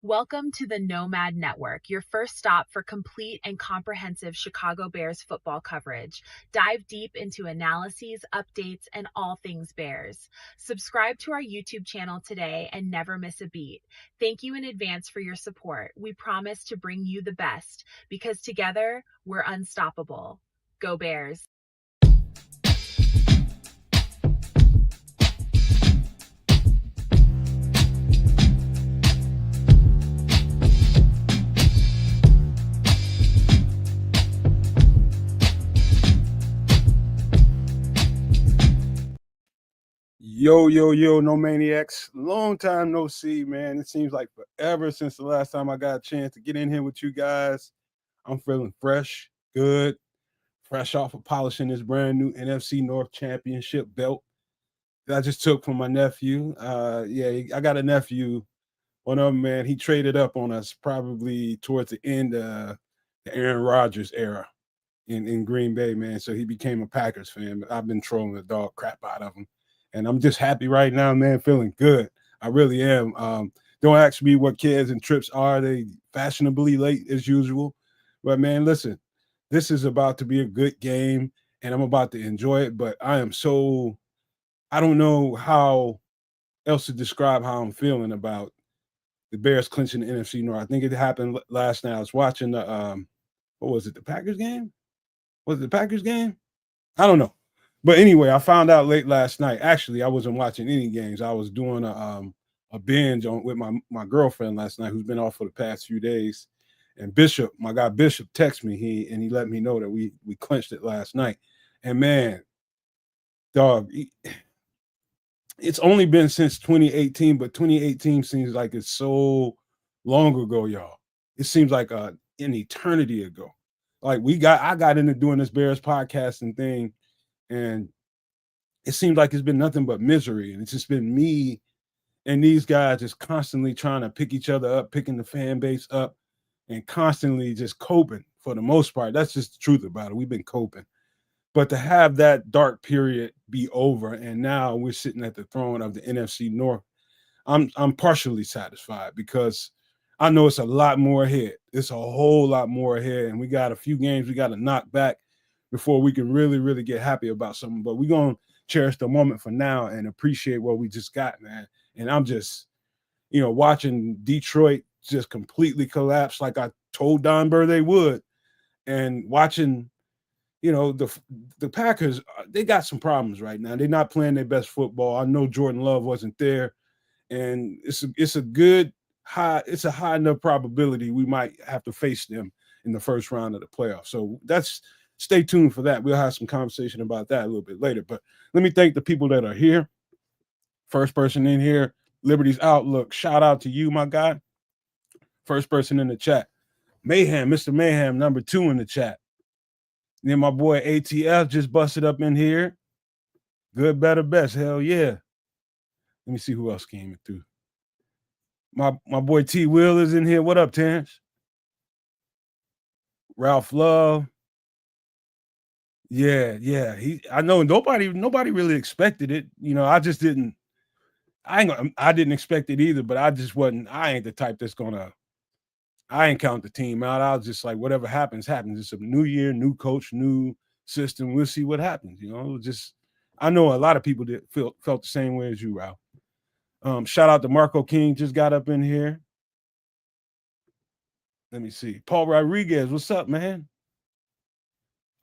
Welcome to the Nomad Network, your first stop for complete and comprehensive Chicago Bears football coverage. Dive deep into analyses, updates, and all things Bears. Subscribe to our YouTube channel today and never miss a beat. Thank you in advance for your support. We promise to bring you the best because together we're unstoppable. Go Bears. Yo, no maniacs. Long time no see, man. It seems like forever since the last time I got a chance to get in here with you guys. I'm feeling fresh, good, fresh off of polishing this brand new NFC North Championship belt that I just took from my nephew. I got a nephew. One of them, man, he traded up on us probably towards the end of the Aaron Rodgers era in Green Bay, man. So he became a Packers fan. But I've been trolling the dog crap out of him. And I'm just happy right now, man, feeling good. I really am. Don't ask me what kids and trips are. They fashionably late as usual. But, man, listen, this is about to be a good game, and I'm about to enjoy it. But I don't know how else to describe how I'm feeling about the Bears clinching the NFC North. I think it happened last night. I was watching what was it, the Packers game? Was it the Packers game? I don't know. But anyway, I found out late last night. Actually, I wasn't watching any games. I was doing a binge with my girlfriend last night, who's been off for the past few days. And Bishop, my guy Bishop, texted me. He let me know that we clinched it last night. And man, dog, it's only been since 2018, but 2018 seems like it's so long ago, y'all. It seems like an eternity ago. Like I got into doing this Bears podcasting thing, and it seems like it's been nothing but misery. And it's just been me and these guys just constantly trying to pick each other up, picking the fan base up, and constantly just coping for the most part. That's just the truth about it. We've been coping. But to have that dark period be over, and now we're sitting at the throne of the NFC North, I'm partially satisfied because I know it's a lot more ahead. It's a whole lot more ahead, and we got a few games we got to knock back before we can really, really get happy about something. But we're going to cherish the moment for now and appreciate what we just got, man. And I'm just, watching Detroit just completely collapse like I told Don Burr they would, and watching, the Packers, they got some problems right now. They're not playing their best football. I know Jordan Love wasn't there, and it's a high enough probability we might have to face them in the first round of the playoffs. So stay tuned for that. We'll have some conversation about that a little bit later. But let me thank the people that are here. First person in here, Liberty's Outlook. Shout out to you, my guy. First person in the chat, Mayhem, Mr. Mayhem, number 2 in the chat. Then my boy ATF just busted up in here. Good, better, best. Hell yeah. Let me see who else came through. My boy T Will is in here. What up, Terrence? Ralph Love. Yeah. I know nobody really expected it. I just didn't. I didn't expect it either, but I just wasn't. I ain't the type that's gonna. I ain't count the team out. I was just like, whatever happens, happens. It's a new year, new coach, new system. We'll see what happens. I know a lot of people that felt the same way as you, Ralph. Shout out to Marco King, just got up in here. Let me see. Paul Rodriguez, what's up, man?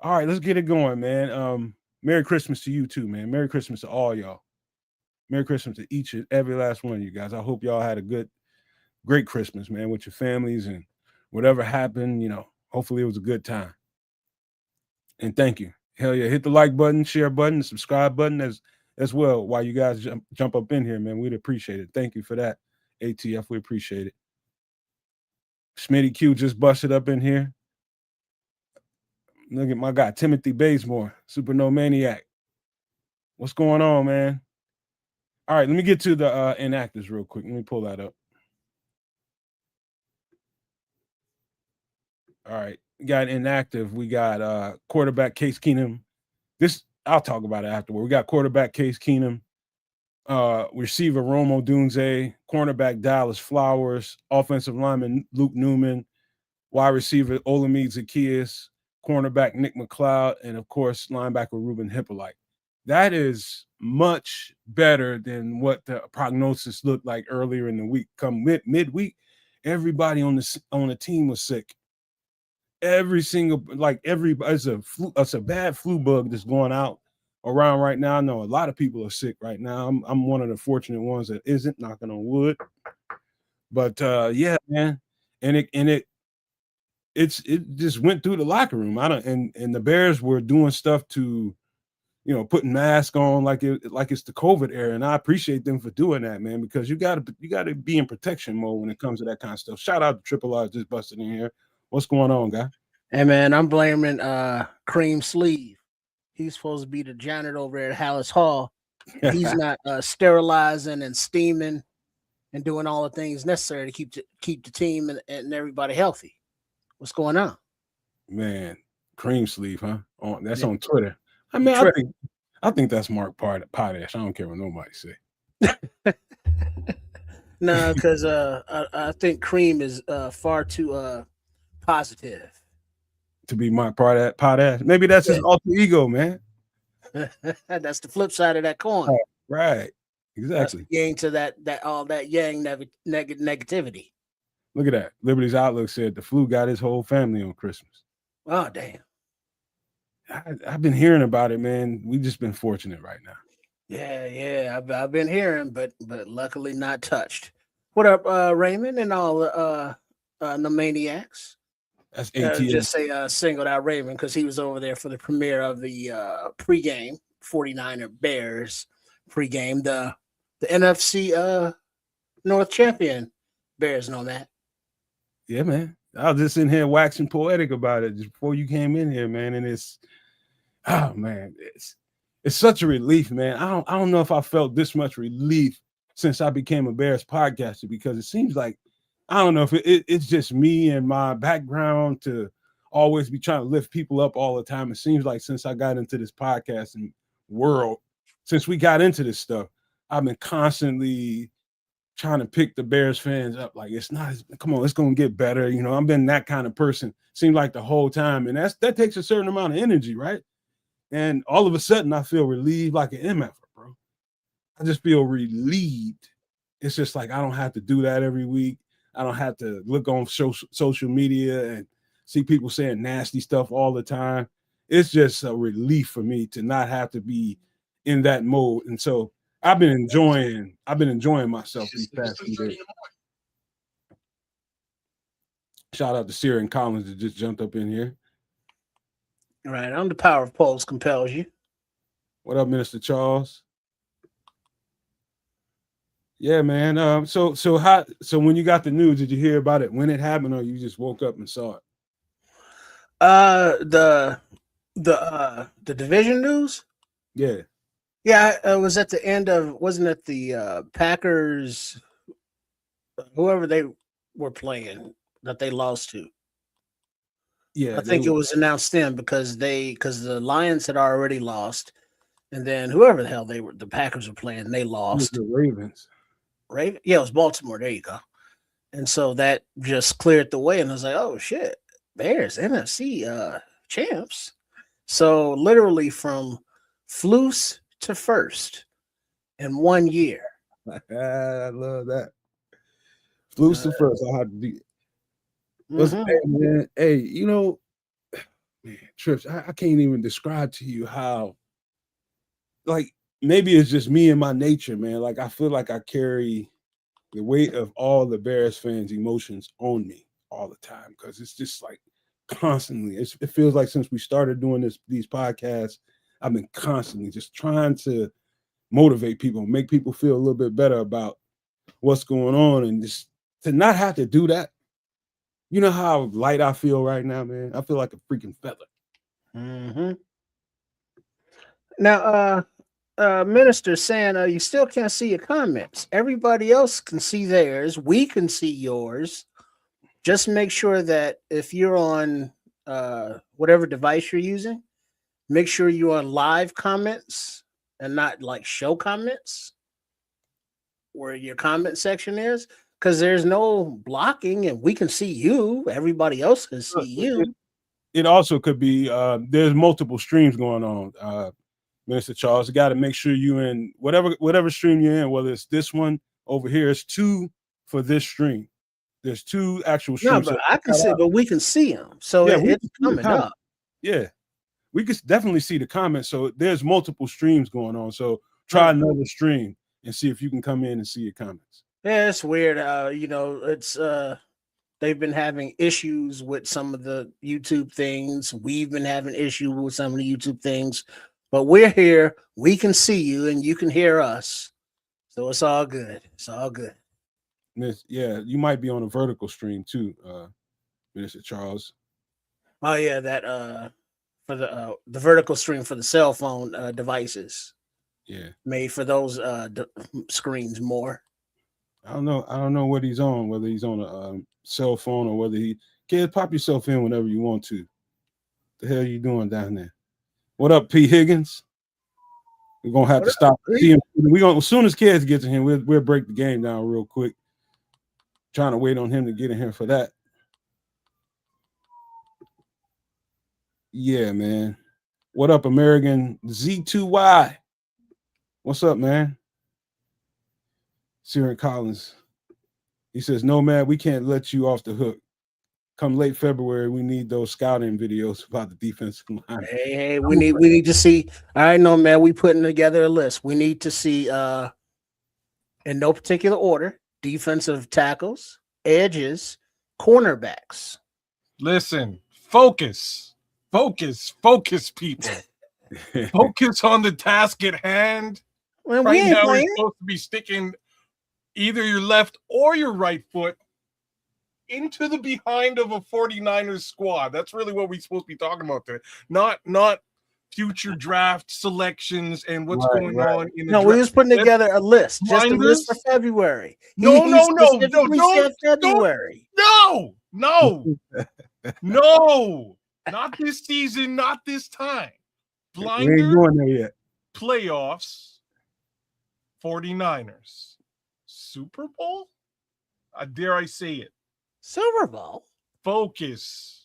All right, let's get it going, man. Merry Christmas to you too, man. Merry Christmas to all y'all. Merry Christmas to each and every last one of you guys. I hope y'all had a great Christmas, man, with your families, and whatever happened, hopefully it was a good time. And thank you. Hell yeah, hit the like button, share button, subscribe button as well while you guys jump up in here, man. We'd appreciate it. Thank you for that, ATF. We appreciate it. Smitty Q just busted up in here. Look at my guy, Timothy Bazemore, Super No Maniac. What's going on, man? All right, let me get to the inactives real quick. Let me pull that up. All right, we got inactive. We got quarterback Case Keenum. I'll talk about it afterward. We got quarterback Case Keenum Receiver Romo Dunze, cornerback Dallas Flowers, offensive lineman Luke Newman, wide receiver Olamide Zaccheaus, cornerback Nick McLeod, and of course linebacker Ruben Hippolyte. That is much better than what the prognosis looked like earlier in the week. Come midweek, everybody on the team was sick. Every single it's a bad flu bug that's going out around right now. I know a lot of people are sick right now. I'm one of the fortunate ones that isn't, knocking on wood. But yeah, man, and it just went through the locker room. And the Bears were doing stuff to, putting masks on like it's the COVID era, and I appreciate them for doing that, man, because you gotta be in protection mode when it comes to that kind of stuff. Shout out to Triple R just busting in here. What's going on, guy? Hey man, I'm blaming Cream Sleeve. He's supposed to be the janitor over at Hallis Hall. He's not sterilizing and steaming and doing all the things necessary to keep the team and everybody healthy. What's going on? Man, Cream Sleeve, huh? That's on Twitter. I mean, I think that's Mark Potash. I don't care what nobody say. No, because I think Cream is far too positive to be Mark Potash. Maybe that's his alter ego, man. That's the flip side of that coin. Right. Exactly. Yang to that all that yang negativity. Look at that. Liberty's Outlook said the flu got his whole family on Christmas. Oh, damn. I've been hearing about it, man. We just been fortunate right now. Yeah. I've been hearing, but luckily not touched. What up, Raymond and all the maniacs? That's ATL. Just say singled out Raymond because he was over there for the premiere of the pregame 49er Bears pregame, the NFC North champion Bears and all that. Yeah, man. I was just in here waxing poetic about it just before you came in here, man. And it's such a relief, man. I don't know if I felt this much relief since I became a Bears podcaster, because it seems like, I don't know if it's just me and my background to always be trying to lift people up all the time. It seems like since I got into this podcasting world, since we got into this stuff, I've been constantly trying to pick the Bears fans up. Like, come on, it's going to get better. I've been that kind of person, seemed like the whole time. And that takes a certain amount of energy, right? And all of a sudden I feel relieved like an MF, bro. I just feel relieved. It's just like, I don't have to do that every week. I don't have to look on social media and see people saying nasty stuff all the time. It's just a relief for me to not have to be in that mode. And so I've been enjoying myself these past few days. Shout out to Syrian Collins that just jumped up in here. All right, the power of polls compels you. What up, Minister Charles? Yeah, man. So when you got the news, did you hear about it when it happened, or you just woke up and saw it? The division news? Yeah. Yeah, it was at the end of, wasn't it the Packers, whoever they were playing that they lost to? Yeah, I think it was announced then because the Lions had already lost, and then whoever the hell the Packers were playing, they lost. The Ravens. Yeah, it was Baltimore. There you go. And so that just cleared the way, and I was like, oh shit, Bears NFC champs. So literally from Flus to first in 1 year. I love that. Flus to first. I'll have to do it. Hey, man, Trips, I can't even describe to you how, like, maybe it's just me and my nature, man. Like, I feel like I carry the weight of all the Bears fans' emotions on me all the time, because it's just like constantly. It feels like since we started doing these podcasts, I've been constantly just trying to motivate people, make people feel a little bit better about what's going on, and just to not have to do that. You know how light I feel right now, man? I feel like a freaking feather. Mm-hmm. Now, Minister saying you still can't see your comments. Everybody else can see theirs. We can see yours. Just make sure that if you're on whatever device you're using, make sure you're on live comments and not like show comments. where your comment section is, because there's no blocking and we can see you. Everybody else can see you. It also could be there's multiple streams going on. Minister Charles, you got to make sure you in whatever stream you're in, whether it's this one over here, it's 2 for this stream. There's 2 actual streams. No, but I can see, but we can see them. So yeah, it's coming up. Yeah, we can definitely see the comments. So there's multiple streams going on. So try another stream and see if you can come in and see your comments. Yeah, it's weird. It's they've been having issues with some of the YouTube things. We've been having issues with some of the YouTube things, but we're here. We can see you and you can hear us. So it's all good. It's all good. Yeah, you might be on a vertical stream too, Minister Charles. Oh yeah, that for the vertical stream for the cell phone devices. Yeah, made for those screens more. I don't know what he's on, whether he's on a cell phone or whether kids, pop yourself in whenever you want to. The hell you doing down there? What up, P. Higgins? We're gonna have to stop. As soon as kids get to him, we'll break the game down real quick. Trying to wait on him to get in here for that. Yeah, man. What up, American Z2Y? What's up, man? Siren Collins. He says, Nomad, we can't let you off the hook. Come late February, we need those scouting videos about the defensive line. Hey, we need to see. All right, Nomad, we putting together a list. We need to see in no particular order, defensive tackles, edges, cornerbacks. Listen, focus, people. Focus on the task at hand. Well, right now, we're supposed to be sticking either your left or your right foot into the behind of a 49ers squad. That's really what we're supposed to be talking about there. Not future draft selections and what's going on in the draft. We was putting together a list. Just a list for February. No, February. No. Not this season, not this time. Blinder, we ain't going there yet. Playoffs, 49ers. Super Bowl? Dare I say it? Super Bowl. Focus.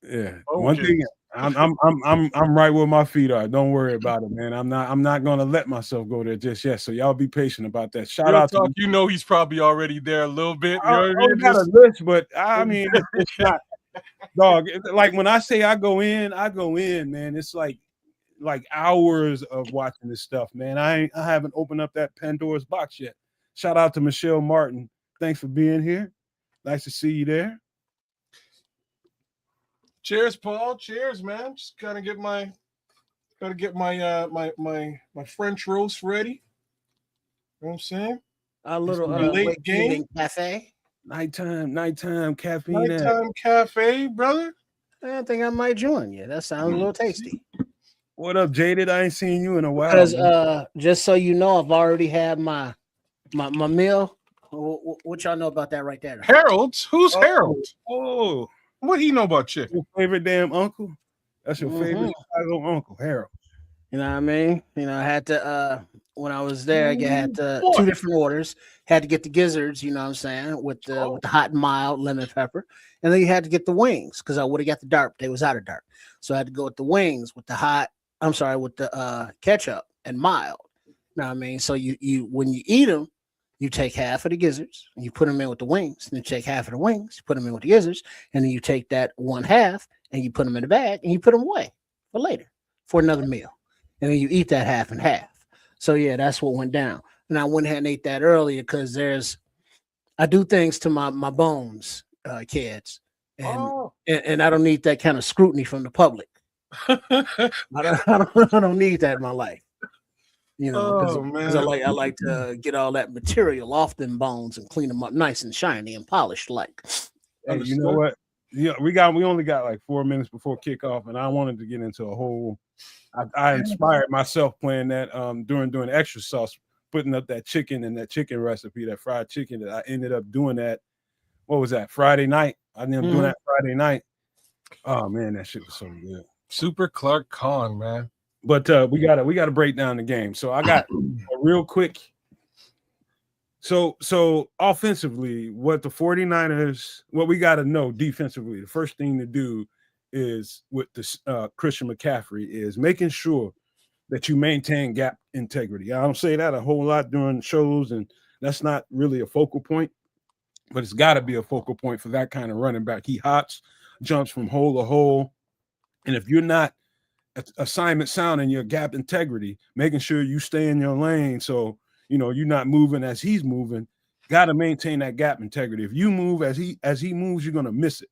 Yeah. Focus. One thing, I'm right where my feet are. Don't worry about it, man. I'm not gonna let myself go there just yet. So y'all be patient about that. Shout out to you. Know he's probably already there a little bit. You know what I mean? Got a list, but I mean it's not dog. Like when I say I go in, man. It's like hours of watching this stuff, man. I haven't opened up that Pandora's box yet. Shout out to Michelle Martin. Thanks for being here. Nice to see you there. Cheers, Paul. Cheers, man. Just gotta get my French roast ready. You know what I'm saying? A little late game cafe. Nighttime caffeine. Nighttime cafe, brother. I think I might join you. That sounds a little tasty. What up, Jaded? I ain't seen you in a while. Because just so you know, I've already had my meal. What y'all know about that right there? Harold's? Who's Harold? Oh, what do you know about chicken? Your favorite damn uncle? That's your favorite uncle, Harold. You know what I mean? I had to when I was there, I had two different orders. Had to get the gizzards, you know what I'm saying, with the hot and mild lemon pepper. And then you had to get the wings because I would have got the dark. They was out of dark. So I had to go with the wings with the ketchup and mild. You know what I mean? So you when you eat them, you take half of the gizzards and you put them in with the wings. Then you take half of the wings, you put them in with the gizzards, and then you take that one half and you put them in the bag and you put them away for later for another meal. And then you eat that half and half. So yeah, that's what went down. And I went ahead and ate that earlier because I do things to my bones, kids, and I don't need that kind of scrutiny from the public. I don't need that in my life. Because I like to get all that material off them bones and clean them up nice and shiny and polished. Like, hey, you know what? Yeah, we only got like 4 minutes before kickoff, and I wanted to get into a whole. I inspired myself playing that during extra sauce, putting up that chicken and that chicken recipe, that fried chicken that I ended up doing that. What was that? Friday night. I ended up doing that Friday night. Oh man, that shit was so good. Super Clark Khan, man. But we gotta break down the game. So I got a real quick So offensively, what the 49ers, what we got to know defensively, the first thing to do is with this Christian McCaffrey is making sure that you maintain gap integrity. I don't say that a whole lot during shows, and that's not really a focal point, but it's got to be a focal point for that kind of running back. He hops, jumps from hole to hole, and if you're not assignment sound in your gap integrity, making sure you stay in your lane, so you're not moving as he's moving. Got to maintain that gap integrity. If you move as he moves, you're gonna miss it.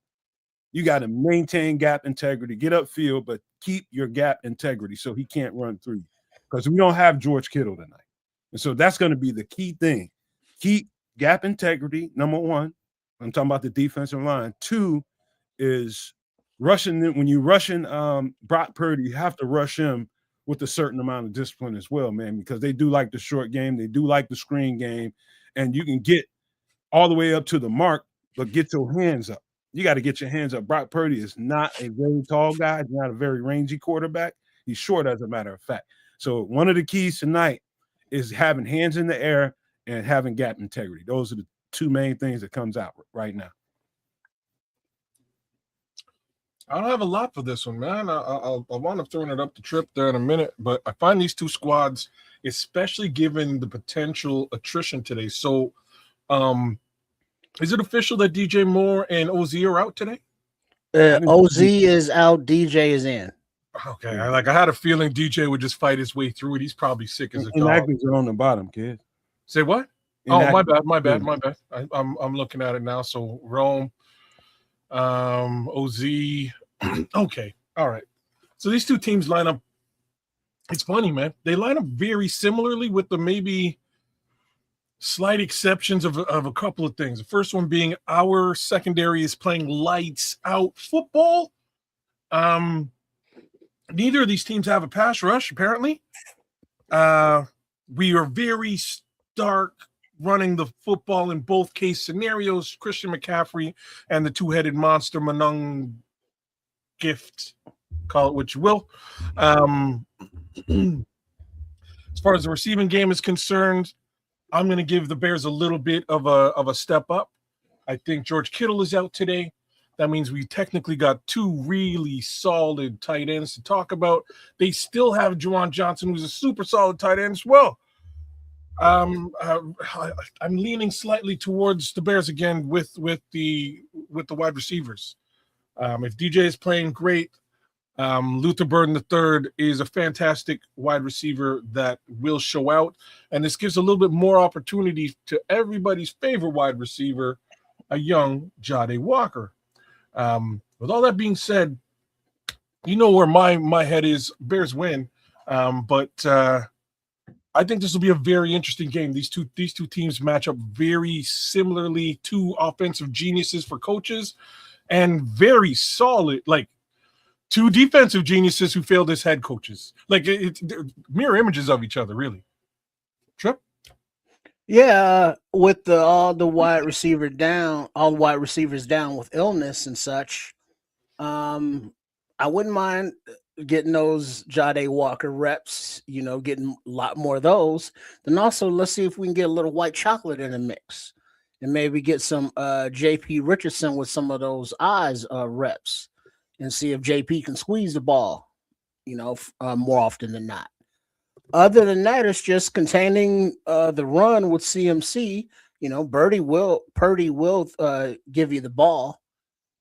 You got to maintain gap integrity, get upfield, but keep your gap integrity so he can't run through you. Because we don't have George Kittle tonight. And so that's going to be the key thing. Keep gap integrity, number one. I'm talking about the defensive line. Two is rushing. When you're rushing Brock Purdy, you have to rush him with a certain amount of discipline as well, man, because they do like the short game. They do like the screen game. And you can get all the way up to the mark, but get your hands up. You got to get your hands up. Brock Purdy is not a very tall guy. He's not a very rangy quarterback. He's short, as a matter of fact. So one of the keys tonight is having hands in the air and having gap integrity. Those are the two main things that comes out right now. I don't have a lot for this one, man. I'll wind up throwing it up the trip there in a minute, but I find these two squads, especially given the potential attrition today. So, is it official that DJ Moore and OZ are out today? OZ is out. DJ is in. Okay, I had a feeling DJ would just fight his way through it. He's probably sick as a dog. Inactives are on the bottom, kid. Say what? Oh, my bad. I'm looking at it now. So Rome, OZ. Okay, all right. So these two teams line up. It's funny, man. They line up very similarly with the maybe slight exceptions of a couple of things. The first one being our secondary is playing lights out football. Neither of these teams have a pass rush, apparently. We are very stark running the football in both case scenarios. Christian McCaffrey and the two-headed monster Manung Gift, call it what you will. As far as the receiving game is concerned, I'm going to give the Bears a little bit of a step up. I think George Kittle is out today. That means we technically got two really solid tight ends to talk about. They still have Juwan Johnson, who's a super solid tight end as well. I'm leaning slightly towards the Bears again with the wide receivers. If DJ is playing great, Luther Burden III is a fantastic wide receiver that will show out, and this gives a little bit more opportunity to everybody's favorite wide receiver, a young Jade Walker. With all that being said, you know where my head is. Bears win, but I think this will be a very interesting game. These two teams match up very similarly. Two offensive geniuses for coaches, and very solid, like two defensive geniuses who failed as head coaches. Like it's mirror images of each other, really. Trip? Yeah, with all the wide receivers down with illness and such, I wouldn't mind getting those Jade Walker reps, getting a lot more of those. Then also, let's see if we can get a little white chocolate in the mix and maybe get some JP Richardson with some of those eyes reps and see if JP can squeeze the ball, more often than not. Other than that, it's just containing the run with CMC. Purdy will give you the ball.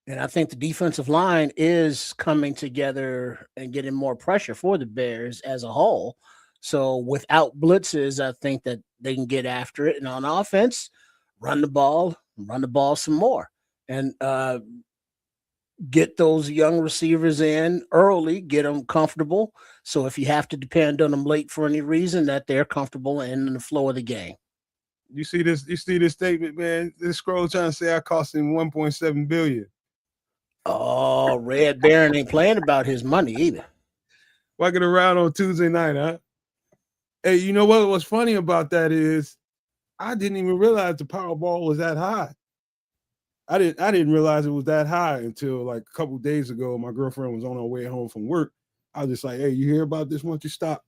And I think the defensive line is coming together and getting more pressure for the Bears as a whole. So without blitzes, I think that they can get after it. And on offense, run the ball some more. And get those young receivers in early, get them comfortable. So if you have to depend on them late for any reason, that they're comfortable in the flow of the game. You see this statement, man? This scroll trying to say I cost him $1.7 billion. Oh, Red Baron ain't playing about his money either. Walking around on Tuesday night, huh? Hey, you know what? What's funny about that is I didn't even realize the Powerball was that high. I didn't realize it was that high until like a couple days ago. My girlfriend was on her way home from work. I was just like, hey, you hear about this? Why don't you stop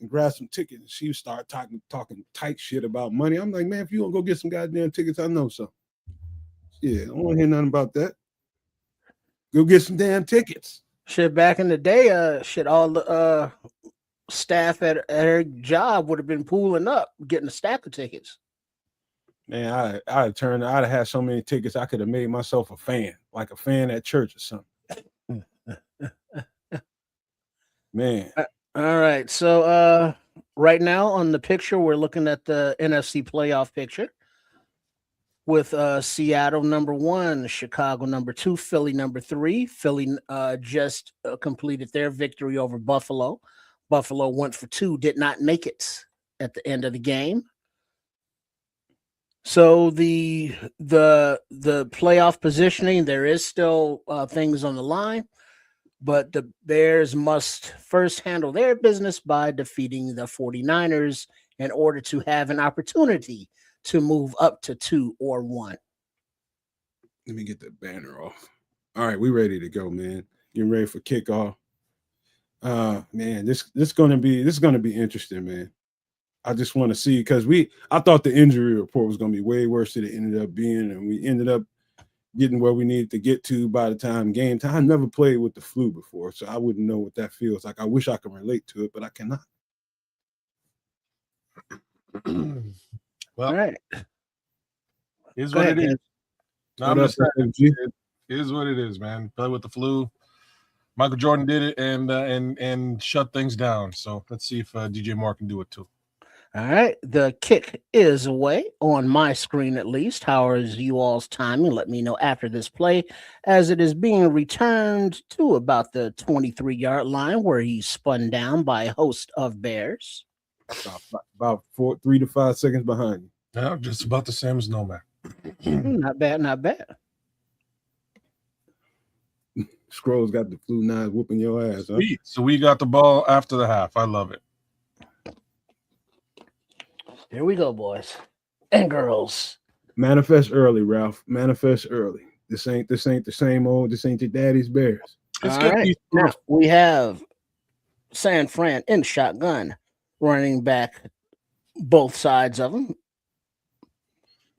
and grab some tickets. And she would start talking tight shit about money. I'm like, man, if you want to go get some goddamn tickets, I know something. Yeah, I don't want to hear nothing about that. Go get some damn tickets. Shit, back in the day, all the staff at her job would have been pooling up, getting a stack of tickets. Man, I'd have had so many tickets, I could have made myself a fan, like a fan at church or something. Man. All right. So right now on the picture, we're looking at the NFC playoff picture with Seattle number 1, Chicago number 2, Philly number 3. Philly just completed their victory over Buffalo. Buffalo went for 2, did not make it at the end of the game. So the playoff positioning, there is still things on the line, but the Bears must first handle their business by defeating the 49ers in order to have an opportunity to move up to 2 or 1. Let me get the banner off. All right, we ready to go, man. Getting ready for kickoff. Man, this is gonna be interesting, man. I just want to see, because I thought the injury report was gonna be way worse than it ended up being, and we ended up getting where we needed to get to by the time game time. I never played with the flu before, so I wouldn't know what that feels like. I wish I could relate to it, but I cannot. Well, all right. Here's Go what ahead, it is. No, I'm What just up, saying, FG? it is what it is, man. Play with the flu. Michael Jordan did it and shut things down. So let's see if DJ Moore can do it too. All right. The kick is away on my screen, at least. How is you all's timing? Let me know after this play, as it is being returned to about the 23-yard line, where he's spun down by a host of Bears. About 3 to 5 seconds behind you. Yeah, just about the same as Nomad. Not bad, not bad. Scrolls got the flu knives whooping your ass. Huh? Sweet. So we got the ball after the half. I love it. Here we go, boys and girls. Manifest early, Ralph. Manifest early. This ain't the same old. This ain't your daddy's Bears. Let's All get right. these Now we have San Fran in shotgun, running back both sides of them.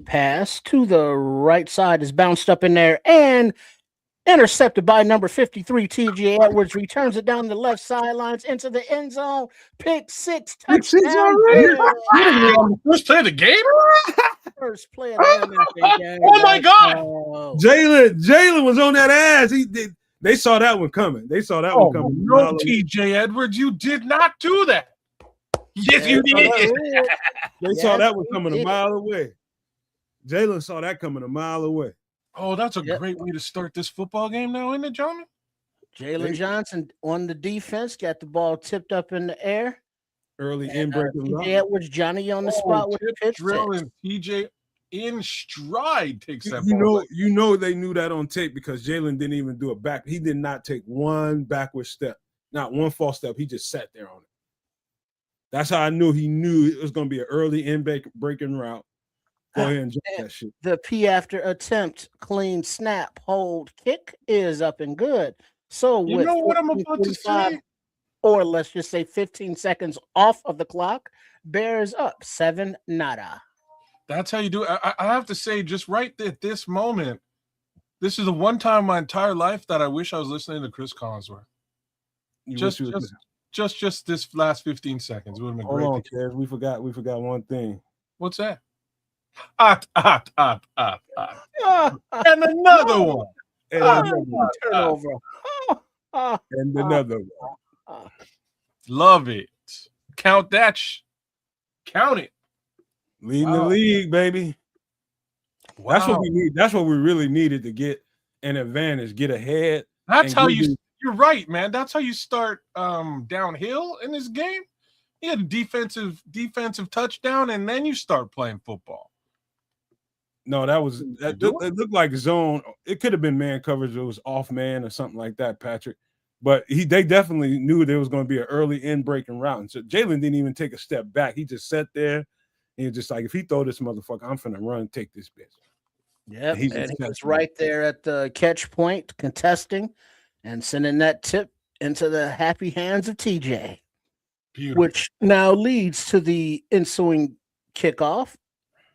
Pass to the right side is bounced up in there and intercepted by number 53, TJ Edwards. Returns it down the left sidelines into the end zone. Pick 6, touchdown. First play of the game? First play of the game. Oh my God! Jalen was on that ass. They saw that one coming. They saw that one coming. No, TJ Edwards, you did not do that. Yes, you did. They saw that one coming a mile away. Jalen saw that coming a mile away. Oh, that's a great way to start this football game now, isn't it, Johnny? Jalen Johnson on the defense, got the ball tipped up in the air. Early in breaking. TJ Edwards, Johnny on the spot with the pitch. Drilling TJ in stride takes that you ball. know they knew that on tape, because Jalen didn't even do a back. He did not take one backward step, not one false step. He just sat there on it. That's how I knew he knew it was going to be an early in breaking route. Go ahead and jump that shit. The P after attempt, clean snap, hold, kick is up and good. So You with know what I'm about to say? or let's just say 15 seconds off of the clock, Bears up 7-0. That's how you do it. I have to say, just right at this moment, this is the one time in my entire life that I wish I was listening to Chris Collinsworth. Just this last 15 seconds would have been great. Hold on, Kev. We forgot one thing. What's that? And another one. Turnover. And another one. Love it. Count that. Count it. Leading the league, baby. Wow. That's what we need. That's what we really needed to get an advantage, get ahead. That's how you're right, man. That's how you start downhill in this game. You had a defensive touchdown, and then you start playing football. No, it looked like zone. It could have been man coverage. It was off man or something like that, Patrick. But they definitely knew there was going to be an early in breaking route. And so Jalen didn't even take a step back. He just sat there and he was just like, if he throw this motherfucker, I'm finna run and take this bitch. Yeah, he was right there at the catch point, contesting and sending that tip into the happy hands of TJ. Beautiful. which now leads to the ensuing kickoff.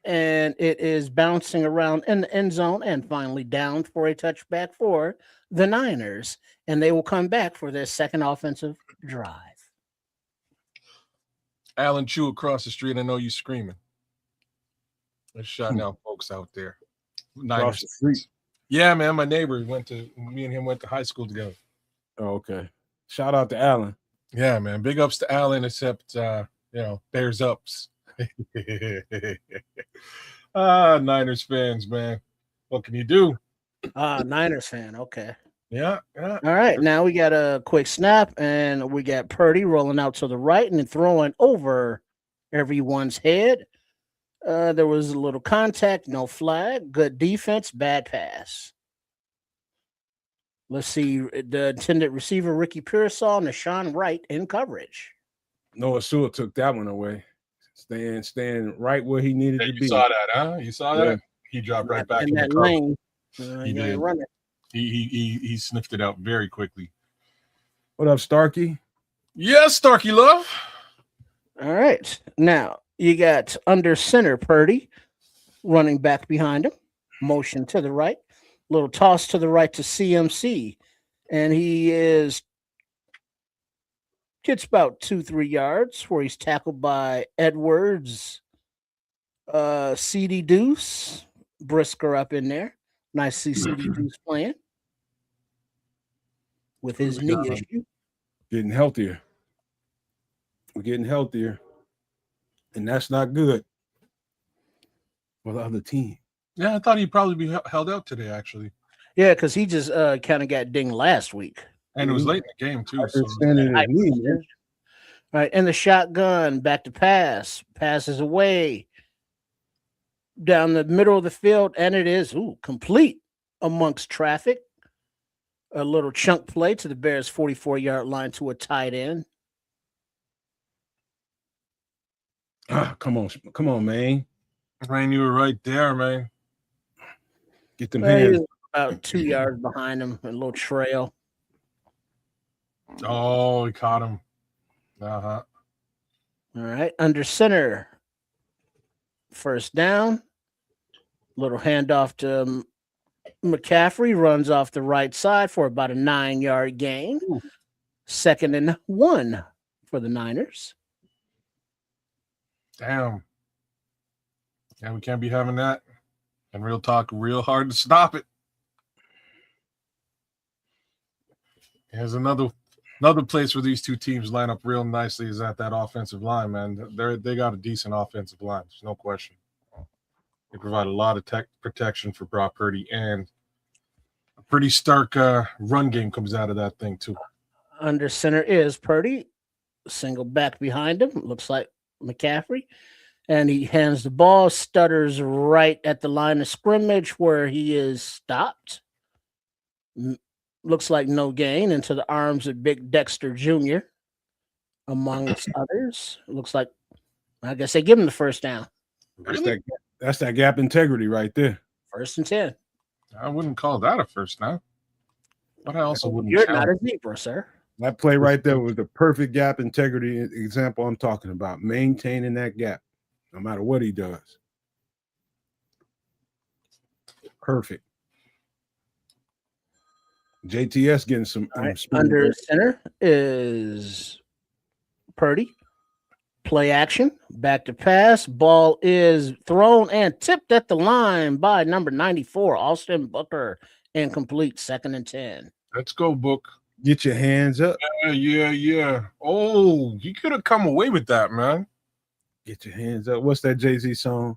And it is bouncing around in the end zone and finally down for a touchback for the Niners. And they will come back for their second offensive drive. Alan Chew across the street. I know you screaming. Let's shout out folks out there. Across Niners. the street. Yeah, man. My neighbor me and him went to high school together. Oh, okay. Shout out to Alan. Yeah, man. Big ups to Alan, except Bears ups. Niners fans, man. What can you do? Niners fan. Okay. Yeah. All right. Now we got a quick snap, and we got Purdy rolling out to the right and then throwing over everyone's head. There was a little contact, no flag. Good defense, bad pass. Let's see the intended receiver, Ricky Pearsall, and Nashawn Wright in coverage. Noah Sewell took that one away. Staying right where he needed to You be. saw that, huh? You saw Yeah. that? He dropped right back in in the that cover. lane. He did. Run it. He sniffed it out very quickly. What up, Starkey? Yes, Starkey Love. All right. Now you got under center Purdy running back behind him. Motion to the right. Little toss to the right to CMC. And he gets about 2-3 yards where he's tackled by Edwards. CD Deuce. Brisker up in there. Nice to see CD Deuce playing with his knee issue. Getting healthier. We're getting healthier. And that's not good for the other team. Yeah, I thought he'd probably be held out today, actually. Yeah, because he just kind of got dinged last week. And it was late in the game, too. So. Standing in the knee, man. All right, and the shotgun back to pass. Passes away down the middle of the field, and it is complete amongst traffic. A little chunk play to the Bears' 44-yard line to a tight end. Come on, man. Rain, you were right there, man. Get them He hands. was about 2 yards behind him, a little trail. Oh, he caught him. Uh-huh. All right, under center. First down. Little handoff to McCaffrey, runs off the right side for about a 9-yard gain. Ooh. 2nd and 1 for the Niners. Damn. Yeah, we can't be having that. And real talk, real hard to stop it. Here's another place where these two teams line up real nicely is at that offensive line, man. They got a decent offensive line. There's no question. They provide a lot of protection for Brock Purdy, and a pretty stark run game comes out of that thing, too. Under center is Purdy. Single back behind him. Looks like McCaffrey. And he hands the ball, stutters right at the line of scrimmage where he is stopped. Looks like no gain into the arms of Big Dexter Jr. amongst others. Looks like, I guess they give him the first down. That's that gap integrity right there. 1st and 10. I wouldn't call that a first down. But I also wouldn't You're count. not a zebra, sir. That play right there was the perfect gap integrity example I'm talking about. Maintaining that gap, no matter what he does. Perfect. JTS getting some Under center is Purdy. Play action, back to pass. Ball is thrown and tipped at the line by number 94, Austin Booker. Incomplete, 2nd and 10. Let's go, Book. Get your hands up. Yeah. Oh, he could have come away with that, man. Get your hands up. What's that Jay-Z song?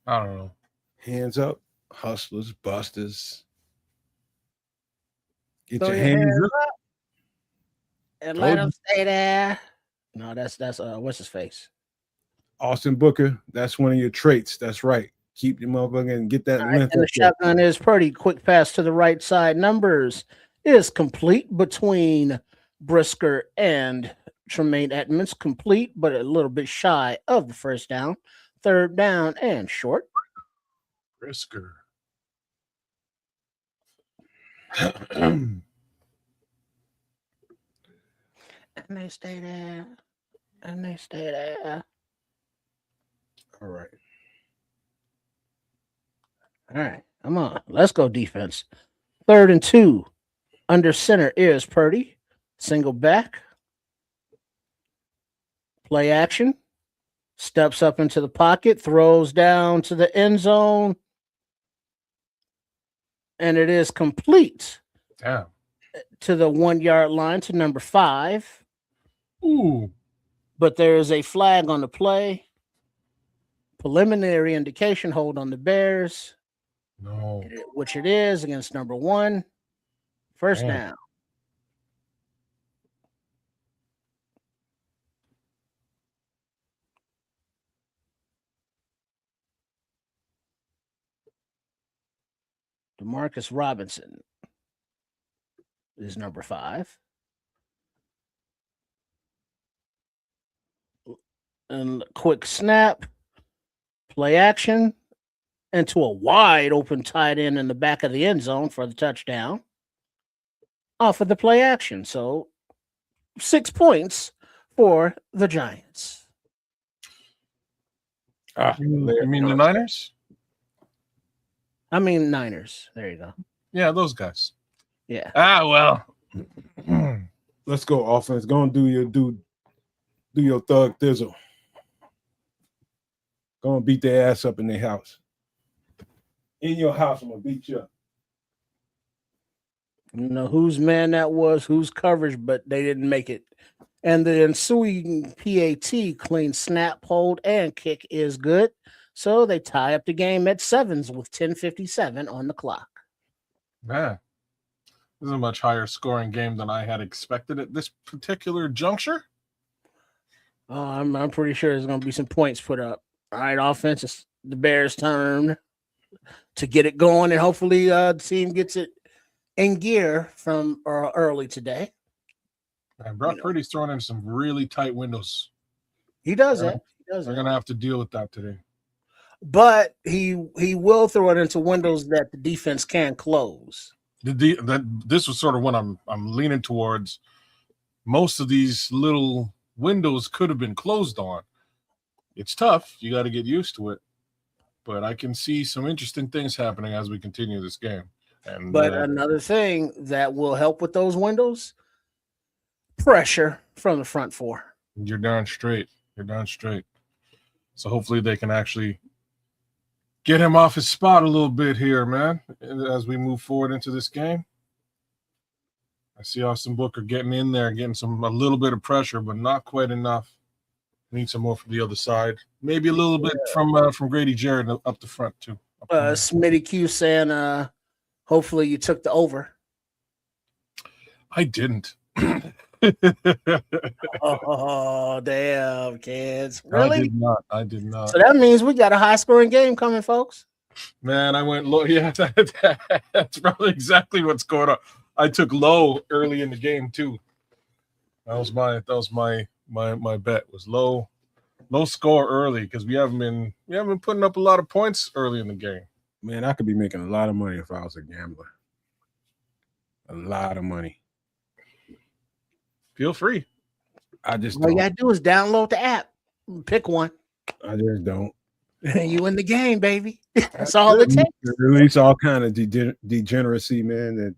I don't know. Hands up. Hustlers, busters. Get Throw your your hands hands up. And Told let you. him stay there. No, that's what's his face? Austin Booker, that's one of your traits. That's right. Keep your motherfucker and get that All right, length. and the up there. shotgun is Purdy. Quick pass to the right side. Numbers is complete between Brisker and Tremaine Edmonds. Complete, but a little bit shy of the first down. 3rd down and short. Brisker. And they stay there. And they stay there. All right. All right. Come on. Let's go defense. 3rd and 2. Under center is Purdy. Single back. Play action. Steps up into the pocket. Throws down to the end zone. And it is complete Damn. to the 1-yard line to number 5. Ooh. But there is a flag on the play. Preliminary indication hold on the Bears, No. which it is against number 1. First Damn. down. Demarcus Robinson is number 5. And quick snap, play action, into a wide open tight end in the back of the end zone for the touchdown. Off of the play action. So 6 points for the Giants. You mean the Niners? I mean Niners. There you go. Yeah, those guys. Yeah. Well. Let's go offense. Go and do your thug thizzle. Go and beat their ass up in their house. In your house, I'm gonna beat you up. You know whose man that was, whose coverage, but they didn't make it. And the ensuing PAT, clean snap, hold, and kick is good. So they tie up the game at 7s with 10:57 on the clock. Man, this is a much higher scoring game than I had expected at this particular juncture. I'm pretty sure there's going to be some points put up. All right, offense, it's the Bears' turn to get it going, and hopefully the team gets it in gear from early today. And Brock Purdy's throwing in some really tight windows. He does that. They're going to have to deal with that today. But he will throw it into windows that the defense can close. This was sort of what I'm leaning towards. Most of these little windows could have been closed on. It's tough. You got to get used to it. But I can see some interesting things happening as we continue this game. But another thing that will help with those windows, pressure from the front 4. You're darn straight. So hopefully they can actually get him off his spot a little bit here, man, as we move forward into this game. I see Austin Booker getting in there, getting a little bit of pressure, but not quite enough. Need some more from the other side. Maybe a little bit from Grady Jarrett up the front too. Smitty Q saying, hopefully you took the over. I didn't. Oh, damn, kids. Really? I did not. So that means we got a high-scoring game coming, folks. Man, I went low. Yeah, that's probably exactly what's going on. I took low early in the game too. That was my bet was low score early because we haven't been putting up a lot of points early in the game. Man, I could be making a lot of money if I was a gambler. A lot of money. Feel free. I just all you gotta do is download the app, pick one. I just don't. You in the game, baby. That's all it takes. Release all kind of degeneracy, man.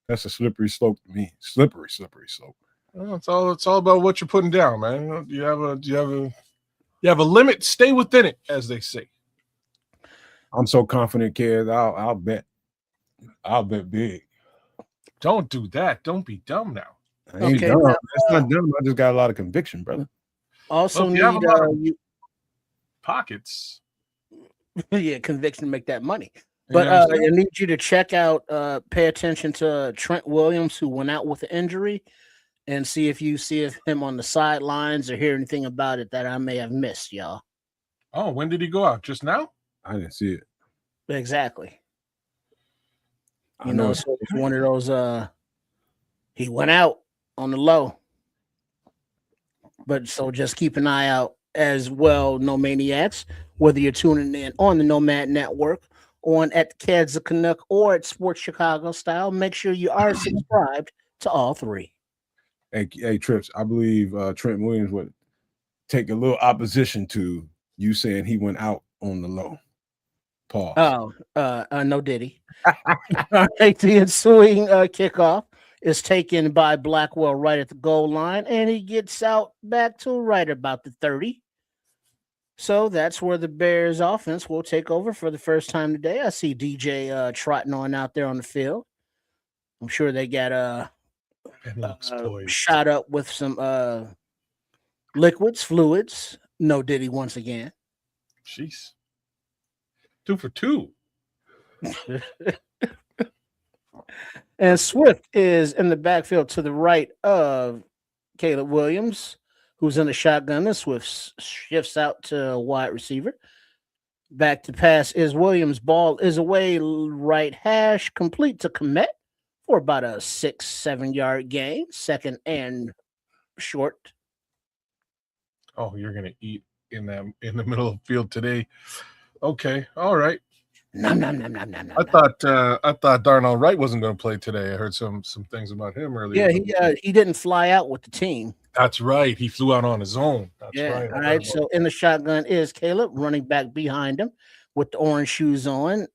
That's a slippery slope to me. Slippery slope. Well, it's all about what you're putting down, man. You have a limit. Stay within it, as they say. I'm so confident, kids. I'll bet. I'll bet big. Don't do that. Don't be dumb now. I ain't dumb. That's not dumb. I just got a lot of conviction, brother. Also need pockets. Yeah, conviction to make that money. But I need you to check out, pay attention to Trent Williams, who went out with an injury, and see if you see him on the sidelines or hear anything about it that I may have missed, y'all. Oh, when did he go out? Just now? I didn't see it. Exactly. You know, so it's one of those, he went out on the low. But so just keep an eye out as well, No Maniacs, whether you're tuning in on the Nomad Network, on at Kids of Canuck or at Sports Chicago Style. Make sure you are subscribed to all three. Hey, Trips, I believe Trent Williams would take a little opposition to you saying he went out on the low. Pause. No Diddy. All right, the ensuing kickoff is taken by Blackwell right at the goal line, and he gets out back to right about the 30. So that's where the Bears offense will take over for the first time today. I see DJ trotting on out there on the field. I'm sure they got shot up with some liquids, fluids. No Diddy once again. Jeez. 2 for 2. And Swift is in the backfield to the right of Caleb Williams, who's in the shotgun. And Swift shifts out to wide receiver. Back to pass is Williams. Ball is away, right hash, complete to Kmet for about a 6-7 yard gain. Second and short. Oh, you're gonna eat in the middle of the field today. Okay, all right. Nom. I thought Darnell Wright wasn't going to play today. I heard some things about him earlier. Yeah, he didn't fly out with the team. That's right. He flew out on his own. That's right. All right. So in the shotgun is Caleb, running back behind him with the orange shoes on.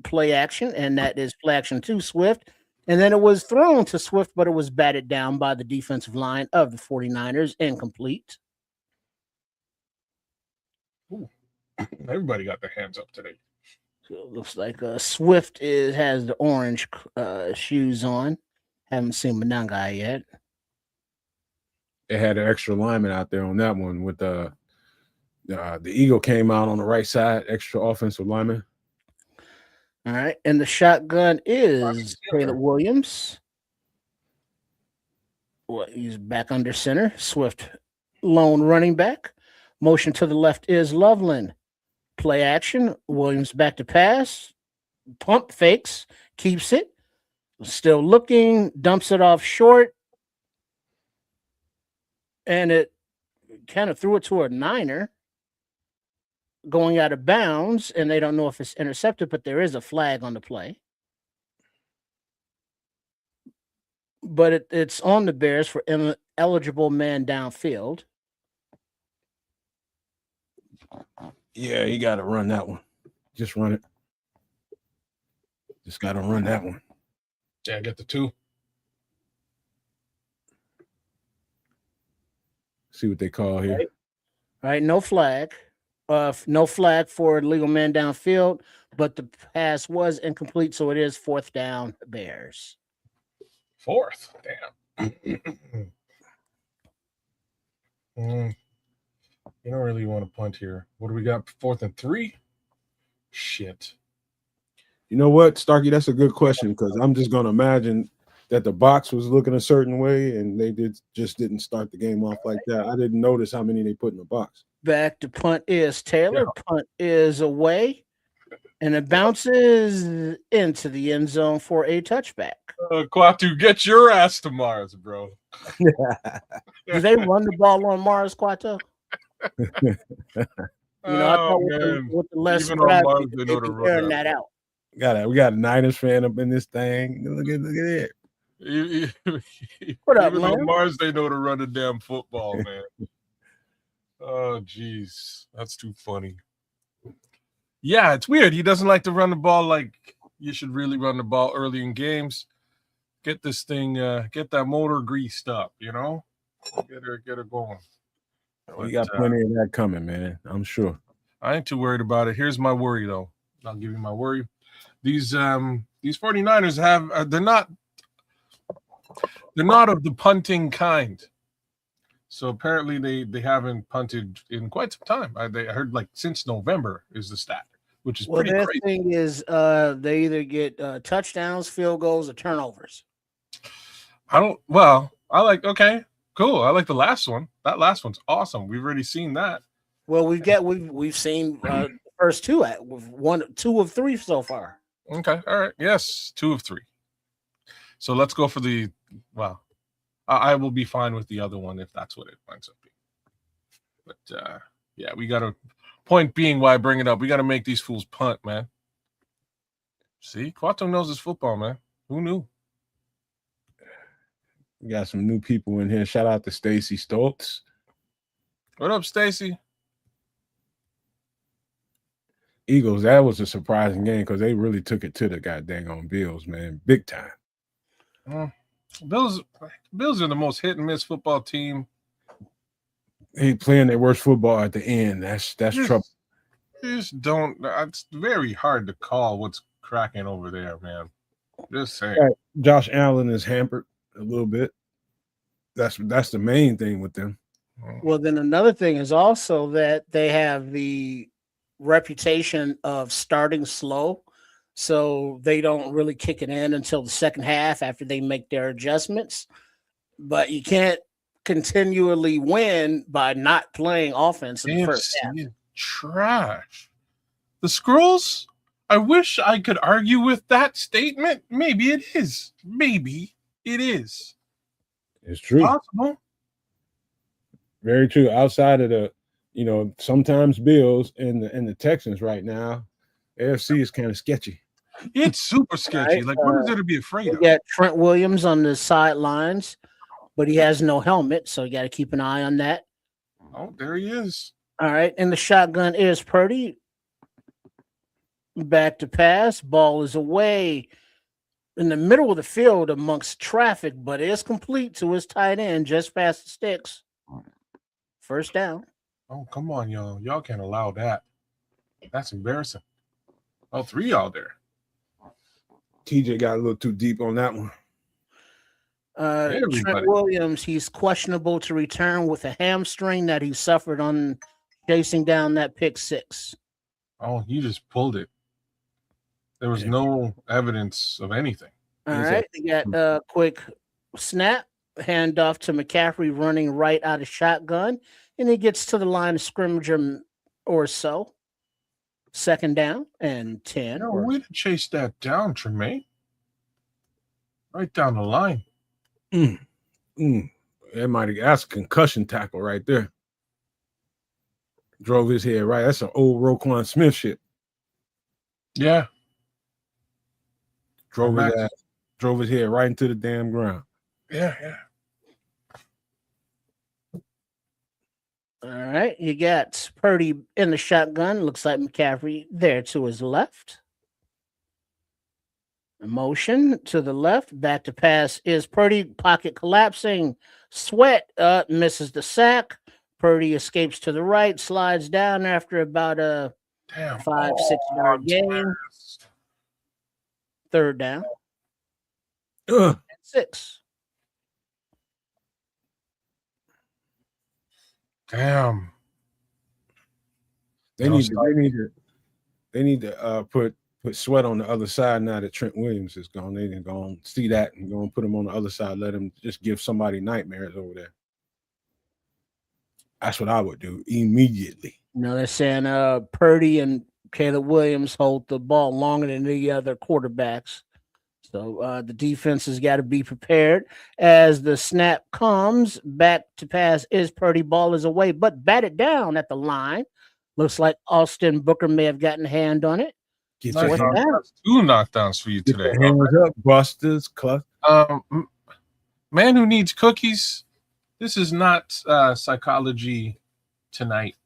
Play action, and that is play action to Swift. And then it was thrown to Swift, but it was batted down by the defensive line of the 49ers, incomplete. Ooh. Everybody got their hands up today. So it looks like Swift has the orange shoes on. Haven't seen Mananga yet. They had an extra lineman out there on that one with the Eagle came out on the right side, extra offensive lineman. All right, and the shotgun is Caleb Williams. Well, he's back under center. Swift, lone running back. Motion to the left is Loveland. Play action. Williams back to pass. Pump fakes. Keeps it. Still looking. Dumps it off short. And it kind of threw it to a Niner. Going out of bounds. And they don't know if it's intercepted, but there is a flag on the play. But it's on the Bears for eligible man downfield. Yeah, you got to run that one. Just run it. Just got to run that one. Yeah, get the 2. See what they call here. All right, no flag. No flag for legal man downfield, but the pass was incomplete, so it is 4th down, Bears. 4th? Damn. You don't really want to punt here. What do we got? 4th and 3? Shit. You know what, Starkey? That's a good question because I'm just going to imagine that the box was looking a certain way and they just didn't start the game off like that. I didn't notice how many they put in the box. Back to punt is Taylor. Yeah. Punt is away, and it bounces into the end zone for a touchback. Quatu, get your ass to Mars, bro. Do they run the ball on Mars, Quatu? I thought with the less gravity, they could turn that out. We got a Niners fan up in this thing. Look at it. What up, Even man? on Mars, they know to run the damn football, man. Oh, geez. That's too funny. Yeah, it's weird. He doesn't like to run the ball like you should really run the ball early in games. Get this thing, get that motor greased up, you know? Get her going. We got plenty of that coming, man. I'm sure. I ain't too worried about it. Here's my worry, though. I'll give you my worry. These 49ers have they're not of the punting kind. So apparently they haven't punted in quite some time. I heard like since November is the stat, which is pretty crazy. The thing is they either get touchdowns, field goals, or turnovers. Okay, cool. I like the last one. That last one's awesome. We've already seen that. Well, we've seen the first 2 2 of 3 so far. Okay, all right. Yes, 2 of 3. So let's go for I will be fine with the other one if that's what it winds up being. But yeah, we got to. Point being, why I bring it up, we got to make these fools punt, man. See, Quato knows his football, man. Who knew? We got some new people in here. Shout out to Stacy Stoltz. What up, Stacy? Eagles, that was a surprising game because they really took it to the goddamn Bills, man. Big time. Bills are the most hit and miss football team. They playing their worst football at the end. That's trouble. Just don't. It's very hard to call what's cracking over there, man. Just saying. Right. Josh Allen is hampered a little bit. That's the main thing with them. Well, then another thing is also that they have the reputation of starting slow, so they don't really kick it in until the second half after they make their adjustments. But you can't continually win by not playing offense in the first half. Trash. The Skrulls, I wish I could argue with that statement. Maybe it is. Maybe it is. It's true. Possible. Very true. Outside of the, sometimes Bills and the Texans right now, AFC is kind of sketchy. It's super sketchy. Right. Like, what is there to be afraid of? You got Trent Williams on the sidelines, but he has no helmet, so you got to keep an eye on that. Oh, there he is. All right, and the shotgun is Purdy. Back to pass. Ball is away in the middle of the field amongst traffic, but it's complete to his tight end just past the sticks. First down. Oh, come on, y'all. Y'all can't allow that. That's embarrassing. All three out there. TJ got a little too deep on that one. Trent Williams, he's questionable to return with a hamstring that he suffered on chasing down that pick six. Oh, he just pulled it. There was no evidence of anything. All right, they got a quick snap, handoff to McCaffrey running right out of shotgun, and he gets to the line of scrimmage or so. Second down and 10. No way to chase that down, Tremaine. Right down the line. That's a concussion tackle right there. Drove his head right. That's an old Roquan Smith shit. Yeah. Drove his head right into the damn ground. Yeah. All right, you got Purdy in the shotgun. Looks like McCaffrey there to his left. Motion to the left. Back to pass is Purdy. Pocket collapsing. Sweat misses the sack. Purdy escapes to the right, slides down after about a 5-6 yard gain. Third down. 6. Damn. They need to put Sweat on the other side now that Trent Williams is gone. They can go and see that and go and put him on the other side. Let him just give somebody nightmares over there. That's what I would do immediately. They're saying Purdy and Caleb Williams hold the ball longer than the other quarterbacks. So the defense has got to be prepared as the snap comes. Back to pass is Purdy. Ball is away, but batted down at the line. Looks like Austin Booker may have gotten a hand on it. Two knockdowns for you today. Hands up, Busters. Man who needs cookies. This is not psychology tonight.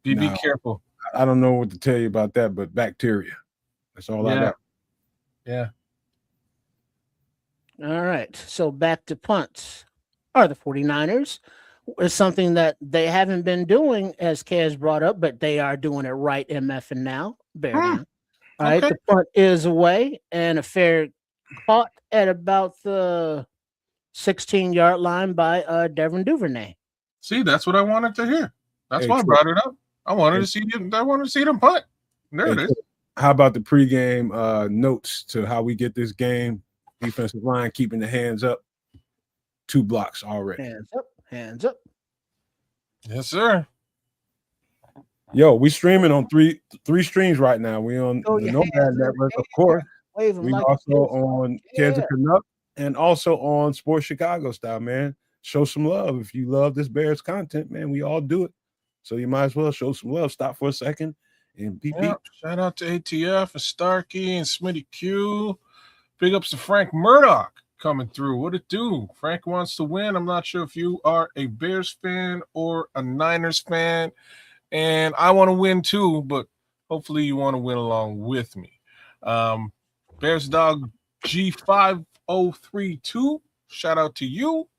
Be careful. I don't know what to tell you about that, but bacteria. That's all I got. Yeah. All right. So back to punts. Are the 49ers is something that they haven't been doing, as Kaz brought up, but they are doing it right, MF and now. Bear down. All right. The punt is away and a fair caught at about the 16-yard line by Devin Duvernay. See, that's what I wanted to hear. That's why I brought it up. I wanted to see them punt. There it is. How about the pregame notes to how we get this game? Defensive line keeping the hands up. 2 blocks already. Hands up. Yes, sir. Yo, we streaming on three streams right now. We on the Nomad Network, of course. We also on Kansas Canuck and also on Sports Chicago Style, man. Show some love. If you love this Bears content, man, we all do it. So you might as well show some love. Stop for a second. And beep. Shout out to ATF and Starkey and Smitty Q. Big ups to Frank Murdoch. coming through. What it do? Frank wants to win. I'm not sure if you are a Bears fan or a Niners fan, and I want to win too, but hopefully you want to win along with me. Bears Dog G5032, shout out to you.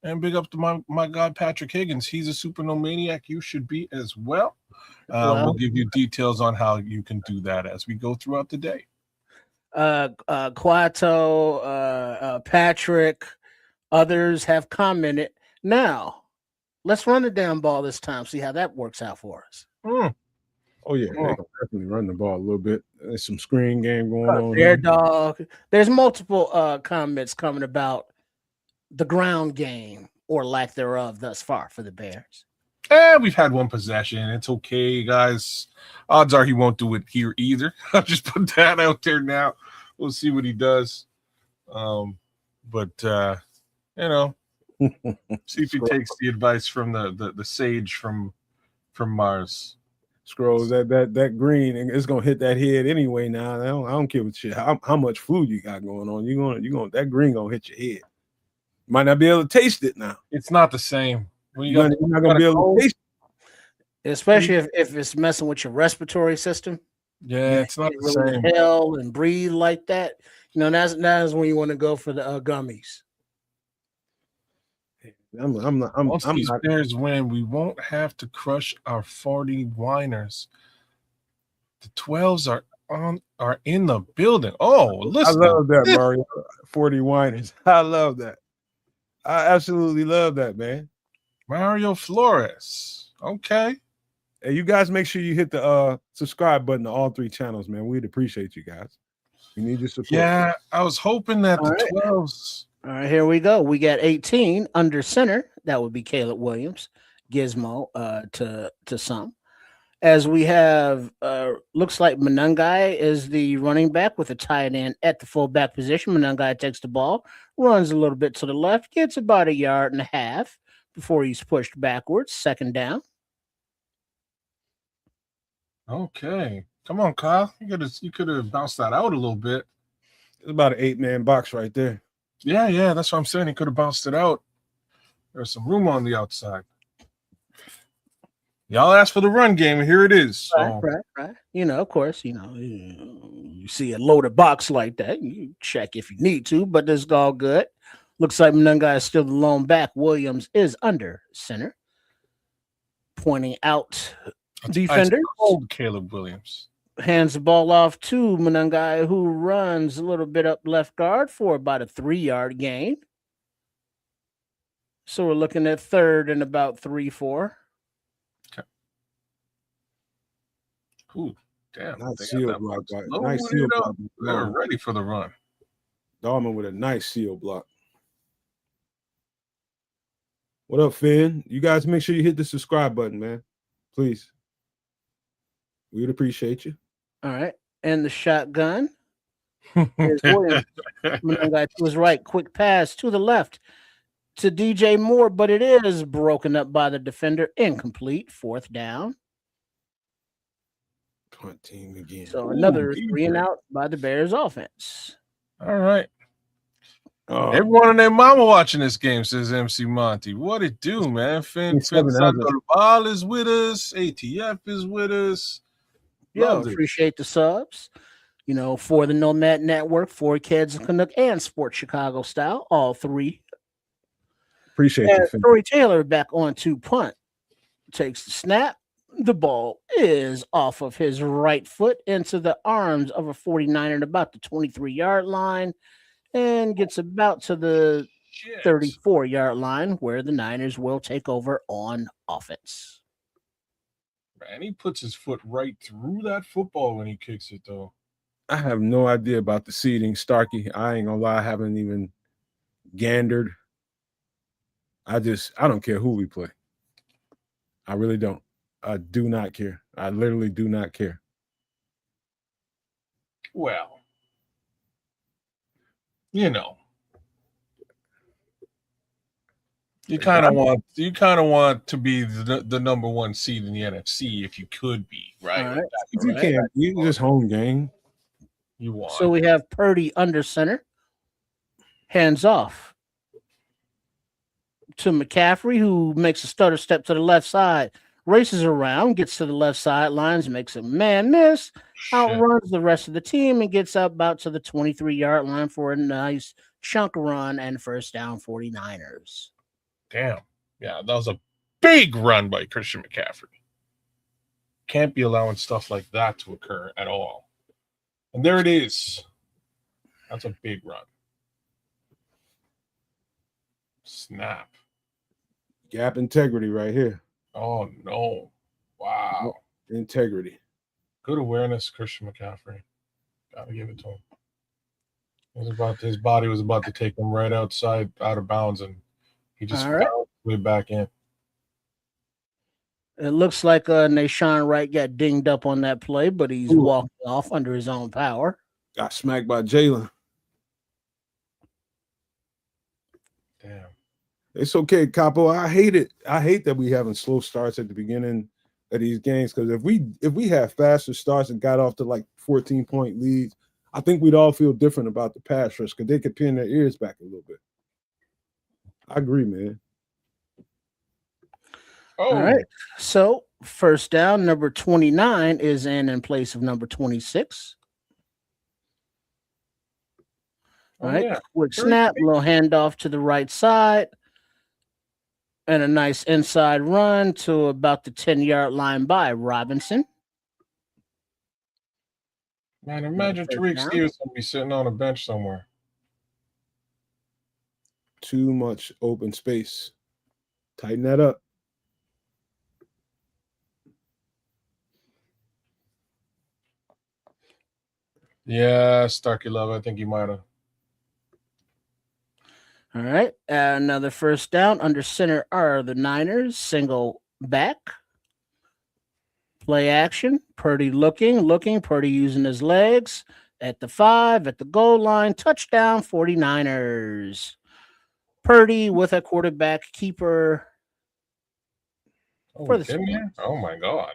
And big up to my God, Patrick Higgins. He's a Supernomaniac. You should be as well. We'll give you details on how you can do that as we go throughout the day. Quato, Patrick, others have commented. Now, let's run the damn ball this time, see how that works out for us. Oh, yeah. They're gonna definitely run the ball a little bit. There's some screen game going on. Bear Dog. There's multiple comments coming about the ground game or lack thereof thus far for the Bears. We've had one possession. It's okay, guys. Odds are he won't do it here either. I'll just put that out there now. We'll see what he does. You know, see if he takes the advice from the sage from Mars. Scrolls that green, and it's gonna hit that head anyway. Now I don't care what shit how much food you got going on. You're gonna that green gonna hit your head. Might not be able to taste it now. It's not the same. You're not gonna be able to taste it. Especially if it's messing with your respiratory system. Yeah, it's not the really same. Inhale and breathe like that. You know, that's when you want to go for the gummies. Once these Bears win, we won't have to crush our 40 whiners. The 12s are in the building. Oh, listen. I love that, Mario. 40 whiners. I love that. I absolutely love that, man. Mario Flores. Okay. Hey, you guys make sure you hit the subscribe button to all 3 channels, man. We'd appreciate you guys. We need your support. Yeah, I was hoping that the 12s. All right, here we go. We got 18 under center. That would be Caleb Williams, Gizmo to some. As we have, looks like Monangai is the running back with a tight end at the fullback position. Monangai takes the ball, runs a little bit to the left, gets about 1.5 yards before he's pushed backwards. Second down. Okay. Come on, Kyle. You could have bounced that out a little bit. It's about an 8-man box right there. Yeah, that's what I'm saying. He could have bounced it out. There's some room on the outside. Y'all asked for the run game, and here it is. So. Right. You know, of course, you see a loaded box like that, you check if you need to, but this is all good. Looks like Monangai is still the lone back. Williams is under center. Pointing out defender. Old Caleb Williams. Hands the ball off to Monangai, who runs a little bit up left guard for about a 3-yard gain. So we're looking at third and about 3-4. Okay. Ooh, damn. Nice seal block. Nice seal block. They're ready for the run. Dahlman with a nice seal block. What up, Finn? You guys make sure you hit the subscribe button, man. Please. We'd appreciate you. All right. And the shotgun. Here's Williams. Monangai to his right. Quick pass to the left to DJ Moore, but it is broken up by the defender. Incomplete. Fourth down. Punting again. So another 3 and out by the Bears offense. All right. Everyone and their mama watching this game, says MC Monty. What it do, man? Finn Sandoval is with us. ATF is with us. Yeah, appreciate the subs. You know, for the Nomad Network, for Kids Canuck and Sports Chicago Style, all 3. Appreciate and you, Finn. Corey Taylor back on to punt. Takes the snap. The ball is off of his right foot into the arms of a 49er at about the 23-yard line and gets about to the 34-yard line where the Niners will take over on offense. Man, he puts his foot right through that football when he kicks it, though. I have no idea about the seeding, Starkey. I ain't gonna lie, I haven't even gandered. I don't care who we play. I really don't. I do not care. I literally do not care. Well, you know, you kind of want to be the number 1 seed in the NFC if you could be, right? If you can't, you just home game. You want. So we have Purdy under center. Hands off to McCaffrey, who makes a stutter step to the left side, races around, gets to the left sidelines, makes a man miss, outruns the rest of the team, and gets up about to the 23-yard line for a nice chunk run and first down 49ers. Damn. Yeah, that was a big run by Christian McCaffrey. Can't be allowing stuff like that to occur at all. And there it is. That's a big run. Snap. Gap integrity right here. Oh, no. Wow. Integrity. Good awareness, Christian McCaffrey. Gotta give it to him. His body was about to take him right outside, out of bounds, and he just found his way back in. It looks like Nashawn Wright got dinged up on that play, but he's walked off under his own power. Got smacked by Jalen. Damn. It's okay, Capo. I hate it. I hate that we having slow starts at the beginning of these games, because if we had faster starts and got off to like 14-point leads, I think we'd all feel different about the pass rush, because they could pin their ears back a little bit. I agree, man. Oh. All right. So first down, number 29 is in place of number 26. All right. Yeah. Quick snap, little handoff to the right side, and a nice inside run to about the 10-yard line by Robinson. Man, imagine Tariq Stevenson be sitting on a bench somewhere. Too much open space. Tighten that up. Yeah, Starkey Love. I think he might have. All right. Another first down. Under center are the Niners. Single back. Play action. Purdy looking. Purdy using his legs. At the 5, at the goal line. Touchdown 49ers. Purdy with a quarterback keeper. For the oh, my God.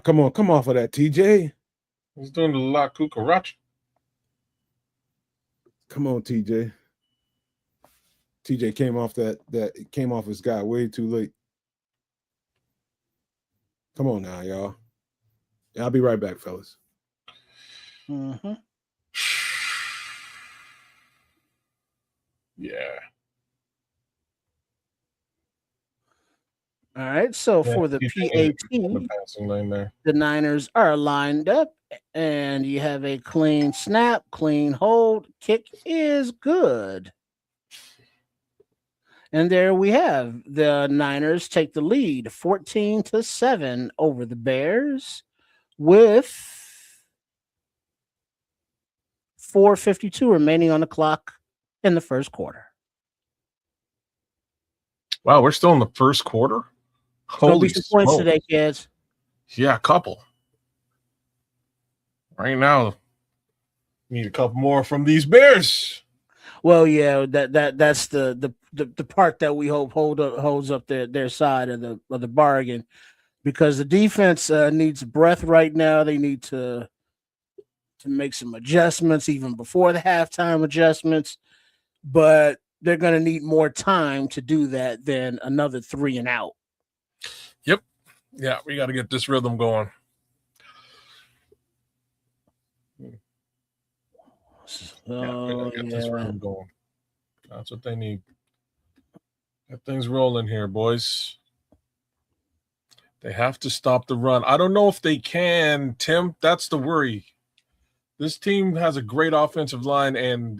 Come on. Come off of that, TJ. He's doing the La Cucaracha. Come on, TJ. TJ came off his guy way too late. Come on now, y'all. Yeah, I'll be right back, fellas. Mm-hmm. Yeah. All right, so for the PAT, the Niners are lined up, and you have a clean snap, clean hold. Kick is good. And there we have the Niners take the lead 14-7 over the Bears with 4:52 remaining on the clock in the first quarter. Wow, we're still in the first quarter? Holy points today, kids. Yeah, a couple. Right now, need a couple more from these Bears. Well, yeah, that's the part that we hope holds up their side of the bargain, because the defense needs breath right now. They need to make some adjustments even before the halftime adjustments, but they're going to need more time to do that than another 3 and out. Yep. Yeah, we got to get this rhythm going. This rhythm going. That's what they need. Get things rolling here, boys. They have to stop the run. I don't know if they can, Tim. That's the worry. This team has a great offensive line, and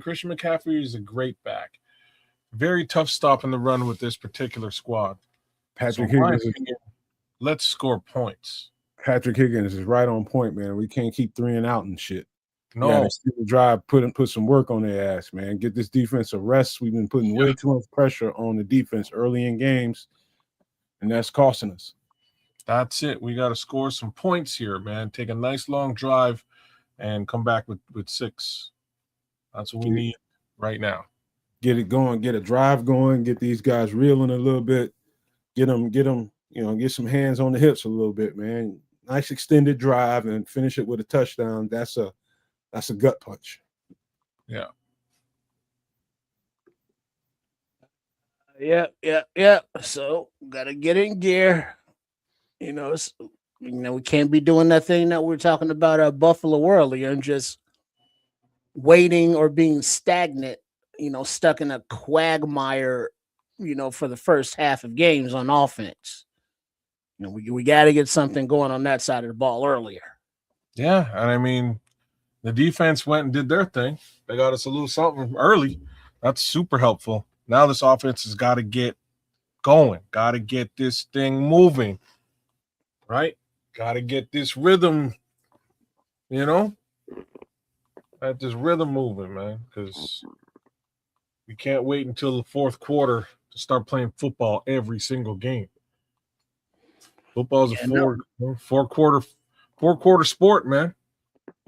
Christian McCaffrey is a great back. Very tough stop in the run with this particular squad. Patrick Higgins, let's score points. Patrick Higgins is right on point, man. We can't keep 3 and out and shit. No, drive, put some work on their ass, man. Get this defense a rest. We've been putting way too much pressure on the defense early in games, and that's costing us. That's it. We got to score some points here, man. Take a nice long drive and come back with 6. That's what we need right now. Get it going. Get a drive going. Get these guys reeling a little bit. Get them, get some hands on the hips a little bit, man. Nice extended drive and finish it with a touchdown. That's a That's a gut punch. Yeah. Yeah. So gotta get in gear. We can't be doing that thing that we're talking about Buffalo earlier and just waiting or being stagnant, stuck in a quagmire, for the first half of games on offense. We got to get something going on that side of the ball earlier. Yeah, and I mean, the defense went and did their thing. They got us a little something early. That's super helpful. Now this offense has got to get going. Got to get this thing moving, right? Got to get this rhythm, Got this rhythm moving, man, because we can't wait until the fourth quarter to start playing football every single game. Football's a four quarter sport, man.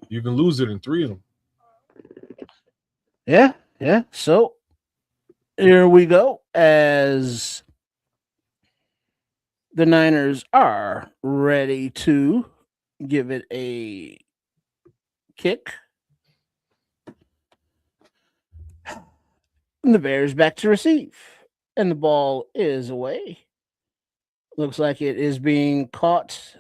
You can lose it in 3 of them. Yeah. So here we go as the Niners are ready to give it a kick. And the Bears back to receive. And the ball is away. Looks like it is being caught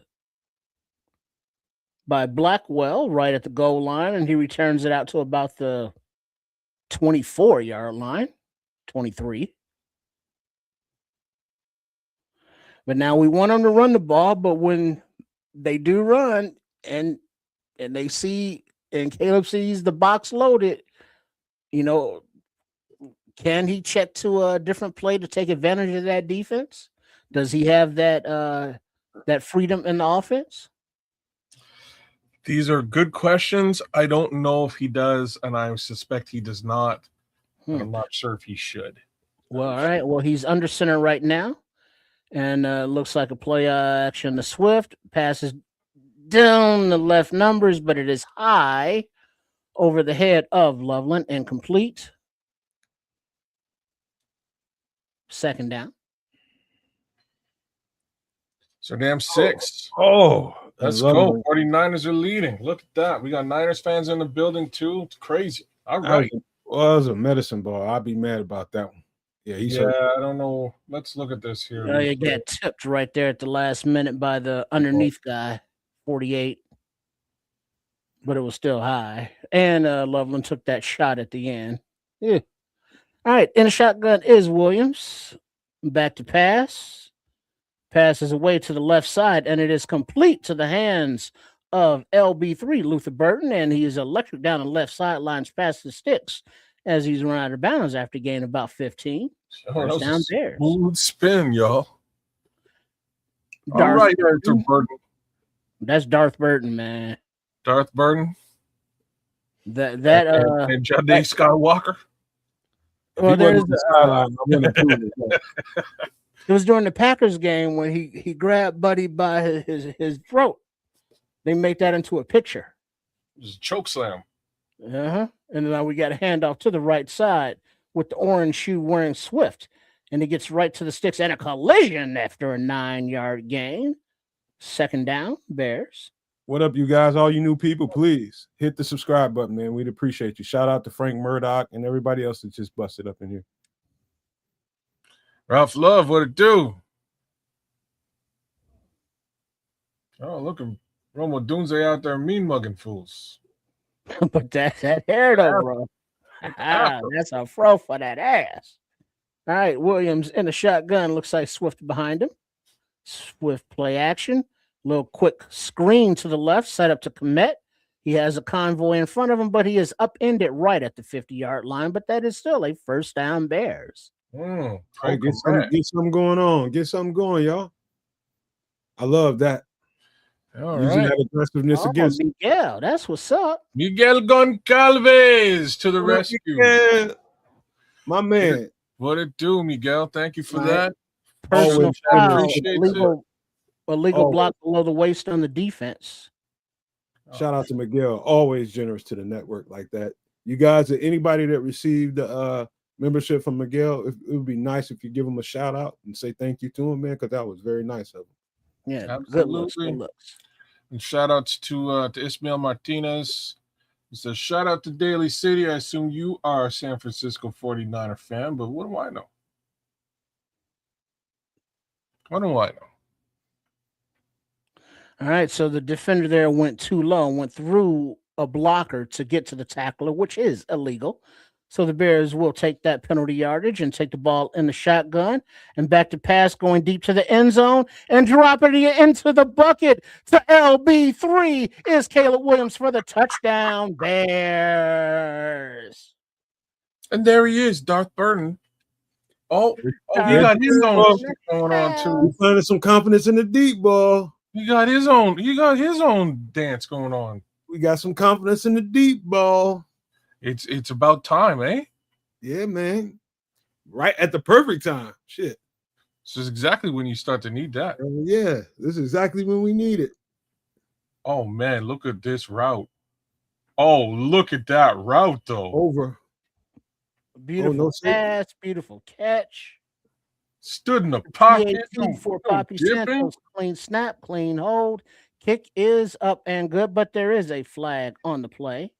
by Blackwell right at the goal line, and he returns it out to about the 24-yard line, 23. But now we want them to run the ball, but when they do run and they see and Caleb sees the box loaded, can he check to a different play to take advantage of that defense? Does he have that freedom in the offense? These are good questions. I don't know if he does, and I suspect he does not. I'm not sure if he should. Well, all right. Well, he's under center right now, and looks like a play action to Swift. Passes down the left numbers, but it is high over the head of Loveland and complete. Second down. So damn 6. Oh, let's go. 49ers are leading. Look at that. We got Niners fans in the building too. It's crazy. All right. Well, it was a medicine ball. I'd be mad about that one. Yeah, I don't know. Let's look at this here. You got tipped right there at the last minute by the underneath guy, 48. But it was still high. And Loveland took that shot at the end. Yeah. All right. In the shotgun is Williams. Back to pass. Passes away to the left side, and it is complete to the hands of LB3, Luther Burton, and he is electric down the left sidelines past the sticks as he's run out of bounds after gaining about 15. Down there. Smooth spin, y'all. All right, Burton. That's Darth Burton, man. Darth Burton? And Jade Skywalker? Well, there's it was during the Packers game when he grabbed Buddy by his throat. They make that into a picture. It was a choke slam. And now we got a handoff to the right side with the orange shoe wearing Swift. And he gets right to the sticks and a collision after a 9-yard gain. Second down, Bears. What up, you guys? All you new people, please hit the subscribe button, man. We'd appreciate you. Shout out to Frank Murdoch and everybody else that just busted up in here. Ralph Love, what it do? Oh, look at Romo Dunze out there mean mugging fools. But that hair though, bro. That's a fro for that ass. All right, Williams in the shotgun. Looks like Swift behind him. Swift play action. Little quick screen to the left, set up to Kmet. He has a convoy in front of him, but he is upended right at the 50-yard line. But that is still a first down, Bears. Hey, get something going on. Get something going, y'all. I love that. All Using right. that aggressiveness against Miguel. That's what's up. Miguel Goncalves to the rescue. Yeah. My man. What it do, Miguel? Thank you for that. Personal foul, appreciate illegal block below the waist on the defense. Shout out to Miguel. Always generous to the network like that. You guys, anybody that received membership from Miguel, it would be nice if you give him a shout out and say thank you to him, man, because that was very nice of him. Yeah, absolutely. Good looks. And shout outs to Ismael Martinez, He says, shout out to Daly City. I assume you are a San Francisco 49er fan, but what do I know? What do I know? All right, so the defender there went too low, went through a blocker to get to the tackler, which is illegal. So the Bears will take that penalty yardage and take the ball in the shotgun and back to pass, going deep to the end zone and dropping it into the bucket to LB3 is Caleb Williams for the touchdown, Bears. And there he is, Darth Burton. Oh, he got his own shit going on too. We're finding some confidence in the deep ball. He got his own dance going on. We got some confidence in the deep ball. It's about time, eh? Yeah, man. Right at the perfect time. Shit. This is exactly when you start to need that. Yeah, this is exactly when we need it. Oh man, look at this route. Oh, look at that route though. Over. Beautiful pass, beautiful catch. Stood in the pocket for Poppy Santos. Clean snap, clean hold. Kick is up and good, but there is a flag on the play.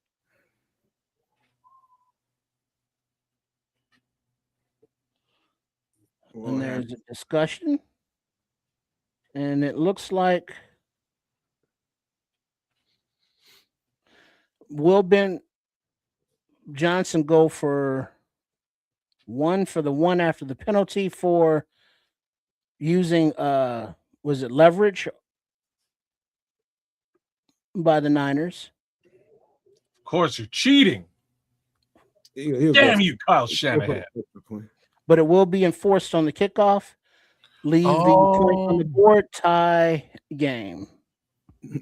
And there's a discussion. And it looks like will Ben Johnson go for the one after the penalty for using was it leverage by the Niners? Of course, you're cheating. Damn you, Kyle Shanahan. But it will be enforced on the kickoff. Leave the point on the board, tie game.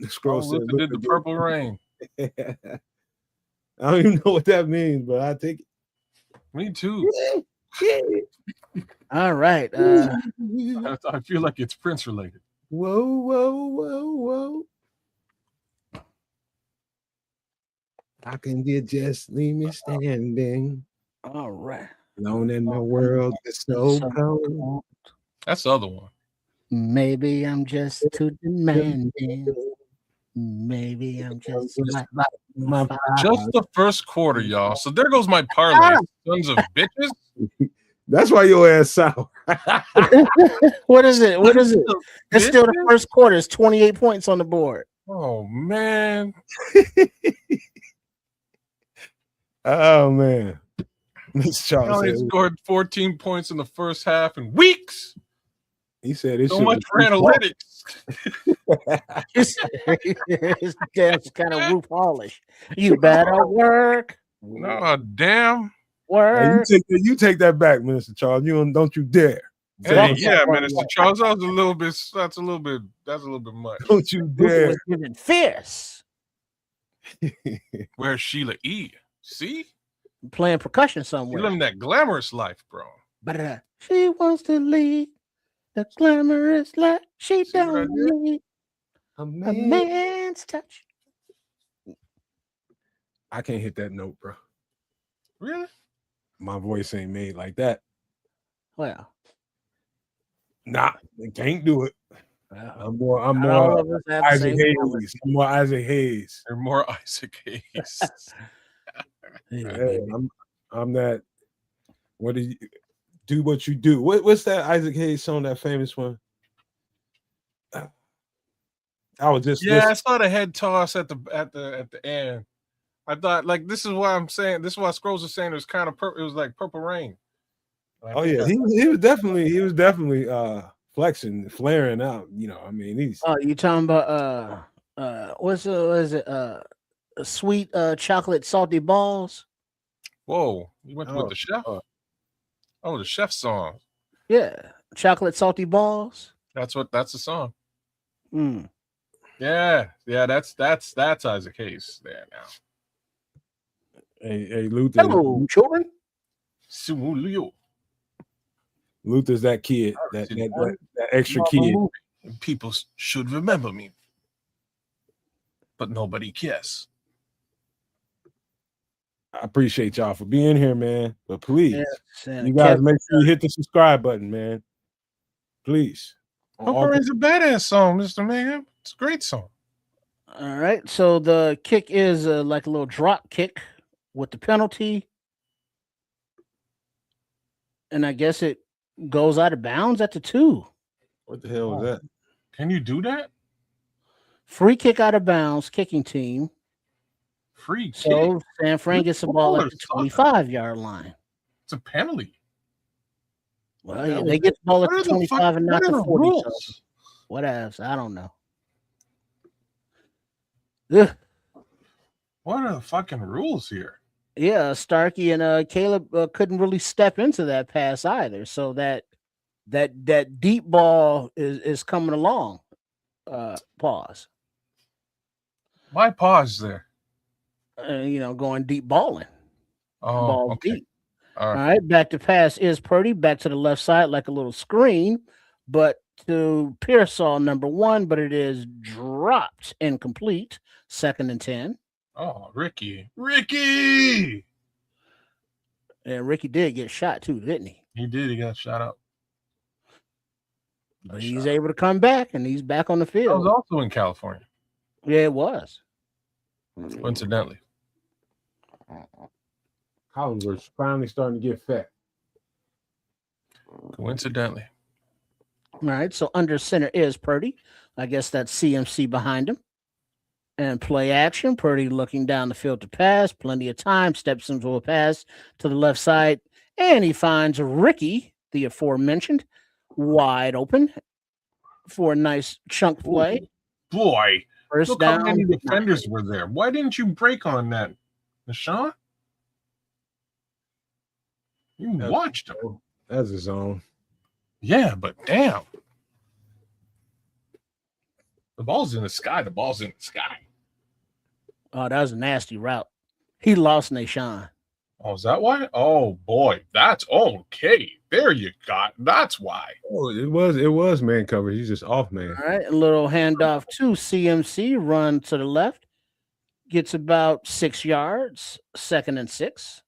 Scroll look at the purple rain. I don't even know what that means, but I take it. Me too. All right. I feel like it's Prince related. Whoa, whoa, whoa, whoa. I can get just leave me standing. All right. Alone in the world, it's so cold. That's the other one. Maybe I'm just too demanding. Maybe I'm just just the first quarter, y'all. So there goes my parlay, sons of bitches. That's why your ass sour. What is it? What is it? It's still the first quarter. It's 28 points on the board. Oh man. Oh man. Mr. Charles he scored 14 points in the first half in weeks. He said it's so much for analytics. That's kind of Roof Hallish. You better work. No, damn. Work. Hey, you take that back, Minister Charles. Don't you dare. Hey, yeah, Minister Charles. That's a little bit much. Don't you dare. Giving fierce. Where's Sheila E? See? Playing percussion somewhere. You're living that glamorous life, bro. But she wants to lead the glamorous life. She don't need a man's touch. I can't hit that note, bro. Really? My voice ain't made like that. Well, nah, I can't do it. I'm more Isaac Hayes. I'm more Isaac Hayes. You're more Isaac Hayes. Hey, I'm that. What do you do? What you do? What's that Isaac Hayes song? That famous one. I was just I saw the head toss at the end. I thought like this is why I'm saying this is why Scrolls was saying it was kind of it was like Purple Rain. Oh yeah, he was definitely flexing, flaring out. You know, I mean he's. Oh, you talking about what is it? Sweet chocolate salty balls. Whoa, you went with the chef. The chef song. Yeah, chocolate salty balls. That's the song. Mm. Yeah, that's Isaac Hayes there now. Hey, Luther. Hello, children. Luther's that kid, that extra kid. People should remember me, but nobody cares. I appreciate y'all for being here, man. But please, you guys Kevin, make sure you hit the subscribe button, man. Please. Purple Rain's a badass song, Mr. Mayhem. It's a great song. All right. So the kick is like a little drop kick with the penalty. And I guess it goes out of bounds at the 2. What the hell was that? Can you do that? Free kick out of bounds, kicking team. Free kick. So San Fran gets the ball at the Footballers suck. 25-yard line. It's a penalty. Well, Yeah, they get the ball at What the are the 25 and not what are the the 40. So rules? what else? I don't know. Ugh. What are the fucking rules here? Yeah, Starkey and Caleb couldn't really step into that pass either. So that deep ball is coming along. Pause. Why pause there? Going deep balling. Oh, Ball okay. deep. All All right. right, back to pass is Purdy, back to the left side like a little screen, but to Pearsall, number 1, but it is dropped incomplete. 2nd and 10. Oh, Ricky. And Ricky did get shot too, didn't he? He did. He got shot up. But he's able to come back, and he's back on the That field. was also in California, Yeah, it was. coincidentally. Collins was finally starting to get fat. Coincidentally. All right, so under center is Purdy. I guess that's CMC behind him. And play action. Purdy looking down the field to pass. Plenty of time. Steps into a pass to the left side. And he finds Ricky, the aforementioned, wide open for a nice chunk play. Boy, First look down. how many defenders were there. Why didn't you break on that, Nashawn? You watched him. That's his own. Yeah, but damn. The ball's in the sky. The ball's in the sky. Oh, that was a nasty route. He lost Nashawn. Oh, is that why? Oh boy, that's okay. There you got. That's why. Oh, it was man coverage. He's just off man. All right, a little handoff to CMC. Run to the left. Gets about 6 yards. 2nd and 6.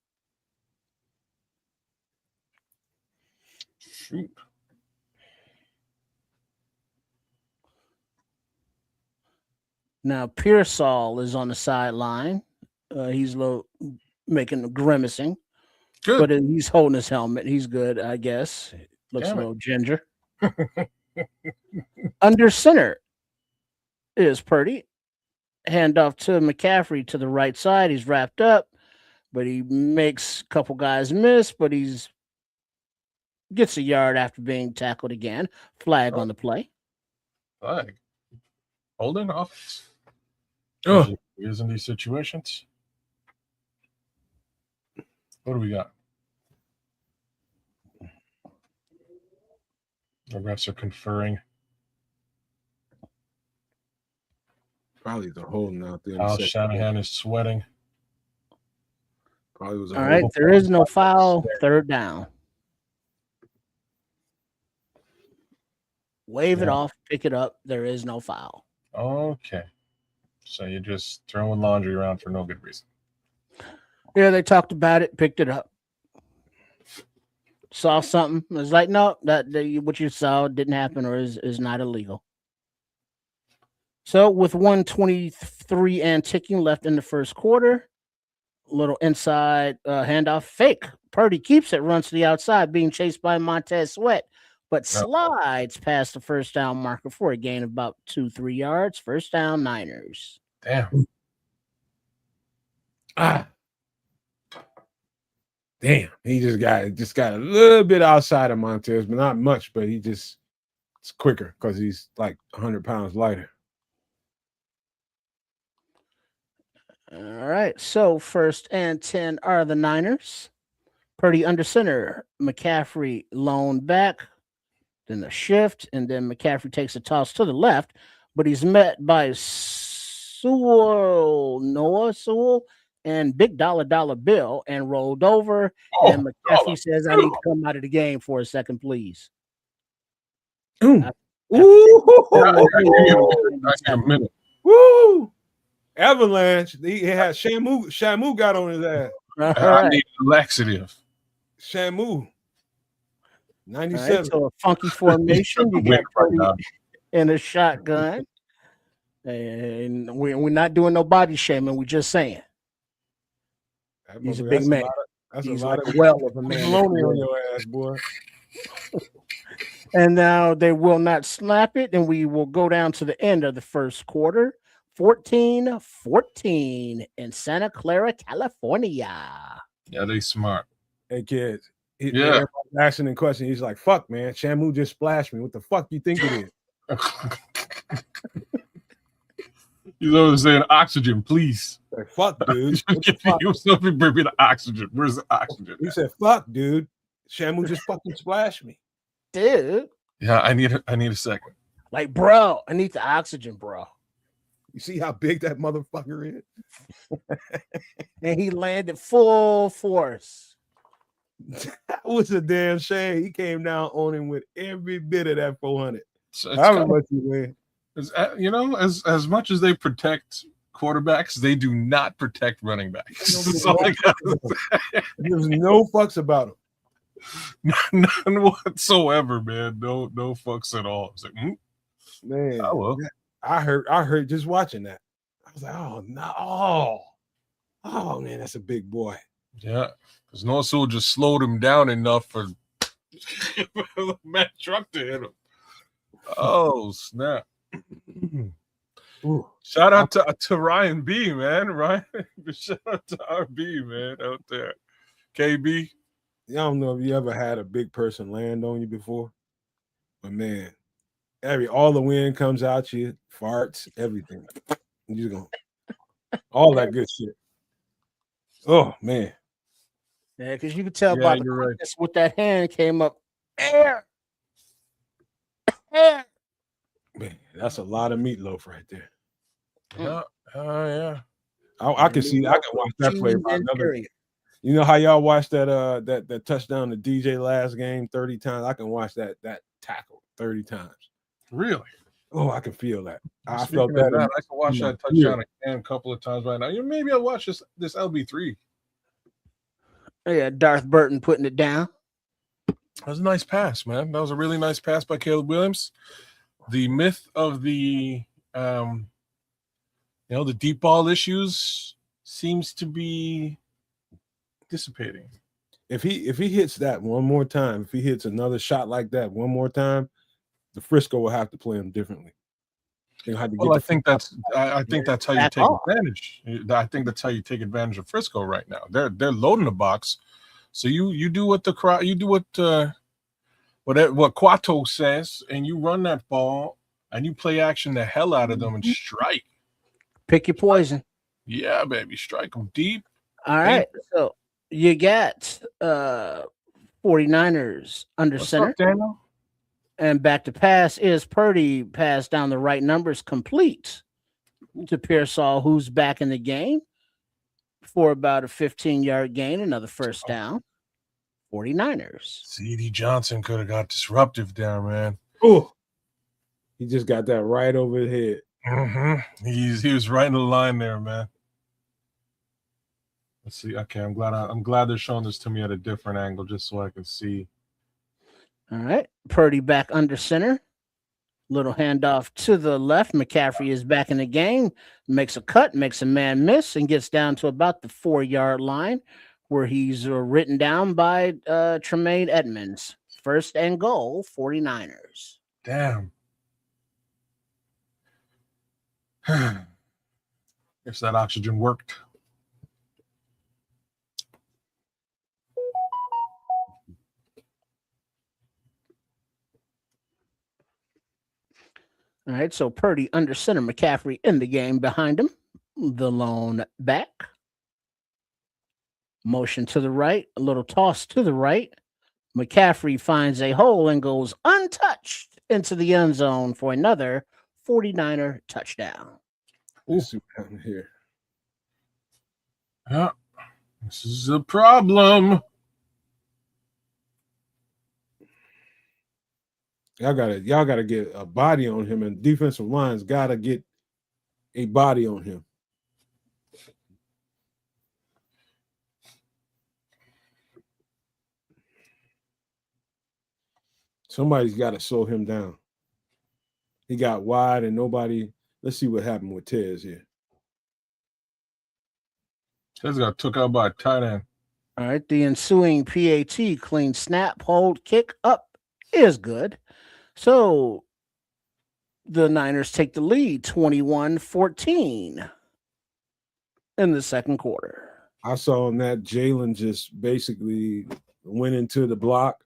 Shoot. Now Pearsall is on the sideline. He's making grimacing, Good. but he's holding his helmet. He's good, I guess. Looks Damn a it. little ginger. Under center is Purdy. Handoff to McCaffrey to the right side. He's wrapped up, but he makes a couple guys miss, but gets a yard after being tackled again. Flag on the play. Flag. Holding offense. Oh, Here's in these situations. What do we got? The refs are conferring. probably the holding out there. in the Al second Shanahan half. is sweating. Probably was a All right, hold. there is no foul. 3rd down. Wave it Yeah. off, pick it up. There is no foul. Okay. So you're just throwing laundry around for no good reason. Yeah, they talked about it, picked it up. Saw something. It was like, no, what you saw didn't happen or is not illegal. So with 1:23 and ticking left in the first quarter, little inside handoff fake. Purdy keeps it, runs to the outside, being chased by Montez Sweat, but slides past the first down marker for a gain of about 2-3 yards. First down, Niners. Damn. Damn, he just got a little bit outside of Montez, but not much. But it's quicker because he's like 100 pounds lighter. All right, so 1st and 10 are the Niners. Purdy under center, McCaffrey lone back, then the shift, and then McCaffrey takes a toss to the left, but he's met by Noah Sewell, and Big Dollar Bill, and rolled over. And McCaffrey says, "I need to come out of the game for a second, please." Ooh. Woo! Avalanche. He had Shamu got on his ass. I need a laxative. Shamu. 97. Right, so a funky formation. You got Purdy in a shotgun. And we're not doing no body shaming. We're just saying he's a big man. That's He's a lot like of a well of a man. baloney on your ass, boy. And now they will not slap it, and we will go down to the end of the first quarter. 14-14 in Santa Clara, California. Yeah, they smart. Hey, kids. Yeah. Everybody's asking the question. He's like, fuck, man. Shamu just splashed me. What the fuck you think it is? He's always saying oxygen, please. Like, fuck, dude. What the Give fuck? yourself a bit of oxygen. Where's the oxygen? He said, fuck, dude. Shamu just fucking splashed me. Dude. Yeah, I need a second. Like, bro, I need the oxygen, bro. You see how big that motherfucker is? And he landed full force. That was a damn shame. He came down on him with every bit of that 400. So How much you win? as much as they protect quarterbacks, they do not protect running backs. That's all I gotta say. There's no fucks about him. None whatsoever, man. No fucks at all. It's like, Man, oh, well. I heard just watching that. I was like, oh no, oh man, that's a big boy. Yeah, because Norsul just slowed him down enough for Matt Truck to hit him. Oh snap! Ooh. Shout out to Ryan B, man. Ryan, shout out to RB, man, out there. KB. I don't know if you ever had a big person land on you before, but man, all the wind comes out you, farts, everything. You just gonna all that good shit. Oh man. Yeah, because you can tell Yeah, by the you're right. quickness with that hand came up. Air. Man, that's a lot of meatloaf right there. Yeah, yeah. I can see. I can watch that play by Cheese and another. period. You know how y'all watched that touchdown to DJ last game 30 times? I can watch that tackle 30 times. Really? Oh, I can feel that. I Speaking felt of that. I can watch that touchdown again a couple of times right now. Maybe I'll watch this LB3. Yeah, Darth Burton putting it down. That was a nice pass, man. That was a really nice pass by Caleb Williams. The myth of the the deep ball issues seems to be dissipating. If he hits that one more time, if he hits another shot like that one more time, the Frisco will have to play him differently. I think that's how you take advantage. I think that's how you take advantage of Frisco right now. They're loading the box, so you do what what Quato says, and you run that ball and you play action the hell out of them and strike. Pick your poison. Yeah, baby, strike them deep. All right, so you got 49ers under What's center. up, Daniel? And back to pass is Purdy pass down the right numbers complete to Pearsall, who's back in the game for about a 15-yard gain, another first down. 49ers. C.D. Johnson could have got disruptive there, man. Oh, he just got that right over his head. Mm-hmm. He was right in the line there, man. Let's see. Okay, I'm glad they're showing this to me at a different angle just so I can see. All right. Purdy back under center. Little handoff to the left. McCaffrey is back in the game. Makes a cut, makes a man miss, and gets down to about the 4-yard line where he's written down by Tremaine Edmonds. First and goal, 49ers. Damn. Guess that oxygen worked. All right, so Purdy under center, McCaffrey in the game behind him. The lone back. Motion to the right, a little toss to the right. McCaffrey finds a hole and goes untouched into the end zone for another 49er touchdown. Let's see what happened here. Yeah, this is a problem. Y'all gotta get a body on him, and defensive lines gotta get a body on him. Somebody's got to slow him down. He got wide, and nobody Let's see what happened with Tez here. Tez got took out by a tight end. All right, the ensuing PAT, clean snap, hold, kick up is good. So the Niners take the lead 21-14 in the second quarter. I saw on that Jalen just basically went into the block.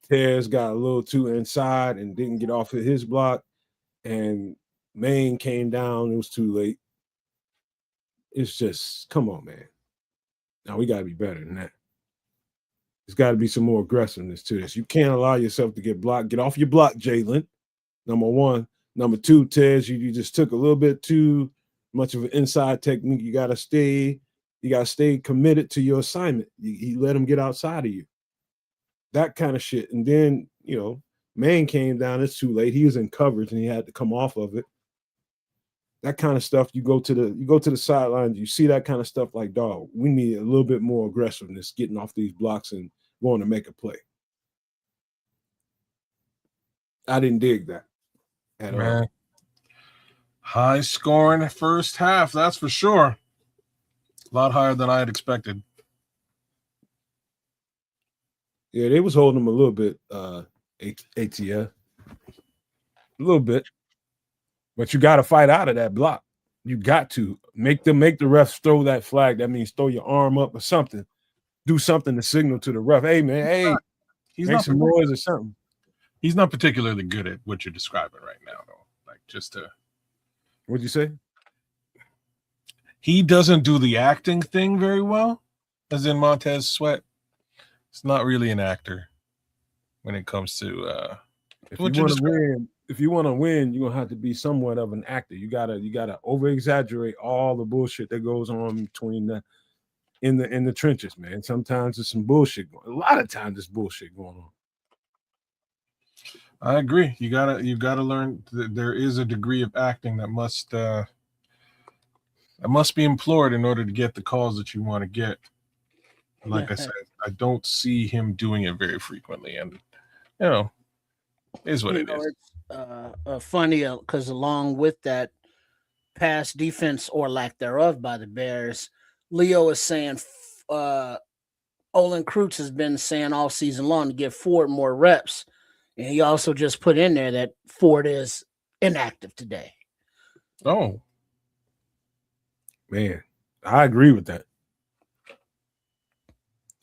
Tez got a little too inside and didn't get off of his block. And Maine came down. It was too late. It's just, come on, man. Now we got to be better than that. There's got to be some more aggressiveness to this. You can't allow yourself to get blocked. Get off your block, Jalen. Number one. Number two, Tez, you just took a little bit too much of an inside technique. You got to stay committed to your assignment. You let him get outside of you. That kind of shit. And then, Maine came down. It's too late. He was in coverage and he had to come off of it. That kind of stuff. You go to the sidelines. You see that kind of stuff. Like, dog, we need a little bit more aggressiveness, getting off these blocks and going to make a play. I didn't dig that at all. High scoring first half. That's for sure. A lot higher than I had expected. Yeah, they was holding him a little bit, ATF. A little bit. But you got to fight out of that block. You got to make the refs throw that flag. That means throw your arm up or something. Do something to signal to the ref. Hey, man, He's make not some noise or something. He's not particularly good at what you're describing right now, though. Like, just to... What'd you say? He doesn't do the acting thing very well, as in Montez Sweat. It's not really an actor when it comes to if you want to win, you're gonna have to be somewhat of an actor. You gotta over exaggerate all the bullshit that goes on between in the trenches, man. Sometimes there's some bullshit going on. A lot of times there's bullshit going on. I agree. You gotta learn that there is a degree of acting that must be employed in order to get the calls that you want to get. Like I said, I don't see him doing it very frequently, and is what it is. It's funny because along with that pass defense or lack thereof by the Bears, Leo is saying Olin Kreutz has been saying all season long to give Ford more reps, and he also just put in there that Ford is inactive today. Oh, man, I agree with that.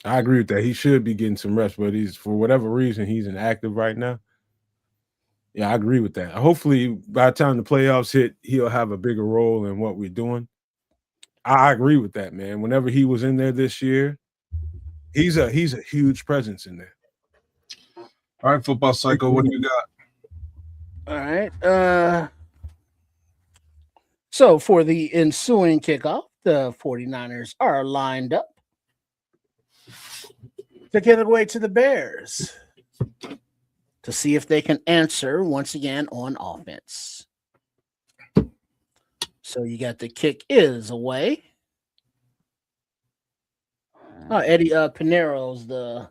He should be getting some reps, but for whatever reason, he's inactive right now. Yeah, I agree with that. Hopefully, by the time the playoffs hit, he'll have a bigger role in what we're doing. I agree with that, man. Whenever he was in there this year, he's a huge presence in there. All right, Football Psycho, what do you got? All right. So for the ensuing kickoff, the 49ers are lined up to give it away to the Bears to see if they can answer once again on offense. So you got the kick is away. Oh, Eddie Pinero's the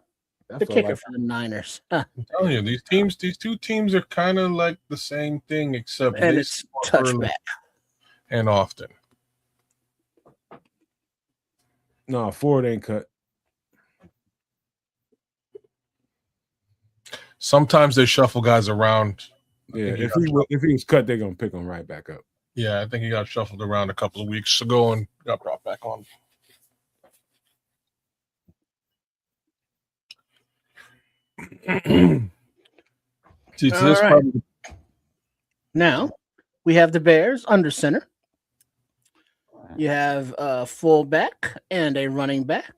kicker for the Niners. I'm telling you, these two teams are kind of like the same thing, except and it's touchback and often. No, Ford ain't cut. Sometimes they shuffle guys around. Yeah, if he was cut, they're gonna pick him right back up. Yeah, I think he got shuffled around a couple of weeks ago and got brought back on. Now we have the Bears under center. You have a fullback and a running back.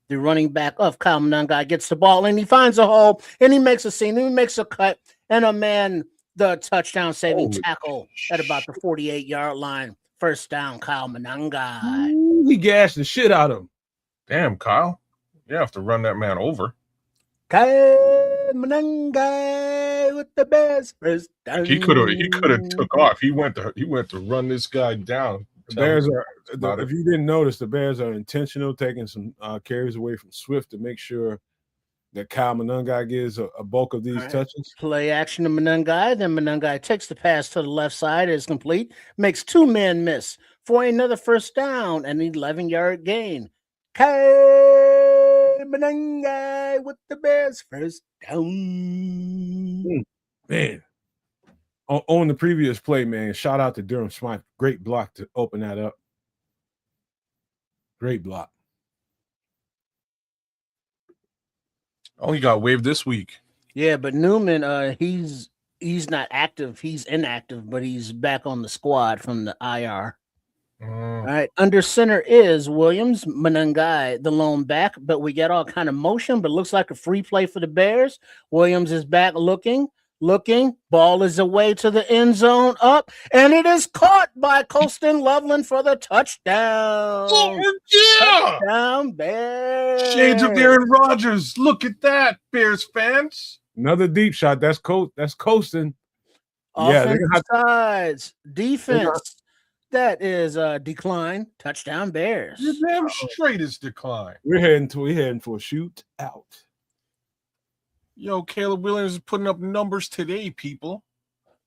The running back of Kyle Monangai gets the ball and he finds a hole and he makes a seam, he makes a cut, and the touchdown saving tackle at about the 48-yard line. First down, Kyle Monangai. Ooh, he gashed the shit out of him. Damn, Kyle. You have to run that man over. Kyle Monangai with the Bears first down. He could have took off. He went to run this guy down. The Bears are, if you didn't notice, the Bears are intentional, taking some carries away from Swift to make sure that Kyle Monangai gives a bulk of these All right. touches. Play action to Monangai. Then Monangai takes the pass to the left side. Is complete. Makes 2 men miss for another first down and 11-yard gain. Kyle Monangai with the Bears first down. Man, on the previous play, man, shout out to Durham Smythe. Great block to open that up. Great block. Oh, he got waived this week. Yeah, but Newman, he's not active. He's inactive, but he's back on the squad from the IR. All right. Under center is Williams, Monangai, the lone back, but we get all kind of motion, but looks like a free play for the Bears. Williams is back looking. Ball is away to the end zone, up, and it is caught by Colston Loveland for the touchdown. Oh, yeah! Touchdown, Bears. Shades of Aaron Rodgers. Look at that, Bears fans. Another deep shot. That's Colston. Offensive sides, defense. That is a decline. Touchdown, Bears. You're damn straight is decline. We're heading for a shootout. Yo, Caleb Williams is putting up numbers today, people.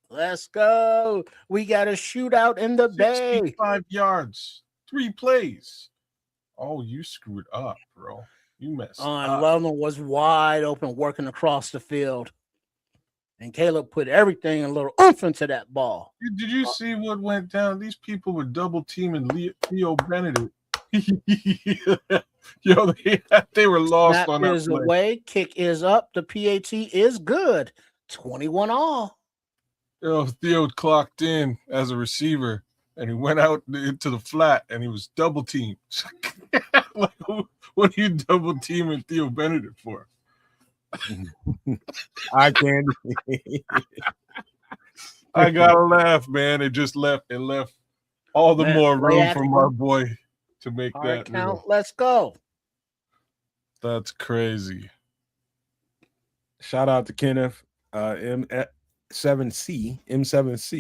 Let's go. We got a shootout in the Bay. 65 yards, 3 plays. Oh, you screwed up, bro. You messed up. Loveland was wide open, working across the field. And Caleb put everything a little oomph into that ball. Did you see what went down? These people were double teaming Theo Benedict. Yo, they were lost Snap on that is play. away. Kick is up. The PAT is good. 21 all. Yo, Theo clocked in as a receiver, and he went out into the flat, and he was double teamed. Like, what are you double teaming Theo Benedict for? I can't. I gotta laugh, man. It left all the more room for my boy to make Hard that count. Let's go. That's crazy. Shout out to Kenneth, M7C.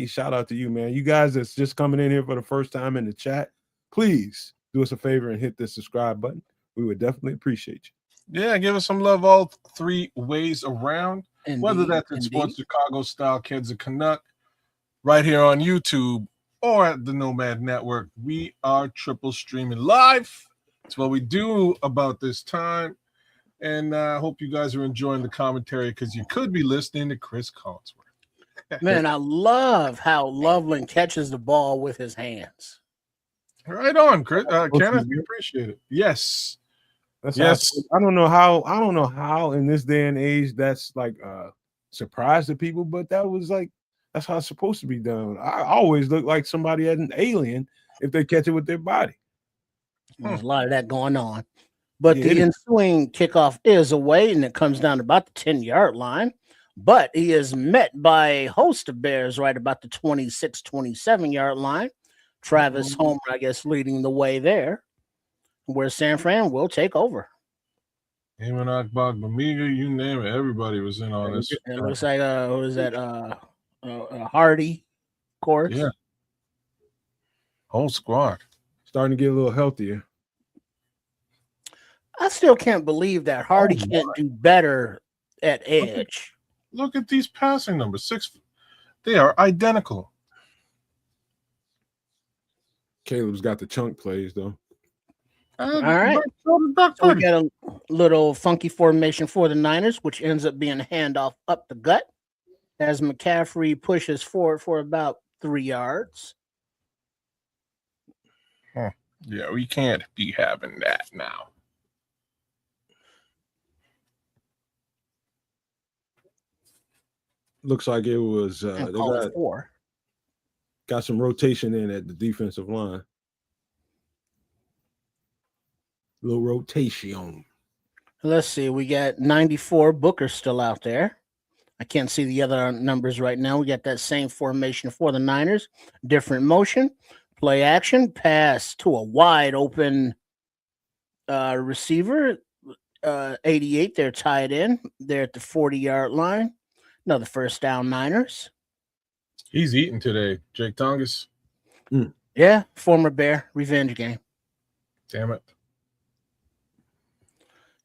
Shout out to you, man. You guys that's just coming in here for the first time in the chat, please do us a favor and hit the subscribe button. We would definitely appreciate you. Yeah, give us some love all 3 ways around. Indeed, Whether that's in Sports Chicago Style Kids of Canuck, right here on YouTube, or at the Nomad Network. We are triple streaming live. It's what we do about this time. And I hope you guys are enjoying the commentary, because you could be listening to Chris Collinsworth. Man, I love how Loveland catches the ball with his hands. Right on, Chris. Kenneth, we appreciate it. Yes. Yes. I don't know how in this day and age that's like a surprise to people, but that's how it's supposed to be done. I always look like somebody had an alien if they catch it with their body. There's a lot of that going on. But the ensuing kickoff is away, and it comes down to about the 10-yard line. But he is met by a host of Bears right about the 26, 27-yard line. Travis Homer, I guess, leading the way there, where San Fran will take over. Eamon Akbog, Bamiga, you name it. Everybody was in on this. It looks like, what is that? Hardy, of course. Yeah. Whole squad. Starting to get a little healthier. I still can't believe that Hardy can't do better at edge. Look at these passing numbers. 6. They are identical. Caleb's got the chunk plays, though. All right. So we got a little funky formation for the Niners, which ends up being a handoff up the gut as McCaffrey pushes forward for about 3 yards. Yeah, we can't be having that now. Looks like it was they got some rotation in at the defensive line. Little rotation. Let's see. We got 94 Booker still out there. I can't see the other numbers right now. We got that same formation for the Niners. Different motion. Play action. Pass to a wide open receiver. 88. They're tied in. They're at the 40-yard line. Another first down, Niners. He's eating today, Jake Tongas. Yeah, former Bear revenge game. Damn it.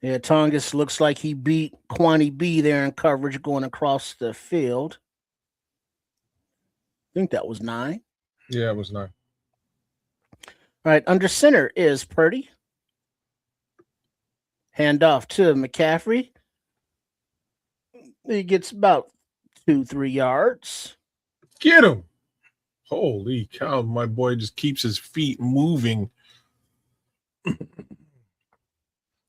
Yeah, Tongus looks like he beat Kwani B there in coverage going across the field. I think that was 9. Yeah, it was 9. All right, under center is Purdy. Hand off to McCaffrey. He gets about 2-3 yards. Get him. Holy cow, my boy just keeps his feet moving.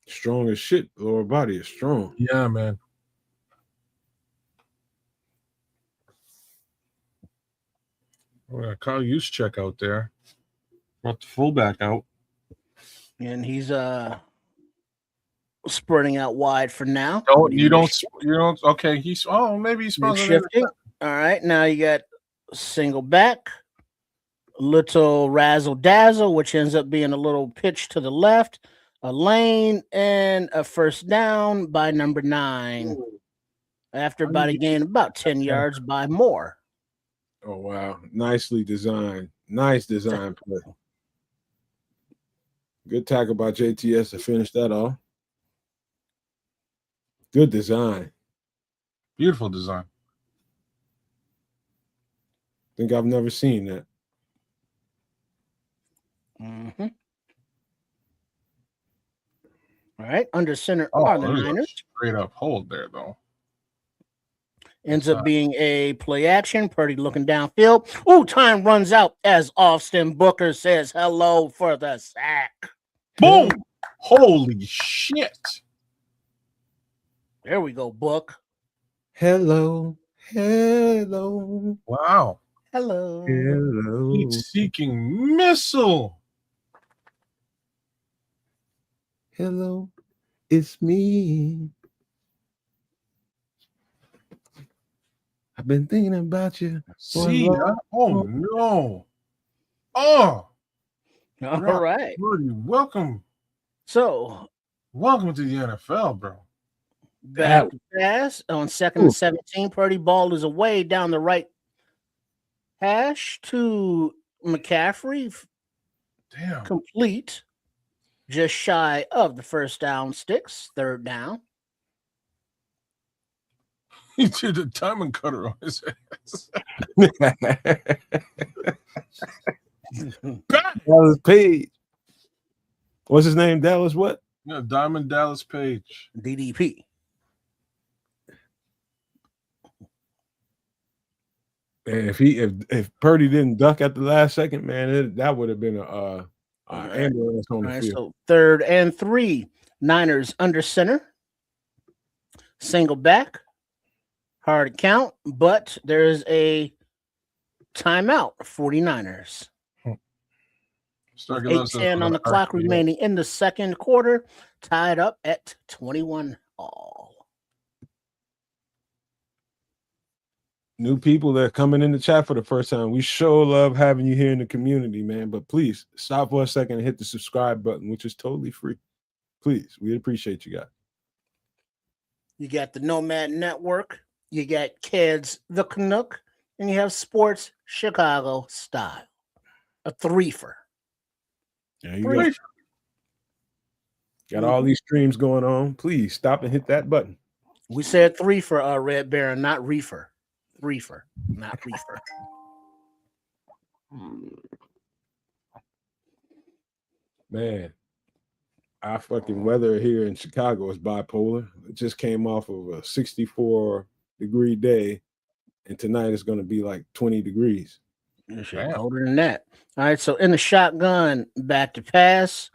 Strong as shit. Lower body is strong. Yeah, man. We got Kyle Juszczyk out there. Brought the fullback out. And he's spreading out wide for now. You don't. Okay, maybe he's supposed to. Shifting. All right, now you got single back, little razzle dazzle, which ends up being a little pitch to the left, a lane, and a first down by number 9. After about a gain about 10 yards by Moore. Oh wow, nicely designed. Nice design play. Good tackle by JTS to finish that off. Good design. Beautiful design. Think I've never seen that. Mm-hmm. All right, under center are the Niners. Straight up hold there, though. Ends up being a play action. Purdy looking downfield. Oh, time runs out as Austin Booker says hello for the sack. Boom! Holy shit. There we go, Book. Hello. Hello. Wow. Hello. Hello. Heat-seeking missile. Hello. It's me. I've been thinking about you. See that? Oh, no. Oh. All right. Purdy, welcome. So, welcome to the NFL, bro. Back to pass on 2nd and 17. Purdy ball is away down the right hash to McCaffrey. Damn. Complete. Just shy of the first down sticks. 3rd down. He did a diamond cutter on his ass. Dallas Page. What's his name? Dallas what? Yeah, Diamond Dallas Page. DDP. And if Purdy didn't duck at the last second, man, that would have been an ambulance on the field. So 3rd and 3. Niners under center. Single back. Hard to count, but there's a timeout. 49ers. 8:10 on the clock remaining in the second quarter. Tied up at 21 all. New people that are coming in the chat for the first time, we sure love having you here in the community, man. But please stop for a second and hit the subscribe button, which is totally free. Please, we appreciate you guys. You got the Nomad Network. You got Kids the Canuck, and you have Sports Chicago Style. A threefer. There you go. Got all these streams going on. Please stop and hit that button. We said threefer, Red Baron, not reefer. Threefer, not reefer. Man, our fucking weather here in Chicago is bipolar. It just came off of a 64-degree day, and tonight it's going to be like 20 degrees. Colder than that. All right, so in the shotgun, back to pass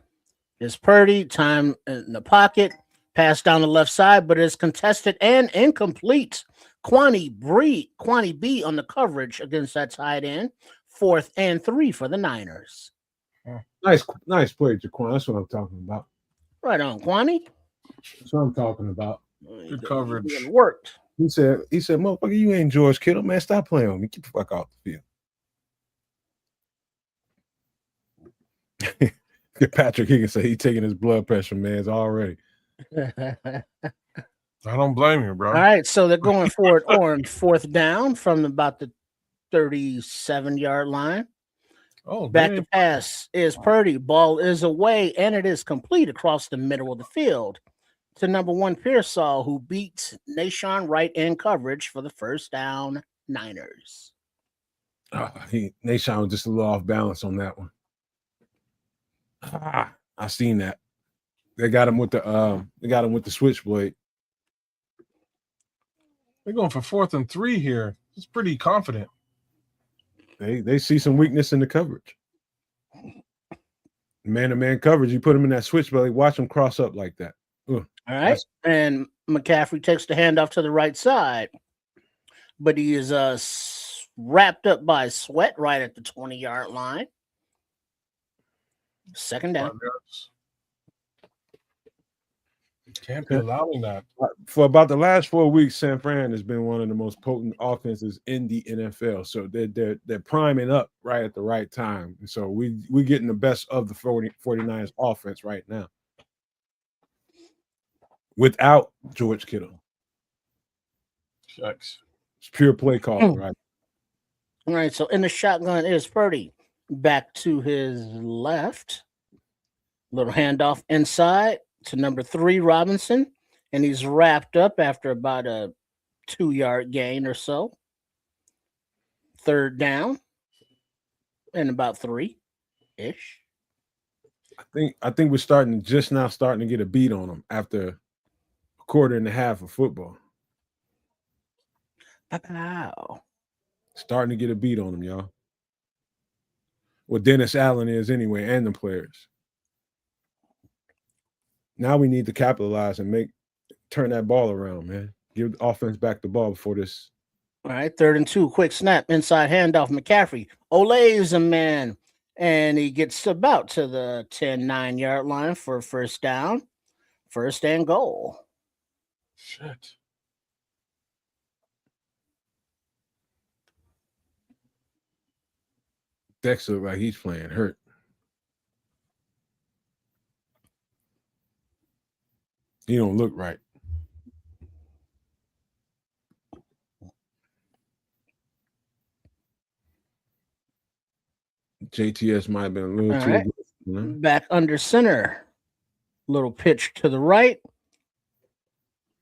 is Purdy. Time in the pocket. Pass down the left side, but it's contested and incomplete. Kwani B on the coverage against that tight end. 4th and 3 for the Niners. Nice play, Jaquan. That's what I'm talking about. Right on, Kwani. That's what I'm talking about. Good coverage. It worked. He said, motherfucker, you ain't George Kittle, man. Stop playing with me. Get the fuck off the field. Patrick Higgins said he's taking his blood pressure, man, already. I don't blame you, bro. All right, so they're going for it on 4th down from about the 37-yard line. Oh, back to pass is Purdy. Ball is away, and it is complete across the middle of the field. to number 1 Pearsall, who beats Nashon Wright in coverage for the first down. Niners. Nashon was just a little off balance on that one. I seen that. They got him with the switchblade. They're going for 4th and 3 here. It's pretty confident. They see some weakness in the coverage. Man-to-man coverage, you put him in that switchblade, watch him cross up like that. All right. And McCaffrey takes the handoff to the right side. But he is wrapped up by Sweat right at the 20-yard line. Second down. Can't be allowing that. For about the last 4 weeks, San Fran has been one of the most potent offenses in the NFL. So they're priming up right at the right time. And so we're getting the best of the 49ers offense right now. Without George Kittle. Shucks. It's pure play call, right? All right, so in the shotgun is Purdy. Back to his left. Little handoff inside to number 3, Robinson. And he's wrapped up after about a 2-yard gain or so. Third down. And about 3-ish. I think we're starting to get a beat on them after a quarter and a half of football. Wow. Starting to get a beat on them, y'all. Well, Dennis Allen is anyway, and the players. Now we need to capitalize and turn that ball around, man. Give the offense back the ball before this. All right, 3rd and 2, quick snap, inside handoff, McCaffrey. Olays a man, and he gets about to the 10-9-yard line for first down. First and goal. Shit. Dex looks like he's playing hurt. He don't look right. JTS might have been a little All too right. good. Back under center. Little pitch to the right.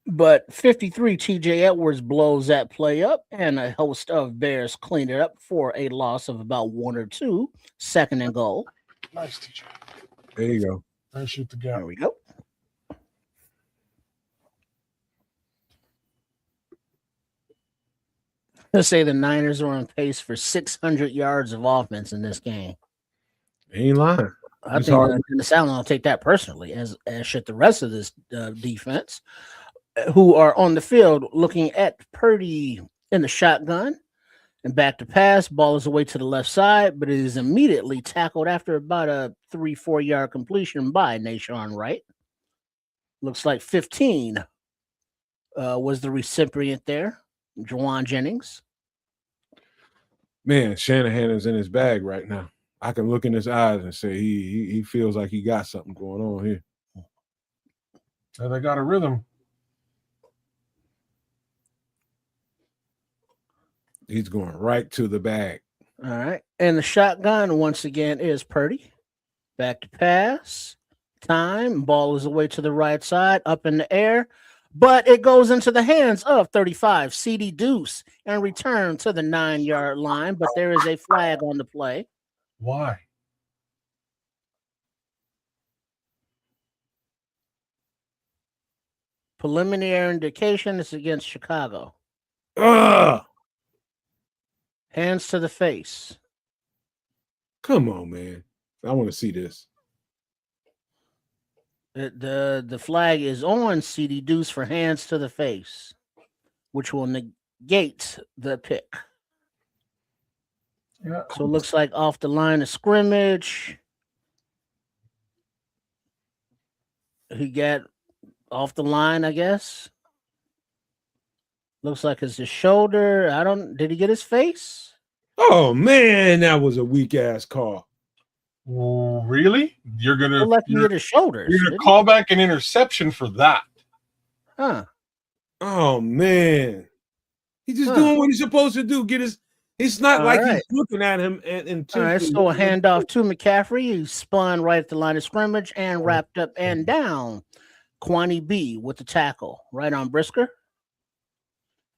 But 53 TJ Edwards blows that play up, and a host of Bears clean it up for a loss of about 1 or 2. Second and goal. Nice, TJ. There you go. I shoot the guy. There we go. Let's say the Niners are on pace for 600 yards of offense in this game. Ain't lying. I It's think hard. Dennis Allen will take that personally, as should the rest of this defense, who are on the field looking at Purdy in the shotgun and back to pass. Ball is away to the left side, but it is immediately tackled after about a 3-4 yard completion by Nashon Wright. Looks like 15 was the recipient there. Juwan Jennings. Man, Shanahan is in his bag right now. I can look in his eyes and say he feels like he got something going on here. And they got a rhythm. He's going right to the bag. All right. And the shotgun once again is Purdy. Back to pass. Time. Ball is away to the right side, up in the air. But it goes into the hands of 35, CD Deuce, and return to the 9-yard line. But there is a flag on the play. Why? Preliminary indication is against Chicago. Ugh! Hands to the face. Come on, man. I want to see this. The flag is on CD Deuce for hands to the face, which will negate the pick. Yeah. So it looks like off the line of scrimmage. He got off the line, I guess. Looks like it's his shoulder. Did he get his face? Oh, man, that was a weak-ass call. Well, really? You're gonna Left me at his shoulders. you're gonna call back an interception for that? Huh. Oh, man. He's just doing what he's supposed to do. It's not All like right. he's looking at him and All right, so a handoff to McCaffrey. He spun right at the line of scrimmage and wrapped up and down Kwani B with the tackle right on Brisker.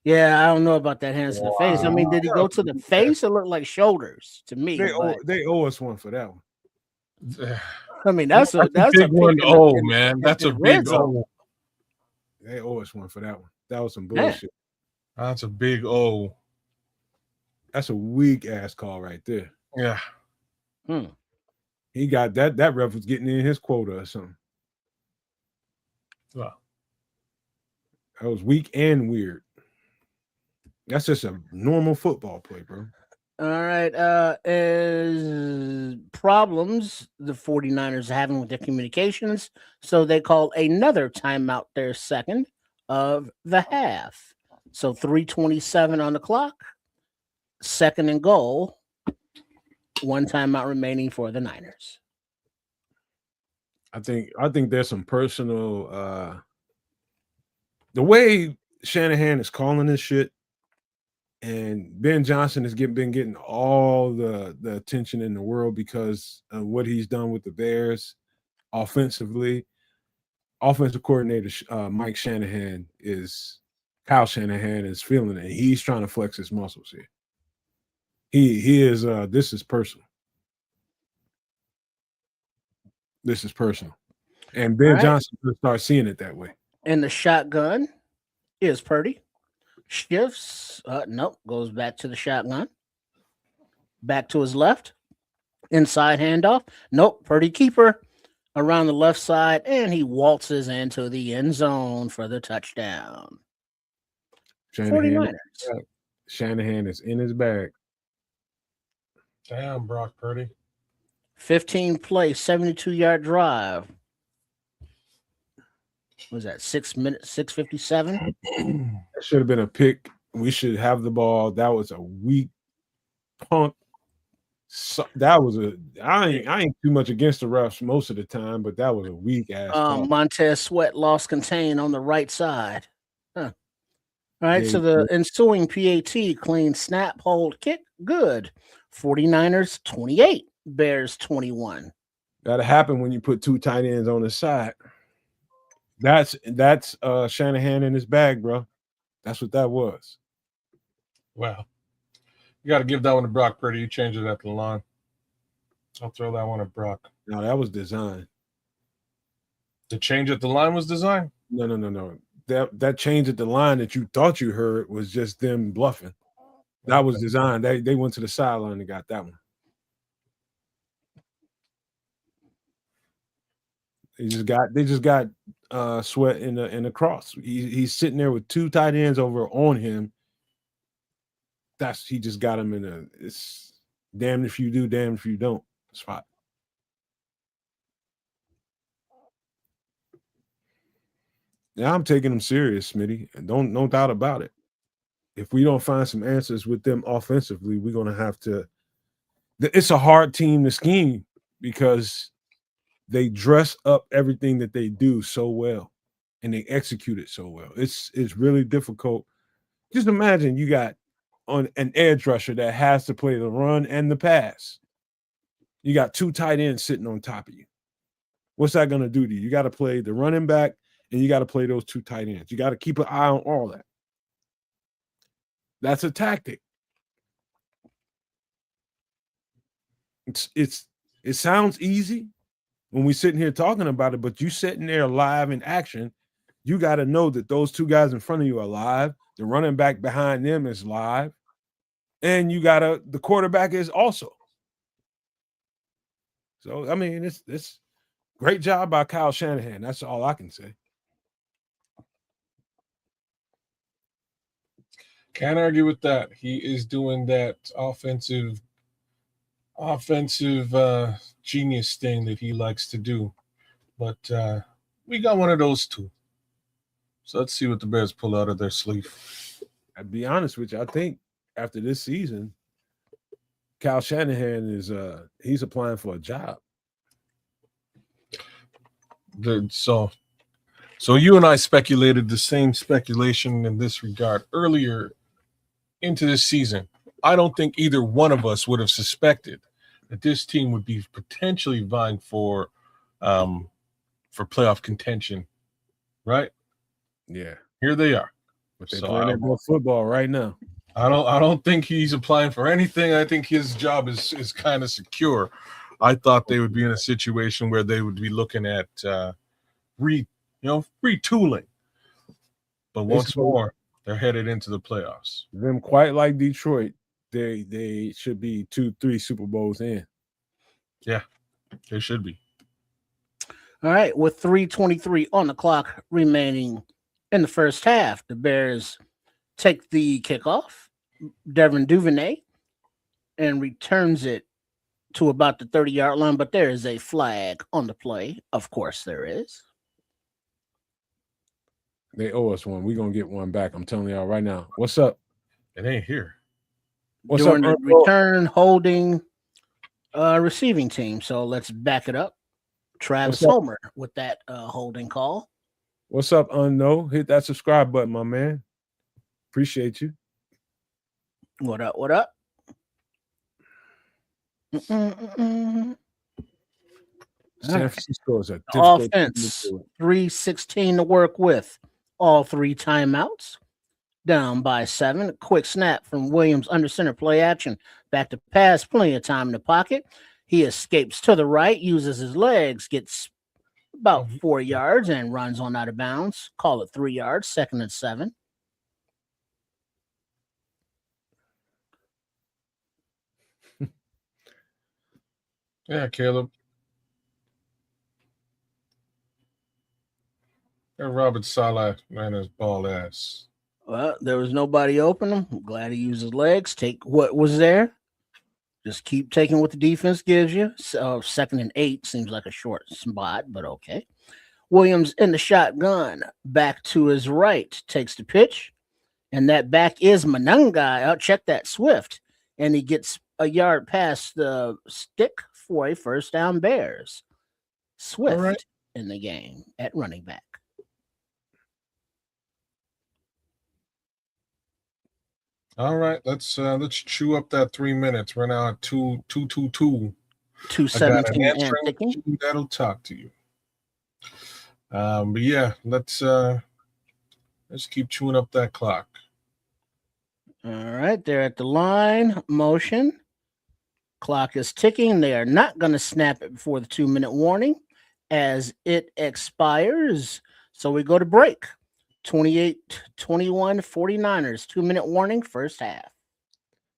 Yeah, I don't know about that hands to the face. I mean, did he go to the face? It looked like shoulders to me. They owe us one for that one. I mean, that's a big one. pick Oh man, that's a in red big zone. O. They owe us one for that one. That was some bullshit. That's a big O. That's a weak ass call right there. Yeah. He got that. That ref was getting in his quota or something. Wow. That was weak and weird. That's just a normal football play, bro. All right. Is problems the 49ers are having with their communications. So they call another timeout their second of the half. So 3:27 on the clock. Second and goal. One timeout remaining for the Niners. I think there's some personal the way Shanahan is calling this shit, and Ben Johnson has been getting all the attention in the world because of what he's done with the Bears offensively. Offensive coordinator Kyle Shanahan is feeling it. He's trying to flex his muscles here. He is this is personal. This is personal. And Ben Johnson will start seeing it that way. And the shotgun is Purdy. Shifts. Nope. Goes back to the shotgun. Back to his left. Inside handoff. Nope. Purdy keeper around the left side. And he waltzes into the end zone for the touchdown. 49ers. Shanahan is in his bag. Damn, Brock Purdy. 15 play, 72-yard drive. What was that 6 minutes, 6:57? That should have been a pick. We should have the ball. That was a weak punt. So, that was I ain't too much against the refs most of the time, but that was a weak ass. Montez Sweat lost contain on the right side. Huh. All right, so the ensuing PAT, clean snap, hold, kick, good. 49ers 28, Bears 21. That'll happen when you put two tight ends on the side. That's Shanahan in his bag, bro. That's what that was. Wow. You got to give that one to Brock Purdy. You changed it at the line. I'll throw that one at Brock. No, that was designed. The change at the line was designed? No. That change at the line that you thought you heard was just them bluffing. That was designed. They went to the sideline and got that one. They just got Sweat in the cross. He's sitting there with two tight ends over on him. He just got him in it's damn if you do, damn if you don't spot. Yeah, I'm taking them serious, Smitty, and no doubt about it. If we don't find some answers with them offensively, we're gonna have to. It's a hard team to scheme because they dress up everything that they do so well, and they execute it so well. It's really difficult. Just imagine you got on an edge rusher that has to play the run and the pass. You got two tight ends sitting on top of you. What's that going to do to you? You got to play the running back and you got to play those two tight ends. You got to keep an eye on all that. That's a tactic. It sounds easy when we sitting here talking about it, but you sitting there live in action, you got to know that those two guys in front of you are live. The running back behind them is live. And the quarterback is also. So, I mean, it's great job by Kyle Shanahan. That's all I can say. Can't argue with that. He is doing that offensive genius thing that he likes to do. But we got one of those too. So let's see what the Bears pull out of their sleeve. I'll be honest with you. I think after this season, Kyle Shanahan is he's applying for a job. So you and I speculated the same speculation in this regard earlier into this season. I don't think either one of us would have suspected that this team would be potentially vying for playoff contention right? Yeah. Here they are. But they're So playing that good football right now. I don't think he's applying for anything. I think his job is kind of secure. I thought they would be in a situation where they would be looking at retooling. But once more, they're headed into the playoffs. Them quite like Detroit, they should be 2-3 Super Bowls in. Yeah, they should be. All right, with 3:23 on the clock remaining in the first half, the Bears take the kickoff. Devin Duvernay and returns it to about the 30-yard line, but there is a flag on the play. Of course, there is. They owe us one. We're going to get one back. I'm telling y'all right now. What's up? It ain't here. What's During up, the return holding receiving team. So let's back it up. Travis Homer with that holding call. What's up, Unknown? Hit that subscribe button, my man. Appreciate you. What up? What up? San Francisco is a offense. 3:16 to work with. All 3 timeouts. Down by 7. A quick snap from Williams under center, play action. Back to pass. Plenty of time in the pocket. He escapes to the right, uses his legs, gets about 4 yards, and runs on out of bounds. Call it 3 yards. 2nd and 7. Yeah, Caleb. And Robert Saleh ran his ball ass. Well, there was nobody open him. I'm glad he used his legs. Take what was there. Just keep taking what the defense gives you. So 2nd and 8 seems like a short spot, but okay. Williams in the shotgun. Back to his right. Takes the pitch. And that back is Manungai. Oh, check that. Swift. And he gets a yard past the stick for a first down. Bears. Swift in the game at running back. All right, let's chew up that 3 minutes. We're now at 2:22. 2:17 and ticking. That'll talk to you. But yeah, let's keep chewing up that clock. All right, they're at the line. Motion. Clock is ticking. They are not going to snap it before the 2-minute warning as it expires. So we go to break. 28-21 49ers. 2-minute warning, first half.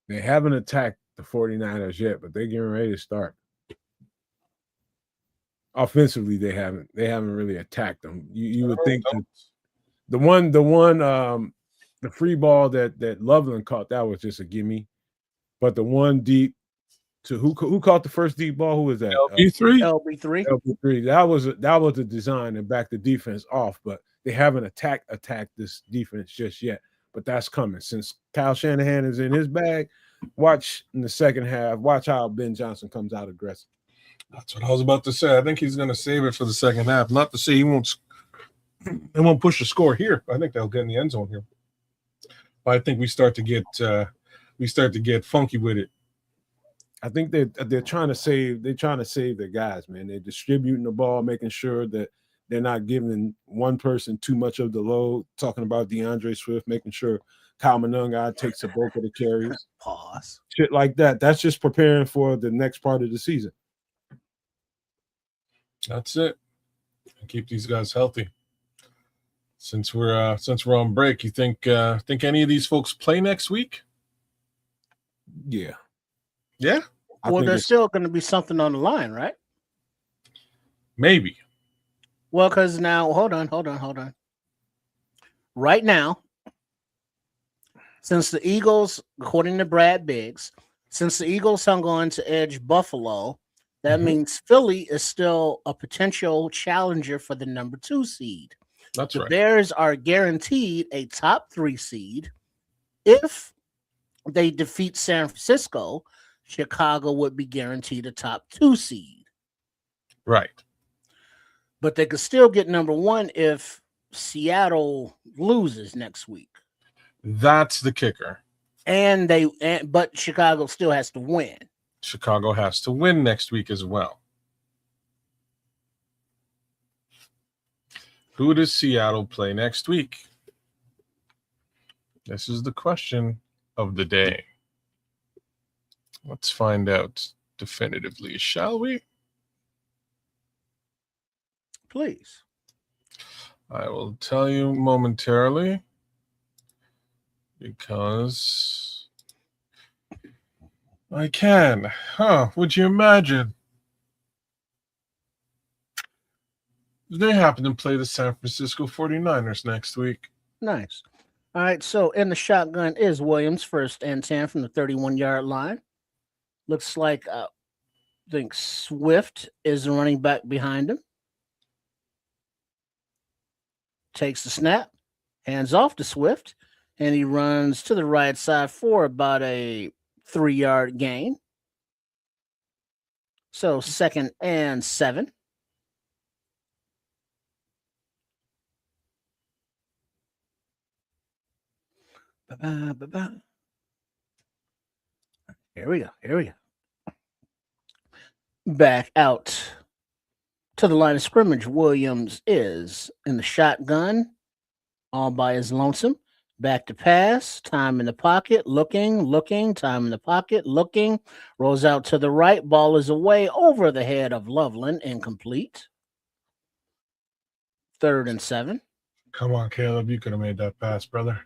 They haven't attacked the 49ers yet, but they're getting ready to start. Offensively, they haven't really attacked them. You would think that the free ball that Loveland caught, that was just a gimme. But the one deep to who caught the first deep ball? Who was that? LB3. LB3. That was the design and back the defense off, but they haven't attacked this defense just yet. But that's coming. Since Kyle Shanahan is in his bag, watch in the second half, watch how Ben Johnson comes out aggressive. That's what I was about to say. I think he's going to save it for the second half. Not to say he won't push the score here. I think they'll get in the end zone here. But I think we start to get funky with it. I think they're trying to save their guys, man. They're distributing the ball, making sure that they're not giving one person too much of the load. Talking about DeAndre Swift, making sure Kyle Manungai takes the bulk of the carries. Pause. Shit like that. That's just preparing for the next part of the season. That's it. Keep these guys healthy. Since we're on break, you think any of these folks play next week? Yeah. Yeah. Well, there's still going to be something on the line, right? Maybe. Well, because now, hold on. Right now, since the Eagles, according to Brad Biggs, since the Eagles hung on to edge Buffalo, that means Philly is still a potential challenger for the number 2 seed. That's right. The Bears are guaranteed a top 3 seed. If they defeat San Francisco, Chicago would be guaranteed a top 2 seed. Right. But they could still get number 1 if Seattle loses next week. That's the kicker. But Chicago still has to win. Chicago has to win next week as well. Who does Seattle play next week? This is the question of the day. Let's find out definitively, shall we? Please. I will tell you momentarily because I can. Would you imagine? They happen to play the San Francisco 49ers next week. Nice. All right, so in the shotgun is Williams, 1st and 10 from the 31-yard line. Looks like I think Swift is the running back behind him. Takes the snap, hands off to Swift, and he runs to the right side for about a 3-yard gain. So 2nd and 7. Ba-ba-ba-ba. Here we go. Back out to the line of scrimmage. Williams is in the shotgun, all by his lonesome. Back to pass, time in the pocket, looking, time in the pocket, looking, rolls out to the right, ball is away over the head of Loveland, incomplete. 3rd and 7. Come on, Caleb, you could have made that pass, brother.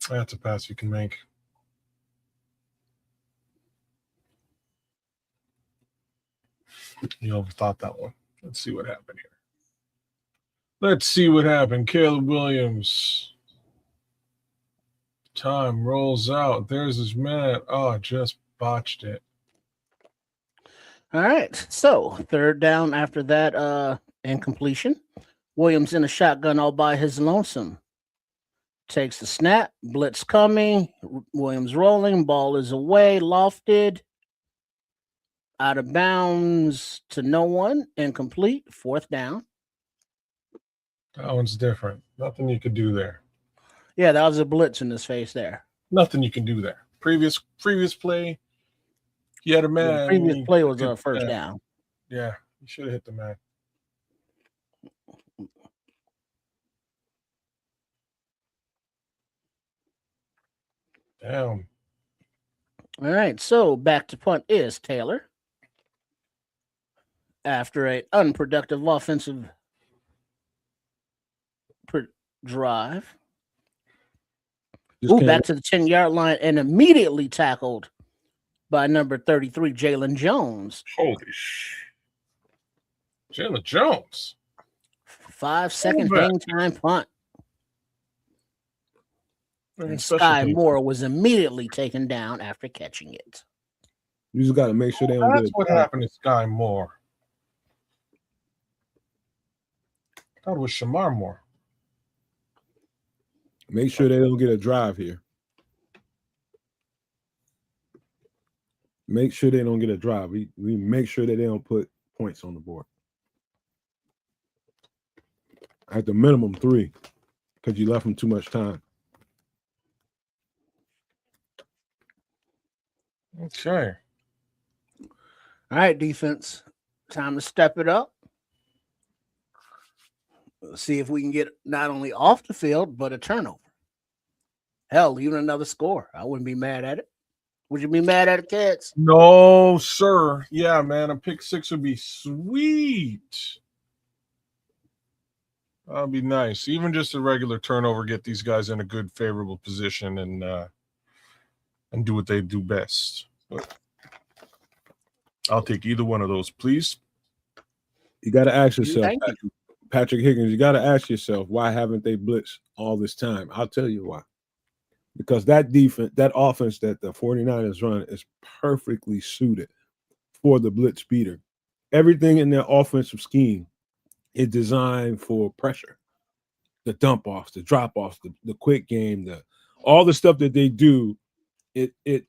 That's a pass you can make. You overthought that one. Let's see what happened here. Let's see what happened. Caleb Williams. Time rolls out. There's his man. Oh, just botched it. All right. So 3rd down after that incompletion. Williams in a shotgun all by his lonesome. Takes the snap. Blitz coming. Williams rolling. Ball is away. Lofted. Out of bounds to no one. Incomplete. 4th down. That one's different. Nothing you could do there. Yeah, that was a blitz in his face there. Nothing you can do there. Previous play, he had a man. The previous play was a 1st down. Yeah, you should have hit the man. Damn. All right, so back to punt is Taylor. After an unproductive offensive drive. Back to the 10-yard line and immediately tackled by number 33, Jalen Jones. Holy shit. Jalen Jones. 5-second hang time punt. And Sky Moore was immediately taken down after catching it. You just got to make sure they don't. That's what happened to Sky Moore. I thought it was Shamar Moore. Make sure they don't get a drive here. Make sure they don't get a drive. We make sure that they don't put points on the board. At the minimum 3, because you left them too much time. Okay. All right, defense. Time to step it up. Let's see if we can get not only off the field, but a turnover. Hell, even another score. I wouldn't be mad at it. Would you be mad at it, kids? No, sir. Yeah, man. A pick 6 would be sweet. That'd be nice. Even just a regular turnover, get these guys in a good, favorable position and do what they do best. But I'll take either one of those, please. You got to ask yourself, Patrick Higgins, you got to ask yourself, why haven't they blitzed all this time? I'll tell you why. Because that defense, that offense that the 49ers run is perfectly suited for the blitz beater. Everything in their offensive scheme is designed for pressure. The dump offs, the drop offs, the quick game, all the stuff that they do, it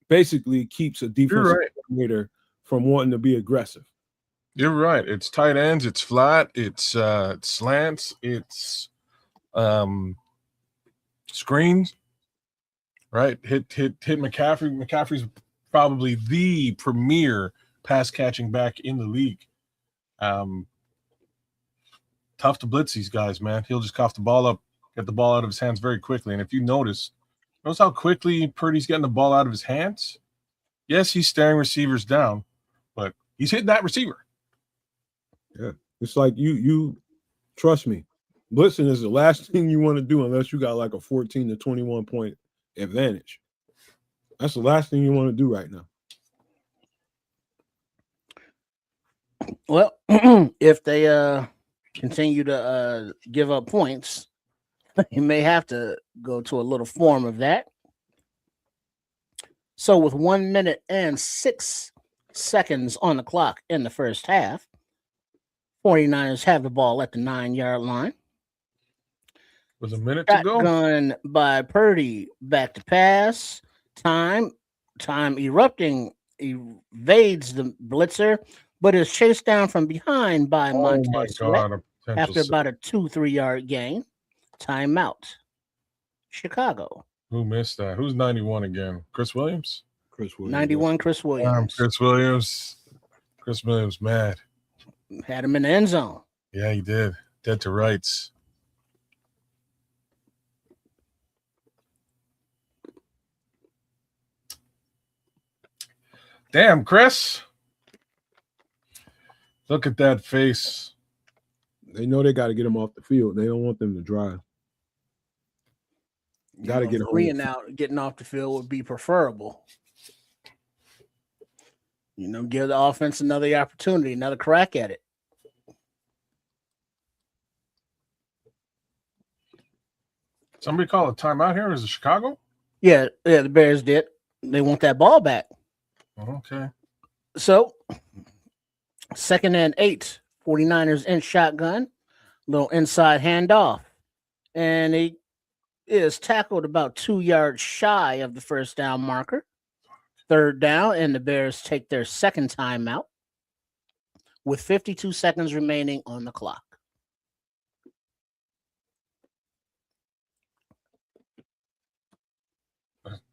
basically keeps a defensive coordinator from wanting to be aggressive. You're right. It's tight ends, it's flat, it's slants, it's screens. Right? Hit McCaffrey. McCaffrey's probably the premier pass catching back in the league. tough to blitz these guys, man. He'll just cough the ball up, get the ball out of his hands very quickly. And if you notice how quickly Purdy's getting the ball out of his hands? Yes, he's staring receivers down, but he's hitting that receiver. Yeah. It's like you trust me. Blitzing is the last thing you want to do unless you got like a 14 to 21 point advantage. That's the last thing you want to do right now. Well, if they continue to give up points, you may have to go to a little form of that. So with 1 minute and 6 seconds on the clock in the first half, 49ers have the ball at the 9-yard line. With a minute to go. Shotgun by Purdy, back to pass. Time erupting, evades the blitzer, but is chased down from behind by Montez Sweat after about a 2-3 yard gain. Timeout. Chicago. Who missed that? Who's 91 again? Chris Williams? 91, Chris Williams. Chris Williams. Chris Williams, mad. Had him in the end zone. Yeah, he did. Dead to rights. Damn, Chris. Look at that face. They know they got to get him off the field. They don't want them to drive. Got to get home. 3 and out, getting off the field would be preferable. Give the offense another opportunity, another crack at it. Somebody call a timeout here? Is it Chicago? Yeah, the Bears did. They want that ball back. Okay. So, 2nd and 8, 49ers in shotgun, little inside handoff, and he is tackled about 2 yards shy of the first down marker. 3rd down, and the Bears take their second timeout with 52 seconds remaining on the clock.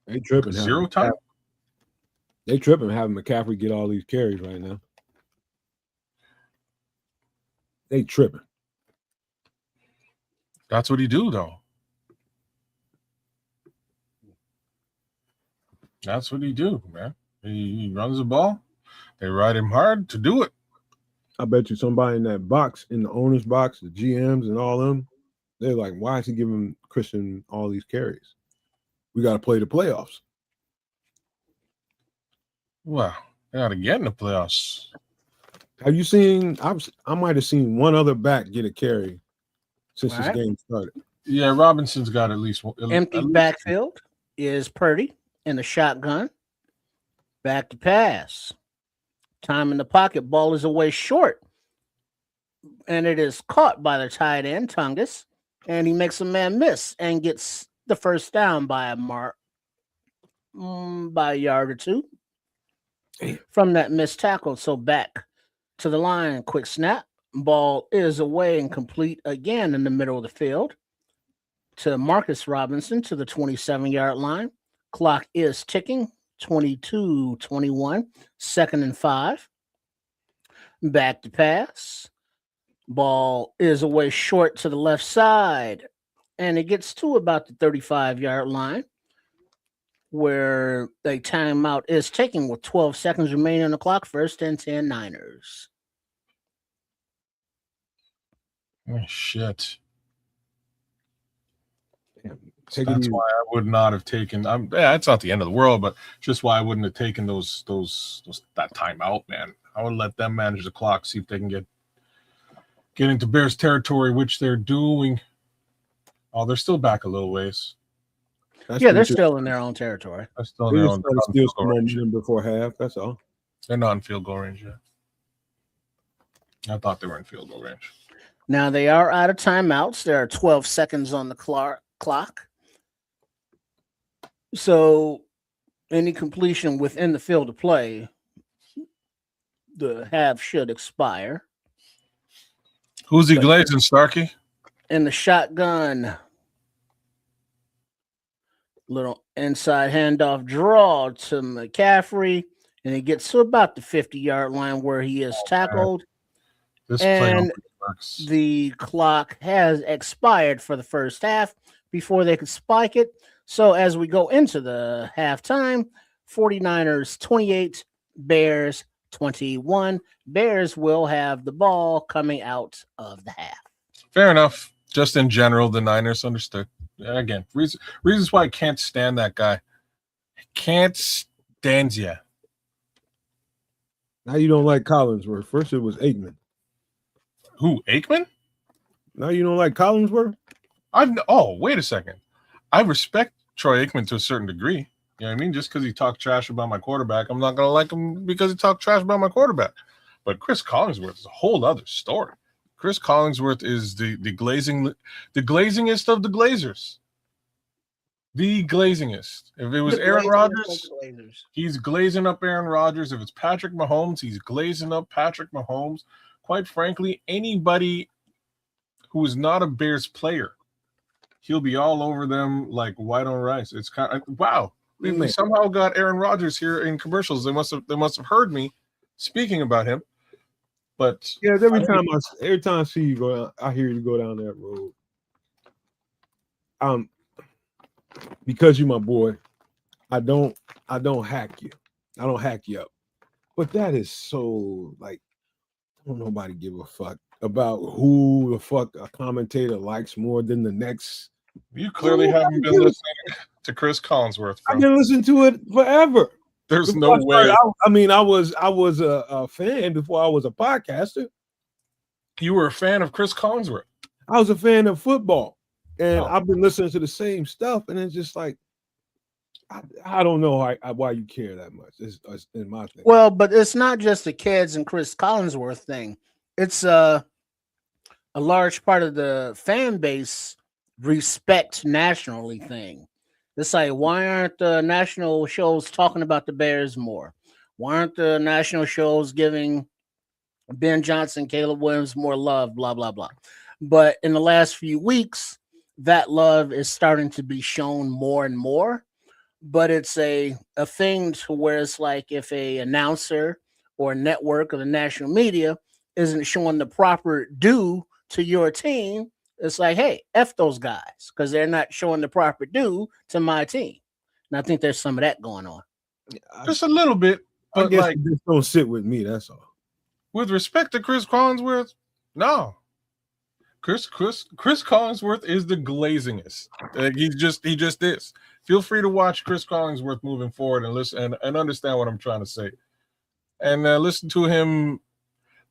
They tripping. Zero time? They tripping having McCaffrey get all these carries right now. They tripping. That's what he do, though. That's what he do, man. He runs the ball. They ride him hard to do it. I bet you somebody in that box, in the owner's box, the GMs and all them, they're like, why is he giving Christian all these carries? We got to play the playoffs. Well, they got to get in the playoffs. Have you seen? I might have seen one other back get a carry since this game started. Yeah, Robinson's got at least one. Empty backfield is Purdy in the shotgun. Back to pass. Time in the pocket. Ball is away short. And it is caught by the tight end, Tungus. And he makes a man miss and gets the first down by a yard or two from that missed tackle. So back to the line. Quick snap. Ball is away and complete again in the middle of the field to Marcus Robinson to the 27-yard line. Clock is ticking. 22-21. 2nd and 5. Back to pass. Ball is away short to the left side. And it gets to about the 35-yard line where a timeout is taken with 12 seconds remaining on the clock. 1st and 10 Niners. Oh, shit. That's why I would not have taken. It's not the end of the world, but just why I wouldn't have taken that timeout, man. I would let them manage the clock, see if they can get into Bears territory, which they're doing. Oh, they're still back a little ways. They're still in their own territory. They're still in their own range before half. That's all. They're not in field goal range yet. I thought they were in field goal range. Now they are out of timeouts. There are 12 seconds on the clock. So any completion within the field of play, the half should expire. Who's he glazing, Starkey? In the shotgun. Little inside handoff draw to McCaffrey. And he gets to about the 50-yard line where he is tackled. This play works. the clock has expired for the first half before they could spike it. So as we go into the halftime, 49ers 28, Bears 21. Bears will have the ball coming out of the half. Fair enough. Just in general, the Niners understood. Again, reasons why I can't stand that guy. I can't stand you. Now you don't like Collinsworth. First it was Aikman. Who, Aikman? Now you don't like Collinsworth? Wait a second. I respect Troy Aikman to a certain degree. You know what I mean? Just because he talked trash about my quarterback, I'm not going to like him because he talked trash about my quarterback. But Chris Collinsworth is a whole other story. Chris Collinsworth is the glazingest of the Glazers. The glazingest. If it was Aaron Rodgers, he's glazing up Aaron Rodgers. If it's Patrick Mahomes, he's glazing up Patrick Mahomes. Quite frankly, anybody who is not a Bears player, he'll be all over them like white on rice. It's kind of wow. We somehow got Aaron Rodgers here in commercials. They must have heard me speaking about him. But yeah, every time I see you go, I hear you go down that road. Because you're my boy, I don't hack you. I don't hack you up. But that is so like, don't nobody give a fuck about who the fuck a commentator likes more than the next. You clearly haven't been listening to Chris Collinsworth. I've been listening to it forever. There's no way. I was a fan before I was a podcaster. You were a fan of Chris Collinsworth. I was a fan of football, and I've been listening to the same stuff, and it's just like, I don't know why you care that much. It's in my thing. Well, but it's not just the kids and Chris Collinsworth thing. It's a large part of the fan base respect nationally thing. It's like, why aren't the national shows talking about the Bears more? Why aren't the national shows giving Ben Johnson, Caleb Williams more love, blah, blah, blah. But in the last few weeks, that love is starting to be shown more and more. But it's a thing to where it's like if a announcer or a network of the national media isn't showing the proper due to your team, it's like, hey, F those guys because they're not showing the proper due to my team. And I think there's some of that going on. Just a little bit. But I guess like, just don't sit with me, that's all. With respect to Chris Collinsworth, no. Chris Collinsworth is the glazingest. He just is. Feel free to watch Chris Collinsworth moving forward and listen and understand what I'm trying to say. And listen to him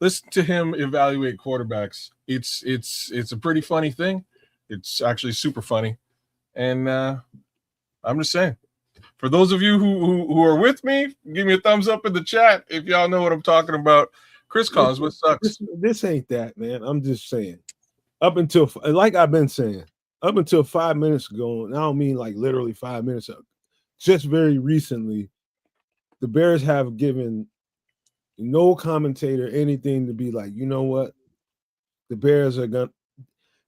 evaluate quarterbacks. It's a pretty funny thing. It's actually super funny. And I'm just saying, for those of you who are with me, give me a thumbs up in the chat if y'all know what I'm talking about. Chris Collinsworth sucks. This ain't that, man. I'm just saying. Up until, like I've been saying, up until 5 minutes ago, and I don't mean like literally 5 minutes ago, just very recently, the Bears have given no commentator anything to be like, you know what? The Bears are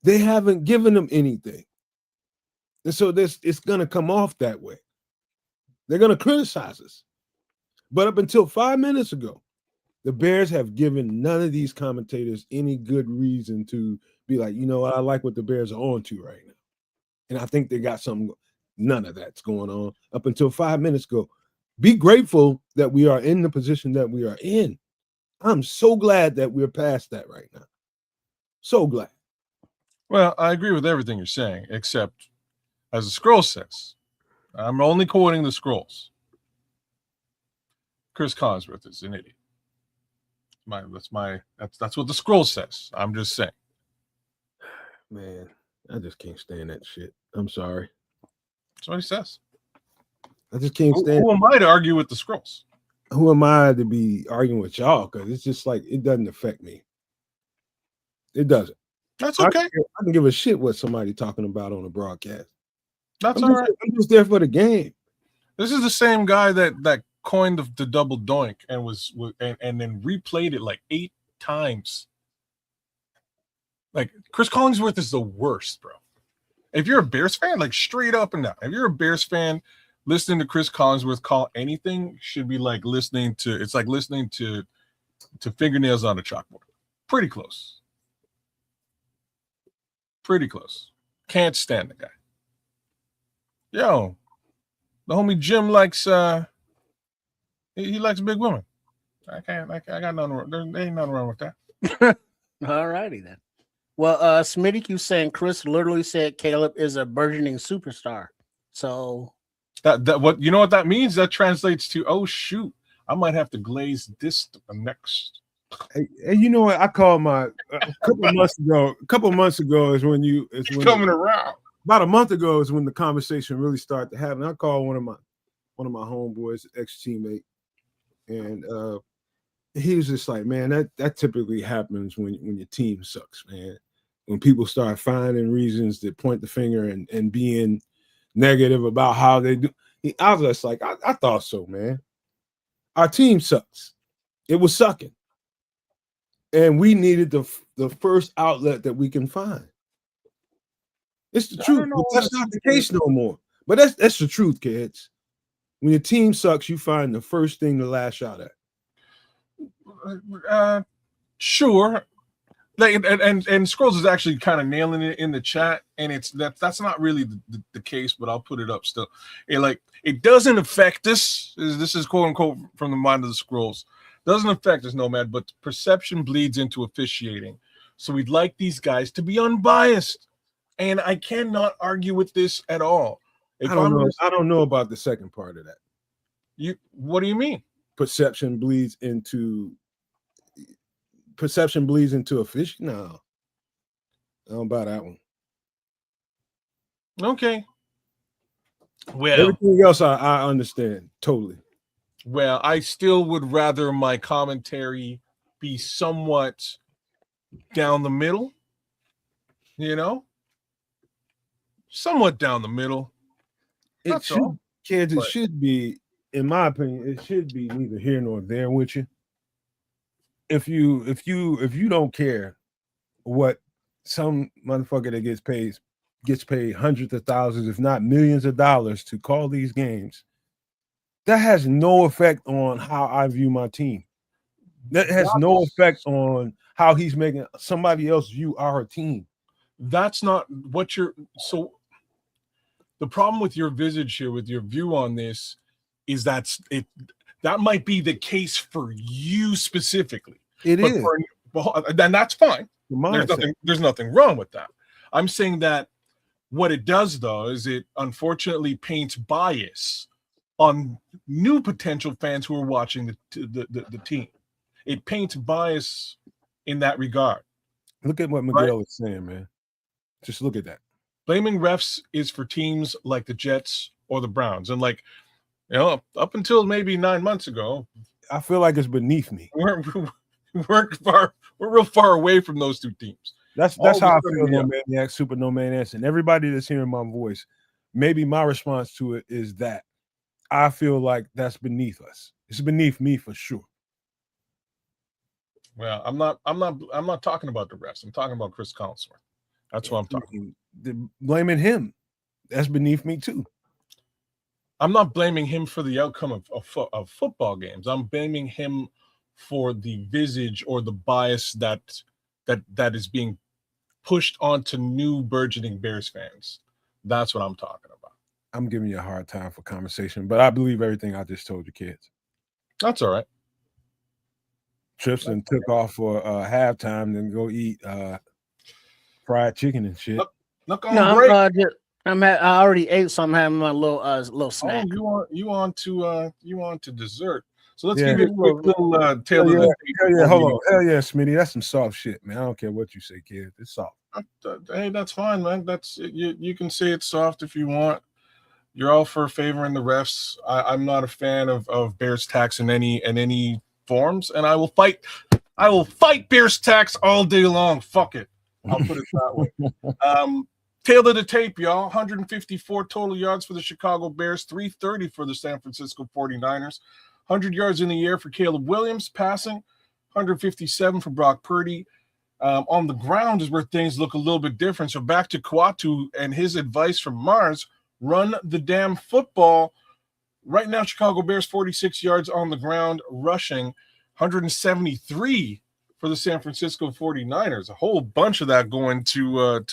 they haven't given them anything. And so it's gonna come off that way. They're gonna criticize us. But up until 5 minutes ago, the Bears have given none of these commentators any good reason to be like, you know what, I like what the Bears are on to right now. And I think they got something. None of that's going on up until 5 minutes ago. Be grateful that we are in the position that we are in. I'm so glad that we're past that right now. So glad. Well, I agree with everything you're saying, except as the scroll says, I'm only quoting the scrolls. Chris Collinsworth is an idiot. That's what the scroll says. I'm just saying. Man, I just can't stand that shit. I'm sorry. That's what he says. I just can't stand. Who am I to argue with the scrolls? Who am I to be arguing with y'all? Because it's just like it doesn't affect me. It doesn't. That's okay. I can give a shit what somebody talking about on a broadcast. That's all right. I'm just there for the game. This is the same guy that coined the double doink and then replayed it like 8 times. Like Chris Collinsworth is the worst, bro. If you're a Bears fan, like straight up and down, if you're a Bears fan, listening to Chris Collinsworth call anything should be like listening to fingernails on a chalkboard. Pretty close. Pretty close. Can't stand the guy. Yo, the homie Jim likes he likes big women. I got nothing wrong. There ain't nothing wrong with that. All righty then. Well, Smitty, you saying Chris literally said Caleb is a burgeoning superstar. So that what you know what that means? That translates to, oh shoot, I might have to glaze this next. Hey, you know what? I called my a couple of months ago is when coming around. About a month ago is when the conversation really started to happen. I called one of my homeboys, ex-teammate, and he was just like, man, that typically happens when your team sucks, man. When people start finding reasons to point the finger and being negative about how they do. I was just like, I thought so, man. Our team sucks. It was sucking. And we needed the first outlet that we can find. It's the truth. But that's not the case no more. But that's the truth, kids. When your team sucks, you find the first thing to lash out at. Sure. Like and Scrolls is actually kind of nailing it in the chat, and that's not really the case, but I'll put it up still. It doesn't affect us. This is quote unquote from the mind of the Scrolls. Doesn't affect us, Nomad, but perception bleeds into officiating. So we'd like these guys to be unbiased. And I cannot argue with this at all. I don't know about the second part of that. What do you mean? Perception bleeds into a fish? No. I don't buy that one. Okay. Well, everything else I understand totally. Well, I still would rather my commentary be somewhat down the middle, somewhat down the middle. It should be, in my opinion, it should be neither here nor there with you. If you don't care what some motherfucker that gets paid hundreds of thousands, if not millions of dollars to call these games, that has no effect on how I view my team. That has no effect on how he's making somebody else view our team. That's not what so the problem with your visage here, with your view on this, is that might be the case for you specifically. Then that's fine. There's nothing wrong with that. I'm saying that what it does, though, is it unfortunately paints bias on new potential fans who are watching the team. It paints bias in that regard. Look at what Miguel is saying, man. Just look at that. Blaming refs is for teams like the Jets or the Browns. And up until maybe 9 months ago, I feel like it's beneath me. We're real far away from those two teams. That's how I feel, No Maniac, Super No Man Answer. And everybody that's hearing my voice, maybe my response to it is that I feel like that's beneath us. It's beneath me for sure. Well, I'm not talking about the refs. I'm talking about Chris Collinsworth. That's what I'm talking about. Blaming him, that's beneath me too. I'm not blaming him for the outcome of football games. I'm blaming him for the visage or the bias that is being pushed onto new burgeoning Bears fans. That's what I'm talking about. I'm giving you a hard time for conversation, but I believe everything I just told you, kids. That's all right. Tristan took off for halftime, then go eat fried chicken and shit. I already ate, so I'm having my little snack. Oh, you want to dessert? So let's give you a quick little tail of the tape. Hold on. Hell yeah, Smitty. That's some soft shit, man. I don't care what you say, kid. It's soft. Hey, that's fine, man. That's you can say it's soft if you want. You're all for favoring the refs. I'm not a fan of Bears tax in any forms, and I will fight Bears tax all day long. Fuck it. I'll put it that way. Tail of the tape, y'all. 154 total yards for the Chicago Bears, 330 for the San Francisco 49ers. 100 yards in the air for Caleb Williams, passing. 157 for Brock Purdy. On the ground is where things look a little bit different. So back to Kwatu and his advice from Mars, run the damn football. Right now, Chicago Bears 46 yards on the ground, rushing 173 for the San Francisco 49ers. A whole bunch of that going to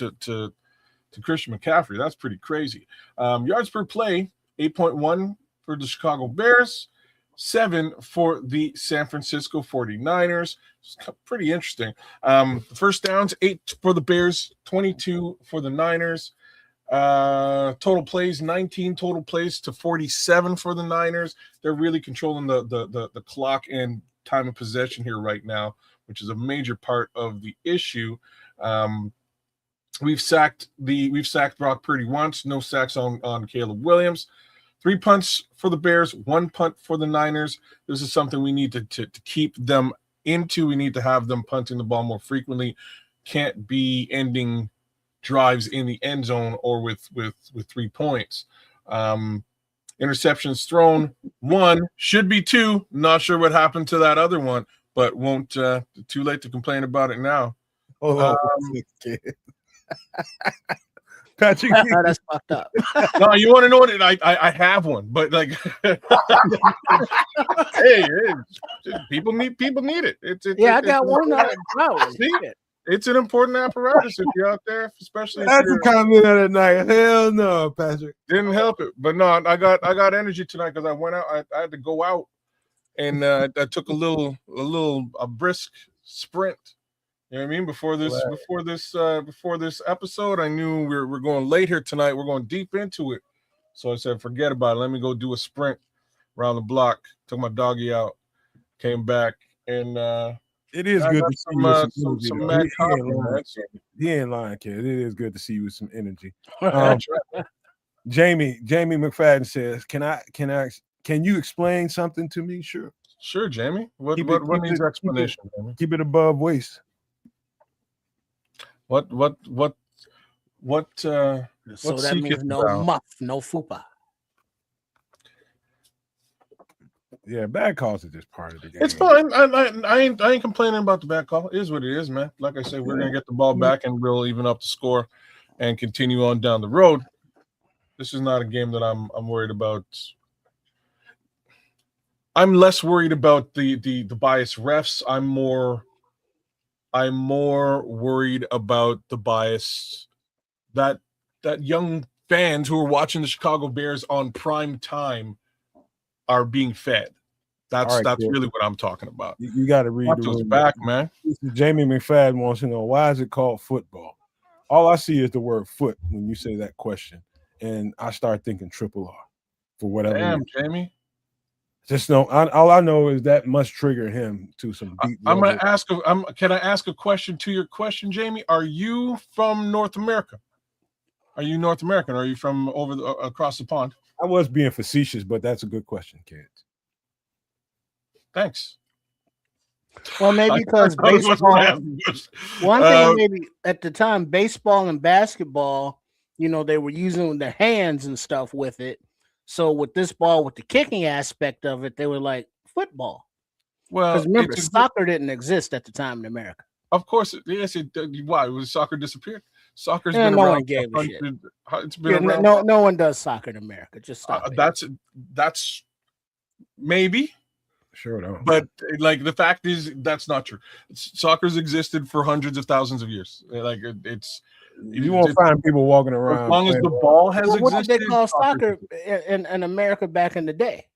Christian McCaffrey. That's pretty crazy. Yards per play, 8.1 for the Chicago Bears, 7 for the San Francisco 49ers. It's pretty interesting. First downs, 8 for the Bears, 22 for the Niners. Total plays, 19 total plays to 47 for the Niners. They're really controlling the clock and time of possession here right now, which is a major part of the issue. We've sacked Brock Purdy once, no sacks on Caleb Williams. 3 punts for the Bears, 1 punt for the Niners. This is something we need to keep them into. We need to have them punting the ball more frequently. Can't be ending drives in the end zone or with 3 points. Interceptions thrown, 1, should be 2. Not sure what happened to that other one, but won't too late to complain about it now. Hold on, kid. Patrick, That's fucked up. No, you want to know what? I have one, but like, hey, people need it. I got one. See, it's an important apparatus if you're out there, especially. That's a comment of the night. Hell no, Patrick. Didn't help it, but no, I got energy tonight because I went out. I had to go out, and I took a brisk sprint. You know what I mean? Before this episode, I knew we're going late here tonight. We're going deep into it. So I said, forget about it. Let me go do a sprint around the block. Took my doggy out, came back, and it is good to see you with some mad energy. He ain't lying, kid. It is good to see you with some energy. Jamie McFadden says, can you explain something to me? Sure, Jamie. What needs explanation? Keep it above waist. What so that means no about? muff, no fupa. Yeah, bad calls are just part of the game. It's fine. I ain't complaining about the bad call. It is what it is, man. Like I said, we're gonna get the ball back and we'll even up the score and continue on down the road. This is not a game that I'm worried about. I'm less worried about the biased refs. I'm more worried about the bias that young fans who are watching the Chicago Bears on prime time are being fed. That's really what I'm talking about. You got to read Watch those back, man. Jamie McFadden wants to know, why is it called football? All I see is the word foot when you say that question, and I start thinking triple R for whatever. Damn, reason. Jamie. Just know, all I know is that must trigger him to some deep. I'm gonna ask. Can I ask a question to your question, Jamie? Are you from North America? Are you North American? Or are you from across the pond? I was being facetious, but that's a good question, kids. Thanks. Well, maybe because baseball. One thing, maybe at the time, baseball and basketball, they were using their hands and stuff with it. So with this ball, with the kicking aspect of it, they were like football. Well, because remember, soccer didn't exist at the time in America. Of course, yes. Why was soccer disappeared? Soccer's been no around. One gave a shit. It's been around. No one does soccer in America. Just stop that's maybe. Sure don't. But like the fact is, that's not true. Soccer's existed for hundreds of thousands of years. Like it's. You won't find people walking around. As long as the ball has existed. What did they call soccer in America back in the day?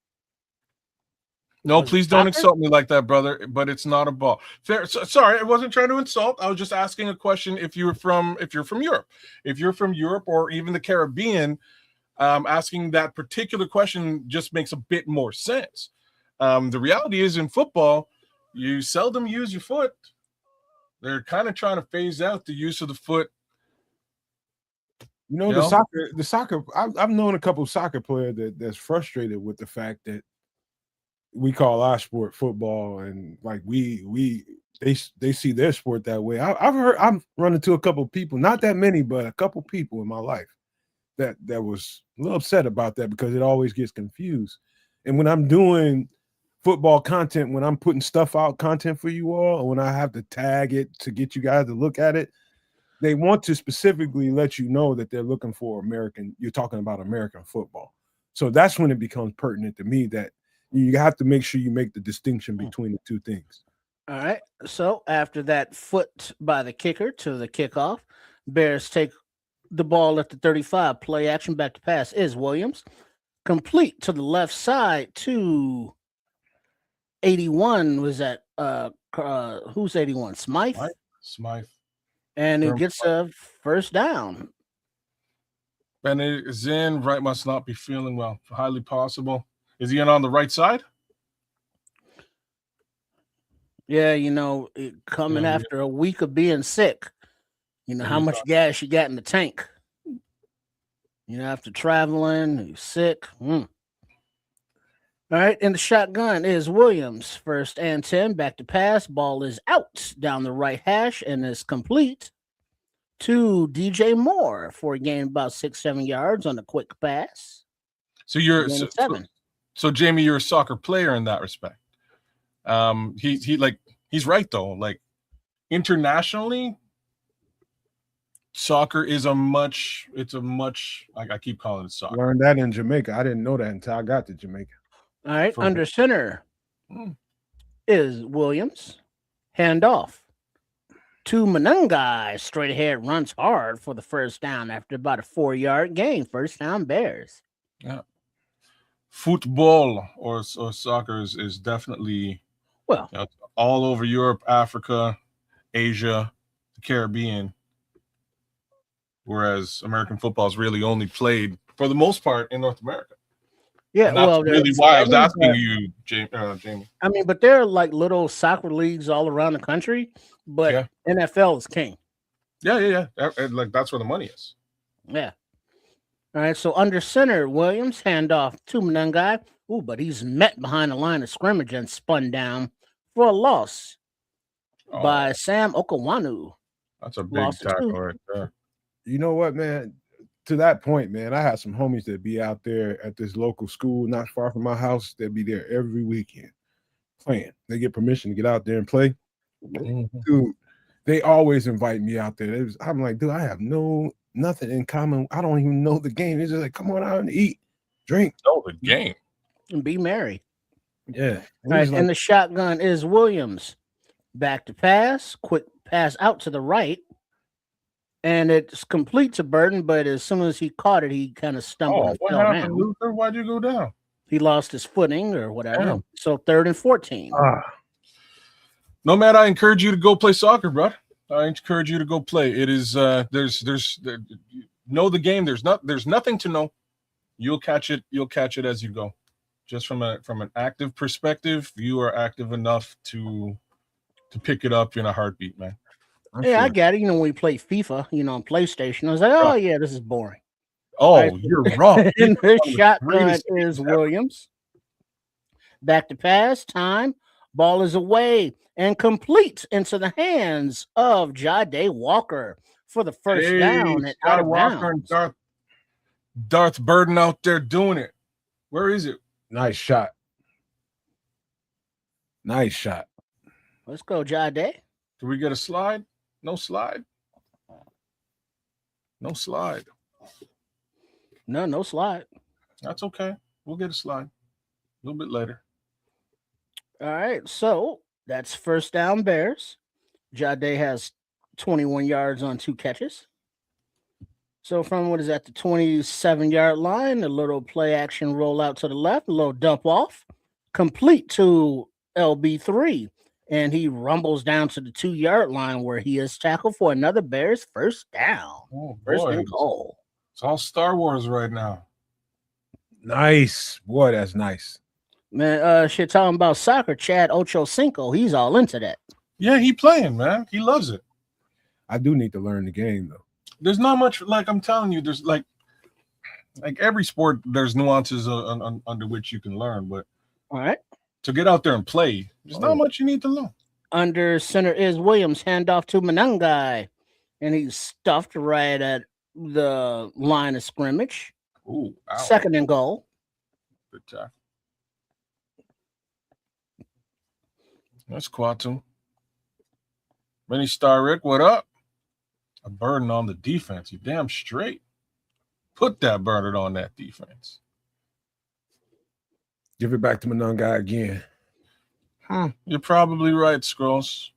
No, please don't insult me like that, brother. But it's not a ball. Fair. Sorry, I wasn't trying to insult. I was just asking a question. If you're from Europe, or even the Caribbean, asking that particular question just makes a bit more sense. The reality is, in football, you seldom use your foot. They're kind of trying to phase out the use of the foot. The soccer. I've known a couple of soccer players that's frustrated with the fact that we call our sport football, and like they see their sport that way. I've run into a couple of people, not that many, but a couple of people in my life that was a little upset about that because it always gets confused. And when I'm doing football content, when I'm putting stuff out, content for you all, or when I have to tag it to get you guys to look at it, they want to specifically let you know that they're looking for American. You're talking about American football. So that's when it becomes pertinent to me that you have to make sure you make the distinction between the two things. All right. So after that foot by the kicker to the kickoff, Bears take the ball at the 35. Play action back to pass is Williams. Complete to the left side to 81. Was that who's 81? Smythe? Smythe. And he gets a first down. Bennett is in. Wright must not be feeling well. Highly possible. Is he in on the right side? Yeah, coming after a week of being sick, how much gas you got in the tank. After traveling, you're sick. All right, in the shotgun is Williams. 1st and 10, back to pass. Ball is out down the right hash and is complete to DJ Moore for a gain about 6-7 yards on a quick pass. So so Jamie, you're a soccer player in that respect. He's right though. Like internationally, soccer is a much like I keep calling it soccer. Learned that in Jamaica. I didn't know that until I got to Jamaica. All right, under center is Williams. Handoff to Manungai. Straight ahead, runs hard for the first down after about a 4-yard gain. First down, Bears. Yeah. Football or soccer is definitely all over Europe, Africa, Asia, the Caribbean. Whereas American football is really only played for the most part in North America. Yeah, and that's really why I was asking you, Jamie. I mean, but there are like little soccer leagues all around the country, but NFL is king. Yeah. Like that's where the money is. Yeah. All right, so under center, Williams, handoff to Manungai. Ooh, but he's met behind the line of scrimmage and spun down for a loss by Sam Okawanu. That's a big tackle right there. You know what, man? To that point, man, I had some homies that be out there at this local school not far from my house. They'd be there every weekend playing. They get permission to get out there and play. Mm-hmm. Dude, they always invite me out there. I'm like, dude, I have nothing in common. I don't even know the game. It's just like, come on out and eat, drink. Know the game. And be merry. Yeah. All right, and the shotgun is Williams. Back to pass. Quick pass out to the right. And it's complete to Burton, but as soon as he caught it, he kind of stumbled and fell down. Luther? Why'd you go down? He lost his footing or whatever. Damn. So 3rd and 14. No, man, I encourage you to go play soccer, bro. I encourage you to go play. It is there's know the game. There's nothing to know. You'll catch it as you go. Just from an active perspective, you are active enough to pick it up in a heartbeat, man. I got it. When we play FIFA, on PlayStation, I was like, oh, yeah, this is boring. Oh, right. You're wrong. And the shotgun is Williams. Back to pass, time. Ball is away and complete into the hands of Jade Walker for the first down and out of bounds. Darth Burden out there doing it. Where is it? Nice shot. Nice shot. Let's go, Jade. Do we get a slide? No slide. No slide. No slide. That's okay. We'll get a slide a little bit later. All right. So that's first down, Bears. Jade has 21 yards on 2 catches. So from the 27-yard line, a little play action roll out to the left, a little dump off, complete to LB3. And he rumbles down to the 2-yard line where he is tackled for another Bears first down. Oh, first and goal. It's all Star Wars right now. Nice. Boy, that's nice. Man, talking about soccer, Chad Ochocinco, he's all into that. Yeah, he playing, man. He loves it. I do need to learn the game, though. There's not much, like I'm telling you, there's like every sport, there's nuances under which you can learn. But all right. To get out there and play, there's not much you need to learn. Under center is Williams, handoff to Manungai, and he's stuffed right at the line of scrimmage. Ooh, ow. 2nd and goal. Good tackle. That's Quatu. Benny Star Rick, what up? A burden on the defense. You damn straight. Put that burden on that defense. Give it back to Manungai again. You're probably right, Scrolls.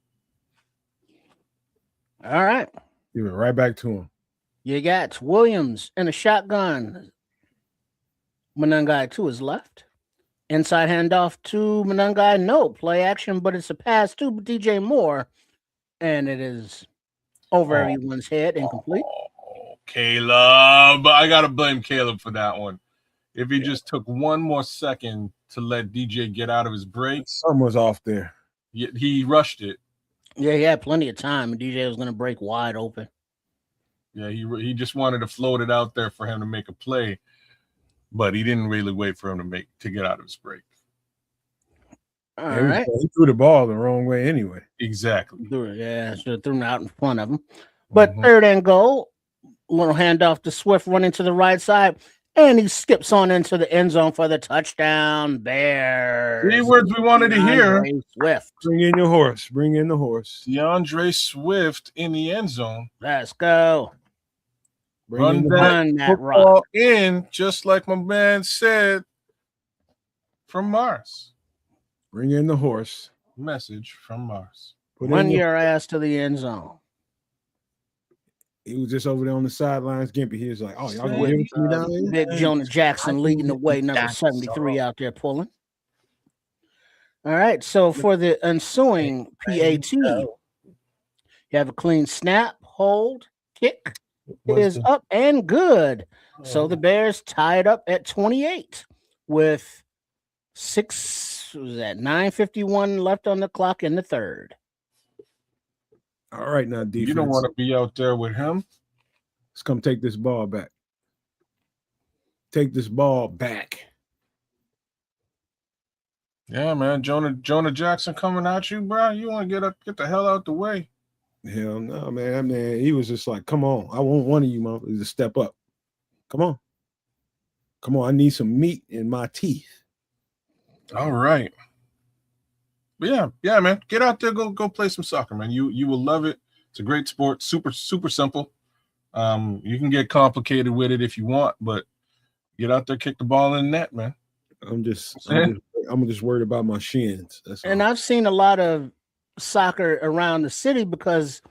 All right. Give it right back to him. You got Williams in a shotgun. Manungai to his left. Inside handoff to Manungai. No play action, but it's a pass to DJ Moore. And it is over everyone's head, incomplete. Caleb. I got to blame Caleb for that one. If he just took one more second to let DJ get out of his break. Something was off there. He rushed it. Yeah, he had plenty of time, and DJ was going to break wide open. Yeah, he just wanted to float it out there for him to make a play, but he didn't really wait for him to get out of his break. All right. He threw the ball the wrong way anyway. Exactly. Yeah, should have thrown it out in front of him. But third and goal, little handoff to Swift running to the right side, and he skips on into the end zone for the touchdown. Bears. 3 words we wanted to hear. Swift. Bring in your horse. Bring in the horse. DeAndre Swift in the end zone. Let's go. Run that rock in, just like my man said, from Mars. Bring in the horse. Message from Mars. Run your ass to the end zone. He was just over there on the sidelines. Gimpy, he was like, "Oh, y'all gonna give it to me down here?" Big Jonah Jackson leading the way, number 73 out there pulling. All right, so for the ensuing PAT, you have a clean snap, hold, kick is up and good. So the Bears tied up at 28 with 9:51 left on the clock in the third. All right, now defense. You don't want to be out there with him. Let's come take this ball back. Take this ball back. Yeah, man. Jonah Jackson coming at you, bro. You want to get the hell out the way. Hell no, man. He was just like, come on. I want one of you, motherfuckers, to step up. Come on. Come on. I need some meat in my teeth. All right. But yeah, man. Get out there, go play some soccer, man. You will love it. It's a great sport. Super, super simple. You can get complicated with it if you want, but get out there, kick the ball in the net, man. I'm just worried about my shins. And I've seen a lot of soccer around the city because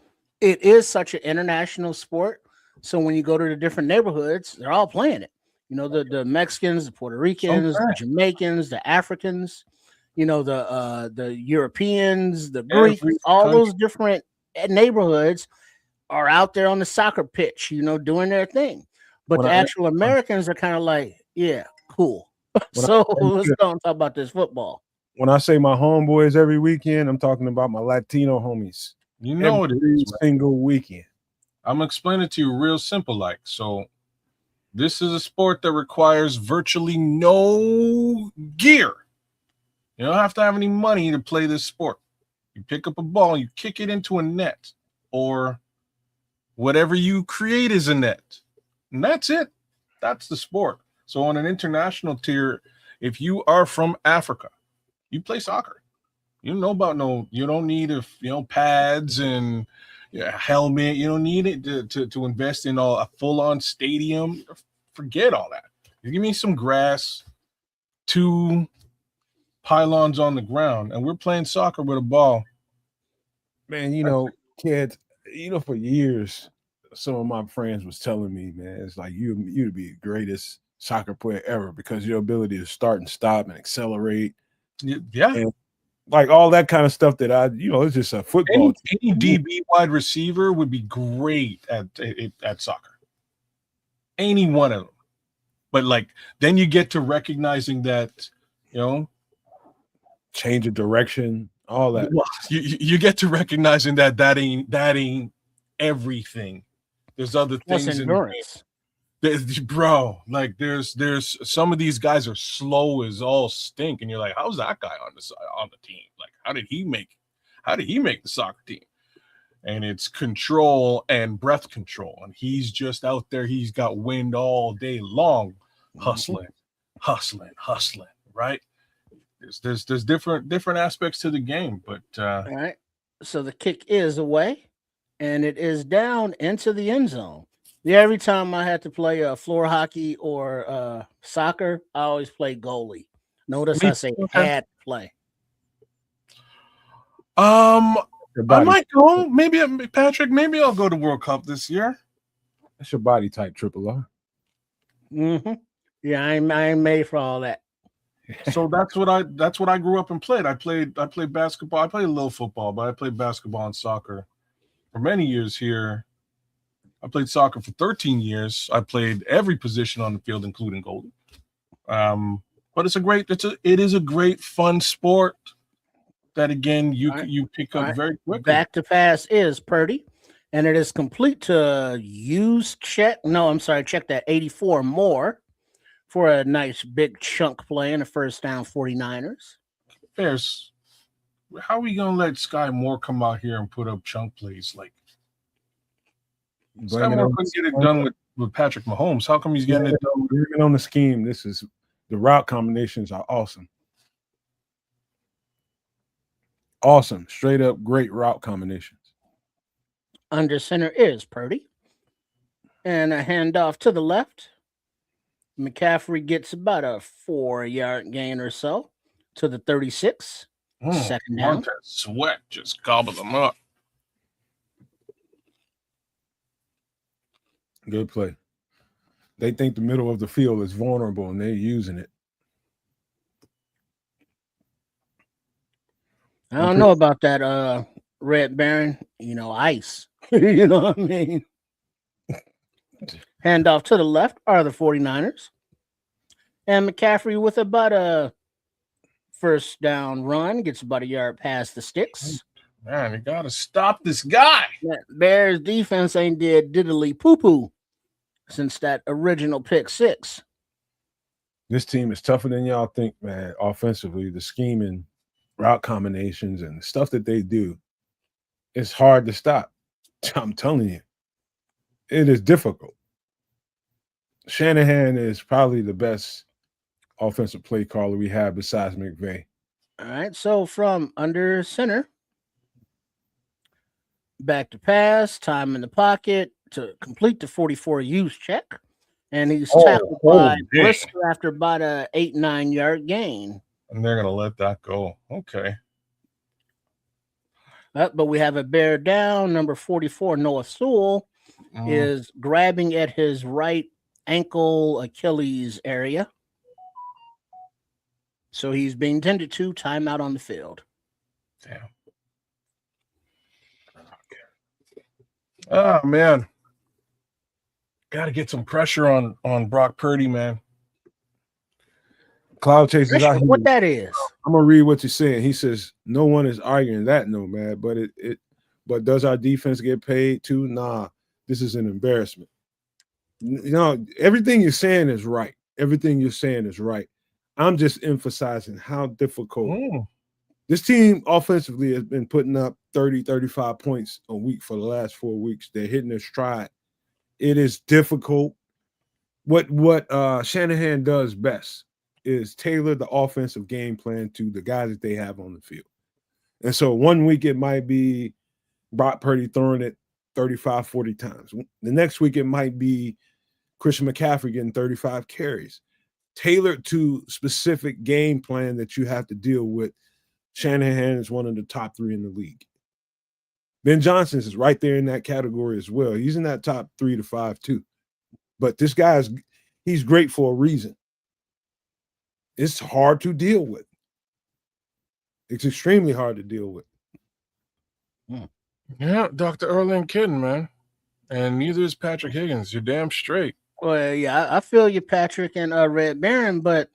it is such an international sport. So when you go to the different neighborhoods, they're all playing it. You know, the Mexicans, the Puerto Ricans, the Jamaicans, the Africans, you know, the Europeans, the Greeks, all those different neighborhoods are out there on the soccer pitch, you know, doing their thing. But the actual Americans are kind of like, yeah, cool. So let's go and talk about this football. When I say my homeboys every weekend, I'm talking about my Latino homies. You know every it is, single weekend. I'm explaining it to you real simple, like, so this is a sport that requires virtually no gear. You don't have to have any money to play this sport. You pick up a ball, you kick it into a net, or whatever you create is a net. And that's it. That's the sport. So on an international tier, if you are from Africa, you play soccer. You don't know about you don't need pads and helmet. You don't need it to invest in a full-on stadium. Forget all that. You give me some grass, 2 pylons on the ground, and we're playing soccer with a ball. Man, kids, for years, some of my friends was telling me, man, it's like you'd be the greatest soccer player ever because your ability to start and stop and accelerate. Yeah. And like all that kind of stuff that it's just a football. Any DB wide receiver would be great at soccer. Any one of them. But like, then you get to recognizing that, change of direction, all that. You get to recognizing that ain't everything. There's other things in endurance. Bro, like there's some of these guys are slow as all stink, and you're like, how's that guy on the team? Like, how did he make the soccer team? And it's control and breath control, and he's just out there. He's got wind all day long, hustling, right? There's different aspects to the game, but all right. So the kick is away, and it is down into the end zone. Yeah, every time I had to play floor hockey or soccer, I always play goalie. Notice I say had to play. Your I body, might go. Maybe Patrick. Maybe I'll go to World Cup this year. that's your body type, Triple R. Mm-hmm. Yeah, I ain't made for all that. So that's what I grew up and played. I played basketball. I played a little football, but I played basketball and soccer for many years here. I played soccer for 13 years. I played every position on the field, including goalie. But it is a great fun sport that again you pick up very quickly. Back to pass is Purdy, and it is complete to use check. No, I'm sorry, check that 84 more for a nice big chunk play in the first down 49ers. Bears, how are we gonna let Sky Moore come out here and put up chunk plays like Sky Moore couldn't get it done with Patrick Mahomes? How come he's getting it done? Even on the scheme, the route combinations are awesome. Awesome, straight up great route combinations. Under center is Purdy, and a handoff to the left. McCaffrey gets about a 4-yard gain or so to the 36. Second down. Montez Sweat just gobbled them up. Good play. They think the middle of the field is vulnerable, and they're using it. I don't know about that, Red Baron. Ice. You know what I mean? Handoff to the left are the 49ers. And McCaffrey with about a first down run, gets about a yard past the sticks. Man, you got to stop this guy. That Bears defense ain't did diddly poo-poo since that original pick six. This team is tougher than y'all think, man. Offensively, the scheming, route combinations, and stuff that they do, it's hard to stop. I'm telling you, it is difficult. Shanahan is probably the best offensive play caller we have besides McVay. All right, so from under center, back to pass, time in the pocket to complete the 44 use check. And he's tackled by Brisker after about a 8-9 yard gain. And they're going to let that go. Okay. But we have a bear down. Number 44, Noah Sewell, is grabbing at his right ankle Achilles area. So he's being tended to, timeout on the field. Damn. Oh, man. Got to get some pressure on Brock Purdy, man. Cloud Chasers out here. What that is? I'm gonna read what you're saying. He says no one is arguing that, no man. But does our defense get paid too? Nah, this is an embarrassment. Everything you're saying is right. Everything you're saying is right. I'm just emphasizing how difficult this team offensively has been putting up 30, 35 points a week for the last 4 weeks. They're hitting their stride. It is difficult. What Shanahan does best is tailor the offensive game plan to the guys that they have on the field. And so 1 week it might be Brock Purdy throwing it 35, 40 times. The next week it might be Christian McCaffrey getting 35 carries. Tailored to specific game plan that you have to deal with. Shanahan is one of the top 3 in the league. Ben Johnson is right there in that category as well. He's in that top 3 to 5 too. But this he's great for a reason. It's hard to deal with. It's extremely hard to deal with. Yeah, Dr. Erling kidding, man. And neither is Patrick Higgins. You're damn straight. Well, yeah, I feel you, Patrick and Red Baron, but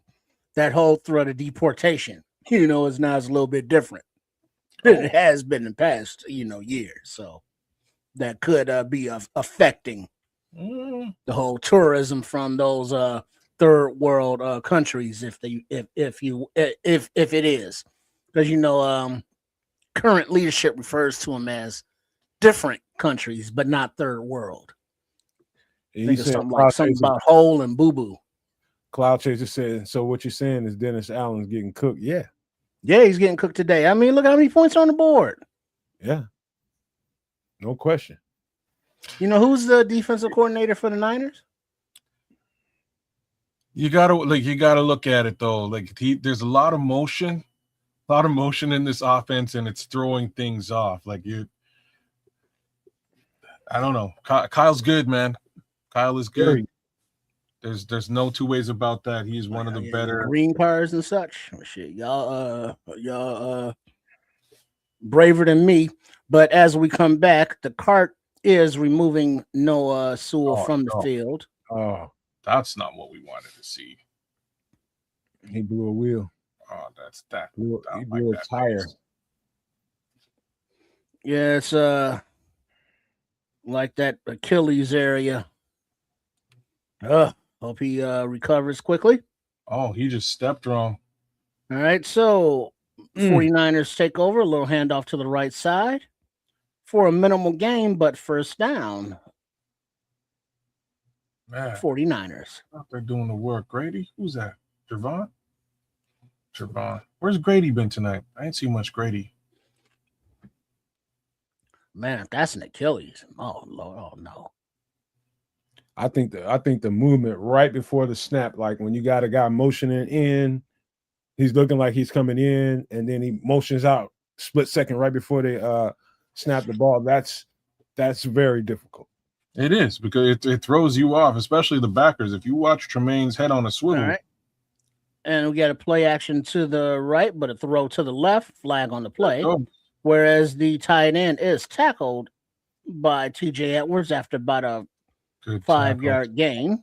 that whole threat of deportation, is now a little bit different. It has been in past, years. So that could be affecting the whole tourism from those third world countries, if it is, because current leadership refers to them as different countries, but not third world. I think it's something about hole and boo boo. Cloud Chaser said, so what you're saying is Dennis Allen's getting cooked? Yeah, he's getting cooked today. I mean, look how many points on the board. Yeah, no question. Who's the defensive coordinator for the Niners? You gotta look at it though. There's a lot of motion. A lot of motion in this offense, and it's throwing things off. Like I don't know. Kyle's good, man. Kyle is good. There's no two ways about that. He's one of the better green cars and such. Shit, y'all braver than me. But as we come back, the cart is removing Noah Sewell from the field. Oh, that's not what we wanted to see. He blew a wheel. Oh, that's that. He blew a tire. Yeah, it's like that Achilles area. Hope he recovers quickly. Oh, he just stepped wrong. All right, so 49ers take over, a little handoff to the right side for a minimal gain, but first down. Man, 49ers. They're doing the work. Grady? Who's that? Javon? Where's Grady been tonight? I ain't seen much Grady. Man, if that's an Achilles. Oh, Lord. Oh, no. I think the movement right before the snap, like when you got a guy motioning in, he's looking like he's coming in, and then he motions out split second right before they snap the ball. That's very difficult. It is, because it throws you off, especially the backers. If you watch Tremaine's head on a swivel. All right. And we got a play action to the right, but a throw to the left, flag on the play. Whereas the tight end is tackled by TJ Edwards after about a 5-yard gain.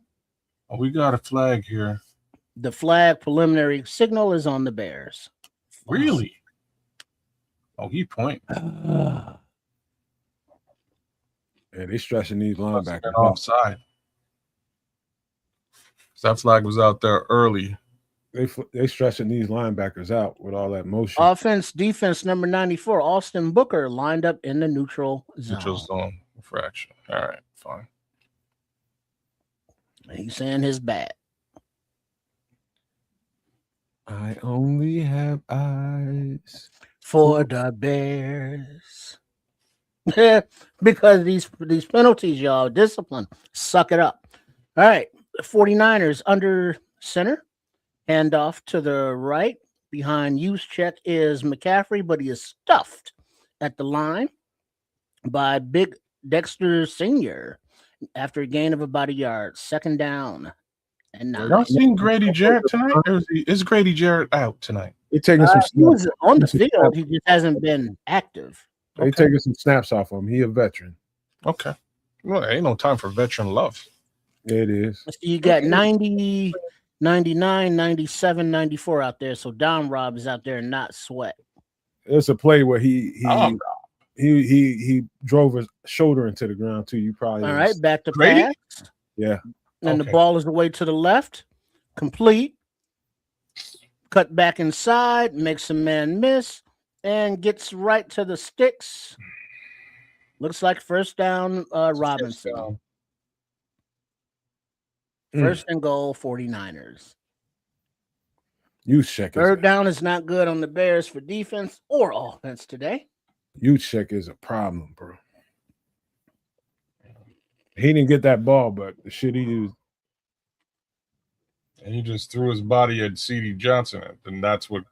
Oh, we got a flag here. The flag preliminary signal is on the Bears. Really? Oh, he point. Yeah, they stretching these linebackers offside. That flag was out there early. They stretching these linebackers out with all that motion. Offense, defense, number 94, Austin Booker lined up in the neutral zone. Neutral zone fraction. All right, fine. He's saying his bad. I only have eyes for the Bears. Because these penalties, y'all, discipline. Suck it up. All right. 49ers under center. Handoff to the right. Behind Juszczyk is McCaffrey, but he is stuffed at the line by Big Dexter Sr. after a gain of about a yard. Second down. And now y'all seen Grady Jarrett tonight? Or is Grady Jarrett out tonight? He's taking some snaps. He was on the field. He just hasn't been active. They taking some snaps off him. He a veteran. Okay. Well, there ain't no time for veteran love. It is. So you got 90, 99, 97, 94 out there. So Don Rob is out there and not Sweat. It's a play where he drove his shoulder into the ground too. You probably all right. Back to Grady? pass. Yeah. And the ball is away to the left. Complete. Cut back inside. Makes a man miss. And gets right to the sticks. Looks like first down, Robinson. First and goal, 49ers. Juszczyk. Third down is not good on the Bears for defense or offense today. Juszczyk is a problem, bro. He didn't get that ball, but the shit he used. And he just threw his body at C.D. Johnson, and that's what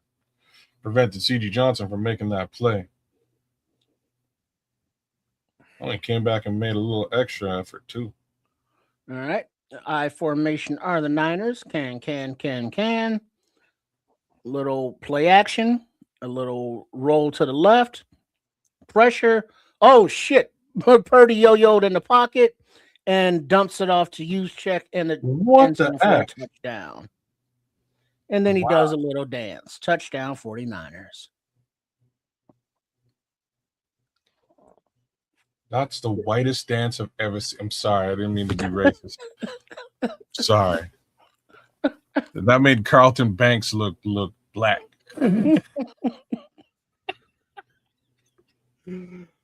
prevented C.D. Johnson from making that play. Only came back and made a little extra effort, too. All right. I formation are the Niners. Can. Little play action. A little roll to the left. Pressure. Oh, shit. Purdy yo-yoed in the pocket and dumps it off to Juszczyk and the what the heck? Touchdown. And then he does a little dance. Touchdown, 49ers. That's the whitest dance I've ever seen. I'm sorry. I didn't mean to be racist. Sorry. That made Carlton Banks look black.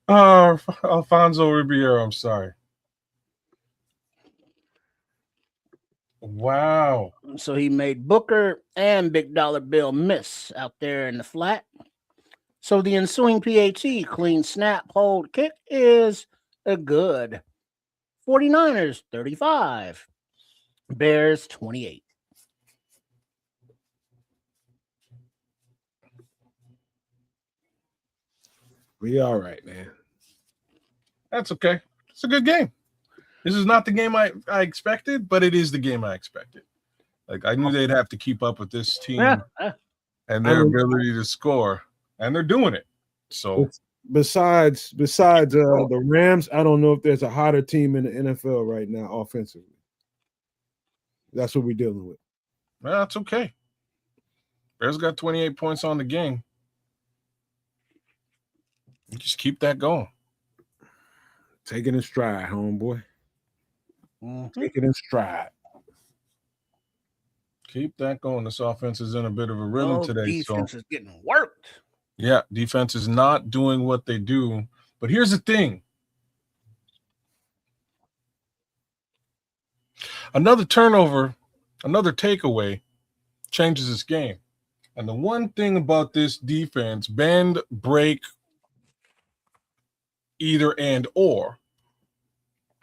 Oh, Alfonso Ribeiro. I'm sorry. Wow. So he made Booker and Big Dollar Bill miss out there in the flat. So the ensuing PAT, clean snap, hold, kick is a good. 49ers, 35. Bears, 28. We all right, man. That's okay. It's a good game. This is not the game I expected, but it is the game I expected. Like I knew they'd have to keep up with this team and their ability to score, and they're doing it. So besides the Rams, I don't know if there's a hotter team in the NFL right now offensively. That's what we're dealing with. Well, that's okay. Bears got 28 points on the game. You just keep that going. Take it in stride, homeboy. Take it in stride. Keep that going. This offense is in a bit of a rhythm today. Defense is getting worked. Yeah, defense is not doing what they do. But here's the thing. Another turnover, another takeaway changes this game. And the one thing about this defense, bend, break, either and or,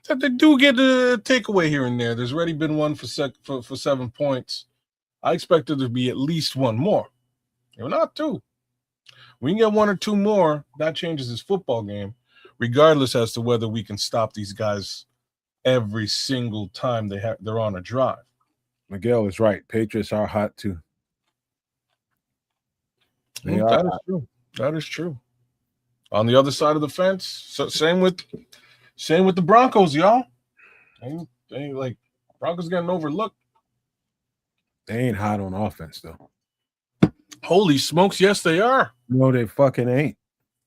that they do get a takeaway here and there. There's already been one for 7 points. I expect there to be at least one more. If not two. We can get one or two more. That changes this football game, regardless as to whether we can stop these guys every single time they're on a drive. Miguel is right. Patriots are hot too. That is true. That is true. On the other side of the fence, so same with the Broncos, y'all. They like Broncos getting overlooked. They ain't hot on offense though. Holy smokes, yes they are. No, they fucking ain't.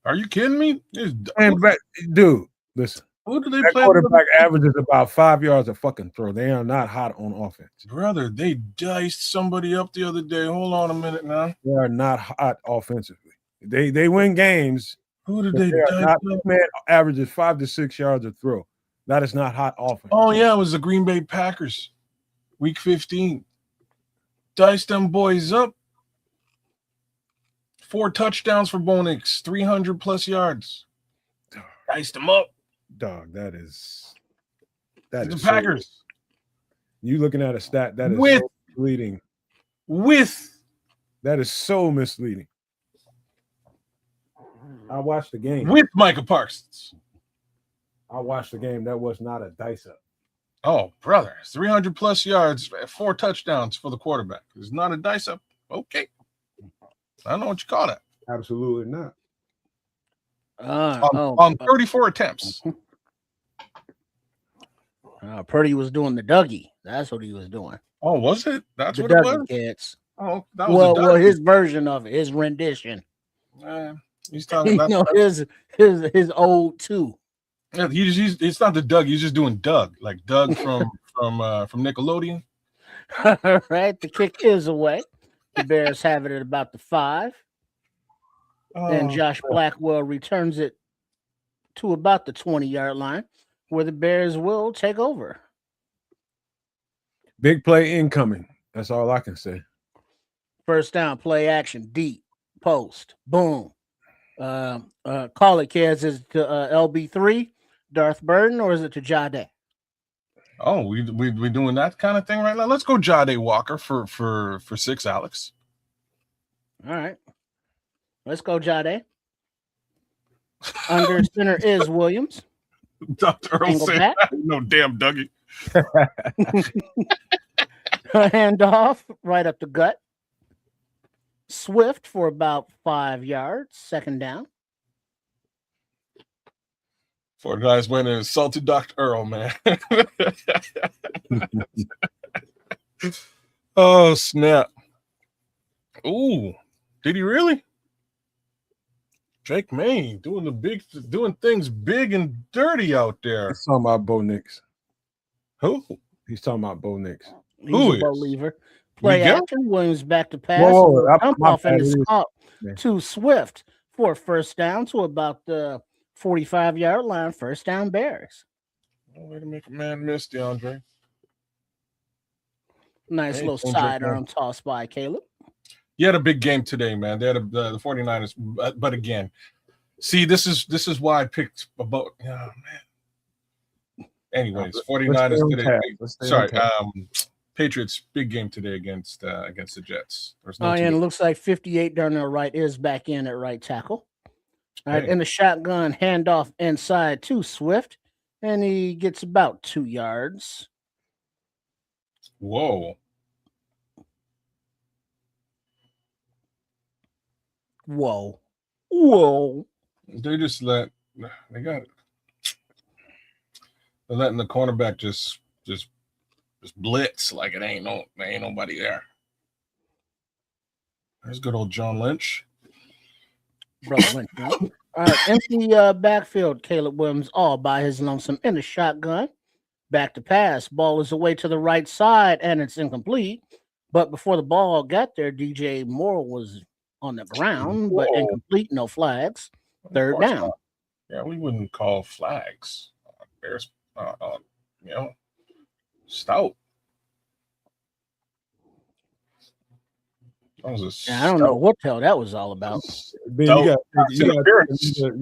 Are you kidding me? Dude, listen. Who do they that play? Quarterback averages about 5 yards a fucking throw. They are not hot on offense. Brother, they diced somebody up the other day. Hold on a minute now. They are not hot offensively. They win games. Who did they dice? Man averages 5 to 6 yards a throw. That is not hot offense. Oh yeah, it was the Green Bay Packers, Week 15. Diced them boys up. 4 touchdowns for Bo Nix, 300 plus yards. Diced them up. Dog, that is the Packers. You looking at a stat that is so misleading. That is so misleading. I watched the game. With Micah Parsons. I watched the game. That was not a dice up. Oh, brother. 300 plus yards, 4 touchdowns for the quarterback. It's not a dice up. Okay. I don't know what you call that. Absolutely not. On 34 attempts. Purdy was doing the Dougie. That's what he was doing. Oh, was it? That's the what Dougie it was? Cats. Oh, that was well, his version of it, his rendition. He's talking about his old too. Yeah, it's not the Doug. He's just doing Doug, like Doug from Nickelodeon. All right, the kick is away. The Bears have it at about the 5. Then Josh Blackwell returns it to about the 20-yard line, where the Bears will take over. Big play incoming. That's all I can say. First down, play action, deep, post, boom. Call it, kids. Is it to LB3, Darth Burden, or is it to Jade? Oh, we doing that kind of thing right now. Let's go Jade Walker for 6, Alex. All right. Let's go, Jade. Under center is Williams. Dr. Earl said, no damn Dougie. Handoff right up the gut. Swift for about 5 yards. Second down. 4 guys went and insulted Dr. Earl, man. Oh, snap. Ooh, did he really? Drake May doing things big and dirty out there. He's talking about Bo Nix. Who? He's talking about Bo Nix. Who is? Believer. Play action. Williams back to pass. Dump off and it's caught to Swift for first down to about the 45-yard line. First down, Bears. Oh, way to make a man miss, DeAndre. Nice little sidearm toss by Caleb. You had a big game today, man. They had the 49ers, but again, see, this is why I picked about. Oh man. Anyways, 49ers today. Sorry, Patriots big game today against the Jets. And it looks like 58 Darnell Wright is back in at right tackle. All right, Hey. in the shotgun, handoff inside to Swift, and he gets about 2 yards. Whoa. Whoa. They just they're letting the cornerback just blitz like there ain't nobody there. There's good old John Lynch. Brother Lynch. Right? All right, empty backfield. Caleb Williams all by his lonesome in the shotgun. Back to pass. Ball is away to the right side, and it's incomplete. But before the ball got there, DJ Moore was on the ground, but incomplete, no flags. Third down. Not. Yeah, we wouldn't call flags. Bears, stout. I don't know what the hell that was all about. Ben, you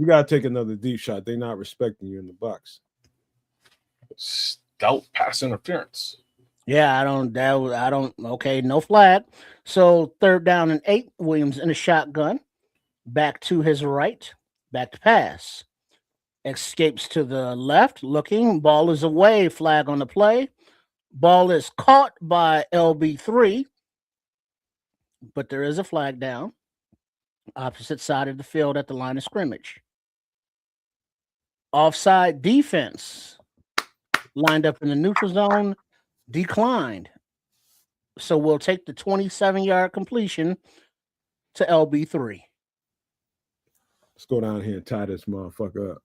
got to take another deep shot. They're not respecting you in the box. Stout pass interference. Yeah, I don't. Okay, no flag. So 3rd down and 8. Williams in a shotgun. Back to his right. Back to pass. Escapes to the left. Looking. Ball is away. Flag on the play. Ball is caught by LB3. But there is a flag down. Opposite side of the field at the line of scrimmage. Offside defense. Lined up in the neutral zone. Declined. So we'll take the 27-yard completion to LB3. Let's go down here and tie this motherfucker up.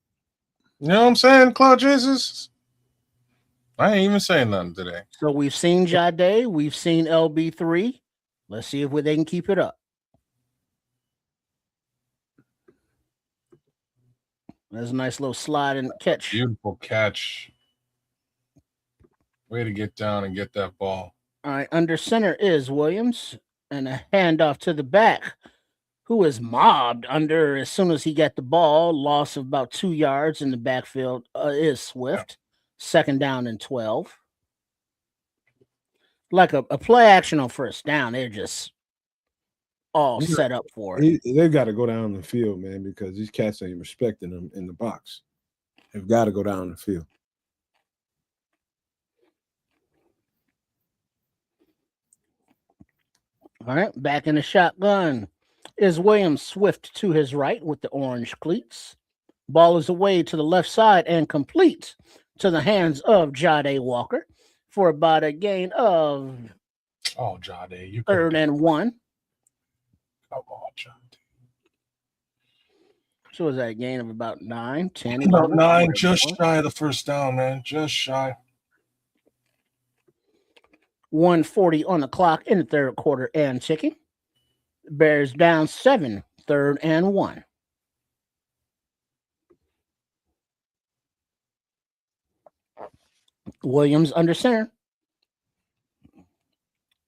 You know what I'm saying, Claude Jesus? I ain't even saying nothing today. So we've seen Jade. We've seen LB3. Let's see if they can keep it up. That's a nice little slide and catch. Beautiful catch. Way to get down and get that ball. All right, under center is Williams, and a handoff to the back, who is mobbed under as soon as he got the ball. Loss of about 2 yards in the backfield is Swift. 2nd down and 12. Like a play action on 1st down. They're just all set up for it. They've got to go down the field, man, because these cats ain't respecting them in the box. They've got to go down the field. All right, back in the shotgun is Williams. Swift to his right with the orange cleats. Ball is away to the left side and complete to the hands of Jade Walker for about a gain of Jade, you 3rd and 1. Come on, Jade. So was that a gain of about 9, 10? About 9, just shy of the 1st down, man. Just shy. 1:40 on the clock in the 3rd quarter and ticking. Bears down 7, 3rd and 1. Williams under center.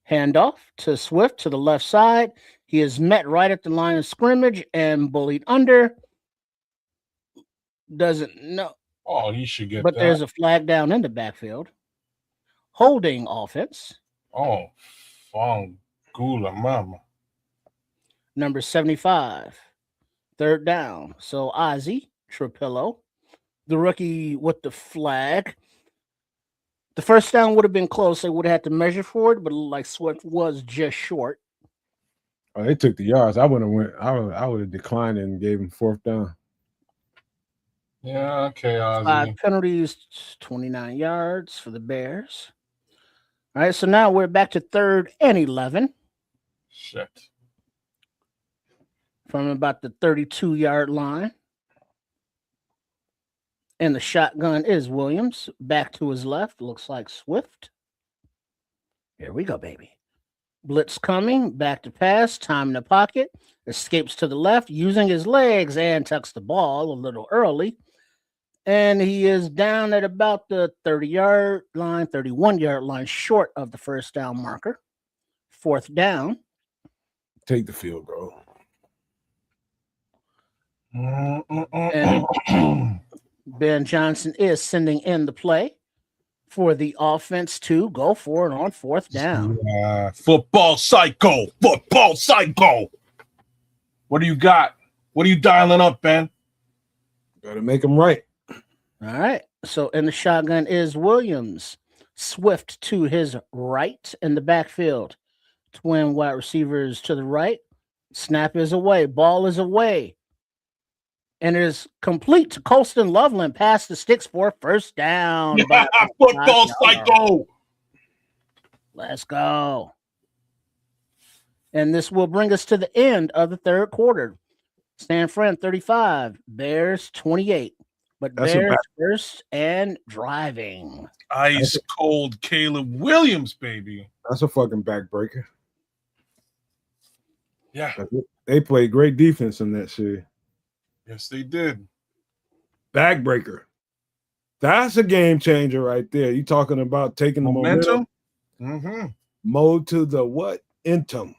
Handoff to Swift to the left side. He is met right at the line of scrimmage and bullied under. Doesn't know. Oh, he should get but that. There's a flag down in the backfield. Holding offense. Oh, Fongula mama. Number 75. 3rd down. So Ozzie Trapillo, the rookie with the flag. The 1st down would have been close. They would have had to measure for it, but like Swift was just short. Oh, they took the yards. I would have declined and gave him 4th down. Yeah, okay, Ozzie. 5 penalties, 29 yards for the Bears. All right, so now we're back to 3rd and 11. Shit. From about the 32-yard line. And the shotgun is Williams. Back to his left. Looks like Swift. Here we go, baby. Blitz coming. Back to pass. Time in the pocket. Escapes to the left using his legs and tucks the ball a little early. And he is down at about the 30-yard line, 31-yard line, short of the 1st down marker. 4th down. Take the field goal. And Ben Johnson is sending in the play for the offense to go for it on 4th down. Football psycho. Football psycho. What do you got? What are you dialing up, Ben? Better make them right. All right. So in the shotgun is Williams. Swift to his right in the backfield. Twin wide receivers to the right. Snap is away. Ball is away. And it is complete to Colston Loveland. Pass the sticks for first down. Football psycho. Let's go. And this will bring us to the end of the third quarter. San Fran 35, Bears 28. But That's Bears first and driving. Ice cold Caleb Williams, baby. That's a fucking backbreaker. Yeah. They played great defense in that series. Yes, they did. Backbreaker. That's a game changer right there. You talking about taking the momentum? Mm-hmm. Mode to the what? Intum.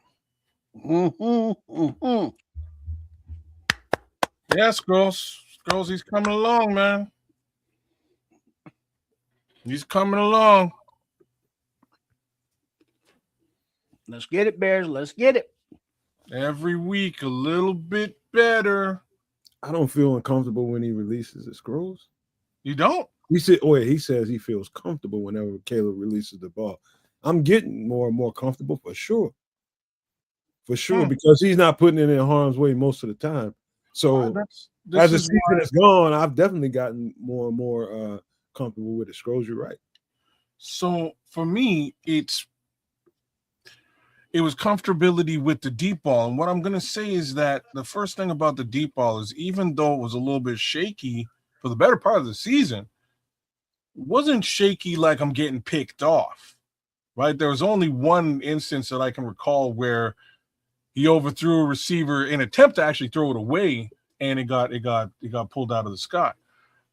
Yeah, Scrolls, he's coming along, man. He's coming along. Let's get it, Bears. Let's get it. Every week, a little bit better. I don't feel uncomfortable when he releases the scrolls. You don't? He says he feels comfortable whenever Caleb releases the ball. I'm getting more and more comfortable for sure. For sure, because he's not putting it in harm's way most of the time. So as the season is gone, I've definitely gotten more and more comfortable with it. Scrolls, you're right. So for me, it was comfortability with the deep ball. And what I'm going to say is that the first thing about the deep ball is, even though it was a little bit shaky for the better part of the season, it wasn't shaky like I'm getting picked off, right? There was only one instance that I can recall where he overthrew a receiver in an attempt to actually throw it away, and it got pulled out of the sky.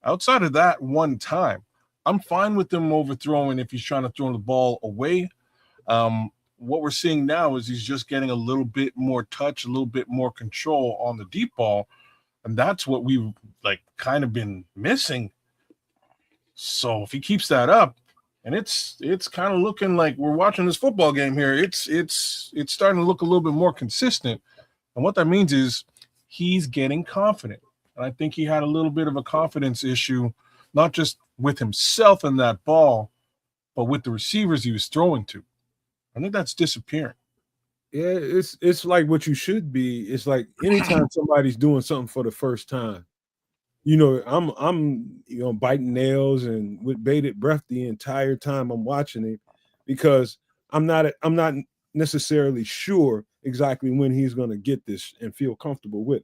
Outside of that one time, I'm fine with him overthrowing if he's trying to throw the ball away. What we're seeing now is he's just getting a little bit more touch, a little bit more control on the deep ball, and that's what we've kind of been missing. So if he keeps that up, and it's kind of looking like we're watching this football game here, it's starting to look a little bit more consistent. And what that means is he's getting confident. And I think he had a little bit of a confidence issue, not just with himself in that ball, but with the receivers he was throwing to. I think that's disappearing. Yeah, it's like what you should be. It's like anytime somebody's doing something for the first time, I'm biting nails and with bated breath the entire time I'm watching it, because I'm not necessarily sure exactly when he's going to get this and feel comfortable with.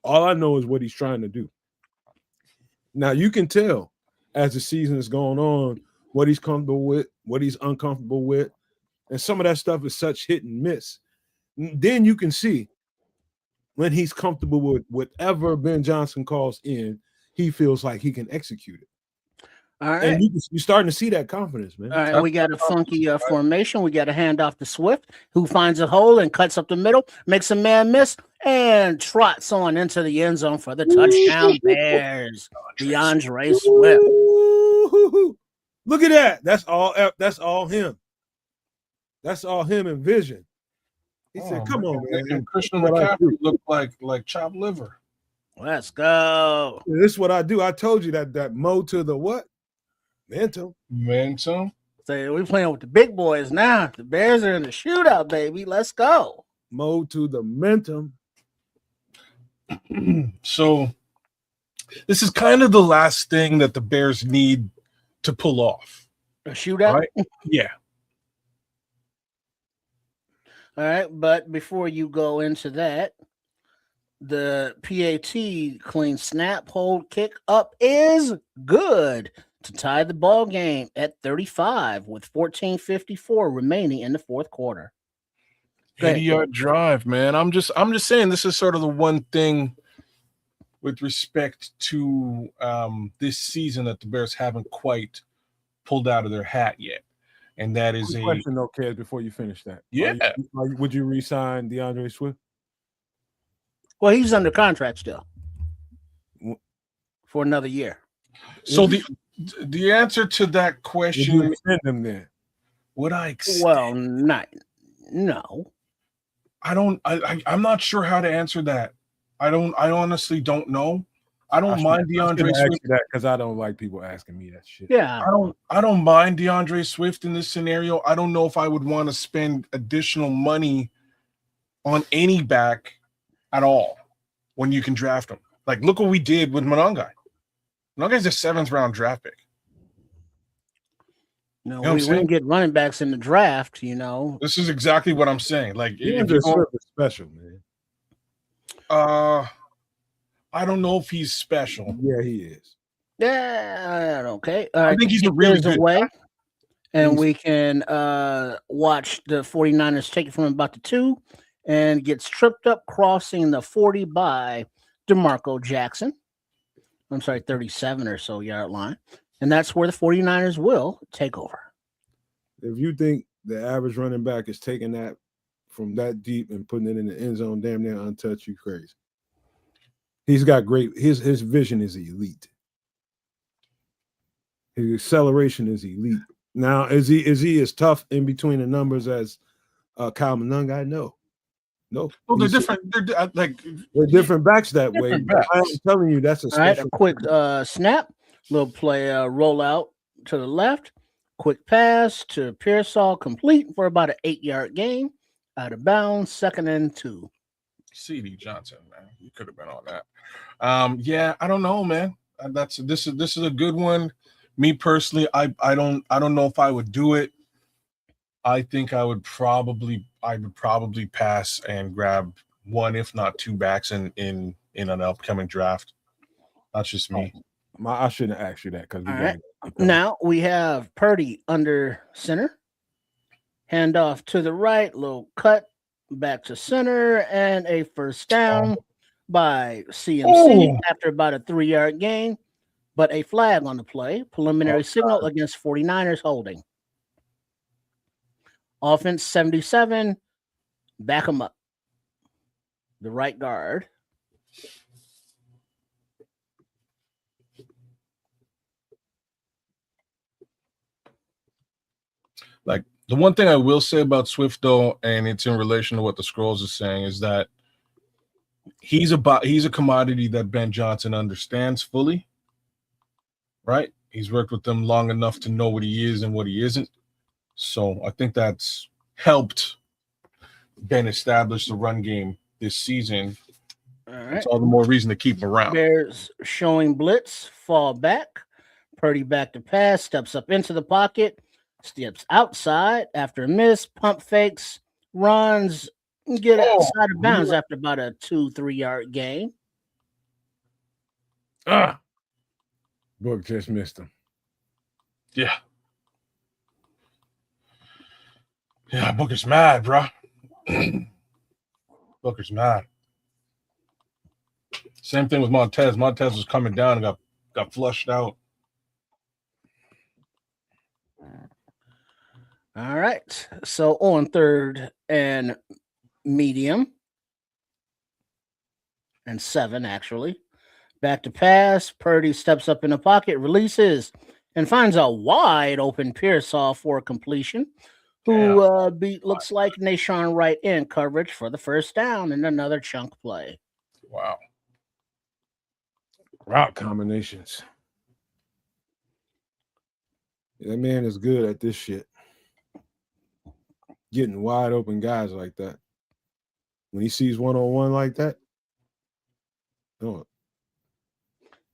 All I know is what he's trying to do. Now you can tell as the season is going on what he's comfortable with, what he's uncomfortable with, and some of that stuff is such hit and miss. Then you can see when he's comfortable with whatever Ben Johnson calls in, he feels like he can execute it. All right. And you're starting to see that confidence, man. All right, we got a funky formation. We got a handoff to Swift, who finds a hole and cuts up the middle, makes a man miss, and trots on into the end zone for the touchdown. Bears. DeAndre Swift. Ooh, look at that. That's all him. That's all him and vision. He said, "Come on, man." Christian McCaffrey looked like chopped liver. Let's go. This is what I do. I told you that mode to the what? Mental. So we're playing with the big boys now. The Bears are in the shootout, baby. Let's go. Mode to the momentum. So this is kind of the last thing that the Bears need to pull off. A shootout? Right? Yeah. All right, but before you go into that, the PAT clean snap, hold, kick up is good to tie the ball game at 35 with 14:54 remaining in the fourth quarter. 80-yard drive, man. I'm just saying this is sort of the one thing with respect to this season that the Bears haven't quite pulled out of their hat yet. And that is a question, though, Kez, before you finish that. Yeah. Would you re-sign DeAndre Swift? Well, he's under contract still for another year. So the answer to that question, would you extend him then? Would I extend? Well, no. I'm not sure how to answer that. I honestly don't know. I don't mind DeAndre ask Swift. you that because I don't like people asking me that shit. Yeah. I don't mind DeAndre Swift in this scenario. I don't know if I would want to spend additional money on any back at all when you can draft him. Like, look what we did with Monangai. Monangai's a 7th round draft pick. No, You know what I'm we saying? didn't get running backs in the draft, you know. This is exactly what I'm saying. Like, if DeAndre you go, Swift is special, man. I don't know if he's special. Yeah, he is. Yeah, okay. I think he's a really good away. And He's- we can watch the 49ers take it from about the 2 and gets tripped up crossing the 40 by DeMarco Jackson. I'm sorry, 37 or so yard line. And that's where the 49ers will take over. If you think the average running back is taking that from that deep and putting it in the end zone damn near untouched, you crazy. He's got great his vision is elite. His acceleration is elite. Now, is he as tough in between the numbers as Kyle Monangai? No. Well, they're different. They're different backs that way. Different But I'm backs. telling you, that's a All right, special. a quick snap, little play rollout to the left, quick pass to Pearsall, complete for about an 8-yard gain, out of bounds, 2nd and 2. CD Johnson, man, you could have been on that. Yeah, I don't know, man. This is a good one. Me personally, I don't know if I would do it. I think I would probably pass and grab one, if not 2 backs in an upcoming draft. That's just me. I shouldn't have asked you that because All right. Now we have Purdy under center. Handoff to the right, little cut back to center, and a first down by CMC after about a 3-yard gain, but a flag on the play. Preliminary signal against 49ers holding. Offense 77, back him up. The right guard. Like, the one thing I will say about Swift, though, and it's in relation to what the Scrolls is saying, is that he's a commodity that Ben Johnson understands fully, right? He's worked with them long enough to know what he is and what he isn't. So I think that's helped Ben establish the run game this season. All right. It's all the more reason to keep him around. Bears showing blitz, fall back. Purdy back to pass, steps up into the pocket, steps outside after a miss, pump fakes, runs, get outside of bounds after about a 2-3 yard gain. Book just missed him. Yeah. Yeah, Booker's mad, bro. Booker's mad. Same thing with Montez. Montez was coming down and got flushed out. All right. So on 3rd and medium and 7, actually. Back to pass. Purdy steps up in the pocket, releases, and finds a wide open Pearsall for a completion. Who looks like Nashawn Wright in coverage for the first down and another chunk play. Wow. Route combinations. That man is good at this shit. Getting wide open guys like that. When he sees one-on-one like that, no.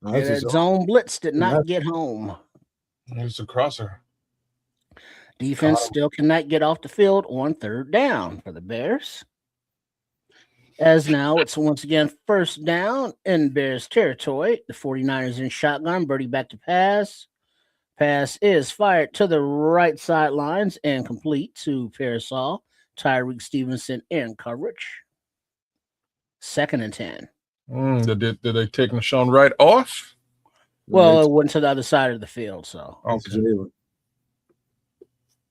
That zone blitz did not get home. It's a crosser. Defense still cannot get off the field on 3rd down for the Bears. As now it's once again first down in Bears territory. The 49ers in shotgun. Birdie back to pass. Pass is fired to the right sidelines and complete to Pearsall. Tyreek Stevenson in coverage. 2nd and 10. Did they take Nashawn Wright off? Well, it went to the other side of the field, so. Okay.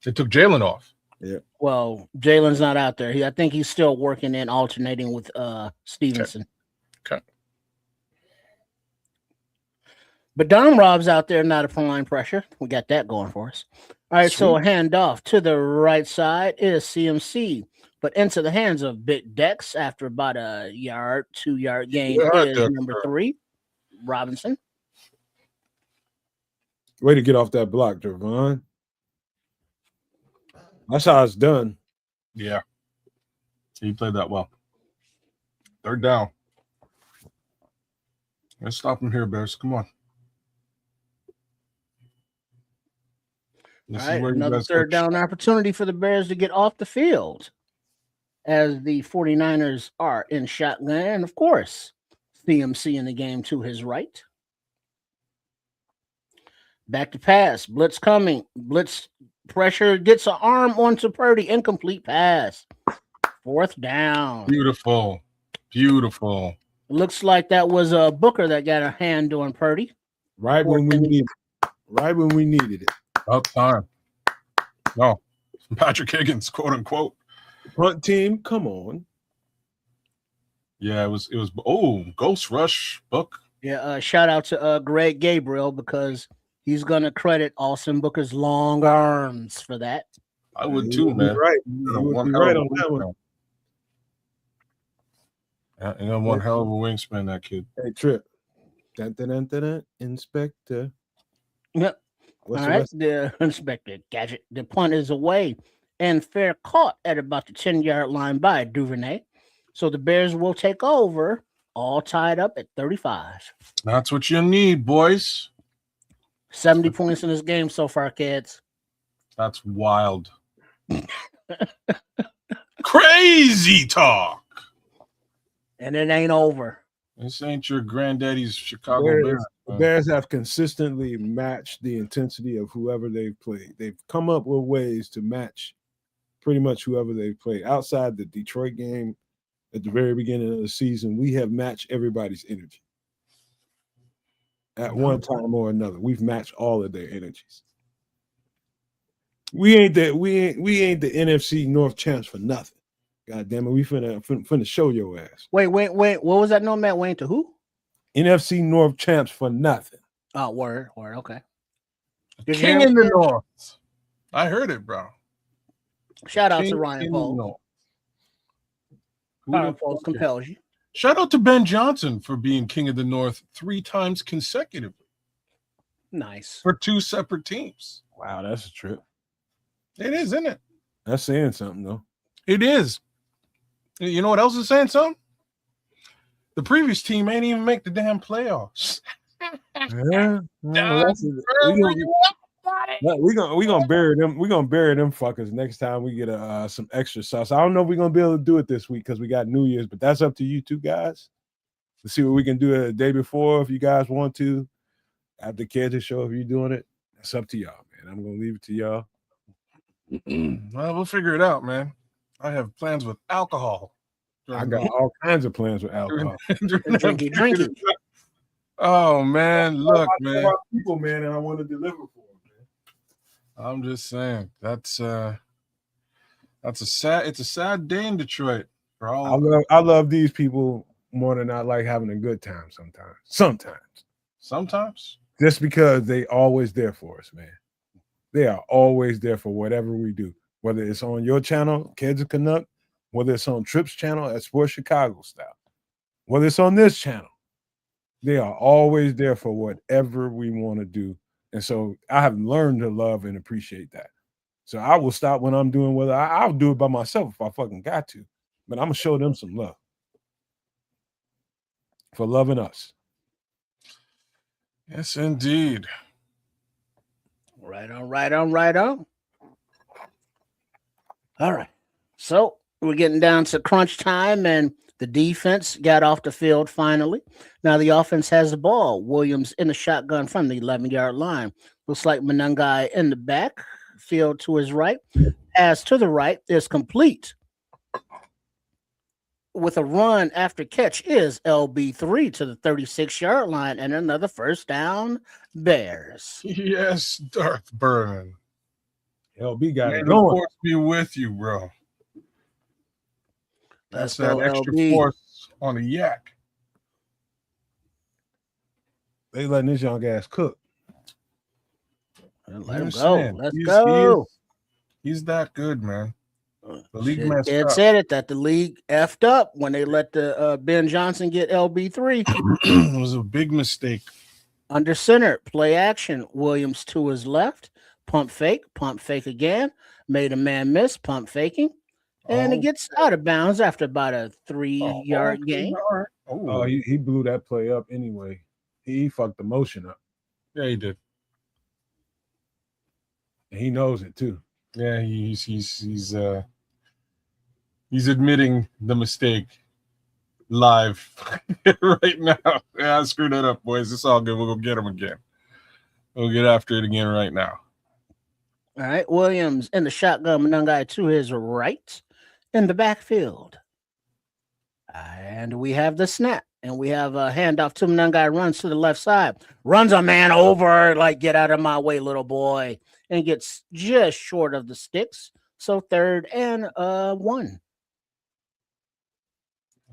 They took Jalen off. Yeah. Well, Jalen's not out there. I think he's still working and alternating with Stevenson. Okay. But Dom Rob's out there, not applying pressure. We got that going for us. All right, so a handoff to the right side is CMC, but into the hands of Big Dex after about a 2-yard gain Yeah, is Dexter. number 3, Robinson. Way to get off that block, Javon. That's how it's done. Yeah. He played that well. 3rd down. Let's stop him here, Bears. Come on. All right, another 3rd down opportunity for the Bears to get off the field as the 49ers are in shotgun. And, of course, CMC in the game to his right. Back to pass. Blitz coming. Blitz pressure gets an arm onto Purdy. Incomplete pass. 4th down. Beautiful. Beautiful. Looks like that was a Booker that got a hand on Purdy. Right when we needed it. Right when we needed it. About time. No. Patrick Higgins, quote unquote. Punt team, come on. Yeah, it was Ghost Rush Book. Yeah, shout out to Greg Gabriel because he's gonna credit Austin Booker's long arms for that. I would too, man. Right. You would be right on that one. And one hell of a wingspan, that kid. Hey, Trip. Dun, dun, dun, dun, dun. Inspector. Yep. What's All the right, rest? the Inspector Gadget. The punt is away and fair caught at about the 10-yard line by Duvernay. So the Bears will take over, all tied up at 35. That's what you need, boys. 70 points in this game so far, kids. That's wild. Crazy talk. Oh, And it ain't over. This ain't your granddaddy's Chicago Bears, Bears. the Bears have consistently matched the intensity of whoever they've played. They've come up with ways to match pretty much whoever they've played. Outside the Detroit game at the very beginning of the season, we have matched everybody's energy. At one time or another, we've matched all of their energies. We ain't the NFC North champs for nothing. God damn it, we finna show your ass. Wait. What was that no Matt Wayne to who? NFC North champs for nothing. Oh, word. Okay. King in the North. I heard it, bro. Shout out King to Ryan in the Paul. North. Ryan Paul compels you. Shout out to Ben Johnson for being King of the North 3 times consecutively Nice. for 2 separate teams. Wow, that's a trip. It is, isn't it? That's saying something, though. It is. You know what else is saying something? The previous team ain't even make the damn playoffs. Yeah, we're gonna bury them. We're gonna bury them fuckers next time we get some extra sauce. I don't know if we're gonna be able to do it this week because we got New Year's, but that's up to you two guys. Let's see what we can do the day before if you guys want to. After Kansas show, if you're doing it, it's up to y'all, man. I'm gonna leave it to y'all. Well, we'll figure it out, man. I have plans with alcohol. I got all kinds of plans with alcohol. Drinky. Oh man, look, man. People, man, and I want to deliver for them, man. I'm just saying that's a sad day in Detroit for all. I love these people more than I like having a good time sometimes. Just because they always there for us, man. They are always there for whatever we do. Whether it's on your channel, Kids of Canuck, whether it's on Tripp's channel at Sports Chicago Style, whether it's on this channel, they are always there for whatever we want to do. And so I have learned to love and appreciate that. So I will stop when I'm doing whether I'll do it by myself if I fucking got to. But I'm going to show them some love for loving us. Yes, indeed. Right on. All right. So we're getting down to crunch time, and the defense got off the field finally. Now the offense has the ball. Williams in the shotgun from the 11-yard line. Looks like Monangai in the back. Field to his right. Pass to the right is complete. With a run after catch is LB3 to the 36-yard line, and another first down, Bears. Yes, Darth Burman. LB got it And going. of course, be with you, bro. That's Let's that go, extra LB. force on a yak. They letting this young ass cook. Let him I'm go. saying, Let's go. He's that good, man. The league Shit, messed Ed up. said it that the league effed up when they let the Ben Johnson get LB3. It was a big mistake. Under center, play action. Williams to his left. Pump fake again. Made a man miss, pump faking. And it gets out of bounds after about a 3-yard gain. Oh, he blew that play up anyway. He fucked the motion up. Yeah, he did. And he knows it too. Yeah, he's admitting the mistake live right now. Yeah, I screwed that up, boys. It's all good. We'll go get him again. We'll get after it again right now. All right, Williams in the shotgun, Monangai to his right in the backfield. And we have the snap, and we have a handoff to Monangai, runs to the left side, runs a man over, like, get out of my way, little boy, and gets just short of the sticks. So 3rd and 1.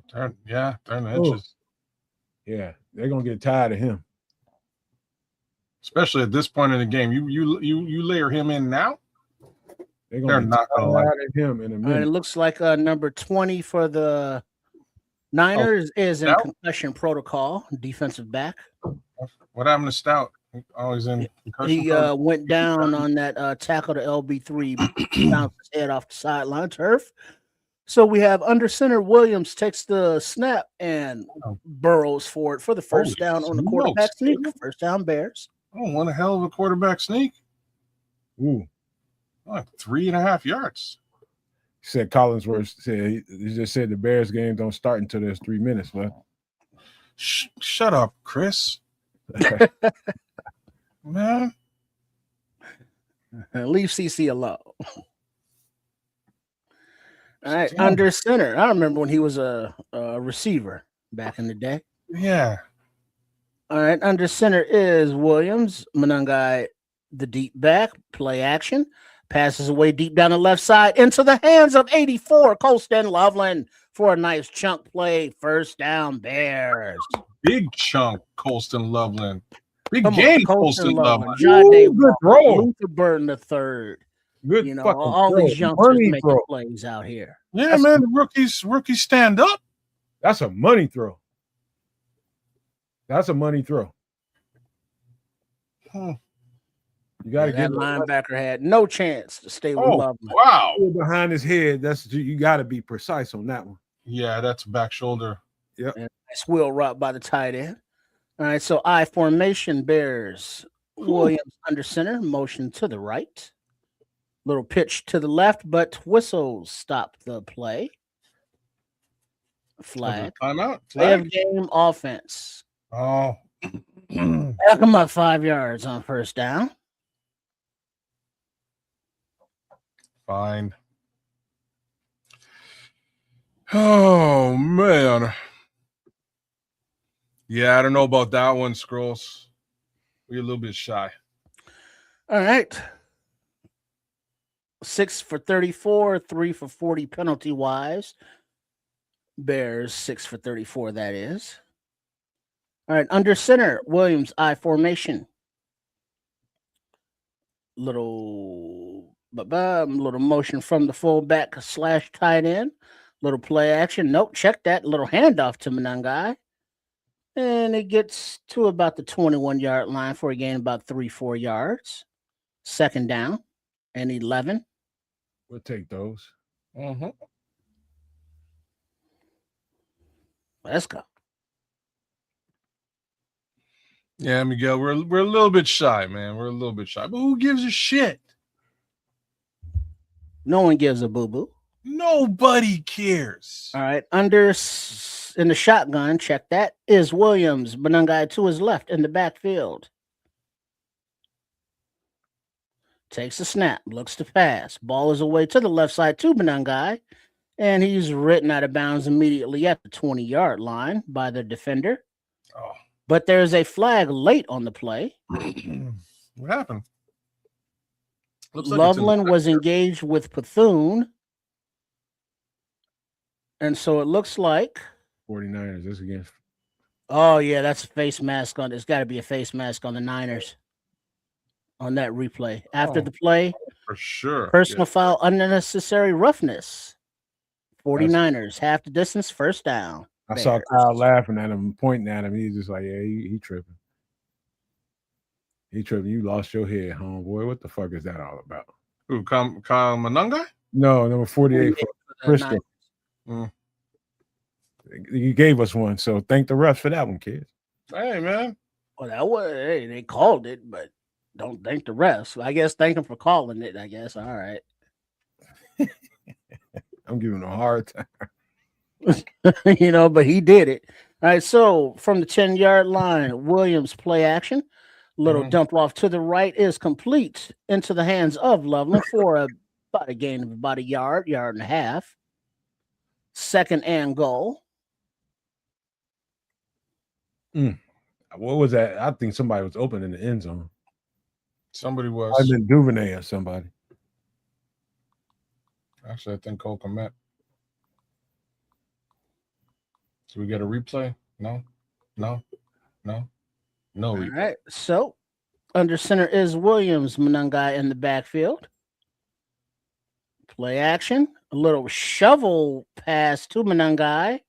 Turn the edges. Yeah, they're gonna get tired of him. Especially at this point in the game. You layer him in now? They're not gonna like at him in a minute. And it looks like number 20 for the Niners is in concussion protocol, defensive back. What happened to Stout? Always in concussion He protocol? went down on that tackle to LB3, bounced his head off the sideline turf. So we have under center, Williams takes the snap and burrows for it for the first down on the quarterback sneak. First down, Bears. Oh, what a hell of a quarterback sneak. Ooh. Like 3.5 yards. He said Collinsworth said he just said the Bears game don't start until there's 3 minutes left. Shut up, Chris. Man. Leave CC alone. All right, under center. I remember when he was a receiver back in the day. Yeah. All right, under center is Williams. Monangai, the deep back, play action. Passes away deep down the left side into the hands of 84, Colston Loveland for a nice chunk play. First down, Bears. Big chunk, Colston Loveland. Big game, Colston Loveland. Good throw. Luther Burton the third. Good, you know, all these youngsters making plays out here. Yeah, man, the rookies stand up. That's a money throw. That's a money throw. You got to that linebacker had no chance to stay with Loveland. Wow. Behind his head, you got to be precise on that one. Yeah, that's back shoulder. Yep. Nice wheel route by the tight end. All right, so I formation, Bears. Williams under center, motion to the right. Little pitch to the left, but whistles stop the play. Flag. Timeout. Flag game offense. Oh. Back him up 5 yards on first down. Fine. Oh, man. Yeah, I don't know about that one, Scrolls. We're a little bit shy. All right. 6 for 34, 3 for 40 penalty-wise. Bears, 6 for 34, that is. All right, under center, Williams, I formation. Little motion from the fullback / tight end. Little play action. Nope, check that. Little handoff to Monangai. And it gets to about the 21-yard line for a gain about 3-4 yards. Second down and 11. We'll take those. Mm-hmm. Let's go. Yeah, Miguel, we're a little bit shy, man. We're a little bit shy. But who gives a shit? No one gives a boo-boo. Nobody cares. All right, under in the shotgun, check that, is Williams. Monangai to his left in the backfield. Takes a snap, looks to pass. Ball is away to the left side to Monangai, and he's written out of bounds immediately at the 20-yard line by the defender. Oh. But there's a flag late on the play. What happened? Looks like Loveland was engaged with Bethune. And so it looks like 49ers. This again. Oh, yeah, that's a face mask on. There's got to be a face mask on the Niners on that replay. After the play, For sure. Personal foul, unnecessary roughness. 49ers, half the distance, first down. I saw Bears. Kyle laughing at him, pointing at him. He's just like, yeah, he tripping. He tripping. You lost your head, homeboy. What the fuck is that all about? Who, Kyle Manunga? No, number 48 for Frisco. Niners. Mm. You gave us one, so thank the refs for that one, kids. Hey, man. Well, that was they called it, but don't thank the refs. I guess thank them for calling it. I guess. All right. I'm giving him a hard time. But he did it. All right. So from the 10-yard line, Williams play action. Little dump off to the right is complete into the hands of Loveland for about a gain of about a yard and a half. Second and goal. What was that? I think somebody was open in the end zone. Somebody I was. been Duvernay or somebody. Actually, I think Cole Komet. Do we get a replay? No. All Replay. right. So under center is Williams, Manungai in the backfield. Play action. A little shovel pass to Manungai.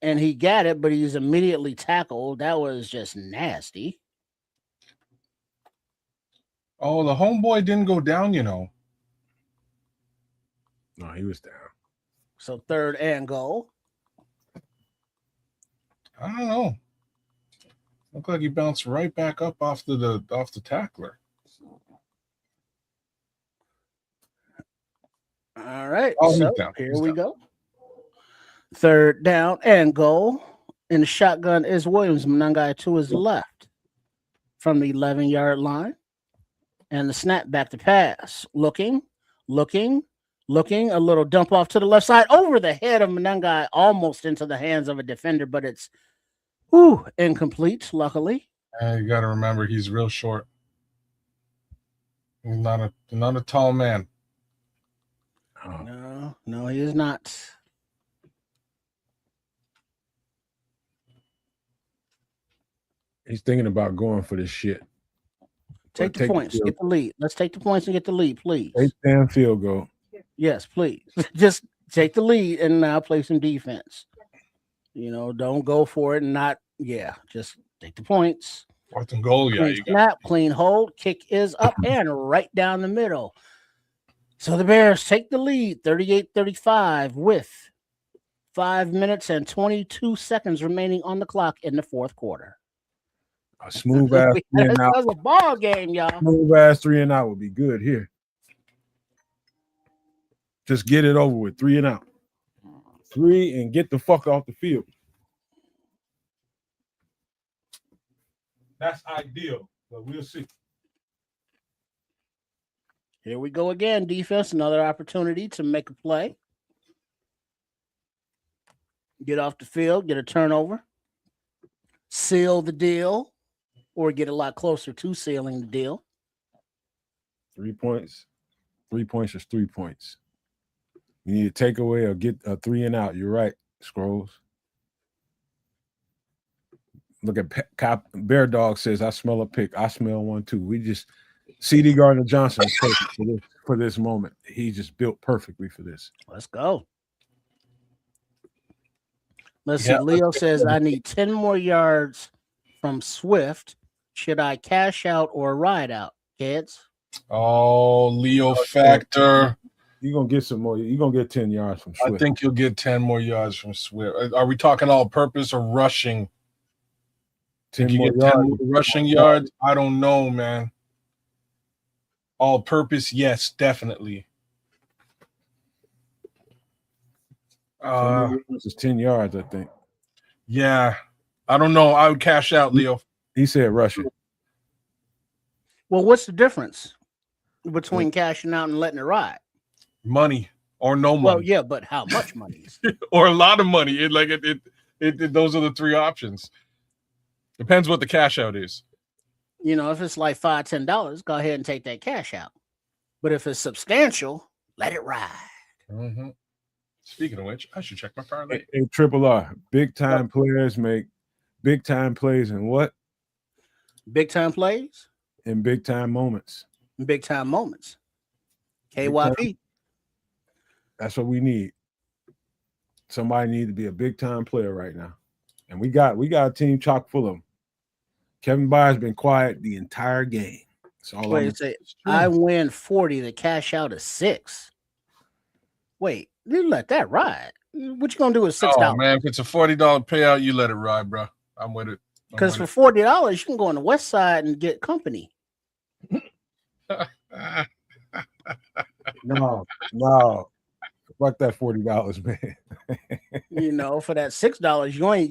And he got it, but he's immediately tackled. That was just nasty. Oh, the homeboy didn't go down, No, he was down. So third and goal. I don't know. Looked like he bounced right back up off the tackler. All right. Oh, he's so down. here He's we down. go. Third down and goal. In the shotgun is Williams, Manungai to his left from the 11-yard line. And the snap back to pass. Looking. A little dump off to the left side over the head of Manungai, almost into the hands of a defender, but it's incomplete, luckily. You got to remember, he's real short. He's not a tall man. Oh. No, he is not. He's thinking about going for this shit. Take the points. Get the lead. Let's take the points and get the lead, please. Take damn field goal. Yes, please. Just take the lead and now play some defense. Don't go for it and not. Yeah, just take the points. Fourth and goal, yeah. Clean snap, clean hold. Kick is up and right down the middle. So the Bears take the lead, 38-35, with 5 minutes and 22 seconds remaining on the clock in the fourth quarter. A smooth ass 3 and out. That was a ball game, y'all. Smooth ass 3 and out would be good here. Just get it over with. 3 and out. 3 and get the fuck off the field. That's ideal, but we'll see. Here we go again. Defense, another opportunity to make a play. Get off the field, get a turnover, seal the deal, or get a lot closer to sealing the deal. 3 points. 3 points is 3 points. You need a takeaway or get a 3 and out. You're right, Scrolls. Look at Bear Dog says, I smell a pick. I smell one too. We just CD Gardner Johnson is perfect for this moment. He just built perfectly for this. Let's go. Let's see. Leo says, I need 10 more yards from Swift. Should I cash out or ride out, kids? Oh, Leo factor. You're going to get some more. You're going to get 10 yards from Swift. I think you'll get 10 more yards from Swift. Are we talking all purpose or rushing? 10 you more get yards. 10 more rushing yards? I don't know, man. All purpose, yes, definitely. This is 10 yards, I think. Yeah. I don't know. I would cash out, Leo. He said rushing. Well, what's the difference between cashing out and letting it ride? Money or no money. Well, yeah, but how much money? Or a lot of money. Those are the three options. Depends what the cash out is. If it's like $5, $10, go ahead and take that cash out. But if it's substantial, let it ride. Mm-hmm. Speaking of which, I should check my parlay. Hey, Triple R, big time players make big time plays in what? Big time plays? In big time moments. Big time moments. KYP. That's what we need. Somebody need to be a big time player right now, and we got a team chock full of them. Kevin Byard's been quiet the entire game. That's all Wait, say I win 40 to cash out a 6. Wait, you let that ride. What you gonna do with $6? Oh man, if it's a $40 payout, you let it ride, bro. I'm with it. Because for $40, you can go on the west side and get company. No. Fuck that $40, man. You know, for that $6,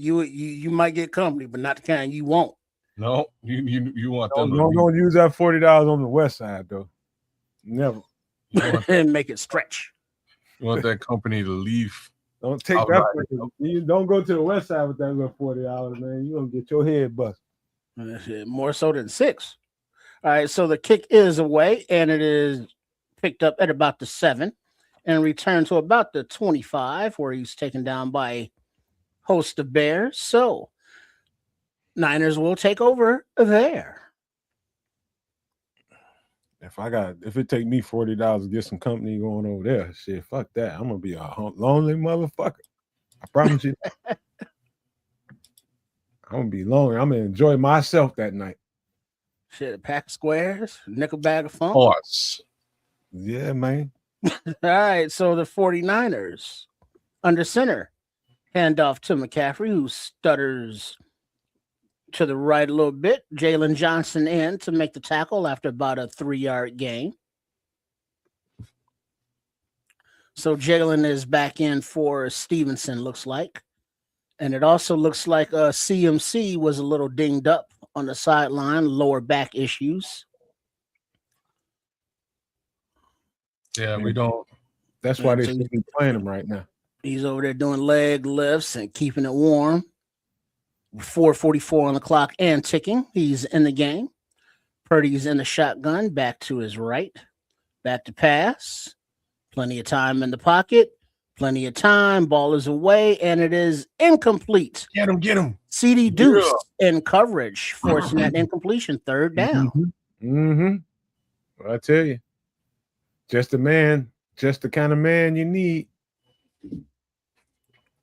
you might get company, but not the kind you want. No, you want them. Don't use that $40 on the west side though. Never. And make it stretch. You want that company to leave. Don't take that. You don't go to the west side with that little $40, man. You're gonna get your head busted. More so than 6. All right, so the kick is away, and it is picked up at about the 7 and returned to about the 25, where he's taken down by a host of Bears. So Niners will take over there. If it take me $40 to get some company going over there, shit, fuck that. I'm gonna be a lonely motherfucker. I promise you. I'm gonna be lonely. I'm gonna enjoy myself that night. Shit, a pack of squares, nickel bag of funk. Horse. Yeah, man. All right, so the 49ers under center. Handoff to McCaffrey, who stutters to the right a little bit. Jalen Johnson in to make the tackle after about a 3-yard gain. So Jalen is back in for Stevenson, looks like. And it also looks like CMC was a little dinged up on the sideline, lower back issues. Yeah, we don't. That's why they should be playing him right now. He's over there doing leg lifts and keeping it warm. 4:44 on the clock and ticking. He's in the game. Purdy's in the shotgun, back to his right. Back to pass. Plenty of time in the pocket. Plenty of time. Ball is away, and it is incomplete. Get him. CD Deuce in coverage, forcing that incompletion. 3rd down. Mm-hmm. Well, I tell you, just the kind of man you need.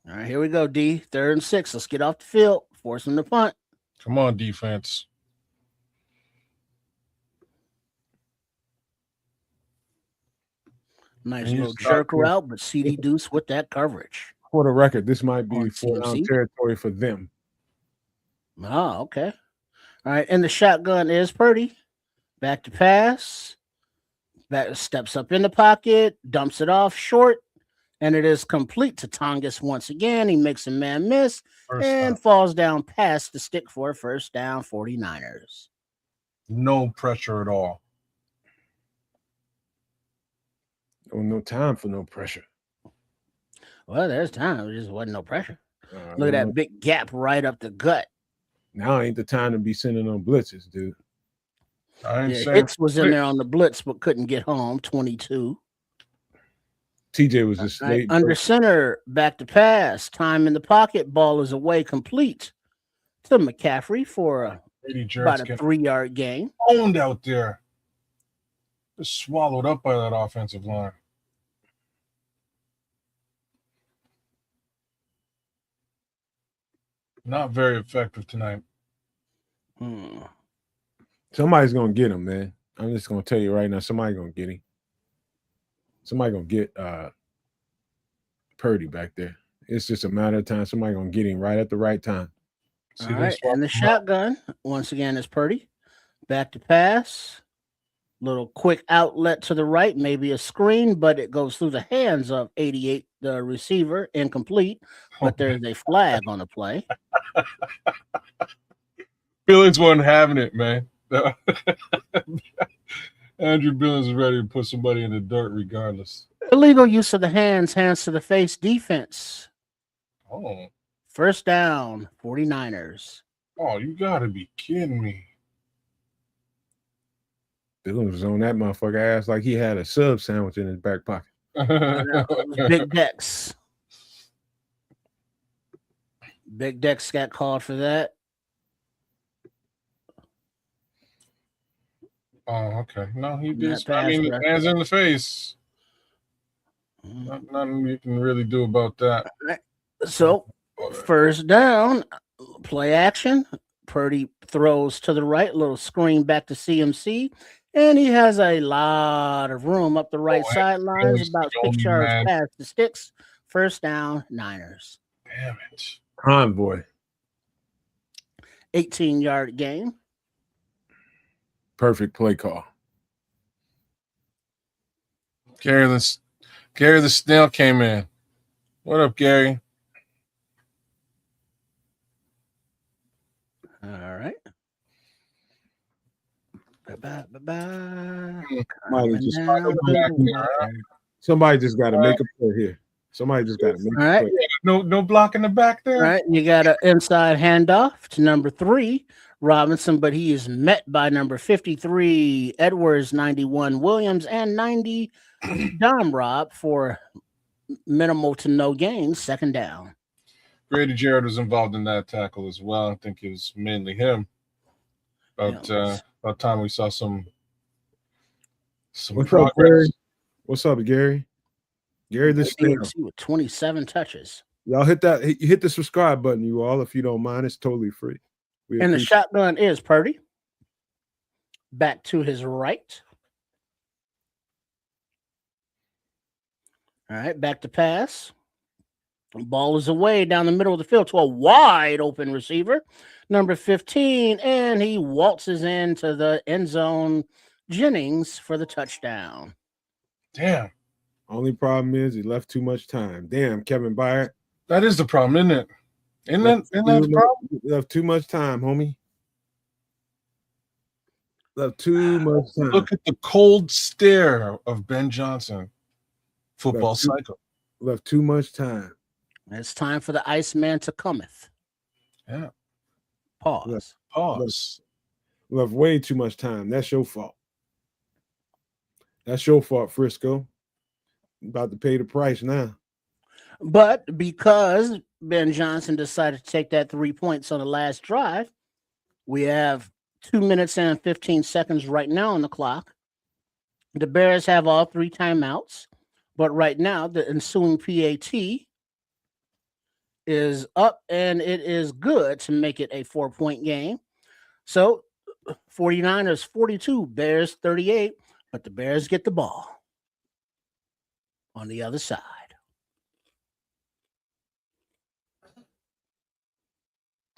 All right, here we go, D. 3rd and 6. Let's get off the field. Force him to punt. Come on, defense. Nice little jerk route, but CD Deuce with that coverage. For the record, this might be 4-down territory for them. Oh, okay. All right, and the shotgun is Purdy. Back to pass. Back steps up in the pocket, dumps it off short, and it is complete to Tongas once again. He makes a man miss and falls down past the stick for a 1st down, 49ers. No pressure at all. No time for no pressure. Well, there's time. There just wasn't no pressure. Look at that big gap right up the gut. Now ain't the time to be sending on blitzes, dude. Hicks was in there on the blitz, but couldn't get home. 22. TJ was just late. Under center, back to pass. Time in the pocket. Ball is away, complete to McCaffrey for about a 3-yard gain. Owned out there. Just swallowed up by that offensive line. Not very effective tonight. Somebody's gonna get him, man. I'm just gonna tell you right now. Somebody's gonna get him. Somebody gonna get Purdy back there. It's just a matter of time. Somebody gonna get him right at the right time. All right, and the shotgun once again is Purdy. Back to pass. Little quick outlet to the right, maybe a screen, but it goes through the hands of 88, the receiver, incomplete. But there's a flag on the play. Billings wasn't having it, man. Andrew Billings is ready to put somebody in the dirt regardless. Illegal use of the hands to the face defense. Oh. 1st down, 49ers. Oh, you gotta be kidding me. Billings was on that motherfucker ass like he had a sub sandwich in his back pocket. Big Dex. Big Dex got called for that. Oh, okay. No, he That did. I pass mean, rush. hands in the face. Nothing you can really do about that. So first down, play action. Purdy throws to the right, little screen back to CMC, and he has a lot of room up the right sidelines, goes about the 6 only yards man. past the sticks. First down, Niners. Damn it. Convoy. 18-yard gain. Perfect play call. Gary the Snail came in. What up, Gary? All right. Bye-bye. Somebody just got to make a play here. Somebody just got to make a play. No block in the back there. All right, you got an inside handoff to number 3, Robinson, but he is met by number 53, Edwards, 91, Williams, and 90, Domrob for minimal to no gain, second down. Grady Jarrett was involved in that tackle as well. I think it was mainly him. About time we saw some What's progress. up, Gary? What's up, Gary? Gary the Snail. With 27 touches. Y'all hit that. You hit the subscribe button, you all. If you don't mind, it's totally free. And the shotgun is Purdy. Back to his right. All right, back to pass. Ball is away down the middle of the field to a wide open receiver, number 15, and he waltzes into the end zone. Jennings for the touchdown. Damn. Only problem is he left too much time. Damn, Kevin Byard. That is the problem, isn't it? Isn't that the problem? Left too much time, homie. Left too much time. Look at the cold stare of Ben Johnson. Football cycle. Left too much time. It's time for the Iceman to cometh. Yeah. Pause. Left way too much time. That's your fault. That's your fault, Frisco. About to pay the price now. But because Ben Johnson decided to take that 3 points on the last drive, we have 2 minutes and 15 seconds right now on the clock. The Bears have all 3 timeouts, but right now the ensuing PAT is up, and it is good to make it a 4-point game. So 49ers 42, Bears 38, but the Bears get the ball on the other side.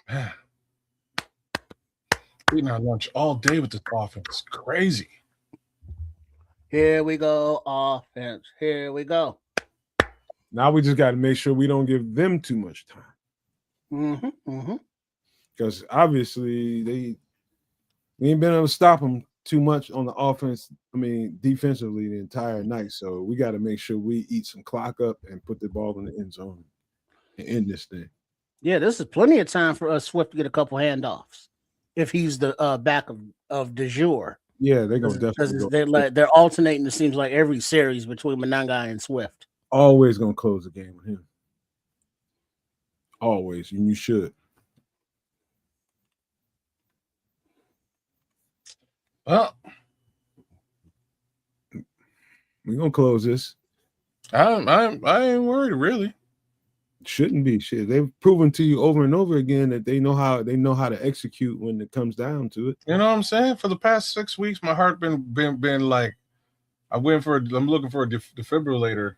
Man. Eating our lunch all day with this offense. It's crazy. Here we go, offense. Here we go. Now we just got to make sure we don't give them too much time. Because obviously we ain't been able to stop them too much on the offense. I mean, defensively the entire night. So we got to make sure we eat some clock up and put the ball in the end zone and end this thing. Yeah, this is plenty of time for us Swift to get a couple handoffs if he's the back of de jour. Yeah, they're gonna definitely go. They're alternating. It seems like every series between Monangai and Swift. Always gonna close the game with him. Always, and you should. Well, we're gonna close this. I ain't worried, really. Shouldn't be. Shit, they've proven to you over and over again that they know how to execute when it comes down to it. You know what I'm saying? For the past 6 weeks, my heart been like, I'm looking for a defibrillator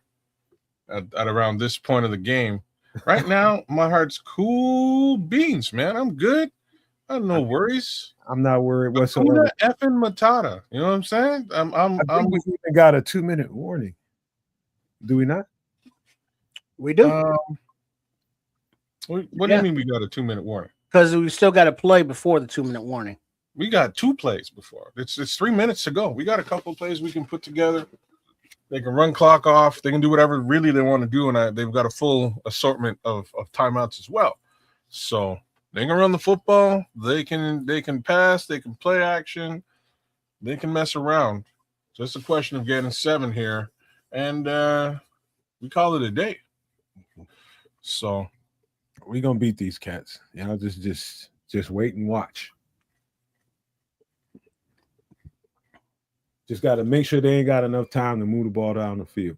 at around this point of the game. Right now, my heart's cool beans, man. I'm good. I have no worries. I'm not worried whatsoever. Effing Matata. You know what I'm saying? I think we even got a 2-minute warning. Do we not? We do. What do you mean we got a 2-minute warning? Because we still got to play before the 2-minute warning. We got 2 plays before. It's 3 minutes to go. We got a couple of plays we can put together. They can run clock off. They can do whatever really they want to do, and they've got a full assortment of timeouts as well. So they can run the football. They can pass. They can play action. They can mess around. So it's a question of getting 7 here, and we call it a day. So we're gonna beat these cats. You know, just wait and watch. Just got to make sure they ain't got enough time to move the ball down the field.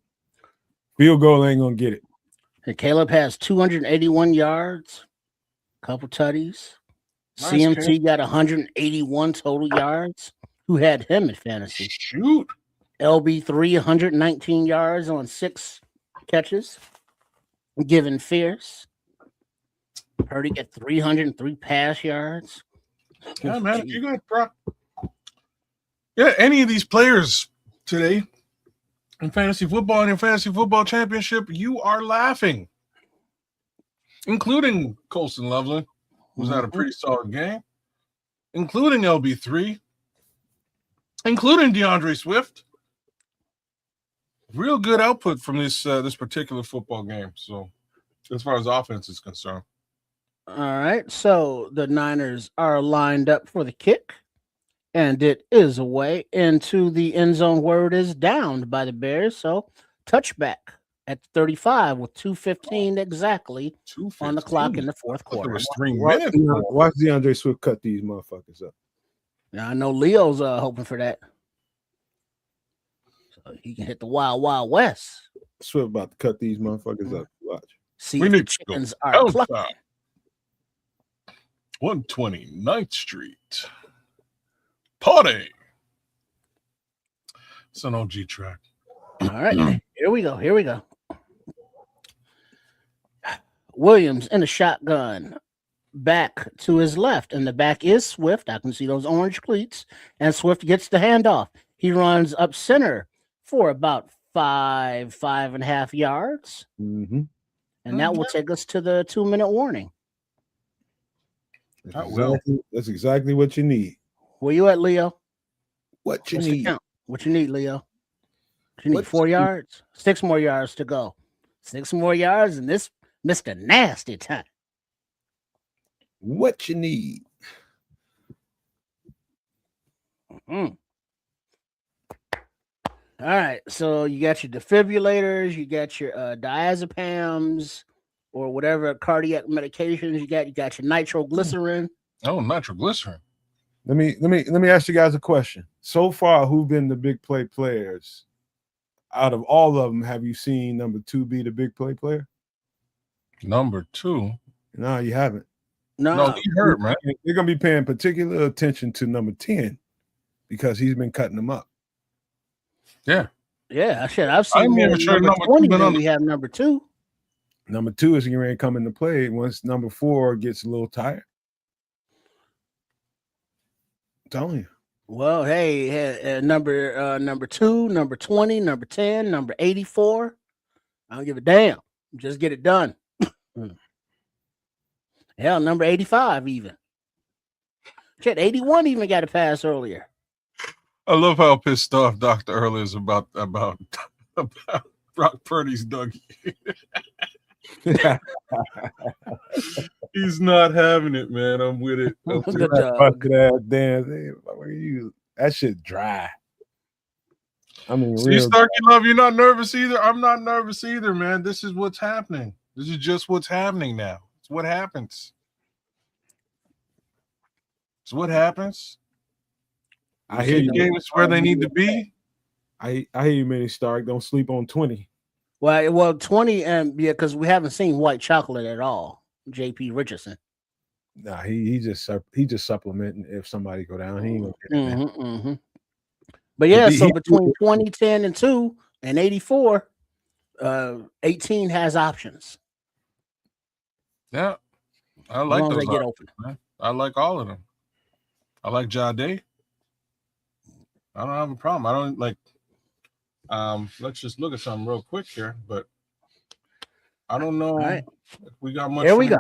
Field goal ain't gonna get it. And Caleb has 281 yards, couple tutties. Nice, CMT got 181 total yards. Who had him in fantasy? Shoot. LB3, 119 yards on 6 catches. Given Fierce. Purdy got 303 pass yards. Yeah, man. If you got any of these players today in fantasy football and in fantasy football championship, you are laughing. Including Colston Loveland, who's had a pretty solid game. Including LB3. Including DeAndre Swift. Real good output from this particular football game. So, as far as offense is concerned. All right. So the Niners are lined up for the kick. And it is away into the end zone where it is downed by the Bears. So touchback at 35 with 2:15 exactly 2:15 on the clock in the fourth There quarter. was 3 Watch, minutes. watch DeAndre Swift cut these motherfuckers up. Now I know Leo's hoping for that. So he can hit the Wild Wild West. Swift about to cut these motherfuckers up. Watch. See We if the need to go chickens are outside. clucking. 129th Street. Party. It's an OG track. All right, here we go. Williams in the shotgun, back to his left, and the back is Swift. I can see those orange cleats, and Swift gets the handoff. He runs up center for about 5.5 yards, Mm-hmm. and that will take us to the 2-minute warning. That's exactly what you need. Where you at, Leo? What you What's the need. count? What you need, Leo? What you need? What's 4 the- yards? 6 more yards to go. 6 more yards, and this Mr. Nasty time. What you need. Mm. All right, so you got your defibrillators, you got your diazepams, or whatever cardiac medications you got. You got your nitroglycerin. Oh, nitroglycerin. Let me ask you guys a question. So far, who've been the big play players? Out of all of them, have you seen number 2 be the big play player? Number 2. No, you haven't. No, he hurt, man. They're gonna be paying particular attention to number 10 because he's been cutting them up. Yeah. Yeah, I've seen I'm more even sure number number 20 two been than on we have number 2. Number 2 is going to come into play once number 4 gets a little tired. I'm telling you. Well, hey, number 2, number 20, number 10, number 84. I don't give a damn. Just get it done. Hell, number 85 even. Shit, 81 even got a pass earlier. I love how pissed off Dr. Earl is about Brock Purdy's Dougie. He's not having it, man. I'm with it. Good job. That shit dry. I mean, See, real Starkey Love, you're not nervous either. I'm not nervous either, man. This is what's happening. This is just what's happening now. It's what happens. It's what happens. I hear you. Games where they need to be. I hear you, Manny Stark. Don't sleep on 20. Well, 20 because we haven't seen white chocolate at all. JP Richardson. Nah, he just supplementing if somebody go down. He ain't gonna get it, man. But yeah, so between 20, 10, and 2 and 84, 18 has options. Yeah, I As like long as those. they get options, open. man. I like all of them. I like Jade. I don't have a problem. I don't like. Let's just look at something real quick here, but I don't know right. if we got much. Here we go.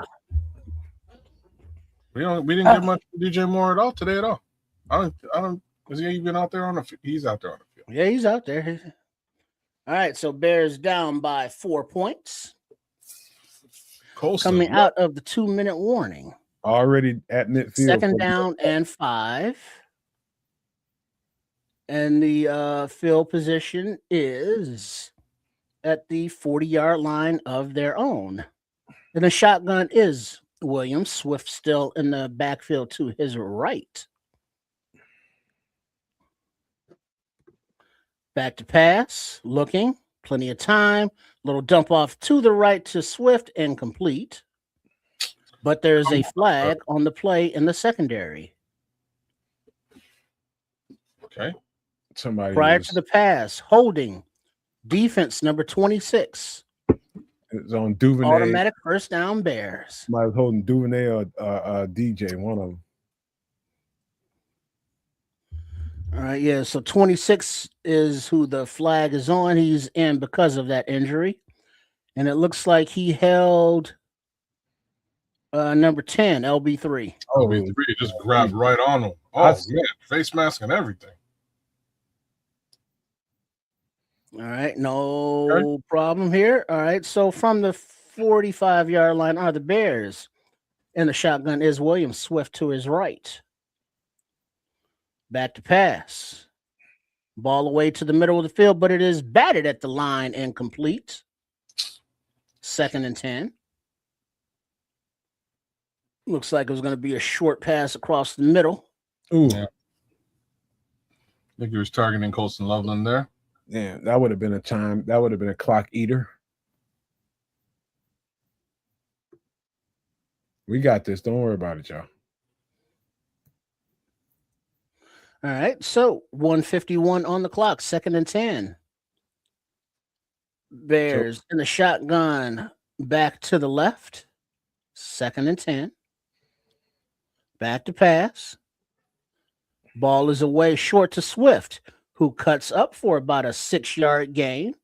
We didn't get much from DJ Moore at all today at all. I don't. Is he even out there on the field? He's out there on the field. Yeah, he's out there. All right, so Bears down by 4 points. Colston, Coming out of the 2-minute warning. Already at midfield. 2nd down and 5. And the field position is at the 40-yard line of their own. And the shotgun is Williams. Swift still in the backfield to his right. Back to pass, looking, plenty of time. Little dump off to the right to Swift, incomplete. But there's a flag on the play in the secondary. Okay. Somebody Prior to the pass, holding, defense number 26. it's on Duvernay. Automatic first down, Bears. Somebody was holding Duvernay or DJ, one of them. All right, yeah. So 26 is who the flag is on. He's in because of that injury. And it looks like he held number 10, LB3. Oh, he just grabbed right on him. Oh, man. Face mask and everything. All right, no problem here. All right, so from the 45-yard line are the Bears. And the shotgun is Williams. Swift to his right. Back to pass. Ball away to the middle of the field, but it is batted at the line, incomplete. 2nd and 10. Looks like it was going to be a short pass across the middle. Ooh. Yeah. I think he was targeting Colston Loveland there. Yeah, that would have been a time. That would have been a clock eater. We got this. Don't worry about it, y'all. All right, so 1:51 on the clock, 2nd and 10. Bears in the shotgun, back to the left, 2nd and 10. Back to pass. Ball is away short to Swift, who cuts up for about a 6-yard gain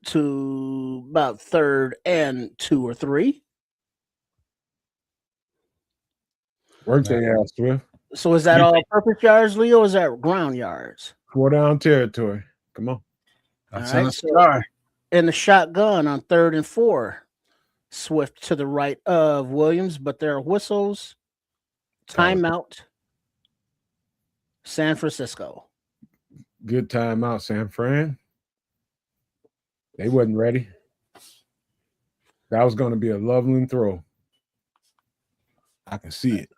to about 3rd and 2 or 3. Work their ass, Swift. So is that all purpose yards, Leo, or is that ground yards? 4 down territory. Come on. That's All in right, the so sky. in the shotgun on 3rd and 4. Swift to the right of Williams, but there are whistles. Timeout. San Francisco. Good timeout, San Fran. They wasn't ready. That was going to be a Loveland throw. I can see it.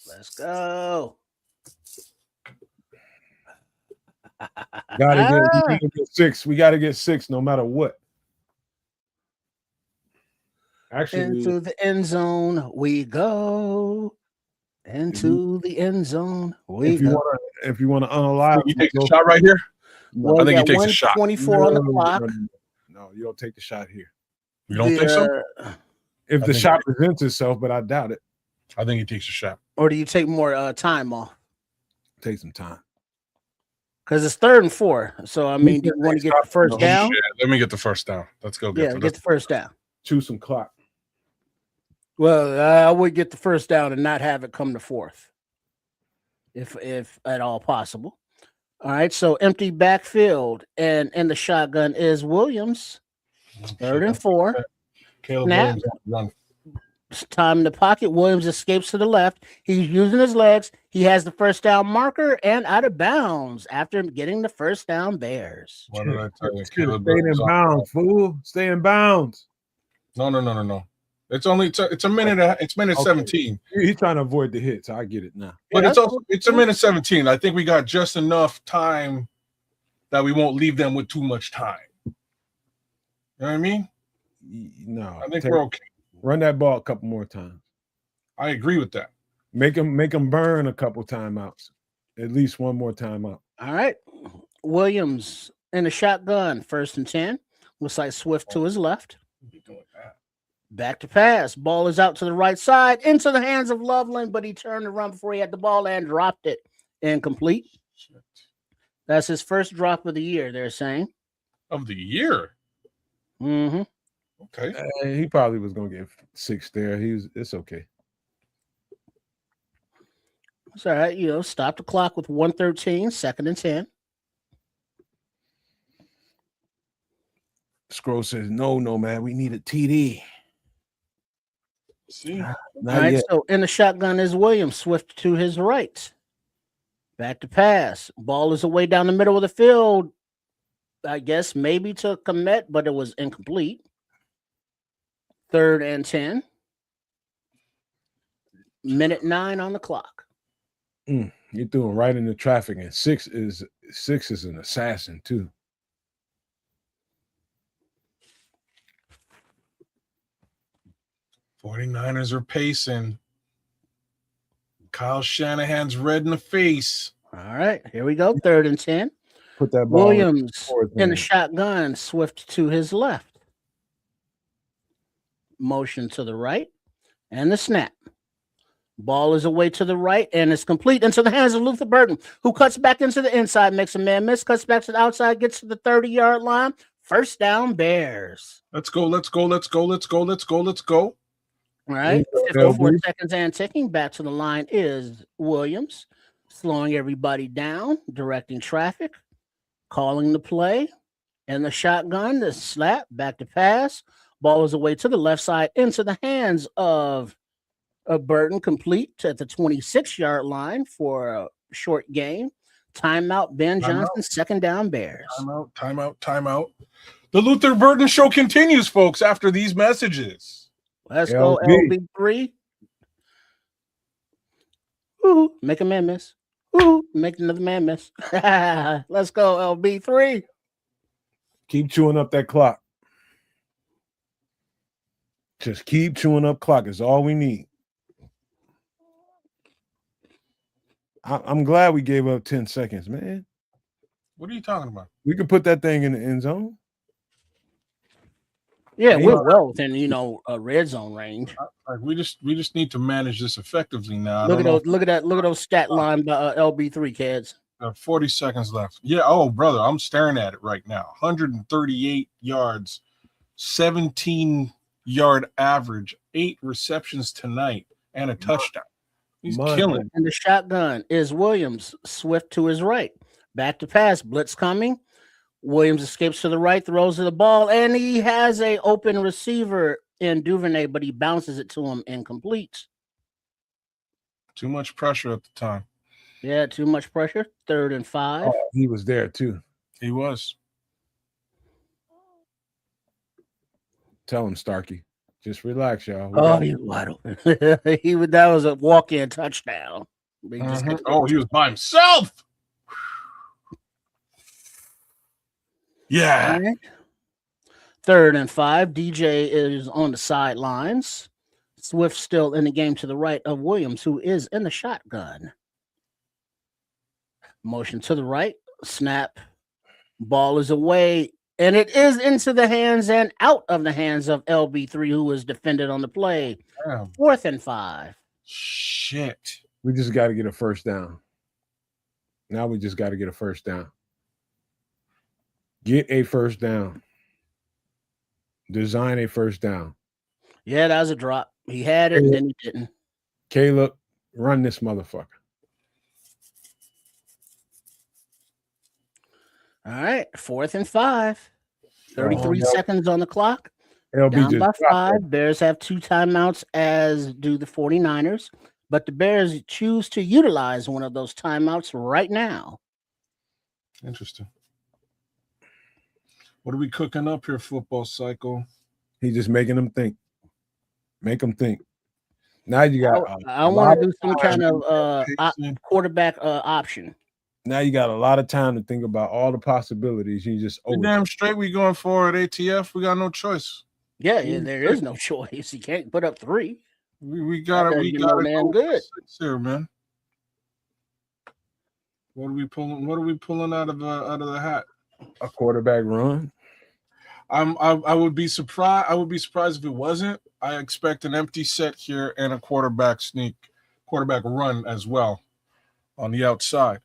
Let's go. Gotta get 6. We got to get 6 no matter what. Actually, Into the end zone we go. Into the end zone we go. if you want to unalive, You take the shot right here? Well, I think he takes a shot. 24 on the clock. No, you don't take the shot here. You don't think so? If I the think shot presents itself, but I doubt it. I think he takes a shot. Or do you take more time off? Take some time. Because it's 3rd and 4. So, I mean, do you want to get the first down? Yeah, let me get the first down. Let's go. Get the first down. Choose some clock. Well, I would get the first down and not have it come to 4th, if at all possible. All right, so empty backfield, and in the shotgun is Williams. 3rd and 4. Caleb Snap. Williams run. Time in the pocket. Williams escapes to the left. He's using his legs. He has the first down marker and out of bounds after getting the first down, Bears. What did I tell you? Stay Caleb in Williams bounds, fool. Stay in bounds. No. It's only it's a minute. It's minute 17. He's trying to avoid the hits. I get it now. But it's a minute 17. I think we got just enough time that we won't leave them with too much time. You know what I mean? No, I think we're okay. Run that ball a couple more times. I agree with that. Make them burn a couple timeouts. At least one more timeout. All right. Williams in the shotgun, 1st and 10. Looks like Swift to his left. Back to pass. Ball is out to the right side into the hands of Loveland, but he turned around before he had the ball and dropped it. Incomplete. That's his first drop of the year, they're saying. Of the year? Mm-hmm. Okay. He probably was going to get 6 there. It's okay. It's all right. Stop the clock with 1:13, 2nd and 10. Scroll says, no, man. We need a TD. See? All right, yet. so in the shotgun is Williams. Swift to his right. Back to pass. Ball is away down the middle of the field. I guess maybe to Komet, but it was incomplete. 3rd and 10. Minute 9 on the clock. You're doing right in the traffic, and 6 is 6 is an assassin too. '49ers are pacing. Kyle Shanahan's red in the face. All right, here we go. 3rd and 10. Put that ball Williams in the man. shotgun, Swift to his left. Motion to the right, and the snap. Ball is away to the right, and it's complete into the hands of Luther Burden, who cuts back into the inside, makes a man miss, cuts back to the outside, gets to the 30-yard line. First down, Bears. Let's go, let's go, let's go, let's go, let's go, let's go. All right, Yeah, 54 seconds and ticking. Back to the line is Williams, slowing everybody down, directing traffic, calling the play, and the shotgun, the slap, back to pass. Ball is away to the left side into the hands of Burton, complete at the 26-yard line for a short gain. Timeout, Ben Johnson, second down, Bears. Timeout. The Luther Burden Show continues, folks, after these messages. Let's go, LB3. Ooh, make a man miss. Ooh, make another man miss. Let's go, LB3. Keep chewing up that clock. Just keep chewing up clock is all we need. I'm glad we gave up 10 seconds, man. What are you talking about? We could put that thing in the end zone. Yeah, we're well within, a red zone range. Like we just need to manage this effectively now. Look at those stat line by LB3 kids. 40 seconds left. Yeah. Oh, brother, I'm staring at it right now. 138 yards, 17-yard average, 8 receptions tonight, and a touchdown. He's killing. And the shotgun is Williams, Swift to his right. Back to pass, blitz coming. Williams escapes to the right, throws to the ball, and he has a open receiver in Duvernay, but he bounces it to him incomplete. Too much pressure at the time. Yeah, too much pressure. 3rd and 5. Oh, he was there too. He was. Tell him, Starkey. Just relax, He y'all. was wide open. That was a walk-in touchdown. Oh, he was by himself. Yeah. Right. 3rd and 5. DJ is on the sidelines. Swift still in the game to the right of Williams, who is in the shotgun. Motion to the right. Snap. Ball is away. And it is into the hands and out of the hands of LB3, who was defended on the play. Damn. 4th and 5. Shit. We just got to get a first down. Now we just got to get a first down. Get a first down. Design a first down. Yeah, that was a drop. He had it, and then he didn't. Caleb, run this motherfucker. All right, 4th and 5. 33 seconds on the clock. LB Down by 5. Bears have 2 timeouts, as do the 49ers. But the Bears choose to utilize one of those timeouts right now. Interesting. What are we cooking up here, Football Cycle? He's just making them think. Make them think. Now you got. I want to do some kind of quarterback option. Now you got a lot of time to think about all the possibilities. You just damn straight we going for at ATF. We got no choice. Yeah, there is no choice. You can't put up 3. We got it. We got it. Good here, man. What are we pulling? What are we pulling out of the hat? A quarterback run. I would be surprised. I would be surprised if it wasn't. I expect an empty set here and a quarterback run as well on the outside.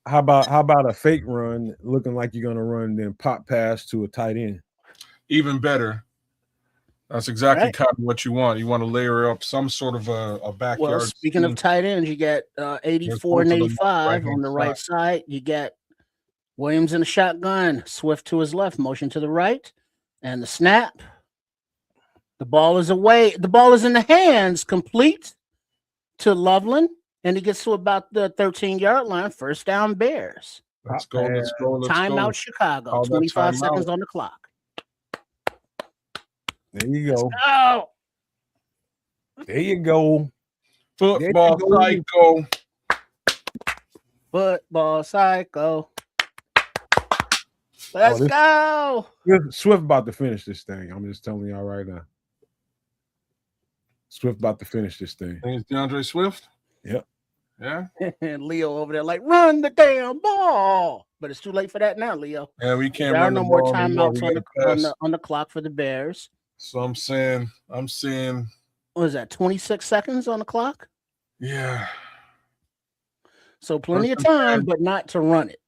How about a fake run looking like you're gonna run, then pop pass to a tight end? Even better. That's exactly kind of what you want. You want to layer up some sort of a backyard. Well, speaking of tight ends, you got 84 and 85 on the right side. You got Williams in the shotgun, Swift to his left, motion to the right, and the snap. The ball is away. The ball is in the hands, complete to Loveland, and he gets to about the 13-yard line. First down, Bears. Let's go. Timeout, Chicago. 25 seconds on the clock. There you go. There you go. Football Psycho. Football Psycho. Let's this- go. Swift about to finish this thing. I'm just telling y'all right now. Swift about to finish this thing. think it's DeAndre Swift. Yep. Yeah. And Leo over there like, run the damn ball. But it's too late for that now, Leo. Yeah, we can't There are run no the more ball anymore. timeouts We on gotta the, pass. on the clock for the Bears. So I'm saying, What is that, 26 seconds on the clock? yeah, So plenty of First and time, 10. but not to run it.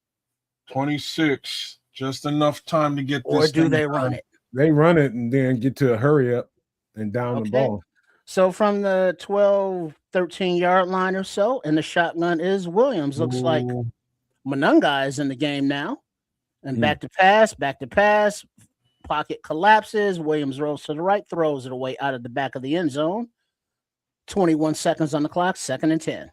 26, just enough time to get Or this. do thing they done. run it? They run it and then get to a hurry up and down the Okay. ball. So from the 12, 13-yard line or so, and the shotgun is Williams. Looks like Ooh. Monunga is in the game now. And Mm. back to pass. Pocket collapses. Williams rolls to the right, throws it away out of the back of the end zone. 21 seconds on the clock, 2nd and 10.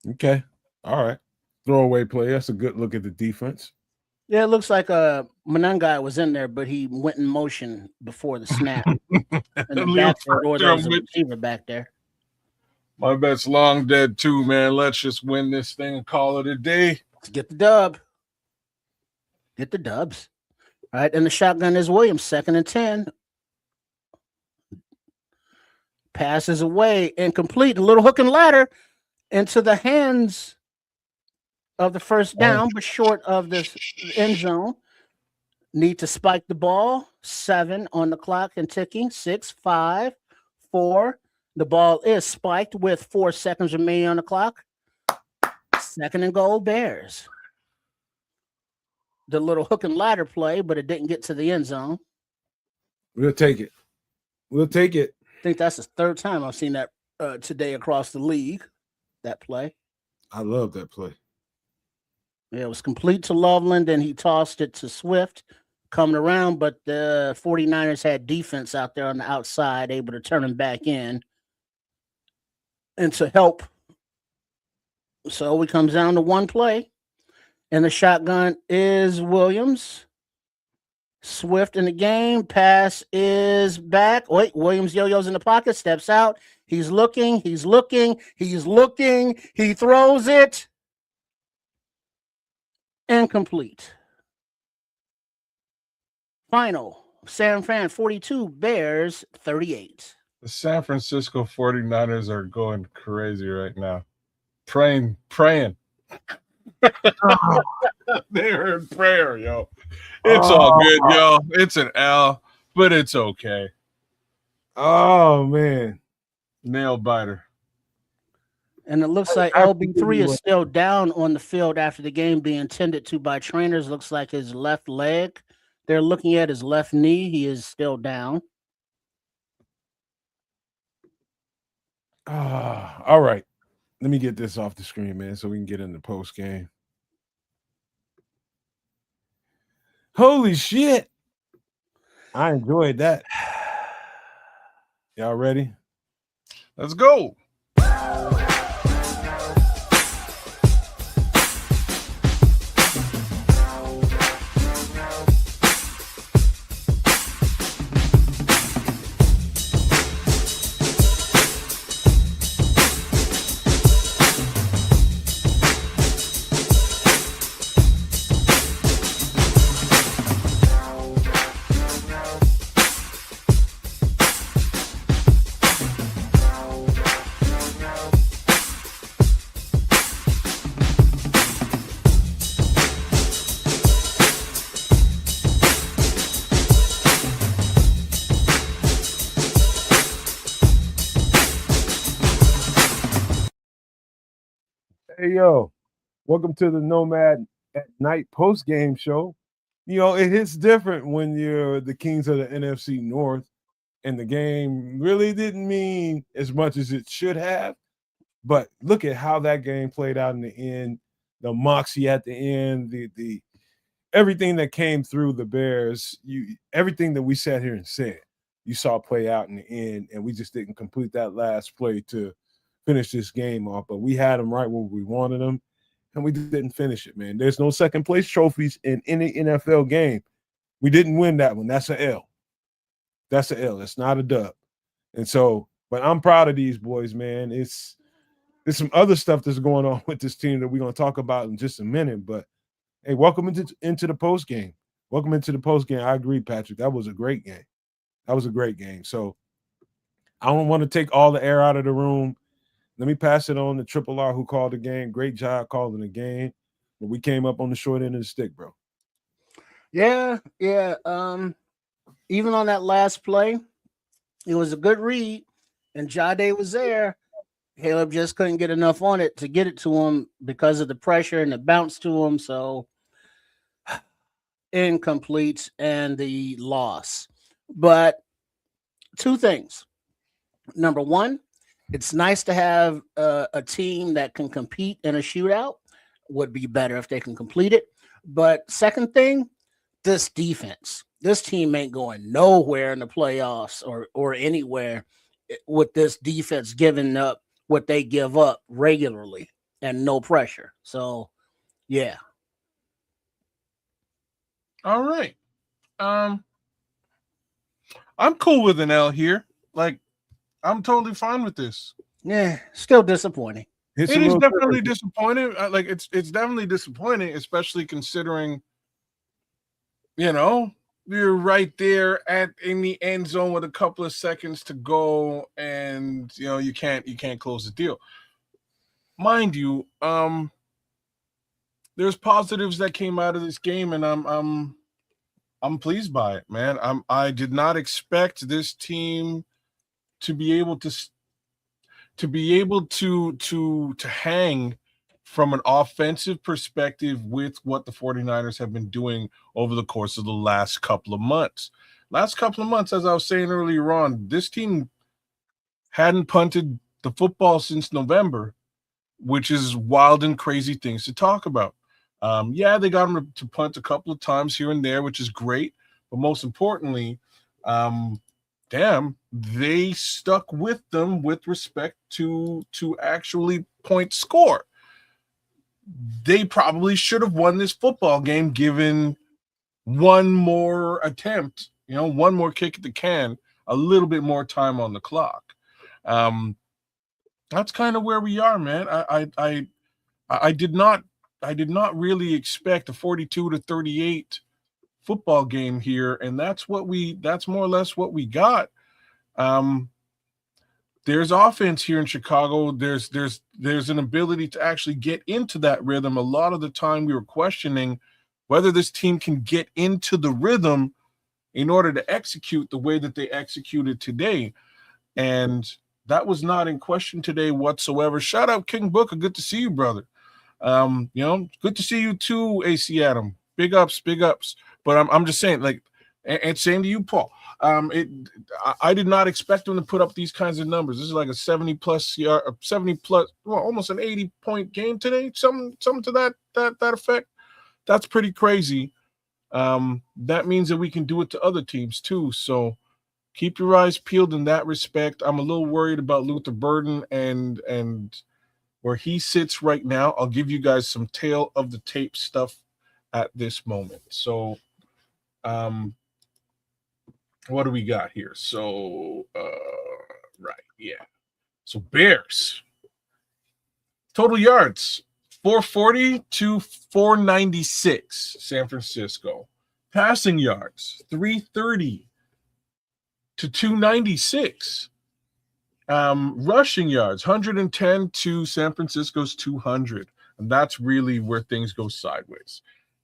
Okay. All right. Throwaway play. That's a good look at the defense. Yeah, it looks like Monunga was in there, but he went in motion before the snap. And the Leo backfield, or there was a Turner, receiver back there. my bet's long dead too, man. Let's just win this thing and call it a day. Let's get the dub. Get the dubs. All right, and the shotgun is Williams, 2nd and 10. Passes away, incomplete. A little hook and ladder into the hands of the first down, but short of the end zone. Need to spike the ball. 7 on the clock and ticking. 6, 5, 4. The ball is spiked with 4 seconds remaining on the clock. 2nd and goal, Bears. The little hook and ladder play, but it didn't get to the end zone. We'll take it. We'll take it. I think that's the 3rd time I've seen that today across the league, that play. I love that play. Yeah, it was complete to Loveland, and he tossed it to Swift, coming around, but the 49ers had defense out there on the outside, able to turn him back in and to help. So it comes down to one play, and the shotgun is Williams. Swift in the game. Pass is back. Wait, Williams yo-yos in the pocket, steps out. He's looking. He throws it. Incomplete. Final. San Fran 42, Bears 38. The San Francisco 49ers are going crazy right now. Praying. They're in prayer, yo. It's all good, yo. It's an L, but it's okay. Oh, man. Nail biter. And it looks like LB3 is still down on the field after the game being tended to by trainers. Looks like his left leg. They're looking at his left knee. He is still down. All right. Let me get this off the screen, man, so we can get in the post game. Holy shit. I enjoyed that. Y'all ready? Let's go. Hey, yo, welcome to the Nomad at Night post game show. You know, it hits different when you're the Kings of the NFC North, and the game really didn't mean as much as it should have. But look at how that game played out in the end. The moxie at the end, the everything that came through the Bears, everything that we sat here and said, you saw play out in the end, and we just didn't complete that last play to finish this game off. But we had them right where we wanted them, and we didn't finish it, man. There's no second place trophies in any NFL game. We didn't win that one. That's an L. That's an L. It's not a dub. And so, but I'm proud of these boys, man. there's some other stuff that's going on with this team that we're going to talk about in just a minute. But hey, welcome into the post game. Welcome into the post game. I agree, Patrick. That was a great game. That was a great game. So I don't want to take all the air out of the room. Let me pass it on to Triple R, who called the game. Great job calling the game. But we came up on the short end of the stick, bro. Yeah. Even on that last play, it was a good read, and Jade was there. Caleb just couldn't get enough on it to get it to him because of the pressure and the bounce to him. So incomplete and the loss. But two things. Number one, it's nice to have a team that can compete in a shootout. Would be better if they can complete it. But second thing, this defense. This team ain't going nowhere in the playoffs or anywhere with this defense giving up what they give up regularly and no pressure. So, yeah. All right. I'm cool with an L here. Like, I'm totally fine with this. Yeah, still disappointing. It is definitely disappointing. Like, it's definitely disappointing, especially considering, you're right there in the end zone with a couple of seconds to go, and you can't close the deal. Mind you, there's positives that came out of this game, and I'm pleased by it, man. I did not expect this team to be able to hang from an offensive perspective with what the 49ers have been doing over the course of the last couple of months. As I was saying earlier on, this team hadn't punted the football since November, which is wild and crazy things to talk about. They got them to punt a couple of times here and there, which is great. But most importantly, they stuck with them with respect to actually point score. They probably should have won this football game given one more attempt, one more kick at the can, a little bit more time on the clock. That's kind of where we are, man. I did not really expect a 42-38 football game here, and that's more or less what we got. There's offense here in Chicago. There's an ability to actually get into that rhythm. A lot of the time we were questioning whether this team can get into the rhythm in order to execute the way that they executed today. And that was not in question today whatsoever. Shout out King Booker. Good to see you, brother. Good to see you too, AC Adam. Big ups. But I'm just saying, like, and same to you, Paul. I did not expect them to put up these kinds of numbers. This is like a 70 plus, almost an 80-point game today. Something to that effect. That's pretty crazy. That means that we can do it to other teams too. So keep your eyes peeled in that respect. I'm a little worried about Luther Burden and where he sits right now. I'll give you guys some tail of the tape stuff at this moment. So, what do we got here? So, So Bears total yards 440 to 496. San Francisco passing yards 330 to 296. Rushing yards 110 to San Francisco's 200, and that's really where things go sideways.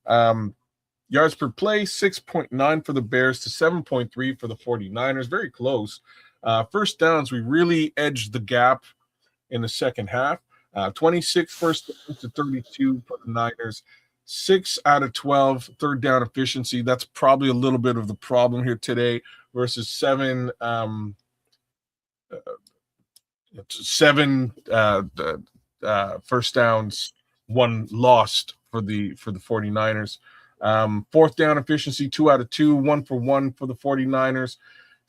Yards per play 6.9 for the Bears to 7.3 for the 49ers. Very close. First downs, we really edged the gap in the second half. 26 first downs to 32 for the Niners. 6 out of 12 third down efficiency. That's probably a little bit of the problem here today versus 7 first downs, 1 lost for the 49ers. Fourth down efficiency 2 out of 2, 1 for 1 for the 49ers.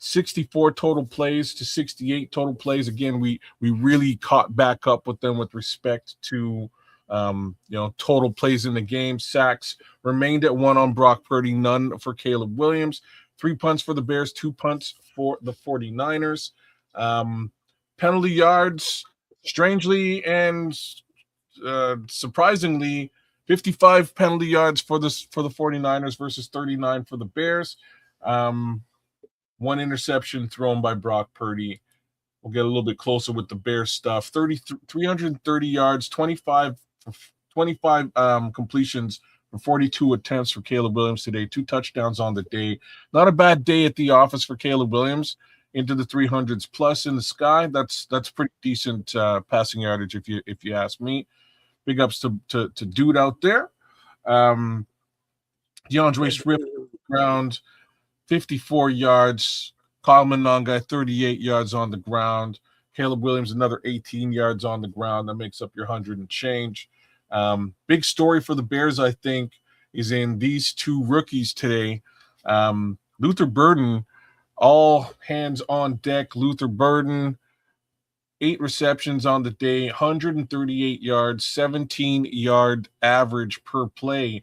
64 total plays to 68 total plays. Again, we really caught back up with them with respect to total plays in the game. Sacks remained at 1 on Brock Purdy, none for Caleb Williams. 3 punts for the Bears, 2 punts for the 49ers. Penalty yards strangely and surprisingly, 55 penalty yards for the 49ers versus 39 for the Bears. One interception thrown by Brock Purdy. We'll get a little bit closer with the Bears stuff. 330 yards, 25 completions for 42 attempts for Caleb Williams today. 2 touchdowns on the day. Not a bad day at the office for Caleb Williams. Into the 300s plus in the sky. That's pretty decent passing yardage if you ask me. Big ups to dude out there. DeAndre Swift ground, 54 yards. Kyle Monangai, 38 yards on the ground. Caleb Williams, another 18 yards on the ground. That makes up your 100 and change. Big story for the Bears, I think, is in these 2 rookies today. Luther Burden, all hands on deck. Luther Burden, 8 receptions on the day, 138 yards, 17-yard average per play.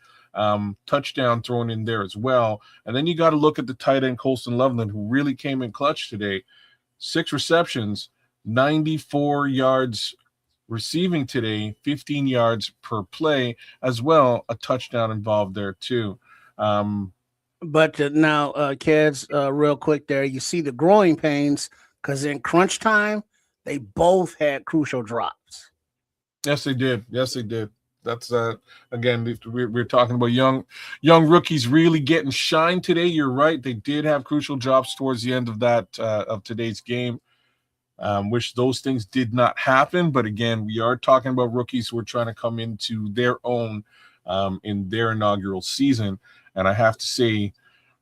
Touchdown thrown in there as well. And then you got to look at the tight end Colston Loveland, who really came in clutch today. 6 receptions, 94 yards receiving today, 15 yards per play as well. A touchdown involved there too. But now, kids, real quick there, you see the growing pains because in crunch time, they both had crucial drops. Yes, they did. That's again, we're talking about young rookies really getting shine today. You're right; they did have crucial drops towards the end of that of today's game. Wish those things did not happen, but again, we are talking about rookies who are trying to come into their own in their inaugural season, and I have to say,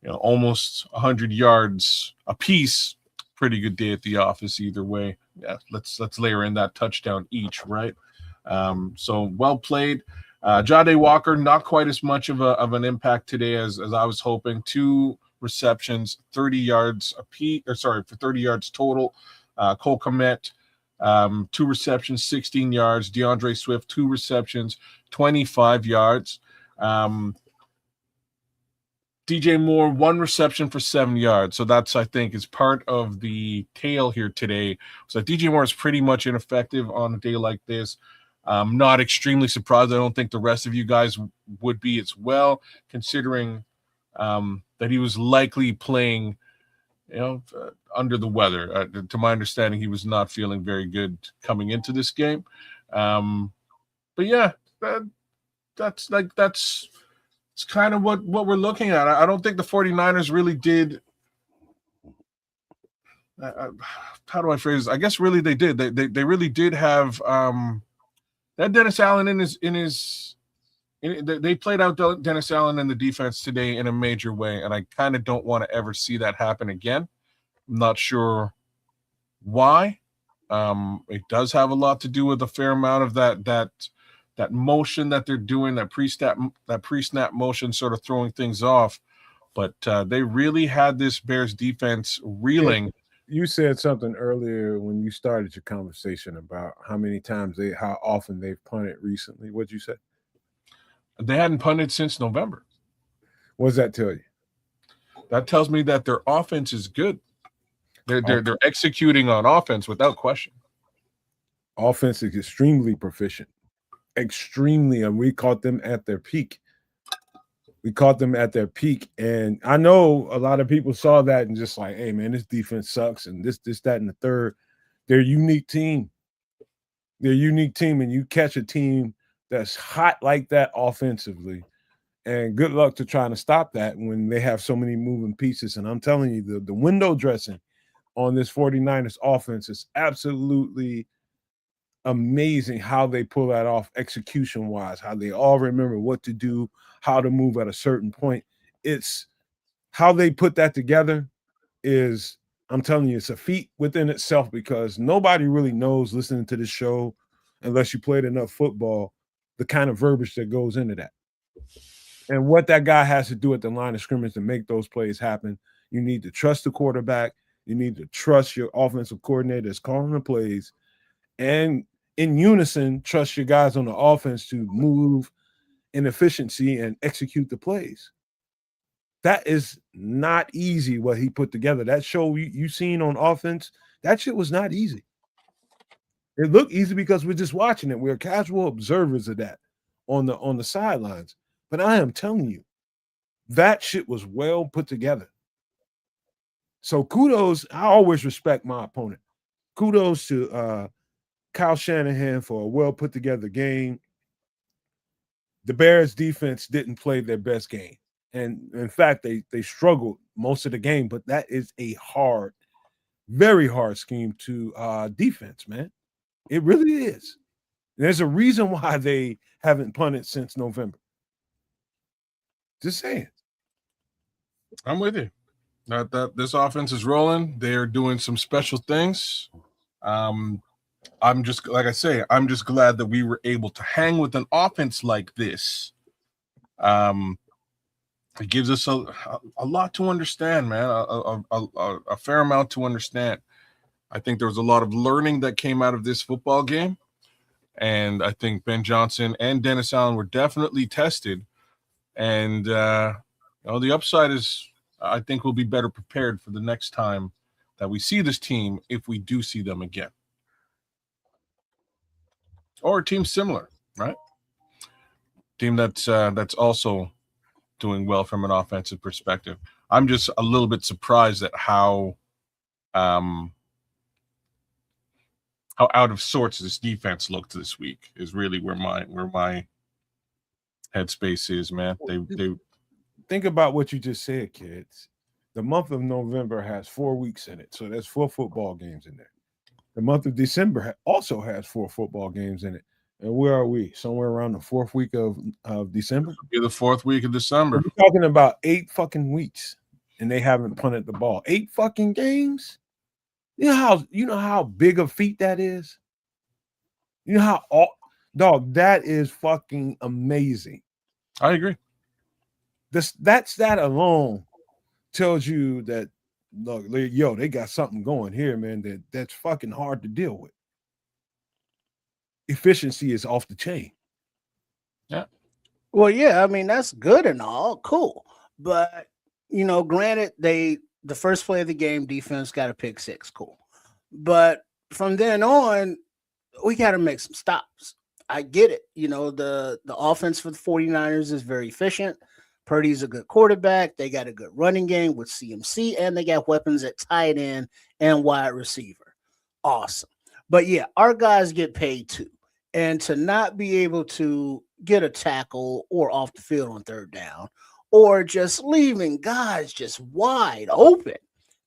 almost 100 yards apiece. Pretty good day at the office either way. Yeah, let's layer in that touchdown each, right? So well played. Jahdae Walker, not quite as much of an impact today as I was hoping. 2 receptions, 30 yards apiece, for 30 yards total. Cole Kmet, 2 receptions, 16 yards. DeAndre Swift, 2 receptions, 25 yards. DJ Moore, 1 reception for 7 yards. So that's, I think, is part of the tale here today. So DJ Moore is pretty much ineffective on a day like this. Not extremely surprised. I don't think the rest of you guys would be as well, considering that he was likely playing, under the weather. To my understanding, he was not feeling very good coming into this game. But yeah, that's it's kind of what we're looking at. I don't think the 49ers really did. How do I phrase this? I guess really they did. They really did have that Dennis Allen they played out Dennis Allen in the defense today in a major way, and I kind of don't want to ever see that happen again. I'm not sure why. It does have a lot to do with a fair amount of that motion that they're doing, that pre-snap motion, sort of throwing things off. But they really had this Bears defense reeling. You said something earlier when you started your conversation about how often they've punted recently. What'd you say? They hadn't punted since November. What does that tell you? That tells me that their offense is good. They're executing on offense without question. Offense is extremely proficient. Extremely, and we caught them at their peak. And I know a lot of people saw that and just like, hey man, this defense sucks, and this, that, and the third. They're a unique team. And you catch a team that's hot like that offensively, and good luck to trying to stop that when they have so many moving pieces. And I'm telling you, the window dressing on this 49ers offense is absolutely amazing how they pull that off execution-wise, how they all remember what to do, how to move at a certain point. It's how they put that together is, I'm telling you, it's a feat within itself, because nobody really knows, listening to this show, unless you played enough football, the kind of verbiage that goes into that. And what that guy has to do at the line of scrimmage to make those plays happen. You need to trust the quarterback. You need to trust your offensive coordinator that's calling the plays. And in unison, trust your guys on the offense to move in efficiency and execute the plays. That is not easy what he put together. That show you seen on offense, that shit was not easy. It looked easy because we're just watching it. We're casual observers of that on the sidelines. But I am telling you, that shit was well put together. So kudos. I always respect my opponent. Kudos to Kyle Shanahan for a well put together game. The Bears defense didn't play their best game. And in fact, they struggled most of the game, but that is a hard, very hard scheme to defense, man. It really is. There's a reason why they haven't punted since November. Just saying. I'm with you. That this offense is rolling. They are doing some special things. I'm just, like I say, I'm just glad that we were able to hang with an offense like this. It gives us a lot to understand, man. A fair amount to understand. I think there was a lot of learning that came out of this football game, and I think Ben Johnson and Dennis Allen were definitely tested. And the upside is, I think we'll be better prepared for the next time that we see this team, if we do see them again, or a team similar, right? Team that's also doing well from an offensive perspective. I'm just a little bit surprised at how out of sorts this defense looked this week. Is really where my headspace is, man. They think about what you just said, kids. The month of November has 4 weeks in it, so there's 4 football games in there. The month of December also has 4 football games in it. And where are we? Somewhere around the 4th week of December? Be the 4th week of December. We're talking about 8 fucking weeks, and they haven't punted the ball. 8 fucking games? You know how big a feat that is? You know dog, that is fucking amazing. I agree. That alone tells you that, look, yo, they got something going here, man, that's fucking hard to deal with. Efficiency is off the chain. Yeah. Well, yeah, I mean, that's good and all, cool. But, granted, the first play of the game, defense got a pick 6, cool. But from then on, we got to make some stops. I get it. The offense for the 49ers is very efficient. Purdy's a good quarterback. They got a good running game with CMC, and they got weapons at tight end and wide receiver. Awesome. But yeah, our guys get paid too. And to not be able to get a tackle or off the field on 3rd down, or just leaving guys just wide open.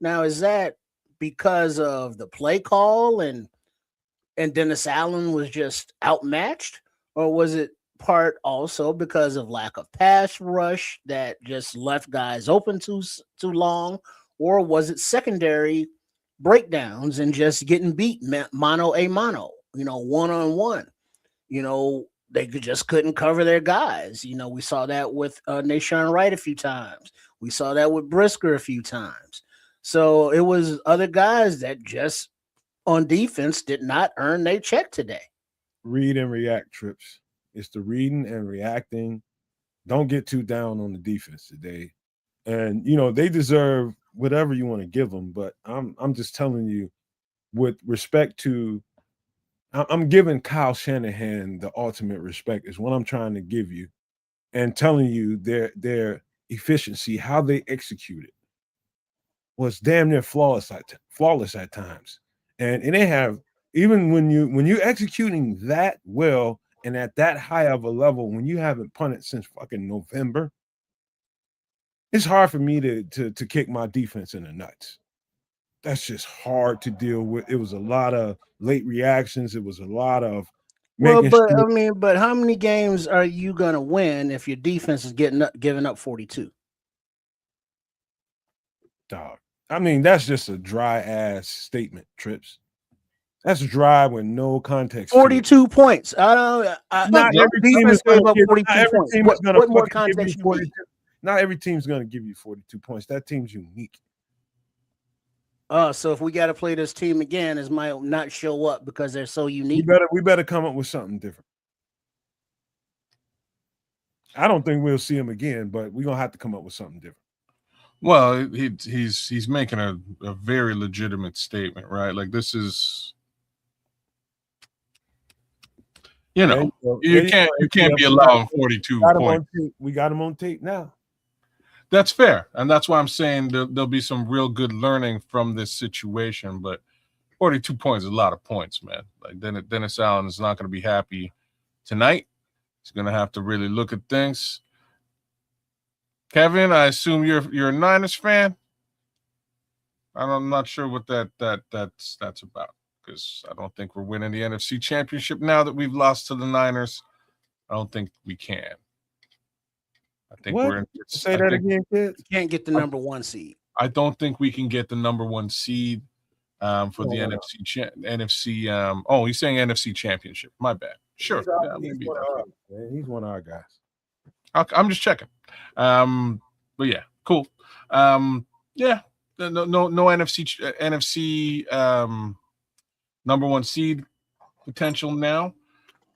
Now, is that because of the play call and Dennis Allen was just outmatched, or was it part also because of lack of pass rush that just left guys open too long, or was it secondary breakdowns and just getting beat mano a mano, one-on-one? They just couldn't cover their guys. We saw that with Nahshon Wright a few times. We saw that with Brisker a few times. So it was other guys that just on defense did not earn their check today. Read and react, Trips. It's the reading and reacting. Don't get too down on the defense today. And, they deserve whatever you want to give them. But I'm just telling you, with respect to, I'm giving Kyle Shanahan the ultimate respect is what I'm trying to give you, and telling you their efficiency, how they executed was damn near flawless at times. And they have, even when you're executing that well and at that high of a level, when you haven't punted since fucking November, it's hard for me to kick my defense in the nuts. That's just hard to deal with. It was a lot of late reactions. It was a lot of but how many games are you gonna win if your defense is giving up 42? Dog. I mean, that's just a dry ass statement, Trips. That's dry with no context. 42 points. Not every team is going to give 42 points. What more context you need? Not every team's going to give you 42 points. That team's unique. So if we got to play this team again, it might not show up because they're so unique. We better come up with something different. I don't think we'll see him again, but we're gonna have to come up with something different. Well, he's making a very legitimate statement, right? Like, this is You There know, go. you There you can't go. you can't be We got allowing him 42 on points. tape. We got him on tape now. That's fair, and that's why I'm saying there'll be some real good learning from this situation. But 42 points is a lot of points, man. Like Dennis Allen is not going to be happy tonight. He's going to have to really look at things. Kevin, I assume you're a Niners fan. I'm not sure what that's about, because I don't think we're winning the NFC Championship now that we've lost to the Niners. I don't think we can. I think What? we're in. Say that again, kids. You can't get the number 1 seed. I don't think we can get the number 1 seed for the No. NFC. Oh, he's saying NFC Championship. My bad. Sure. Yeah, maybe He's one of our guys. I'm just checking. But yeah, cool. Yeah, no NFC number 1 seed potential now.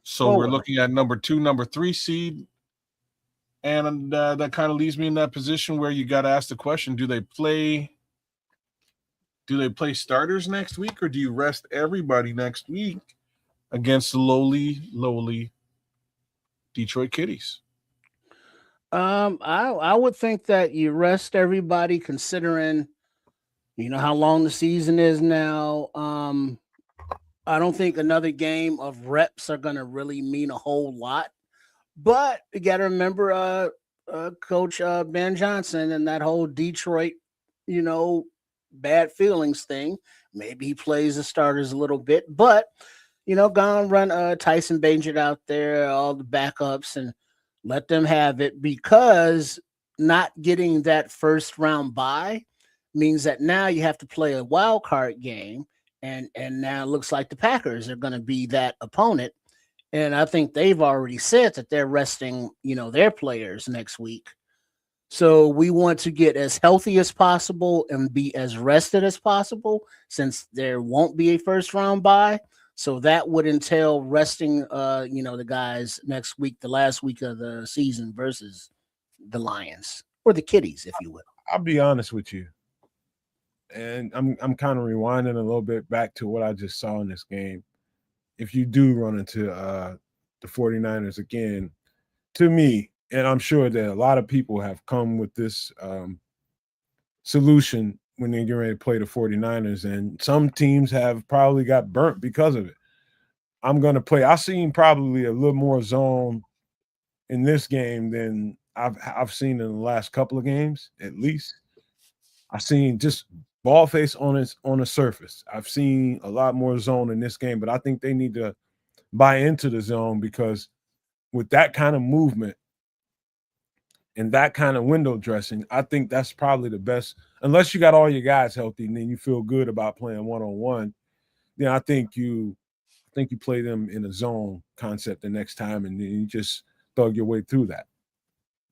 So we're looking at number 2, number 3 seed. And that kind of leaves me in that position where you got to ask the question: Do they play starters next week, or do you rest everybody next week against the lowly Detroit Kitties? I would think that you rest everybody, considering how long the season is now. I don't think another game of reps are going to really mean a whole lot. But you got to remember, Coach Ben Johnson and that whole Detroit, bad feelings thing. Maybe he plays the starters a little bit, but go and run Tyson Bagent out there, all the backups, and let them have it, because not getting that first round bye means that now you have to play a wild card game, and now it looks like the Packers are going to be that opponent. And I think they've already said that they're resting, their players next week. So we want to get as healthy as possible and be as rested as possible, since there won't be a first round bye. So that would entail resting, the guys next week, the last week of the season, versus the Lions, or the Kitties, if you will. I'll be honest with you, and I'm kind of rewinding a little bit back to what I just saw in this game. If you do run into the 49ers again, to me, and I'm sure that a lot of people have come with this solution when they get ready to play the 49ers, and some teams have probably got burnt because of it. I'm going to play. I've seen probably a little more zone in this game than I've seen in the last couple of games, at least. I've seen just ball face on the surface. I've seen a lot more zone in this game, but I think they need to buy into the zone, because with that kind of movement and that kind of window dressing, I think that's probably the best. Unless you got all your guys healthy and then you feel good about playing one-on-one, then I think you play them in a zone concept the next time, and then you just thug your way through that.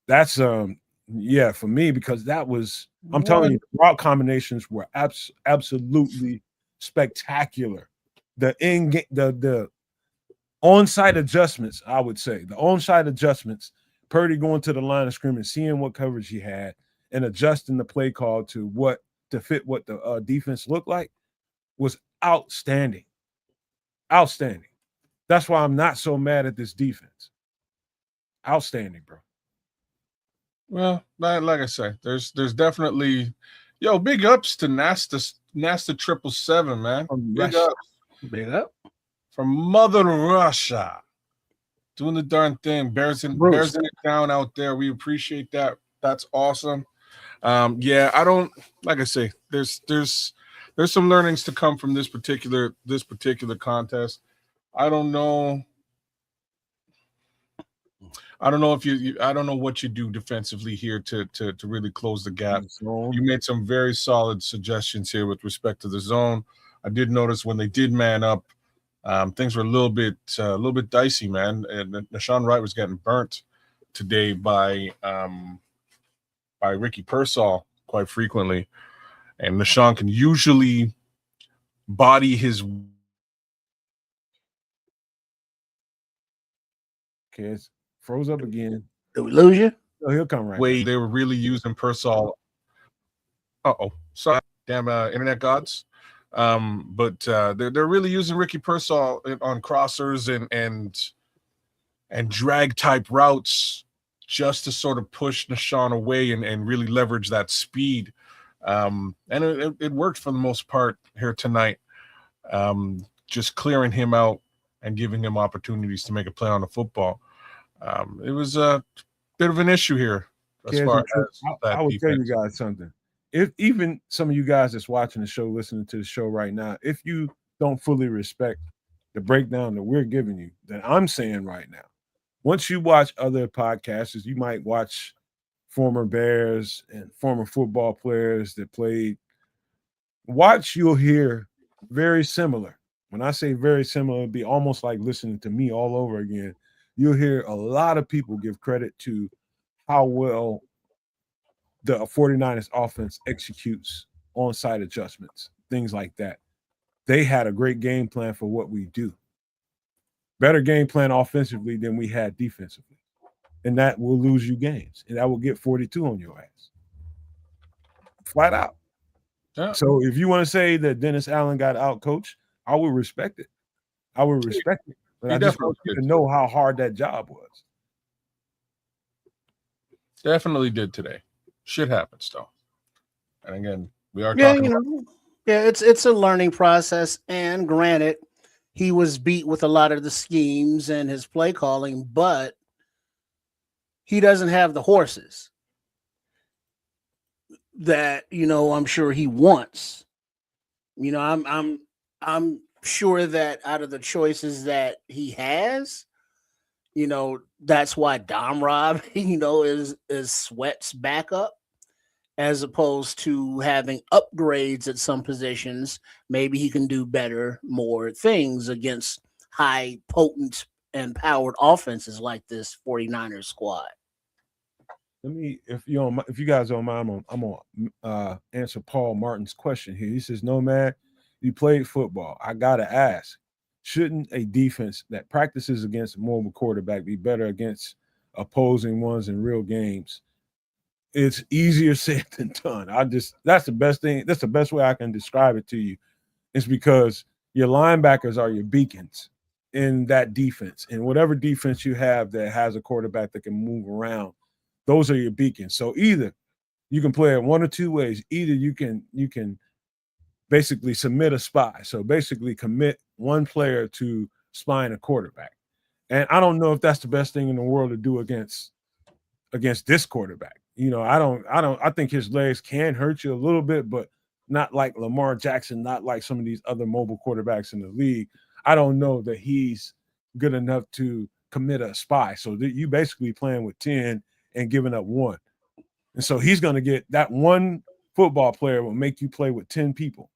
That's for me, because that was, I'm telling you, the route combinations were absolutely spectacular. The on-site adjustments, I would say, the on-site adjustments, Purdy going to the line of scrimmage, seeing what coverage he had, and adjusting the play call to fit what the defense looked like, was outstanding. Outstanding. That's why I'm not so mad at this defense. Outstanding, bro. Well, like I say, there's definitely, big ups to Nasta 777, man. Big up from Mother Russia, doing the darn thing. Bears it down out there. We appreciate that. That's awesome. I don't, like I say, there's some learnings to come from this particular contest. I don't know if I don't know what you do defensively here to really close the gap. You made some very solid suggestions here with respect to the zone. I did notice when they did man up, things were a little bit dicey, man. And Nashawn Wright was getting burnt today by Ricky Pearsall quite frequently, and Nashawn can usually body his. Kids froze up again. Did we lose you? Oh, he'll come right way back. They were really using Pearsall. Sorry, damn internet gods. But they're really using Ricky Pearsall on crossers and and drag type routes just to sort of push Nashawn away and really leverage that speed. And it worked for the most part here tonight. Just clearing him out and giving him opportunities to make a play on the football. It was a bit of an issue here as Kids, far as that I will tell you defense. guys something. If even some of you guys that's watching the show, listening to the show right now, if you don't fully respect the breakdown that we're giving you, that I'm saying right now, once you watch other podcasters, you might watch former Bears and former football players that played. Watch, you'll hear very similar. When I say very similar, it'd be almost like listening to me all over again. You'll hear a lot of people give credit to how well the 49ers offense executes on-site adjustments, things like that. They had a great game plan for what we do. Better game plan offensively than we had defensively. And that will lose you games. And that will get 42 on your ass. Flat out. Yeah. So if you want to say that Dennis Allen got out-coached, I would respect it. I would respect it. But He I just definitely want you to did. know how hard that job was. Definitely did today. Shit happens, though. And again, we are Yeah, talking you know, yeah, it's a learning process. And granted, he was beat with a lot of the schemes and his play calling, but he doesn't have the horses that, you know, I'm sure he wants. You know, I'm sure that out of the choices that he has, you know, that's why Dom Rob, you know, is Sweat's backup, as opposed to having upgrades at some positions. Maybe he can do better, more things against high potent and powered offenses like this 49ers squad. Let me, if you guys don't mind, I'm gonna answer Paul Martin's question here. He says, "No, man, you played football. I gotta ask, shouldn't a defense that practices against a mobile quarterback be better against opposing ones in real games?" It's easier said than done. That's the best thing. That's the best way I can describe it to you. It's because your linebackers are your beacons in that defense, and whatever defense you have that has a quarterback that can move around, those are your beacons. So either you can play it one or two ways. Either you can basically submit a spy. So basically commit one player to spying a quarterback. And I don't know if that's the best thing in the world to do against this quarterback. You know, I think his legs can hurt you a little bit, but not like Lamar Jackson, not like some of these other mobile quarterbacks in the league. I don't know that he's good enough to commit a spy. So you basically playing with 10 and giving up one. And so he's going to get that one football player will make you play with 10 people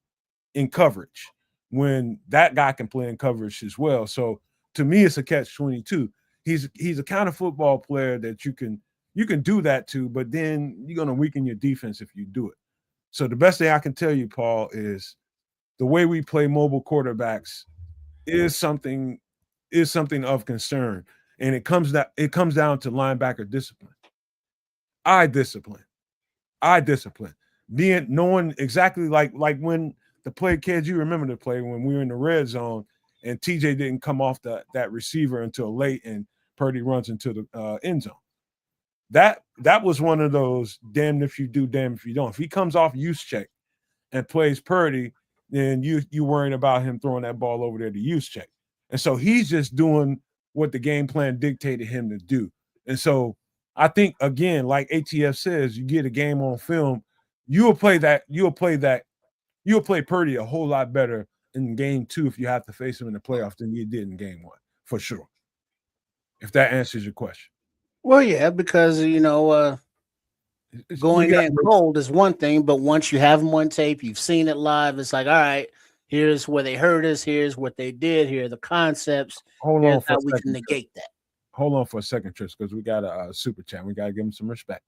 in coverage when that guy can play in coverage as well. So to me, it's a catch-22. He's a kind of football player that you can do that to, but then you're going to weaken your defense if you do it. So the best thing I can tell you, Paul, is the way we play mobile quarterbacks is something of concern. And it comes down to linebacker discipline. Eye discipline. Knowing exactly like when the play, kids, you remember the play when we were in the red zone and TJ didn't come off that receiver until late and Purdy runs into the end zone. That was one of those damn if you do, damn if you don't. If he comes off use check and plays Purdy, then you worrying about him throwing that ball over there to use check. And so he's just doing what the game plan dictated him to do. And so I think, again, like ATF says, you get a game on film, you'll play Purdy a whole lot better in game 2 if you have to face him in the playoffs than you did in game 1, for sure. If that answers your question. Well, yeah, because, you know, going in cold is one thing, but once you have them on tape, you've seen it live, it's like, all right, here's where they hurt us, here's what they did, here are the concepts, here's how we can negate that. Hold on for a second, Tris, because we got a super chat. We got to give him some respect.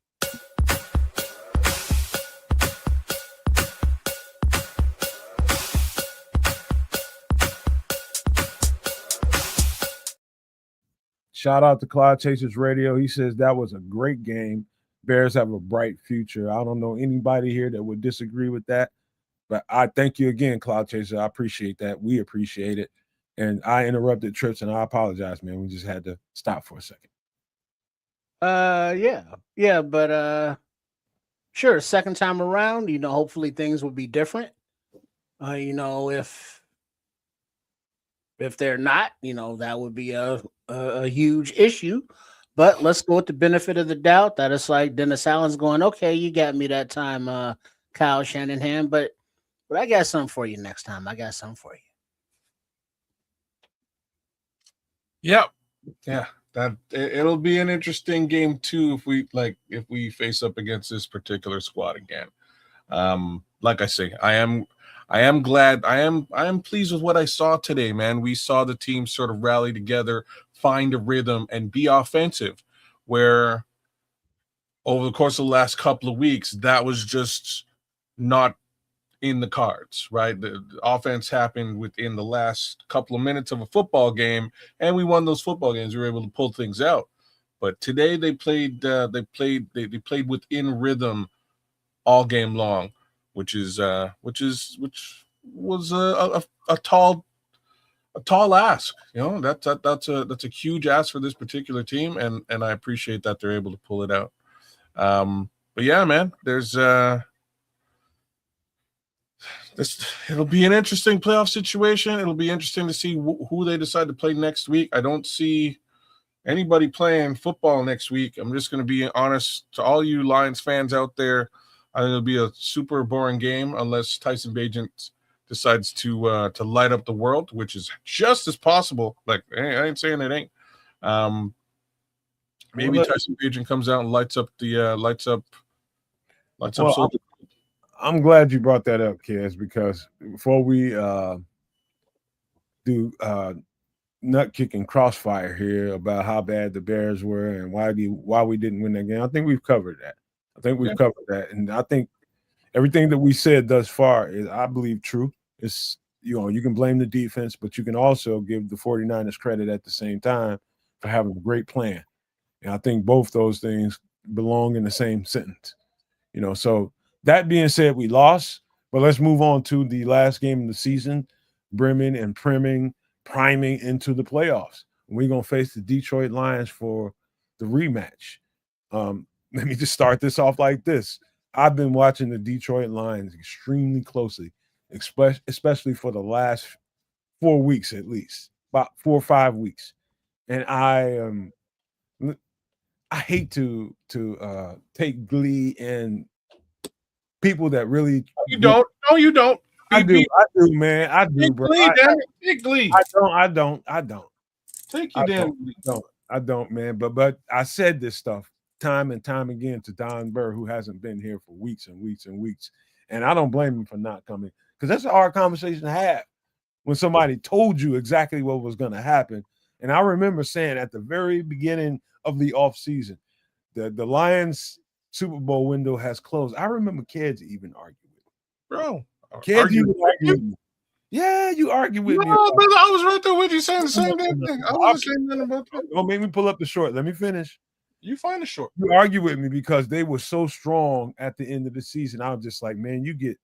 Shout out to Cloud Chasers Radio. He says that was a great game. Bears have a bright future. I don't know anybody here that would disagree with that. But I thank you again, Cloud Chaser. I appreciate that. We appreciate it. And I interrupted Trips, and I apologize, man. We just had to stop for a second. Yeah, but sure, second time around, hopefully things will be different. If they're not, that would be a huge issue. But let's go with the benefit of the doubt that it's like Dennis Allen's going, okay, you got me that time, Kyle Shanahan, but I got something for you next time. I got something for you. Yeah. It'll be an interesting game too if we face up against this particular squad again. Like I say, I am glad. I am pleased with what I saw today, man. We saw the team sort of rally together, find a rhythm, and be offensive. Where over the course of the last couple of weeks, that was just not in the cards, right? The offense happened within the last couple of minutes of a football game, and we won those football games. We were able to pull things out. But today they played within rhythm all game long, which was a tall ask. That's a huge ask for this particular team, and I appreciate that they're able to pull it out. But yeah, man, it'll be an interesting playoff situation. It'll be interesting to see who they decide to play next week. I don't see anybody playing football next week. I'm just going to be honest to all you Lions fans out there. I think it'll be a super boring game unless Tyson Bagent decides to light up the world, which is just as possible. Like, I ain't saying it ain't. Maybe Tyson Bagent comes out and lights up. Soldier. I'm glad you brought that up, Kez, because before we do nut kicking crossfire here about how bad the Bears were and why we didn't win that game, I think we've covered that. And I think everything that we said thus far is, I believe, true. It's you can blame the defense, but you can also give the 49ers credit at the same time for having a great plan. And I think both those things belong in the same sentence. So that being said, we lost, but let's move on to the last game of the season, priming into the playoffs. We're going to face the Detroit Lions for the rematch. Let me just start this off like this. I've been watching the Detroit Lions extremely closely, especially for the last 4 weeks, at least about 4 or 5 weeks. And I hate to take glee in people that really you don't. No, you don't. I do, man. I do, bro. Take glee. I don't. Take you damn. I don't, man. But I said this stuff time and time again to Don Burr, who hasn't been here for weeks and weeks and weeks. And I don't blame him for not coming, because that's a hard conversation to have when somebody told you exactly what was going to happen. And I remember saying at the very beginning of the offseason, the Lions Super Bowl window has closed. I remember kids even arguing with me. Bro. Kids even argue with me. Yeah, you argue with me. No, brother, I was right there with you saying the same damn thing. I wasn't saying nothing about that. Don't make me pull up the short. Let me finish. You find the short. You argue with me because they were so strong at the end of the season. I was just like, man, you get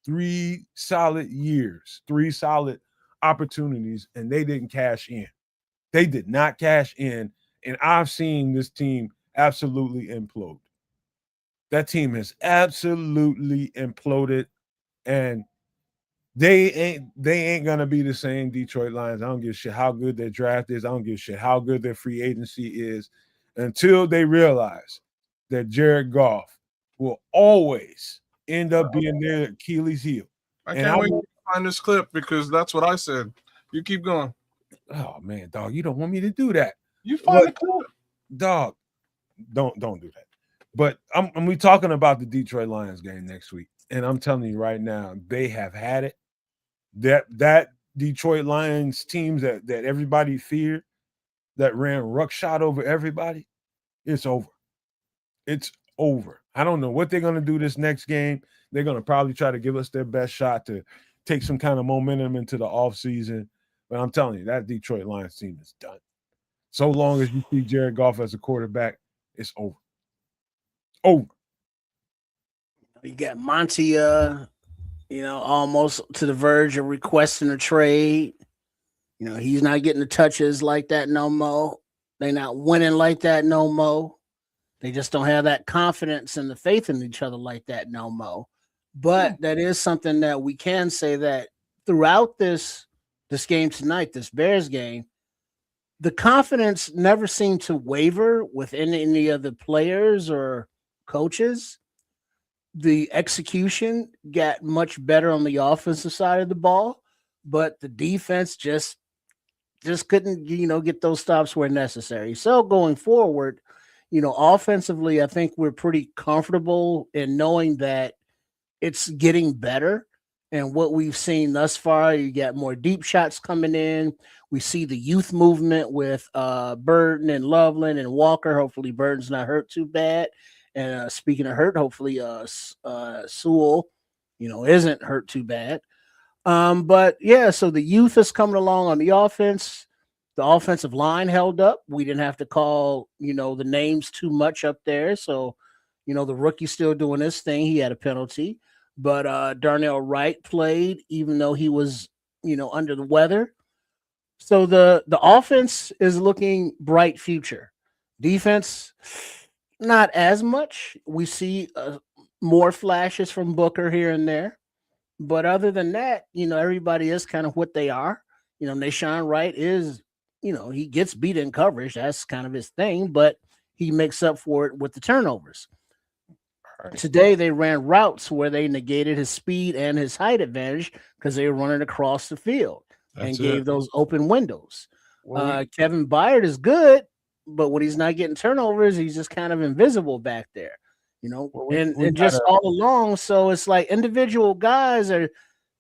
3 solid years, 3 solid opportunities, and they didn't cash in. They did not cash in, and I've seen this team absolutely implode. That team has absolutely imploded, and they ain't gonna be the same Detroit Lions. I don't give a shit how good their draft is. I don't give a shit how good their free agency is, until they realize that Jared Goff will always end up being their Achilles heel. I can't wait to find this clip, because that's what I said. You keep going. Oh man, dog, you don't want me to do that. You find the clip, dog. Don't do that. But we talking about the Detroit Lions game next week, and I'm telling you right now, they have had it. That Detroit Lions teams that everybody feared, that ran ruckshot over everybody, it's over. It's over. I don't know what they're going to do this next game. They're going to probably try to give us their best shot to take some kind of momentum into the offseason. But I'm telling you, that Detroit Lions team is done. So long as you see Jared Goff as a quarterback, it's over. Over. You got Monty, almost to the verge of requesting a trade. You know, he's not getting the touches like that no more. They're not winning like that no more. They just don't have that confidence and the faith in each other like that no more. But that is something that we can say that throughout this game tonight, this Bears game, the confidence never seemed to waver within any of the players or coaches. The execution got much better on the offensive side of the ball, but the defense just couldn't, get those stops where necessary. So going forward, offensively, I think we're pretty comfortable in knowing that it's getting better. And what we've seen thus far, you got more deep shots coming in. We see the youth movement with Burton and Loveland and Walker. Hopefully Burton's not hurt too bad. And speaking of hurt, hopefully Sewell, isn't hurt too bad. But yeah, so the youth is coming along on the offense. The offensive line held up. We didn't have to call, the names too much up there. So, the rookie's still doing his thing. He had a penalty. But Darnell Wright played, even though he was, under the weather. So the offense is looking bright future. Defense, not as much. We see more flashes from Booker here and there. But other than that, everybody is kind of what they are. Nahshon Wright is, he gets beat in coverage. That's kind of his thing, but he makes up for it with the turnovers. Right. Today, they ran routes where they negated his speed and his height advantage because they were running across the field and gave those open windows. Kevin Byard is good, but when he's not getting turnovers, he's just kind of invisible back there. And just all along. So it's like individual guys are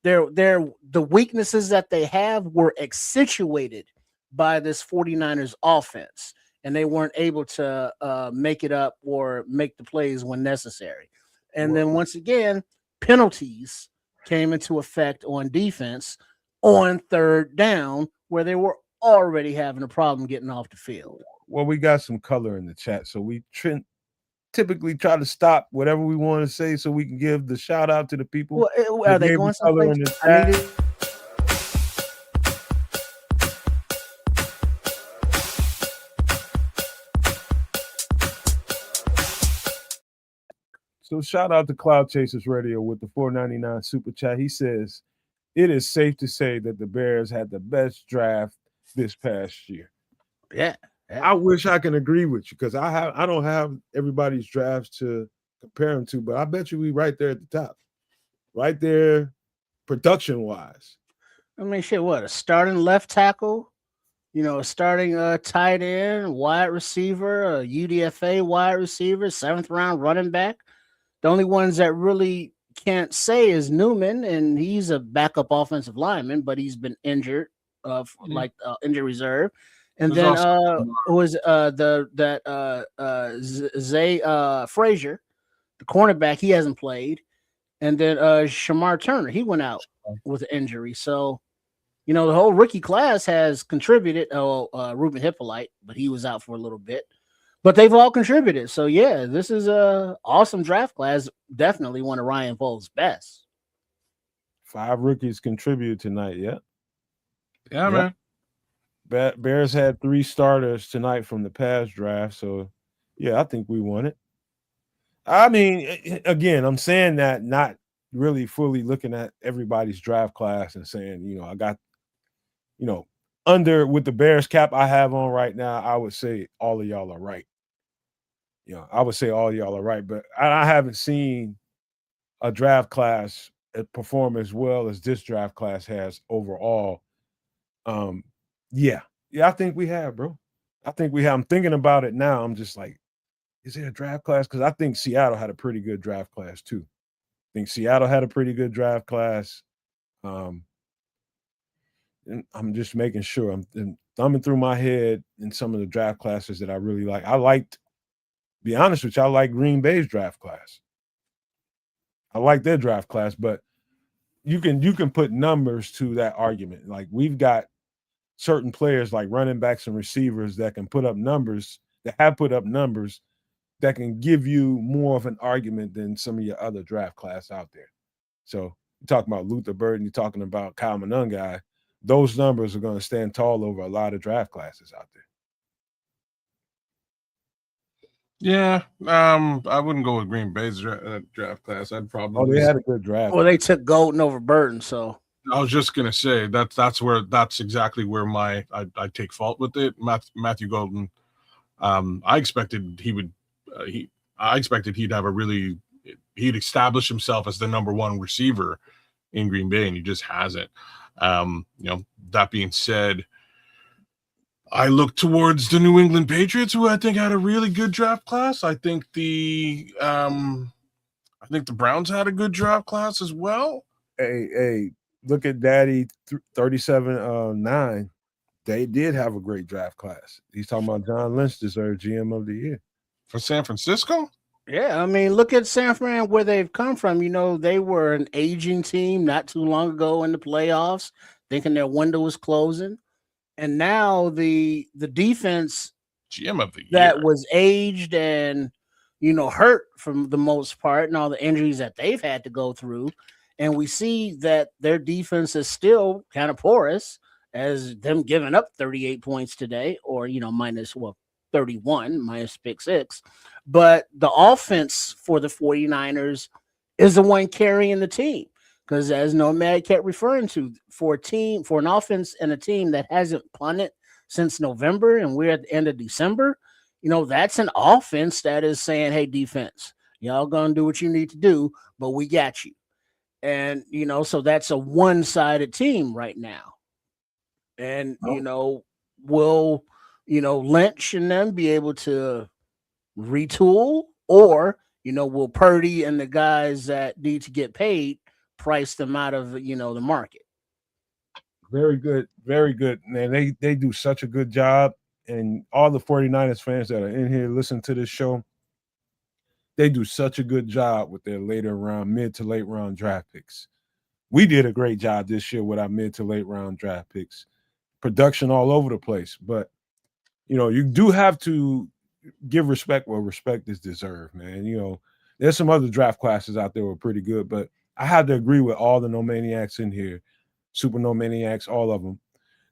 the weaknesses that they have were accentuated by this 49ers offense, and they weren't able to make it up or make the plays when necessary. And then once again, penalties came into effect on defense on third down where they were already having a problem getting off the field. Well, we got some color in the chat, so we typically try to stop whatever we want to say so we can give the shout out to the people. Well, are they going someplace? So shout out to Cloud Chasers Radio with the $4.99 super chat. He says, it is safe to say that the Bears had the best draft this past year. Yeah. I wish I can agree with you because I don't have everybody's drafts to compare them to, but I bet you we right there at the top. Right there, production-wise. I mean, shit, what? A starting left tackle, a starting tight end, wide receiver, a UDFA wide receiver, 7th round running back. The only ones that really can't say is Newman, and he's a backup offensive lineman, but he's been injured, injured reserve. And then Zay Frazier, the cornerback, he hasn't played. And then Shamar Turner, he went out with an injury. So, the whole rookie class has contributed. Ruben Hippolyte, but he was out for a little bit. But they've all contributed. So, yeah, this is a awesome draft class. Definitely one of Ryan Poles' best. 5 rookies contributed tonight, yeah? Yeah, man. Bears had 3 starters tonight from the past draft. So, yeah, I think we won it. I mean, again, I'm saying that not really fully looking at everybody's draft class and saying, I got, under with the Bears cap I have on right now, I would say all of y'all are right. I would say all of y'all are right, but I haven't seen a draft class perform as well as this draft class has overall. Yeah, I think we have, bro. I think we have. I'm thinking about it now. I'm just like, is it a draft class? Because I think Seattle had a pretty good draft class too. I think Seattle had a pretty good draft class. And I'm just making sure I'm thumbing through my head in some of the draft classes that I really like. I liked, be honest with you, I like Green Bay's draft class. I like their draft class, but you can put numbers to that argument. Like we've got certain players like running backs and receivers that can put up numbers, that have put up numbers that can give you more of an argument than some of your other draft class out there. So you're talking about Luther Burden, you're talking about Kyle Monangai. those numbers are going to stand tall over a lot of draft classes out there. Yeah, I wouldn't go with Green Bay's draft class. I'd probably. They had a good draft. Well, they took Golden over Burton, so I was just gonna say that's exactly where I take fault with it. Matthew Golden. I expected he would. I expected he'd establish himself as the number one receiver in Green Bay, and he just hasn't. That being said, I look towards the New England Patriots, who I think had a really good draft class. I think the Browns had a good draft class as well. Hey, look at Daddy 37-9. They did have a great draft class. He's talking about John Lynch deserved GM of the year for San Francisco. Yeah, I mean, look at San Fran, where they've come from. They were an aging team not too long ago in the playoffs, thinking their window was closing. And now the defense GM of the year that was aged and, hurt from the most part and all the injuries that they've had to go through. And we see that their defense is still kind of porous, as them giving up 38 points today, or, minus 31, minus pick 6. But the offense for the 49ers is the one carrying the team. Because as Nomad kept referring to, for an offense and a team that hasn't punted since November, and we're at the end of December, that's an offense that is saying, hey, defense, y'all gonna do what you need to do, but we got you. And, so that's a one-sided team right now. And, will, Lynch and them be able to retool, or, will Purdy and the guys that need to get paid price them out of, the market? Very good. Very good, man. They do such a good job. And all the 49ers fans that are in here listening to this show, they do such a good job with their mid to late round draft picks. We did a great job this year with our mid to late round draft picks. Production all over the place. But, you do have to give respect where respect is deserved, man. There's some other draft classes out there that were pretty good, but I have to agree with all the No Maniacs in here, Super No Maniacs, all of them,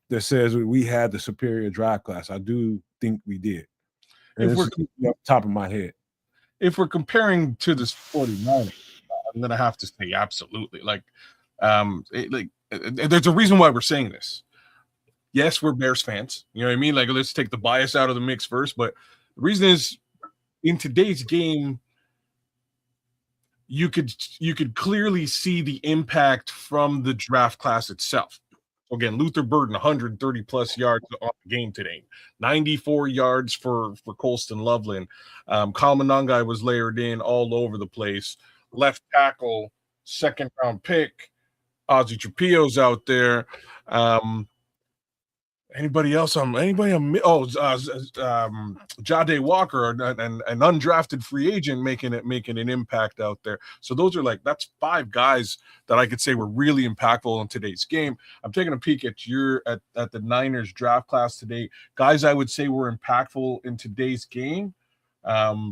that says we had the superior draft class. I do think we did. And it's off the top of my head. If we're comparing to this 49ers, I'm gonna have to say absolutely. There's a reason why we're saying this. Yes, we're Bears fans. You know what I mean? Let's take the bias out of the mix first. But the reason is, in today's game, you could clearly see the impact from the draft class itself. Again, Luther Burden, 130 plus yards on the game today, 94 yards for Colston Loveland. Kyle Monangai was layered in all over the place. Left tackle, second round pick. Ozzie Trapillo's out there. Anybody else on? Jade Walker, an undrafted free agent, making an impact out there. So those are that's 5 guys that I could say were really impactful in today's game. I'm taking a peek at the Niners draft class today. Guys, I would say were impactful in today's game.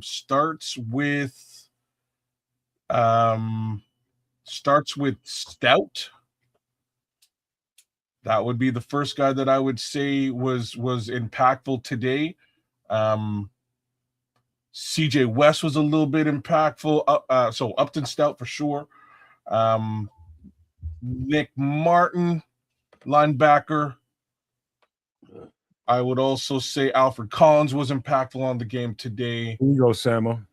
Starts with Stout. That would be the first guy that I would say was impactful today. CJ West was a little bit impactful. So Upton Stout for sure. Nick Martin, linebacker. I would also say Alfred Collins was impactful on the game today. Here you go, Samo.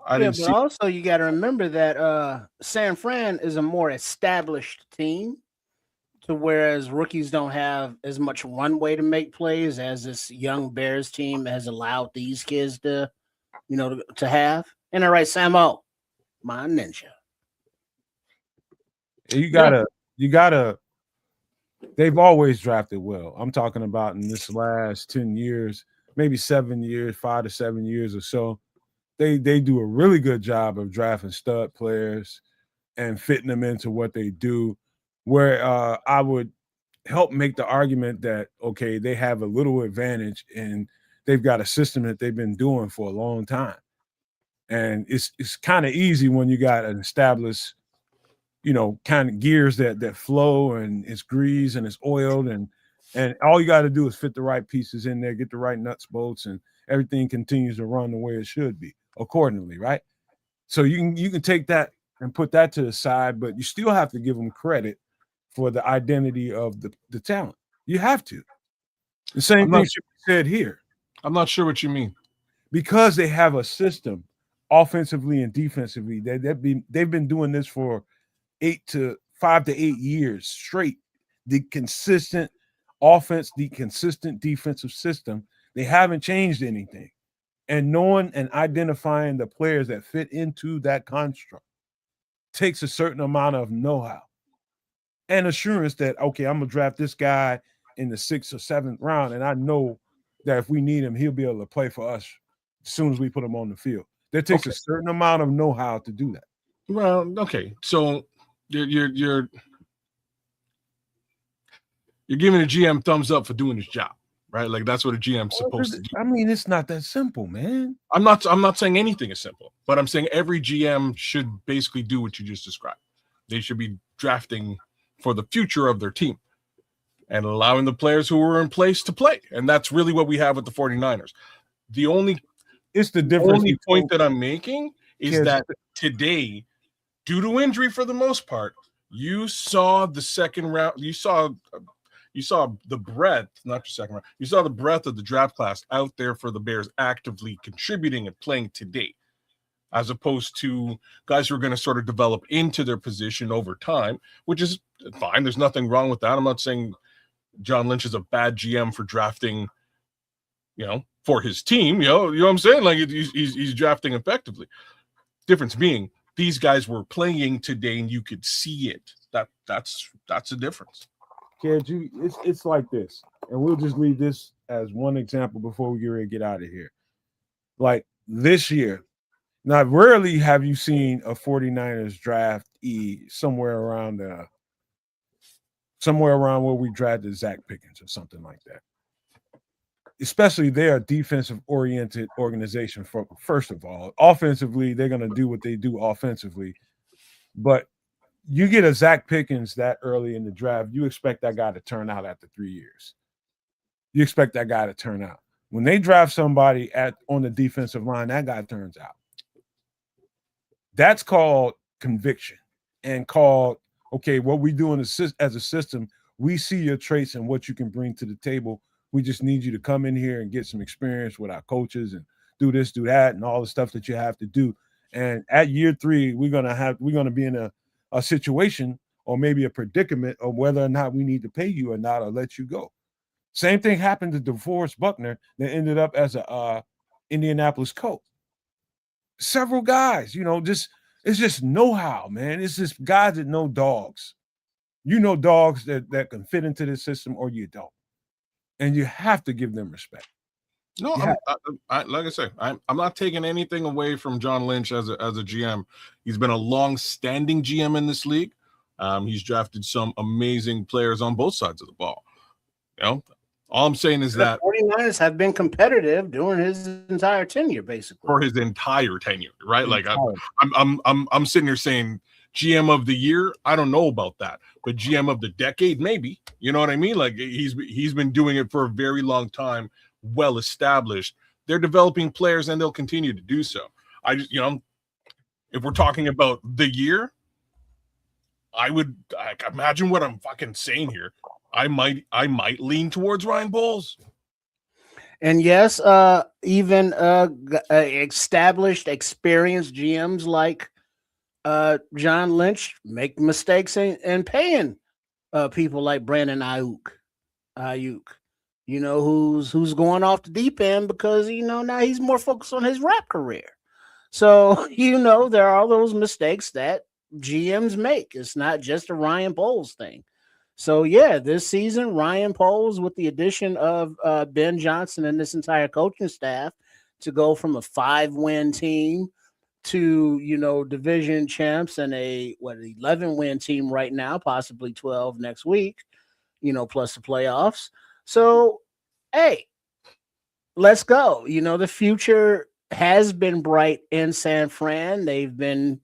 Also you got to remember that San Fran is a more established team, to whereas rookies don't have as much runway to make plays as this young Bears team has allowed these kids to have. And all right, Samo, my ninja. You gotta. They've always drafted well. I'm talking about in this last 10 years, maybe 7 years, 5 to 7 years or so. They do a really good job of drafting stud players and fitting them into what they do. Where I would help make the argument that, okay, they have a little advantage and they've got a system that they've been doing for a long time. And it's kind of easy when you got an established kind of gears that flow, and it's greased and it's oiled, and all you got to do is fit the right pieces in there, get the right nuts, bolts, and everything continues to run the way it should be accordingly, right? So you can take that and put that to the side, but you still have to give them credit for the identity of the talent. You have to. The same thing should be said here. I'm not sure what you mean. Because they have a system offensively and defensively. They've been doing this for 5 to 8 years straight. The consistent offense, the consistent defensive system. They haven't changed anything. And knowing and identifying the players that fit into that construct takes a certain amount of know-how and assurance that, okay, I'm going to draft this guy in the 6th or 7th round, and I know that if we need him, he'll be able to play for us as soon as we put him on the field. There takes a certain amount of know-how to do that. Well, okay. So you're giving a GM thumbs up for doing his job, right? Like that's what a GM's supposed to do. I mean, it's not that simple, man. I'm not saying anything is simple, but I'm saying every GM should basically do what you just described. They should be drafting for the future of their team and allowing the players who are in place to play. And that's really what we have with the 49ers. The only point that I'm making is that today, due to injury for the most part, you saw the second round, you saw the breadth, not your second round, you saw the breadth of the draft class out there for the Bears actively contributing and playing today, as opposed to guys who are going to sort of develop into their position over time, which is fine. There's nothing wrong with that. I'm not saying John Lynch is a bad GM for drafting, for his team. You know what I'm saying? Like he's drafting effectively. Difference being these guys were playing today, and you could see it. That's a difference. Kid, it's like this, and we'll just leave this as one example before we get ready to get out of here. Like this year, now rarely have you seen a 49ers draft somewhere around where we drafted Zach Pickens or something like that. Especially they're a defensive-oriented organization. First of all, offensively, they're going to do what they do offensively. But you get a Zach Pickens that early in the draft, you expect that guy to turn out after 3 years. You expect that guy to turn out. When they draft somebody on the defensive line, that guy turns out. That's called conviction and called, okay, what we do as a system, we see your traits and what you can bring to the table. We just need you to come in here and get some experience with our coaches and do this, do that, and all the stuff that you have to do. And at year 3, we're gonna be in a situation or maybe a predicament of whether or not we need to pay you or not, or let you go. Same thing happened to DeForest Buckner that ended up as a Indianapolis Colt. Several guys, it's just know-how, man. It's just guys that know dogs. Dogs that can fit into this system, or you don't. And you have to give them respect. No, like I say, I'm not taking anything away from John Lynch as a GM. He's been a long-standing GM in this league. He's drafted some amazing players on both sides of the ball. All I'm saying is that 49ers have been competitive during his entire tenure, basically. For his entire tenure, right? Like I'm sitting here saying GM of the year, I don't know about that, but GM of the decade, maybe. You know what I mean? Like he's been doing it for a very long time, well established. They're developing players, and they'll continue to do so. I just, if we're talking about the year, I would imagine what I'm fucking saying here. I might lean towards Ryan Bowles. And yes, even established, experienced GMs like John Lynch make mistakes in paying people like Brandon Ayuk, who's going off the deep end because now he's more focused on his rap career. So there are all those mistakes that GMs make. It's not just a Ryan Bowles thing. So yeah, this season Ryan Bowles, with the addition of Ben Johnson and this entire coaching staff, to go from a 5-win team to division champs and a 11-win team right now, possibly 12 next week, plus the playoffs. So hey, let's go. The future has been bright in San Fran. They've been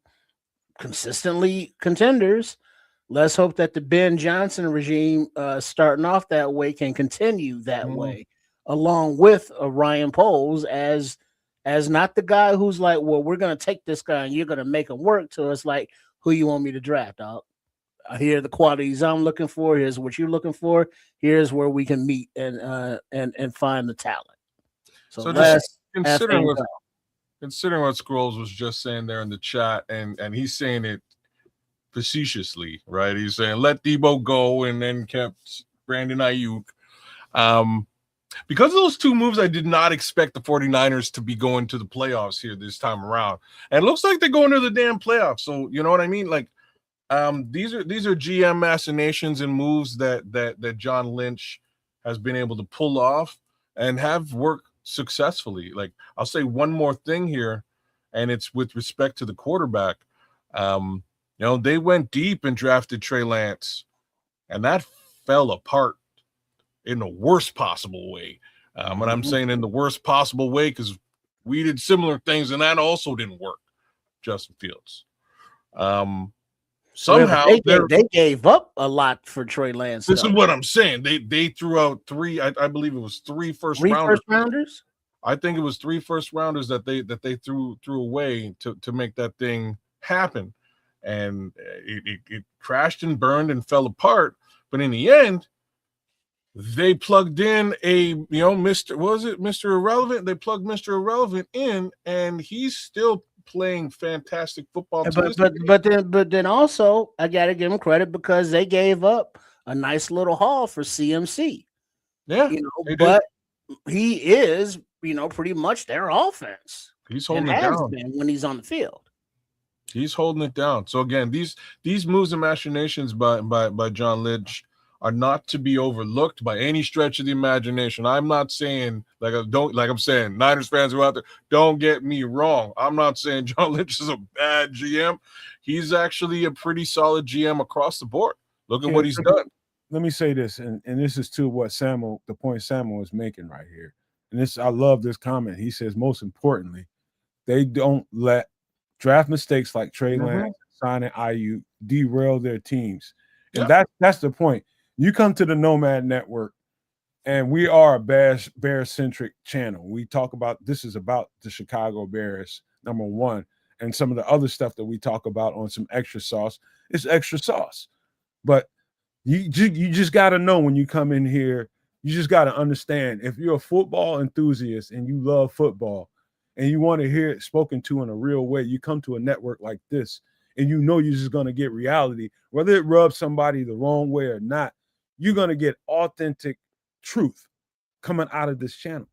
consistently contenders. Let's hope that the Ben Johnson regime, starting off that way, can continue that way, along with Ryan Poles as not the guy who's like, well, we're gonna take this guy and you're gonna make him work. To us, like, who you want me to draft, dog? Here are the qualities I'm looking for. Here's what you're looking for. Here's where we can meet and find the talent. So just considering what Scrolls was just saying there in the chat, and he's saying it facetiously, right? He's saying let Debo go and then kept Brandon Ayuk. Because of those two moves, I did not expect the 49ers to be going to the playoffs here this time around. And it looks like they're going to the damn playoffs. So you know what I mean? Like, these are GM machinations and moves that John Lynch has been able to pull off and have worked successfully. Like, I'll say one more thing here, and it's with respect to the quarterback. They went deep and drafted Trey Lance, and that fell apart in the worst possible way. And I'm saying in the worst possible way because we did similar things, and that also didn't work. Justin Fields. Somehow they gave up a lot for Trey Lance. This is what I'm saying. They threw out three. I believe it was three first rounders. I think it was 3 first rounders that they threw away to make that thing happen, and it crashed and burned and fell apart. But in the end, they plugged in Mr. Irrelevant. They plugged Mr. Irrelevant in, and he's still playing fantastic football. But then also I gotta give him credit because they gave up a nice little haul for CMC. Yeah, but he is pretty much their offense. He's holding it down when he's on the field. He's holding it down. So again, these moves and machinations by John Lynch are not to be overlooked by any stretch of the imagination. I'm not saying I'm saying Niners fans who are out there, don't get me wrong. I'm not saying John Lynch is a bad GM. He's actually a pretty solid GM across the board. Look at what he's done. Let me say this, and this is to what the point Samuel is making right here. And I love this comment. He says, most importantly, they don't let draft mistakes like Trey Lance, signing IU derail their teams. And that's the point. You come to the Nomad Network, and we are a Bear-centric channel. We talk about, this is about the Chicago Bears, number one, and some of the other stuff that we talk about on some extra sauce. It's extra sauce. But you just got to know when you come in here, you just got to understand, if you're a football enthusiast and you love football and you want to hear it spoken to in a real way, you come to a network like this, and you're just going to get reality. Whether it rubs somebody the wrong way or not, you're going to get authentic truth coming out of this channel.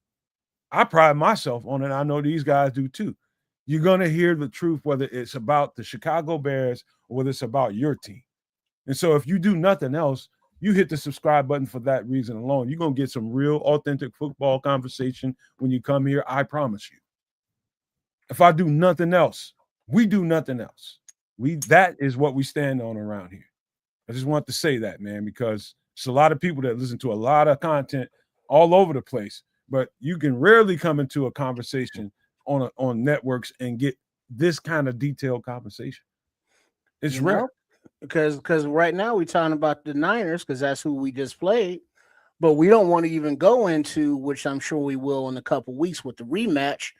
I pride myself on it. I know these guys do too. You're going to hear the truth, whether it's about the Chicago Bears or whether it's about your team. And so if you do nothing else, you hit the subscribe button for that reason alone. You're going to get some real authentic football conversation when you come here. I promise you. If I do nothing else, we do nothing else. That is what we stand on around here. I just want to say that, man, because it's a lot of people that listen to a lot of content all over the place, but you can rarely come into a conversation on networks and get this kind of detailed conversation. It's rare. Because right now we're talking about the Niners because that's who we just played, but we don't want to even go into, which I'm sure we will in a couple weeks with the rematch.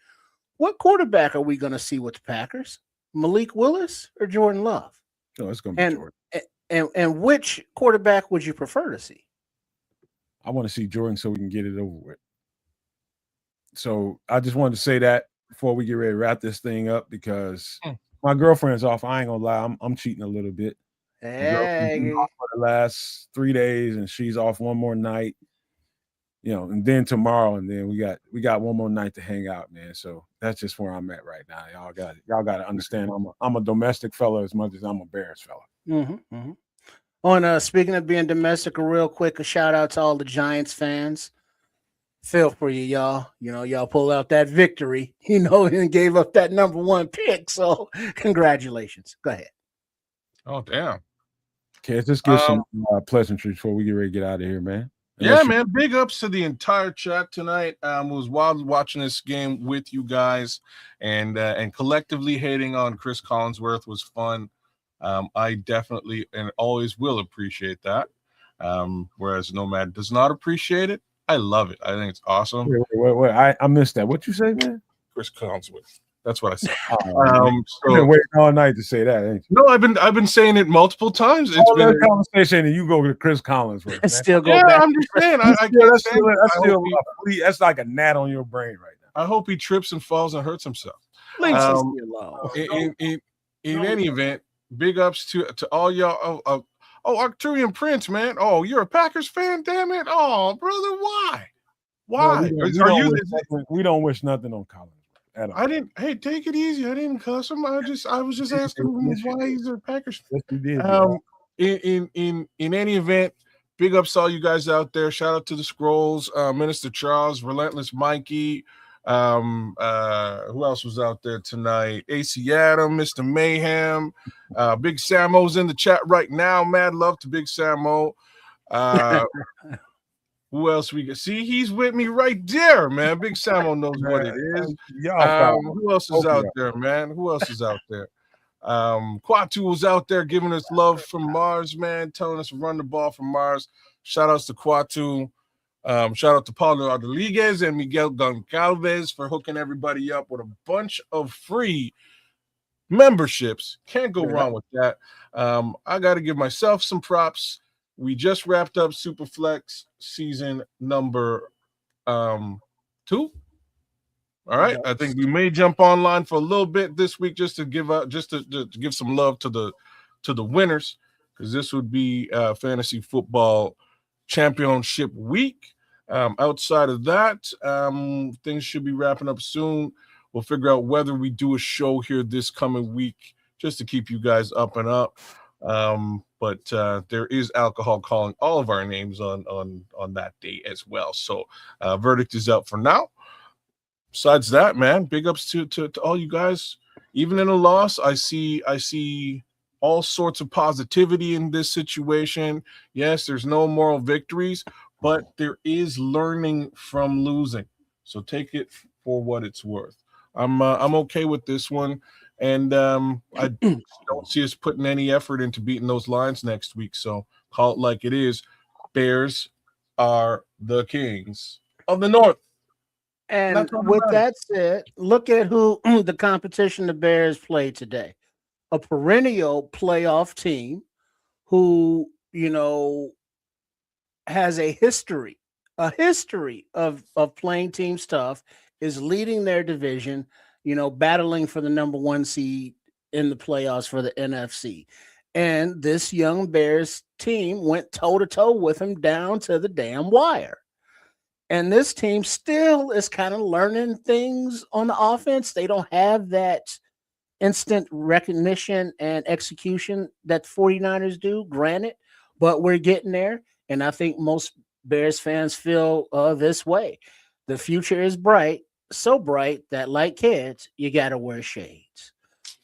What quarterback are we going to see with the Packers? Malik Willis or Jordan Love? No, it's going to be Jordan. And which quarterback would you prefer to see? I want to see Jordan so we can get it over with. So I just wanted to say that before we get ready to wrap this thing up, because my girlfriend's off. I ain't gonna lie, I'm cheating a little bit. Hey. Off for the last 3 days, and she's off one more night. And then tomorrow, and then we got one more night to hang out, man. So that's just where I'm at right now. Y'all got to understand, I'm a domestic fella as much as I'm a Bears fella. Mm-hmm, mm-hmm. On speaking of being domestic, real quick, a shout out to all the Giants fans. Feel for you, y'all. Y'all pulled out that victory, and gave up that number 1 pick. So congratulations. Go ahead. Oh, damn. Okay, let's just get some pleasantries before we get ready to get out of here, man. Yeah, man. Big ups to the entire chat tonight. Was wild watching this game with you guys, and collectively hating on Chris Collinsworth was fun. I definitely and always will appreciate that. Whereas Nomad does not appreciate it. I love it. I think it's awesome. Wait. I missed that. What you say, man? Chris Collinsworth. That's what I said. You've been waiting all night to say that, ain't you? No, I've been saying it multiple times. It's all been that conversation, and you go to Chris Collinsworth. Man. Still go yeah, back. I'm just saying. That's like a gnat on your brain right now. I hope he trips and falls and hurts himself. Leave me alone. In any event, big ups to all y'all. Arcturian Prince, man. Oh, you're a Packers fan, damn it. Oh, brother, why? Why? We don't wish nothing on Collins. I didn't. Hey, take it easy. I didn't cuss him. I was just asking him why he's a Packers fan. Yes, you did. In any event, big ups to all you guys out there. Shout out to the Scrolls, Minister Charles, Relentless Mikey. Who else was out there tonight? AC Adam, Mr. Mayhem, Big Samo's in the chat right now. Mad love to Big Samo. Who else we get? See, he's with me right there, man. Big Samo knows what it is. Who else is out there, man? Who else is out there? Quatu was out there giving us love from Mars, man, telling us to run the ball from Mars. Shout outs to Quatu. Shout out to Paulo Rodriguez and Miguel Goncalves for hooking everybody up with a bunch of free memberships. Can't go wrong with that. I got to give myself some props. We just wrapped up Superflex season number 2. All right, I think we may jump online for a little bit this week just to give to give some love to the winners, because this would be fantasy football championship week. Outside of that, things should be wrapping up soon. We'll figure out whether we do a show here this coming week just to keep you guys up and up. But there is alcohol calling all of our names on that day as well. So verdict is out for now. Besides that, man, big ups to all you guys. Even in a loss, I see all sorts of positivity in this situation. Yes, there's no moral victories, but there is learning from losing. So take it for what it's worth. I'm okay with this one. And I don't see us putting any effort into beating those Lions next week. So call it like it is. Bears are the kings of the North. And with that said, look at who the competition the Bears played today. A perennial playoff team who, has a history of playing team stuff, is leading their division, battling for the number 1 seed in the playoffs for the NFC. And this young Bears team went toe-to-toe with him down to the damn wire. And this team still is kind of learning things on the offense. They don't have that instant recognition and execution that the 49ers do, granted, but we're getting there. And I think most Bears fans feel this way. The future is bright, so bright that, like kids, you got to wear shades.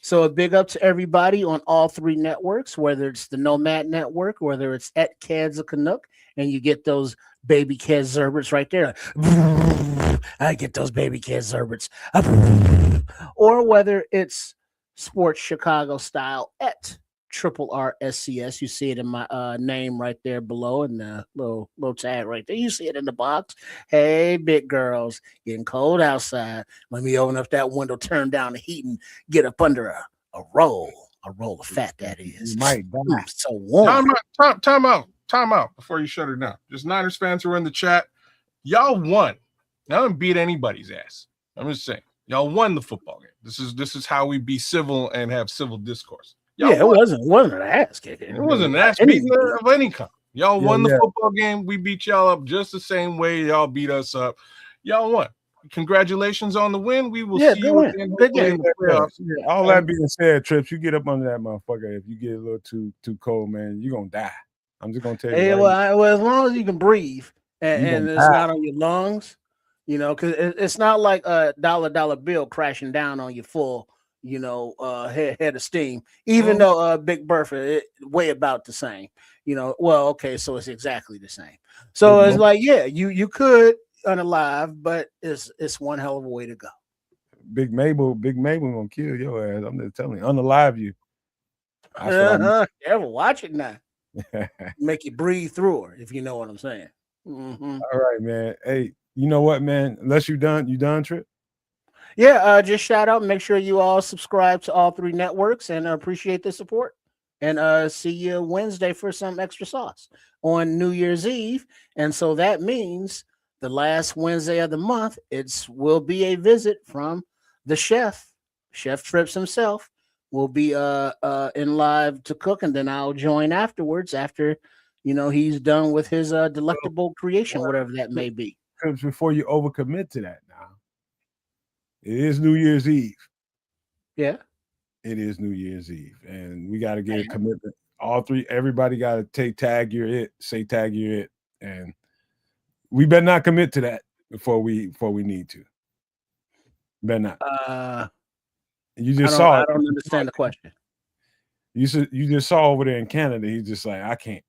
So a big up to everybody on all 3 networks, whether it's the Nomad Network, whether it's at Cads of Canuck, and you get those baby Kez Zerberts right there. I get those baby Kez Zerberts. Or whether it's Sports Chicago style at RRSCS. You see it in my name right there below in the little tag right there. You see it in the box. Hey, big girls, getting cold outside. Let me open up that window, turn down the heat, and get up under a roll of fat, that is. You might die. So warm. Time out before you shut her down. Just Niners fans who are in the chat. Y'all won. Y'all didn't beat anybody's ass. I'm just saying. Y'all won the football game. This is how we be civil and have civil discourse. Y'all it wasn't an ass kicking. It wasn't an ass beating of any kind. Y'all won the football game. We beat y'all up just the same way y'all beat us up. Y'all won. Congratulations on the win. We will see you again in the playoffs. Yeah, all that being said, Trips, you get up under that motherfucker. If you get a little too cold, man, you're gonna die. I'm just gonna tell you. Hey, well, as long as you can breathe and it's not on your lungs, because it's not like a dollar bill crashing down on your full, head of steam. Even though Big Bertha, way about the same. Well, okay, so it's exactly the same. So it's like, yeah, you could unalive, but it's one hell of a way to go. Big Mabel gonna kill your ass. I'm just telling you, unalive you. That's what Ever watch it now? I'm. Make you breathe through her, if you know what I'm saying. All right, man. Hey, you know what, man? Unless you done, Trip? Yeah, just shout out. Make sure you all subscribe to all 3 networks and appreciate the support. And see you Wednesday for some extra sauce on New Year's Eve. And so that means the last Wednesday of the month, will be a visit from the chef, Chef Trips himself. Will be in live to cook, and then I'll join afterwards after he's done with his delectable creation, whatever that may be. Trips, before you overcommit to that now. It is New Year's Eve. Yeah. It is New Year's Eve. And we gotta get a commitment. All 3, everybody gotta say tag you're it. And we better not commit to that before we need to. Better not. You just saw it. I don't understand the question. You just saw over there in Canada. He's just like, I can't.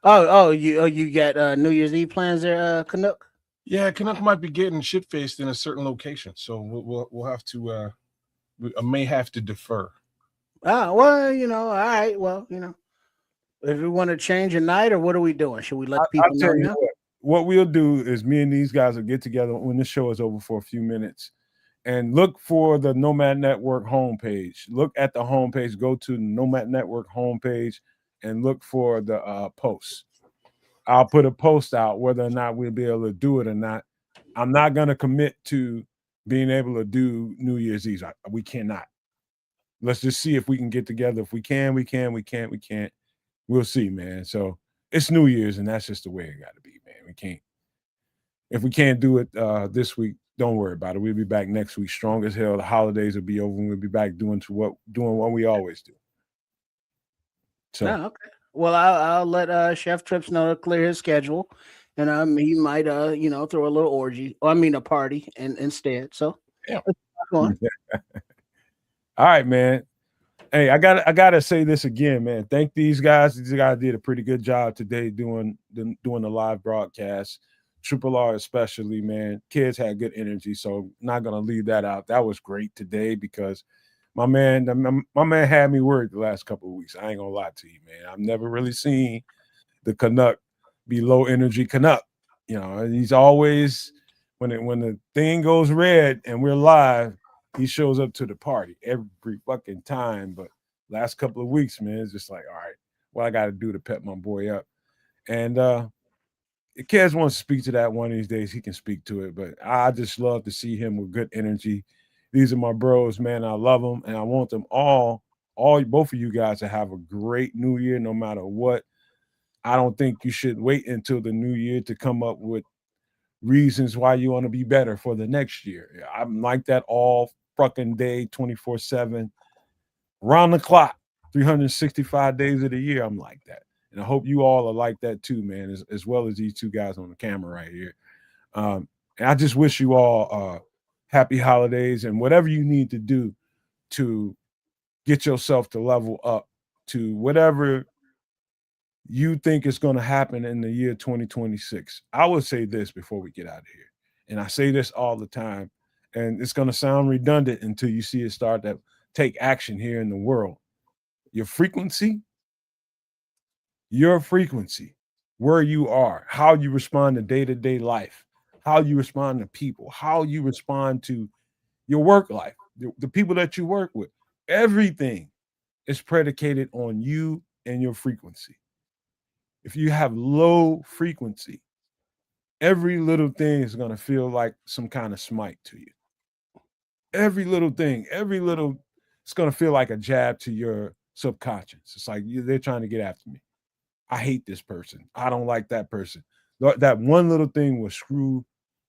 You got New Year's Eve plans there, Canuck? Yeah, Canuck might be getting shit faced in a certain location, so we'll have to. We may have to defer. Oh well, all right. Well, if we want to change a night, or what are we doing? Should we let people know now? What we'll do is me and these guys will get together when the show is over for a few minutes. And look for the Nomad Network homepage. Look at the homepage. Go to the Nomad Network homepage and look for the posts. I'll put a post out whether or not we'll be able to do it or not. I'm not going to commit to being able to do New Year's Eve. We cannot. Let's just see if we can get together. If we can, we can. We can't, we can't. We'll see, man. So it's New Year's, and that's just the way it got to be, man. We can't. If we can't do it this week, don't worry about it. We'll be back next week, strong as hell. The holidays will be over, and we'll be back doing what we always do. So, okay. Well, I'll let Chef Trips know to clear his schedule, and he might throw a little orgy. A party, instead. So yeah. All right, man. Hey, I gotta say this again, man. Thank these guys. These guys did a pretty good job today doing the live broadcast. Triple R especially, man. Kids had good energy, so not gonna leave that out. That was great today because my man had me worried the last couple of weeks. I ain't gonna lie to you, man. I've never really seen the Canuck be low energy Canuck. He's always when the thing goes red and we're live, he shows up to the party every fucking time. But last couple of weeks, man, it's just like, all right, what I got to do to pep my boy up. And if Kez wants to speak to that one of these days, he can speak to it. But I just love to see him with good energy. These are my bros, man. I love them, and I want them both of you guys to have a great New Year, no matter what. I don't think you should wait until the New Year to come up with reasons why you want to be better for the next year. I'm like that all fucking day, 24/7, round the clock, 365 days of the year. I'm like that. And I hope you all are like that too, man, as well as these 2 guys on the camera right here. And I just wish you all happy holidays and whatever you need to do to get yourself to level up to whatever you think is going to happen in the year 2026. I would say this before we get out of here, and I say this all the time, and it's going to sound redundant until you see it start to take action here in the world. Your frequency, where you are, how you respond to day-to-day life, how you respond to people, how you respond to your work life, the people that you work with, everything is predicated on you and your frequency. If you have low frequency, every little thing is going to feel like some kind of smite to you. Every little thing, it's going to feel like a jab to your subconscious. It's like they're trying to get after me. I hate this person. I don't like that person. That one little thing will screw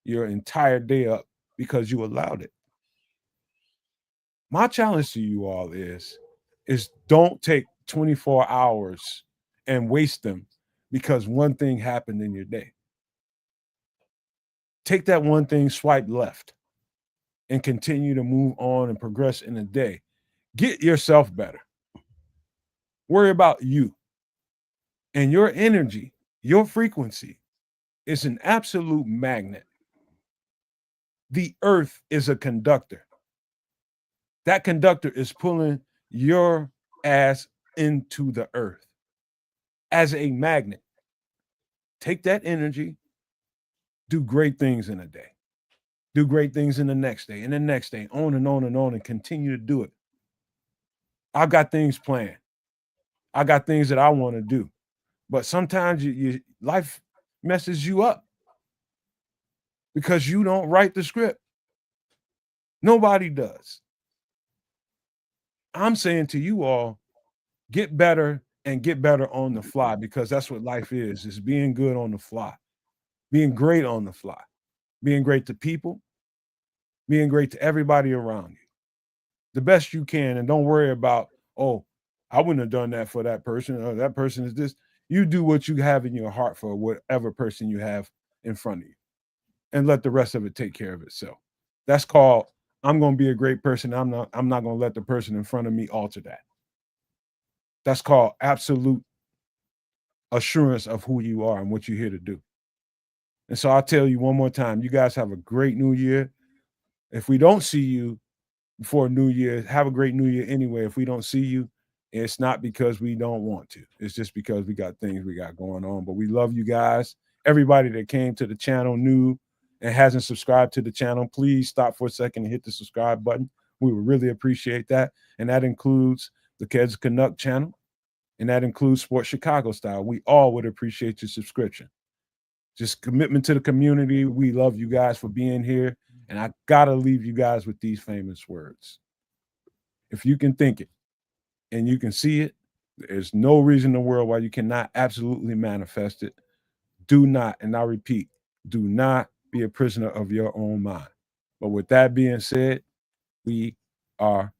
your entire day up because you allowed it. My challenge to you all is don't take 24 hours and waste them because one thing happened in your day. Take that one thing, swipe left, and continue to move on and progress in the day. Get yourself better. Worry about you. And your energy, your frequency is an absolute magnet. The earth is a conductor. That conductor is pulling your ass into the earth as a magnet. Take that energy, do great things in a day, do great things in the next day, and the next day, on and on and on, and continue to do it. I've got things planned. I got things that I want to do. But sometimes life messes you up because you don't write the script. Nobody does. I'm saying to you all, get better and get better on the fly, because that's what life is being good on the fly, being great on the fly, being great to people, being great to everybody around you, the best you can. And don't worry about, oh, I wouldn't have done that for that person, or that person is this. You do what you have in your heart for whatever person you have in front of you, and let the rest of it take care of itself. That's called, I'm going to be a great person. I'm not going to let the person in front of me alter that. That's called absolute assurance of who you are and what you're here to do. And so I'll tell you one more time, you guys have a great new year. If we don't see you before New Year, have a great New Year anyway. If we don't see you, it's not because we don't want to. It's just because we got things we got going on. But we love you guys. Everybody that came to the channel new and hasn't subscribed to the channel, please stop for a second and hit the subscribe button. We would really appreciate that. And that includes the Keds Canuck channel, and that includes Sports Chicago Style. We all would appreciate your subscription. Just commitment to the community. We love you guys for being here. And I got to leave you guys with these famous words. If you can think it and you can see it, there's no reason in the world why you cannot absolutely manifest it. Do not, and I repeat, do not be a prisoner of your own mind. But with that being said, we are